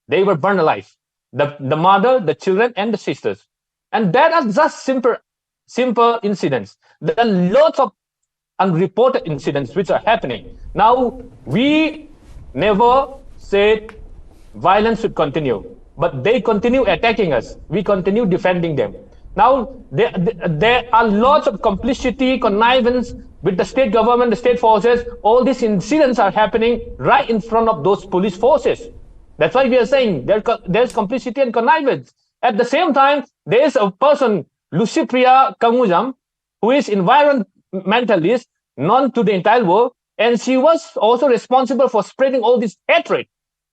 Speaker 12: they were burned alive. The mother, the children, and the sisters. And that are just simple incidents. There are lots of unreported incidents which are happening. Now, we never said violence should continue, but they continue attacking us. We continue defending them. Now, there are lots of complicity, connivance with the state government, the state forces. All these incidents are happening right in front of those police forces. That's why we are saying there's complicity and connivance. At the same time, there is a person, Lucipriya Kangujam, who is environmentalist, known to the entire world, and she was also responsible for spreading all this hatred,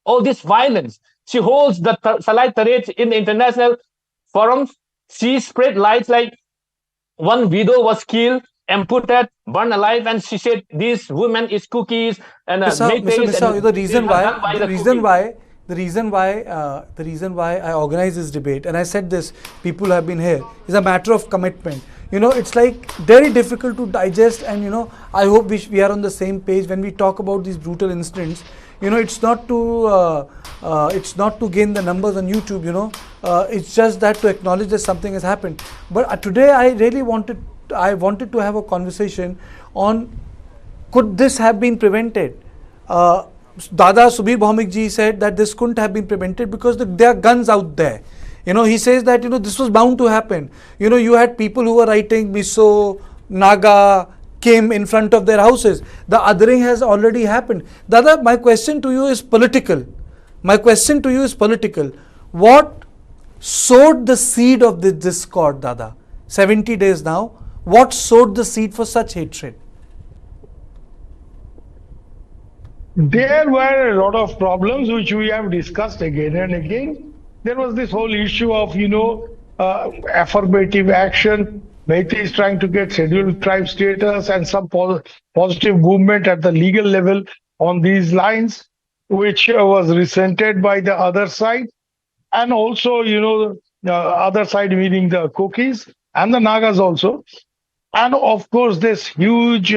Speaker 12: all this violence. She holds the Salai Tarek in the international forums. She spread lies like one widow was killed amputated, burned alive, and she said these women is cookies and
Speaker 1: Mr.
Speaker 12: meiteis.
Speaker 1: Mr. The reason why I organize this debate, and I said this, people have been here, is a matter of commitment. You know, it's like very difficult to digest, and you know, I hope we are on the same page when we talk about these brutal incidents. You know, it's not to gain the numbers on YouTube. You know, it's just that to acknowledge that something has happened. But today, I really wanted to have a conversation on, could this have been prevented? Dada Subir Bhaumik ji said that this couldn't have been prevented because there are guns out there. You know, he says that, you know, this was bound to happen. You know, you had people who were writing Miso, Naga, came in front of their houses. The othering has already happened. Dada, my question to you is political. What sowed the seed of this discord, Dada? 70 days now. What sowed the seed for such hatred?
Speaker 9: There were a lot of problems which we have discussed again and again. There was this whole issue of, you know, affirmative action. Meitei is trying to get scheduled tribe status, and some positive movement at the legal level on these lines, which was resented by the other side. And also, you know, the other side meaning the Kukis and the Nagas also. And of course, this huge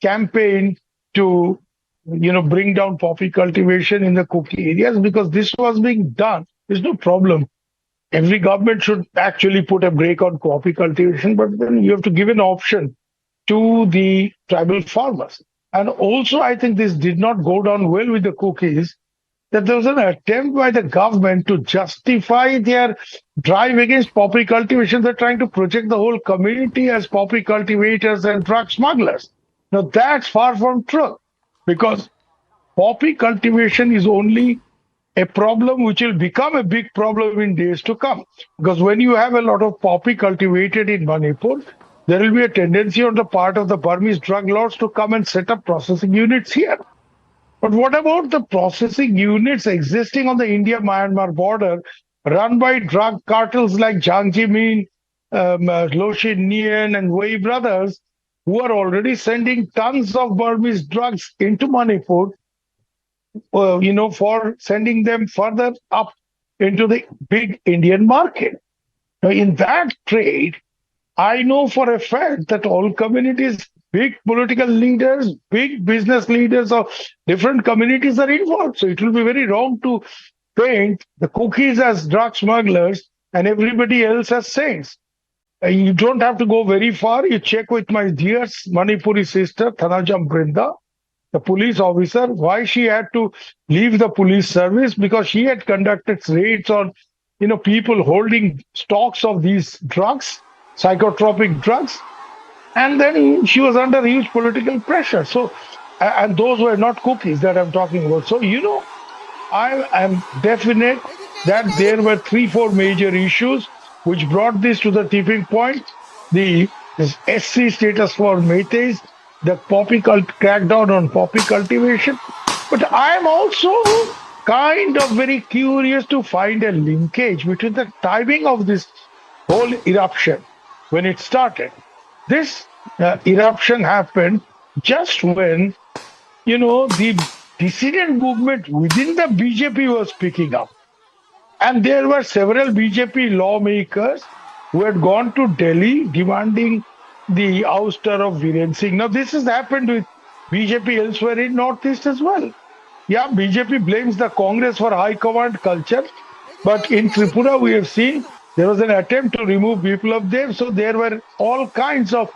Speaker 9: campaign to, you know, bring down poppy cultivation in the Kuki areas, because this was being done. There's no problem. Every government should actually put a brake on poppy cultivation, but then you have to give an option to the tribal farmers. And also, I think this did not go down well with the Kukis, that there was an attempt by the government to justify their drive against poppy cultivation. They're trying to project the whole community as poppy cultivators and drug smugglers. Now, that's far from true, because poppy cultivation is only a problem which will become a big problem in days to come. Because when you have a lot of poppy cultivated in Manipur, there will be a tendency on the part of the Burmese drug lords to come and set up processing units here. But what about the processing units existing on the India-Myanmar border, run by drug cartels like Jiang Zemin, Loshin Nien, and Wei brothers, who are already sending tons of Burmese drugs into Manipur, you know, for sending them further up into the big Indian market. Now, in that trade, I know for a fact that all communities, big political leaders, big business leaders of different communities are involved. So it will be very wrong to paint the Kukis as drug smugglers and everybody else as saints. You don't have to go very far. You check with my dear Manipuri sister, Thanajam Brinda, the police officer, why she had to leave the police service, because she had conducted raids on, you know, people holding stocks of these drugs, psychotropic drugs, and then she was under huge political pressure. So, and those were not Kukis that I'm talking about. So, you know, I am definite that there were 3-4 major issues which brought this to the tipping point. The SC status for meiteis, the crackdown on poppy cultivation. But I am also kind of very curious to find a linkage between the timing of this whole eruption when it started. This eruption happened just when, you know, the dissident movement within the BJP was picking up. And there were several BJP lawmakers who had gone to Delhi demanding the ouster of Viren Singh. Now, this has happened with BJP elsewhere in Northeast as well. Yeah, BJP blames the Congress for high command culture, but in Tripura we have seen there was an attempt to remove Biplab Dev. So there were all kinds of,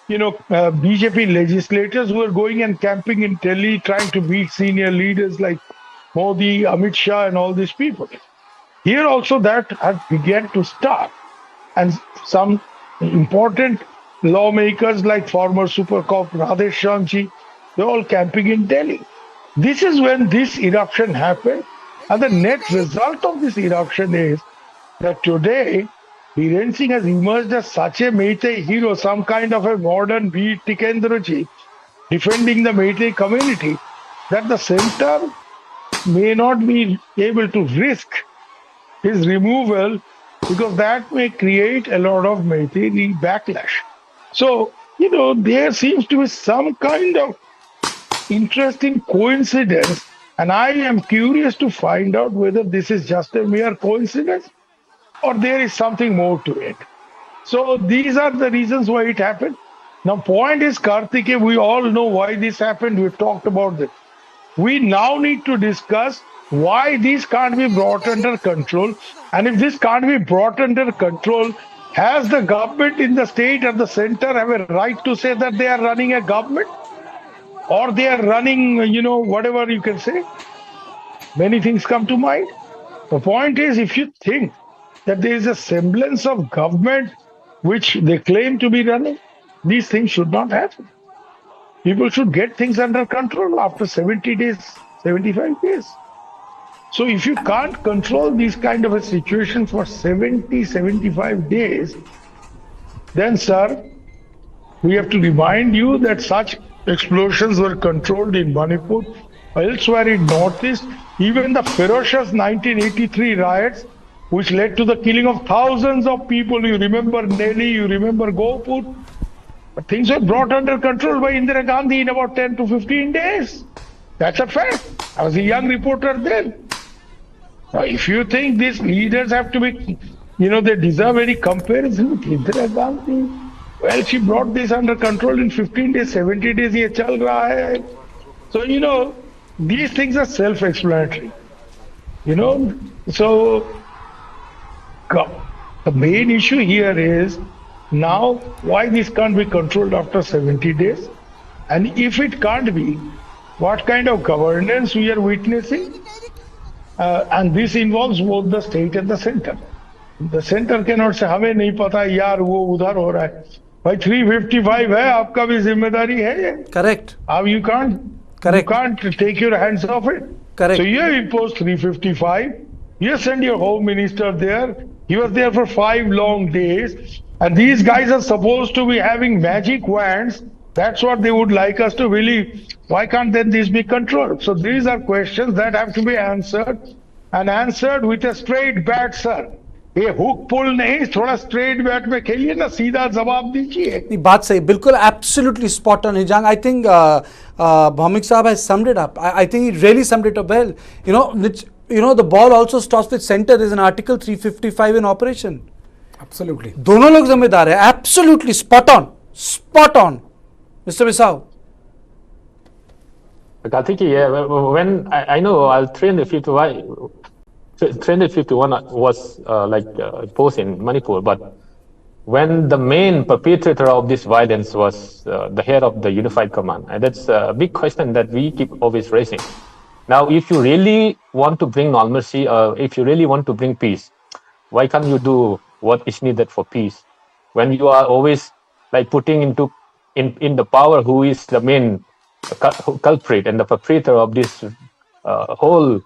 Speaker 9: you know, BJP legislators who were going and camping in Delhi, trying to meet senior leaders like Modi, Amit Shah, and all these people. Here also that had begun to start, and some important lawmakers like former Super Cop Radhesh Shamji, they're all camping in Delhi. This is when this eruption happened, and the net result of this eruption is that today Viren Singh has emerged as such a Meitei hero, some kind of a modern Veer Tikendraji, defending the Meitei community, that the center may not be able to risk his removal, because that may create a lot of Meitei backlash. So, there seems to be some kind of interesting coincidence, and I am curious to find out whether this is just a mere coincidence or there is something more to it. So these are the reasons why it happened. Now, point is, Kartikeya, we all know why this happened. We've talked about this. We now need to discuss why these can't be brought under control. And if this can't be brought under control, has the government in the state or the center have a right to say that they are running a government? Or they are running, whatever you can say? Many things come to mind. The point is, if you think that there is a semblance of government which they claim to be running, these things should not happen. People should get things under control after 70 days, 75 days. So if you can't control these kind of a situation for 70, 75 days, then, sir, we have to remind you that such explosions were controlled in Manipur, elsewhere in Northeast, even the ferocious 1983 riots, which led to the killing of thousands of people. You remember Delhi, you remember Gopur. But things were brought under control by Indira Gandhi in about 10 to 15 days. That's a fact. I was a young reporter then. Now, if you think these leaders have to be, they deserve any comparison with Indira Gandhi, well, she brought this under control in 15 days, 70 days, ye chal raha hai. So, these things are self-explanatory. So the main issue here is now why this can't be controlled after 70 days, and if it can't be, what kind of governance we are witnessing, and this involves both the state and the center. The center cannot say हमें नहीं पता यार वो उधर हो रहा है भाई 355 है आपका भी जिम्मेदारी है.
Speaker 1: Correct.
Speaker 9: You can't take your hands off it.
Speaker 1: Correct.
Speaker 9: So you impose 355. You send your home minister there. He was there for 5 long days. And these guys are supposed to be having magic wands. That's what they would like us to believe. Why can't then this be controlled? So these are questions that have to be answered, and answered with a straight bat, sir. ये hook पुल नहीं, थोड़ा straight bat में खेलिए ना, सीधा जवाब दीजिए.
Speaker 1: बात सही, बिल्कुल, absolutely spot on, Hijang. I think Bhaumik Saab has summed it up. I think he really summed it up well. The ball also stops with center. There is an Article 355 in operation.
Speaker 4: Absolutely.
Speaker 1: दोनों लोग जिम्मेदार हैं. Absolutely spot on, Mr. Bisau.
Speaker 12: Kartikeya, when I know 351 was posed in Manipur, but when the main perpetrator of this violence was the head of the Unified Command, and that's a big question that we keep always raising. Now, if you really want to bring normalcy, if you really want to bring peace, why can't you do what is needed for peace? When you are always putting in the power who is the main culprit and the perpetrator of this whole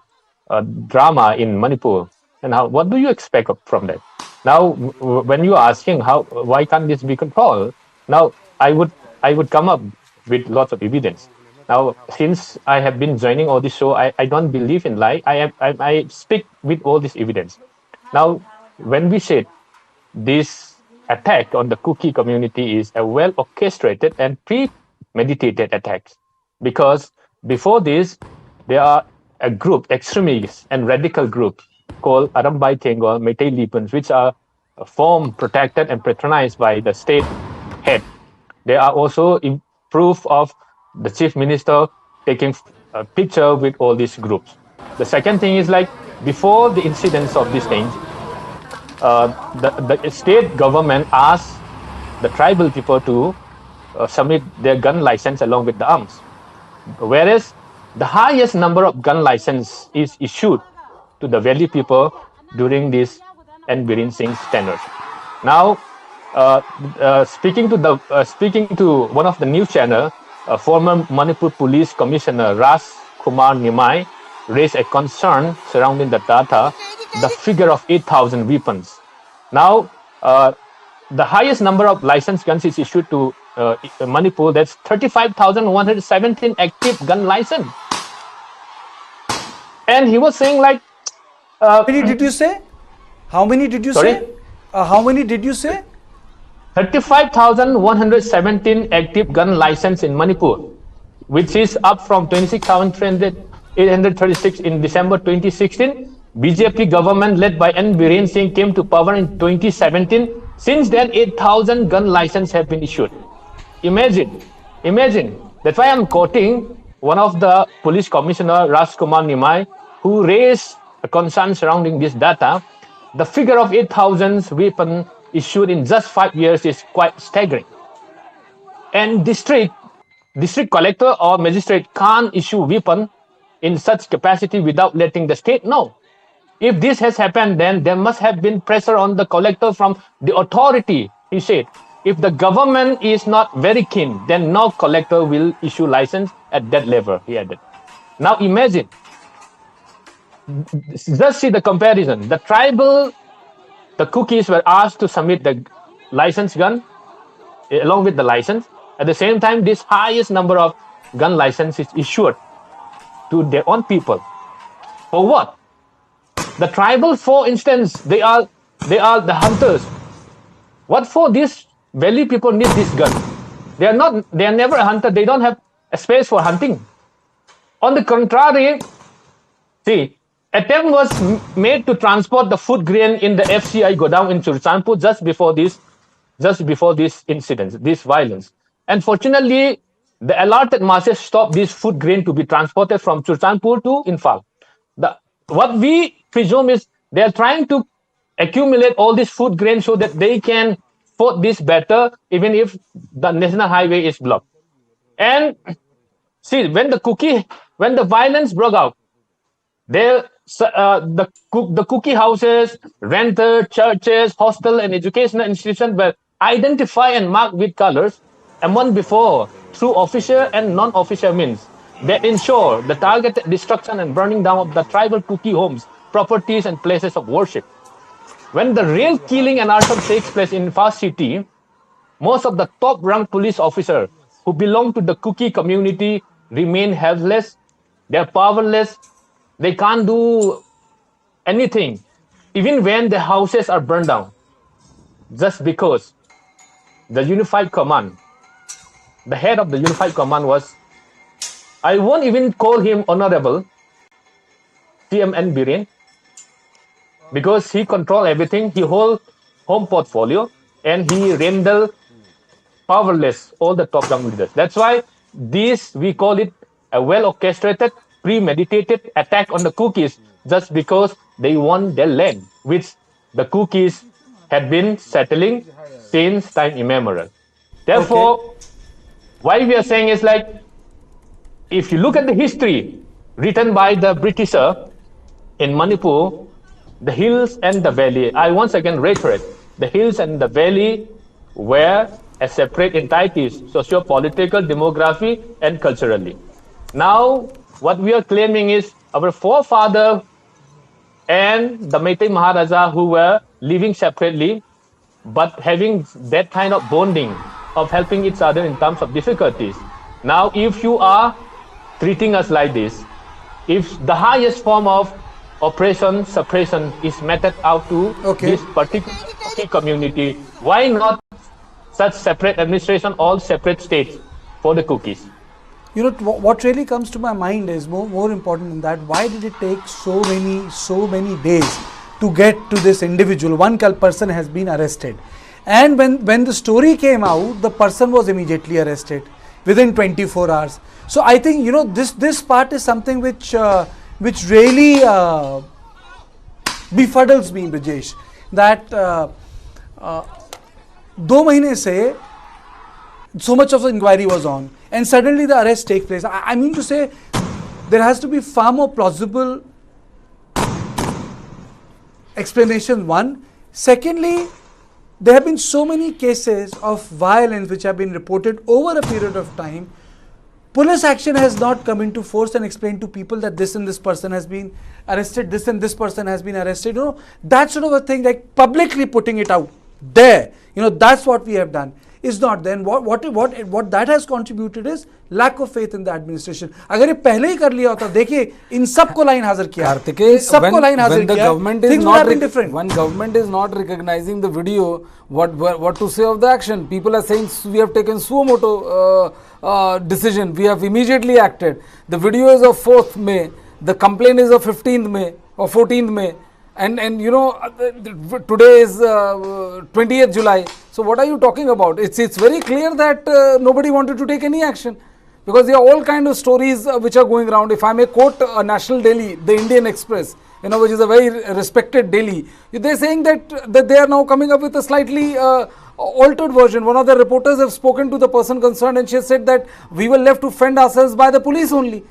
Speaker 12: drama in Manipur, and what do you expect from that? Now, when you are asking why can't this be controlled? Now, I would come up with lots of evidence. Now, since I have been joining all this show, I don't believe in lie. I speak with all this evidence. Now, when we said this attack on the Kuki community is a well orchestrated and premeditated attack, because before this, there are a group, extremist and radical group called Bystanders, meitei Lipans, which are formed, protected and patronized by the state head. There are also proof of the chief minister taking a picture with all these groups. The second thing is before the incidents of these things, the state government asked the tribal people to submit their gun license along with the arms. Whereas the highest number of gun license is issued to the valley people during this and Biren Singh's tenure. Now, speaking to one of the news channel, former Manipur Police Commissioner Ras Kumar Nimai raised a concern surrounding the data, the figure of 8,000 weapons. Now, the highest number of licensed guns is issued to Manipur. That's 35,117 active gun license. And he was saying
Speaker 1: how many did you say? How many did you
Speaker 12: Sorry?
Speaker 1: say? How many did you say?
Speaker 12: 35,117 active gun license in Manipur, which is up from 26,836 in December 2016. BJP government led by N. Biren Singh came to power in 2017. Since then, 8,000 gun licenses have been issued. Imagine. That's why I'm quoting one of the police commissioner, Rajkumar Nimai, who raised a concern surrounding this data. The figure of 8,000 weapons issued in just 5 years is quite staggering. And district collector or magistrate can't issue weapon in such capacity without letting the state know. If this has happened, then there must have been pressure on the collector from the authority, he said. If the government is not very keen, then no collector will issue license at that level, he added. Now imagine, just see the comparison. The cookies were asked to submit the license gun along with the license. At the same time, this highest number of gun licenses issued to their own people. For what? The tribal, for instance, they are the hunters. What for these valley people need this gun? They are never a hunter. They don't have a space for hunting. On the contrary, see, attempt was made to transport the food grain in the FCI godown in Churchandpur just before this incident, this violence. Unfortunately, the alerted masses stopped this food grain to be transported from Churchandpur to Imphal. What we presume is they are trying to accumulate all this food grain so that they can fight this better, even if the national highway is blocked. And see, when the violence broke out, the cookie houses, renters, churches, hostels, and educational institutions were identified and marked with colors a month before through official and non-official means that ensure the targeted destruction and burning down of the tribal cookie homes, properties, and places of worship. When the real killing and arson takes place in Fast City, most of the top-ranked police officers who belong to the cookie community remain helpless. They are powerless. They can't do anything, even when the houses are burned down, just because the Unified Command, the head of the Unified Command was, I won't even call him honorable, CM N. Biren, because he controls everything, he holds home portfolio, and he rendered powerless all the top-down leaders. That's why we call it a well-orchestrated, premeditated attack on the cookies, just because they want their land, which the cookies had been settling since time immemorial. Therefore, why we are saying is like, if you look at the history written by the Britisher in Manipur, the hills and the valley, I once again reiterate, the hills and the valley were as separate entities, socio-political, demography, and culturally. Now, what we are claiming is our forefather and the Meitei Maharaja who were living separately, but having that kind of bonding of helping each other in terms of difficulties. Now, if you are treating us like this, if the highest form of oppression, suppression is meted out to this particular community, why not such separate administration, all separate states for the cookies?
Speaker 1: You know, what really comes to my mind is more important than that. Why did it take so many days to get to this individual? One person has been arrested, and when the story came out, the person was immediately arrested within 24 hours. So I think, you know, this part is something which really befuddles me, Brijesh, that 2 mahine se so much of the inquiry was on, and suddenly the arrest takes place. I mean to say, there has to be far more plausible explanation, one. Secondly, there have been so many cases of violence which have been reported over a period of time. Police action has not come into force and explained to people that this and this person has been arrested, this and this person has been arrested. You know, that sort of a thing, like publicly putting it out there. You know, that's what we have done. is not there. And what that has contributed is lack of faith in the administration. अगर ये पहले ही कर लिया होता, देखिए इन सबको line हाजिर किया, इन सबको लाइन हाजिर किया, things would have been different.
Speaker 4: When government is not recognizing the video, what to say of the action? People are saying we have taken suo moto decision. We have immediately acted. The video is of 4th May. The complaint is of 15th May or 14th May. And you know, today is 20th July. So what are you talking about? It's very clear that nobody wanted to take any action, because there are all kind of stories which are going around. If I may quote National Daily, the Indian Express, you know, which is a very respected daily, they're saying that they are now coming up with a slightly altered version. One of the reporters have spoken to the person concerned, and she has said that we were left to fend ourselves by the police only.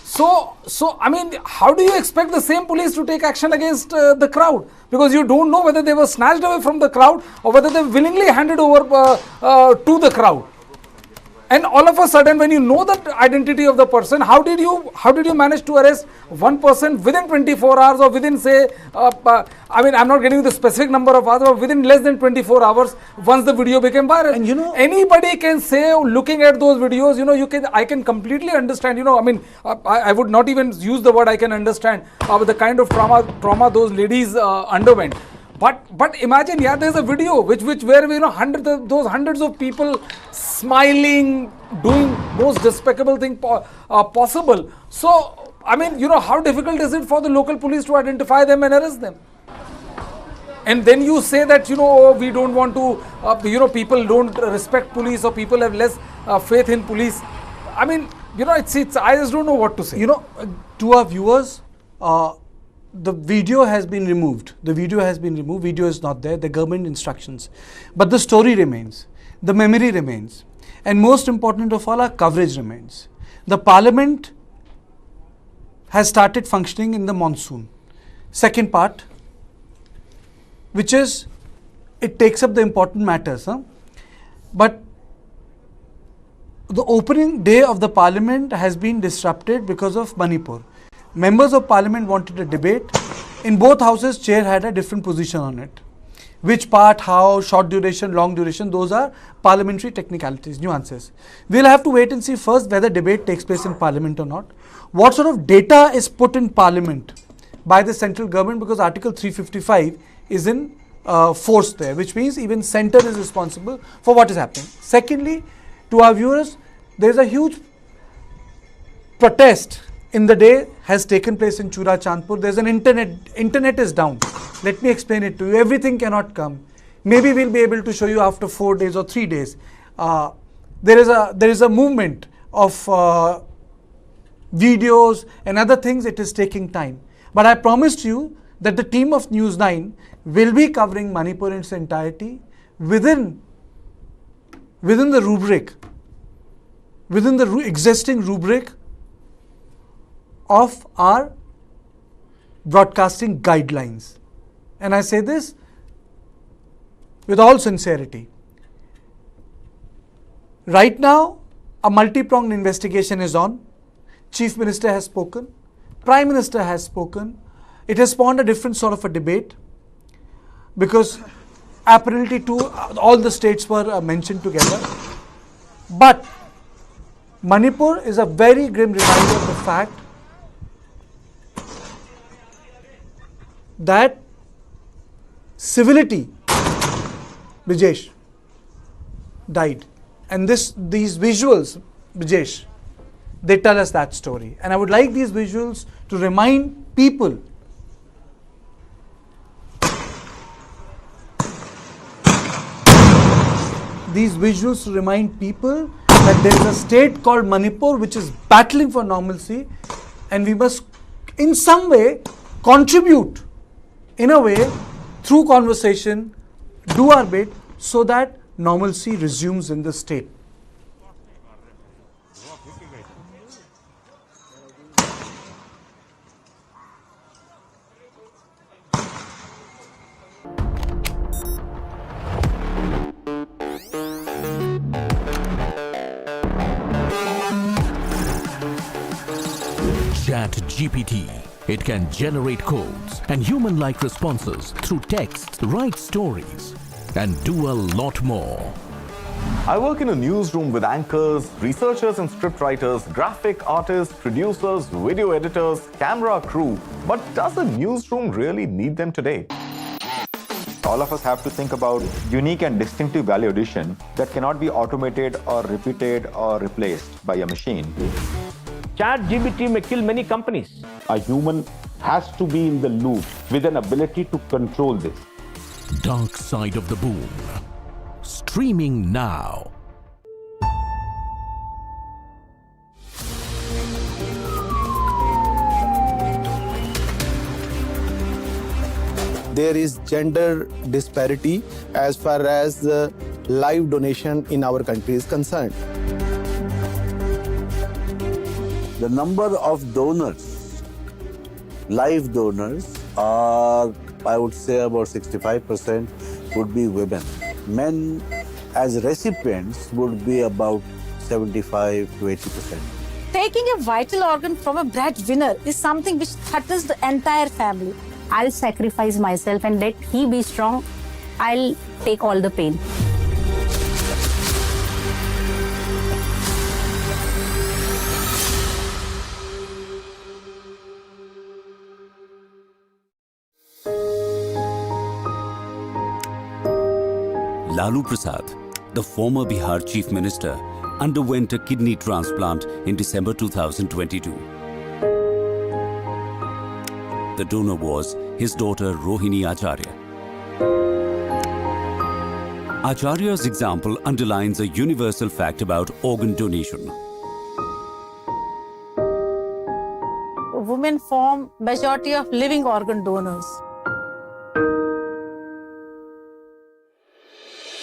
Speaker 4: So I mean, how do you expect the same police to take action against the crowd? Because you don't know whether they were snatched away from the crowd or whether they willingly handed over to the crowd. And all of a sudden, when you know the identity of the person, how did you manage to arrest one person within 24 hours or within, say, I mean, I'm not getting the specific number of hours, but within less than 24 hours once the video became viral? And you know, anybody can say, looking at those videos, you know, I can completely understand, you know, I mean, I would not even use the word I can understand the kind of trauma those ladies underwent. But imagine, yeah, there's a video where you know hundreds of people smiling, doing most despicable thing possible. So I mean, you know, how difficult is it for the local police to identify them and arrest them? And then you say that, you know, we don't want to, you know, people don't respect police or people have less faith in police. I mean, you know, I just don't know what to say.
Speaker 1: You know, to our viewers, the video has been removed. The video has been removed. Video is not there. The government instructions. But the story remains. The memory remains. And most important of all, our coverage remains. The Parliament has started functioning in the monsoon. Second part, which is, it takes up the important matters. But the opening day of the Parliament has been disrupted because of Manipur. Members of Parliament wanted a debate. In both houses, chair had a different position on it. Which part, how, short duration, long duration, those are parliamentary technicalities, nuances. We'll have to wait and see first whether debate takes place in Parliament or not. What sort of data is put in Parliament by the central government, because Article 355 is in force there, which means even centre is responsible for what is happening. Secondly, to our viewers, there is a huge protest in the day has taken place in Chura Chandpur. There's an internet is down. Let me explain it to you. Everything cannot come. Maybe we'll be able to show you after 4 days or 3 days. There is a movement of videos and other things. It is taking time. But I promised you that the team of News9 will be covering Manipur in its entirety within the rubric, within the existing rubric of our broadcasting guidelines. And I say this with all sincerity. Right now, a multi-pronged investigation is on. Chief Minister has spoken. Prime Minister has spoken. It has spawned a different sort of a debate, because apparently all the states were mentioned together. But Manipur is a very grim reminder of the fact that civility, Brijesh, died. And these visuals, Brijesh, they tell us that story. And I would like these visuals to remind people that there is a state called Manipur which is battling for normalcy, and we must in some way contribute, in a way, through conversation, do our bit so that normalcy resumes in the state.
Speaker 13: ChatGPT. It can generate codes and human-like responses through text, write stories, and do a lot more.
Speaker 19: I work in a newsroom with anchors, researchers and scriptwriters, graphic artists, producers, video editors, camera crew. But does a newsroom really need them today?
Speaker 20: All of us have to think about unique and distinctive value addition that cannot be automated or repeated or replaced by a machine.
Speaker 23: ChatGPT may kill many companies.
Speaker 16: A human has to be in the loop with an ability to control this.
Speaker 13: Dark Side of the Boom. Streaming now.
Speaker 24: There is gender disparity as far as the live donation in our country is concerned.
Speaker 25: The number of donors, live donors, are, I would say, about 65% would be women. Men as recipients would be about 75 to 80%.
Speaker 26: Taking a vital organ from a breadwinner is something which threatens the entire family. I'll sacrifice myself and let he be strong. I'll take all the pain.
Speaker 27: Lalu Prasad, the former Bihar Chief Minister, underwent a kidney transplant in December 2022. The donor was his daughter Rohini Acharya. Acharya's example underlines a universal fact about organ donation.
Speaker 26: Women form majority of living organ donors.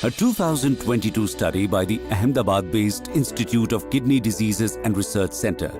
Speaker 27: A 2022 study by the Ahmedabad-based Institute of Kidney Diseases and Research Center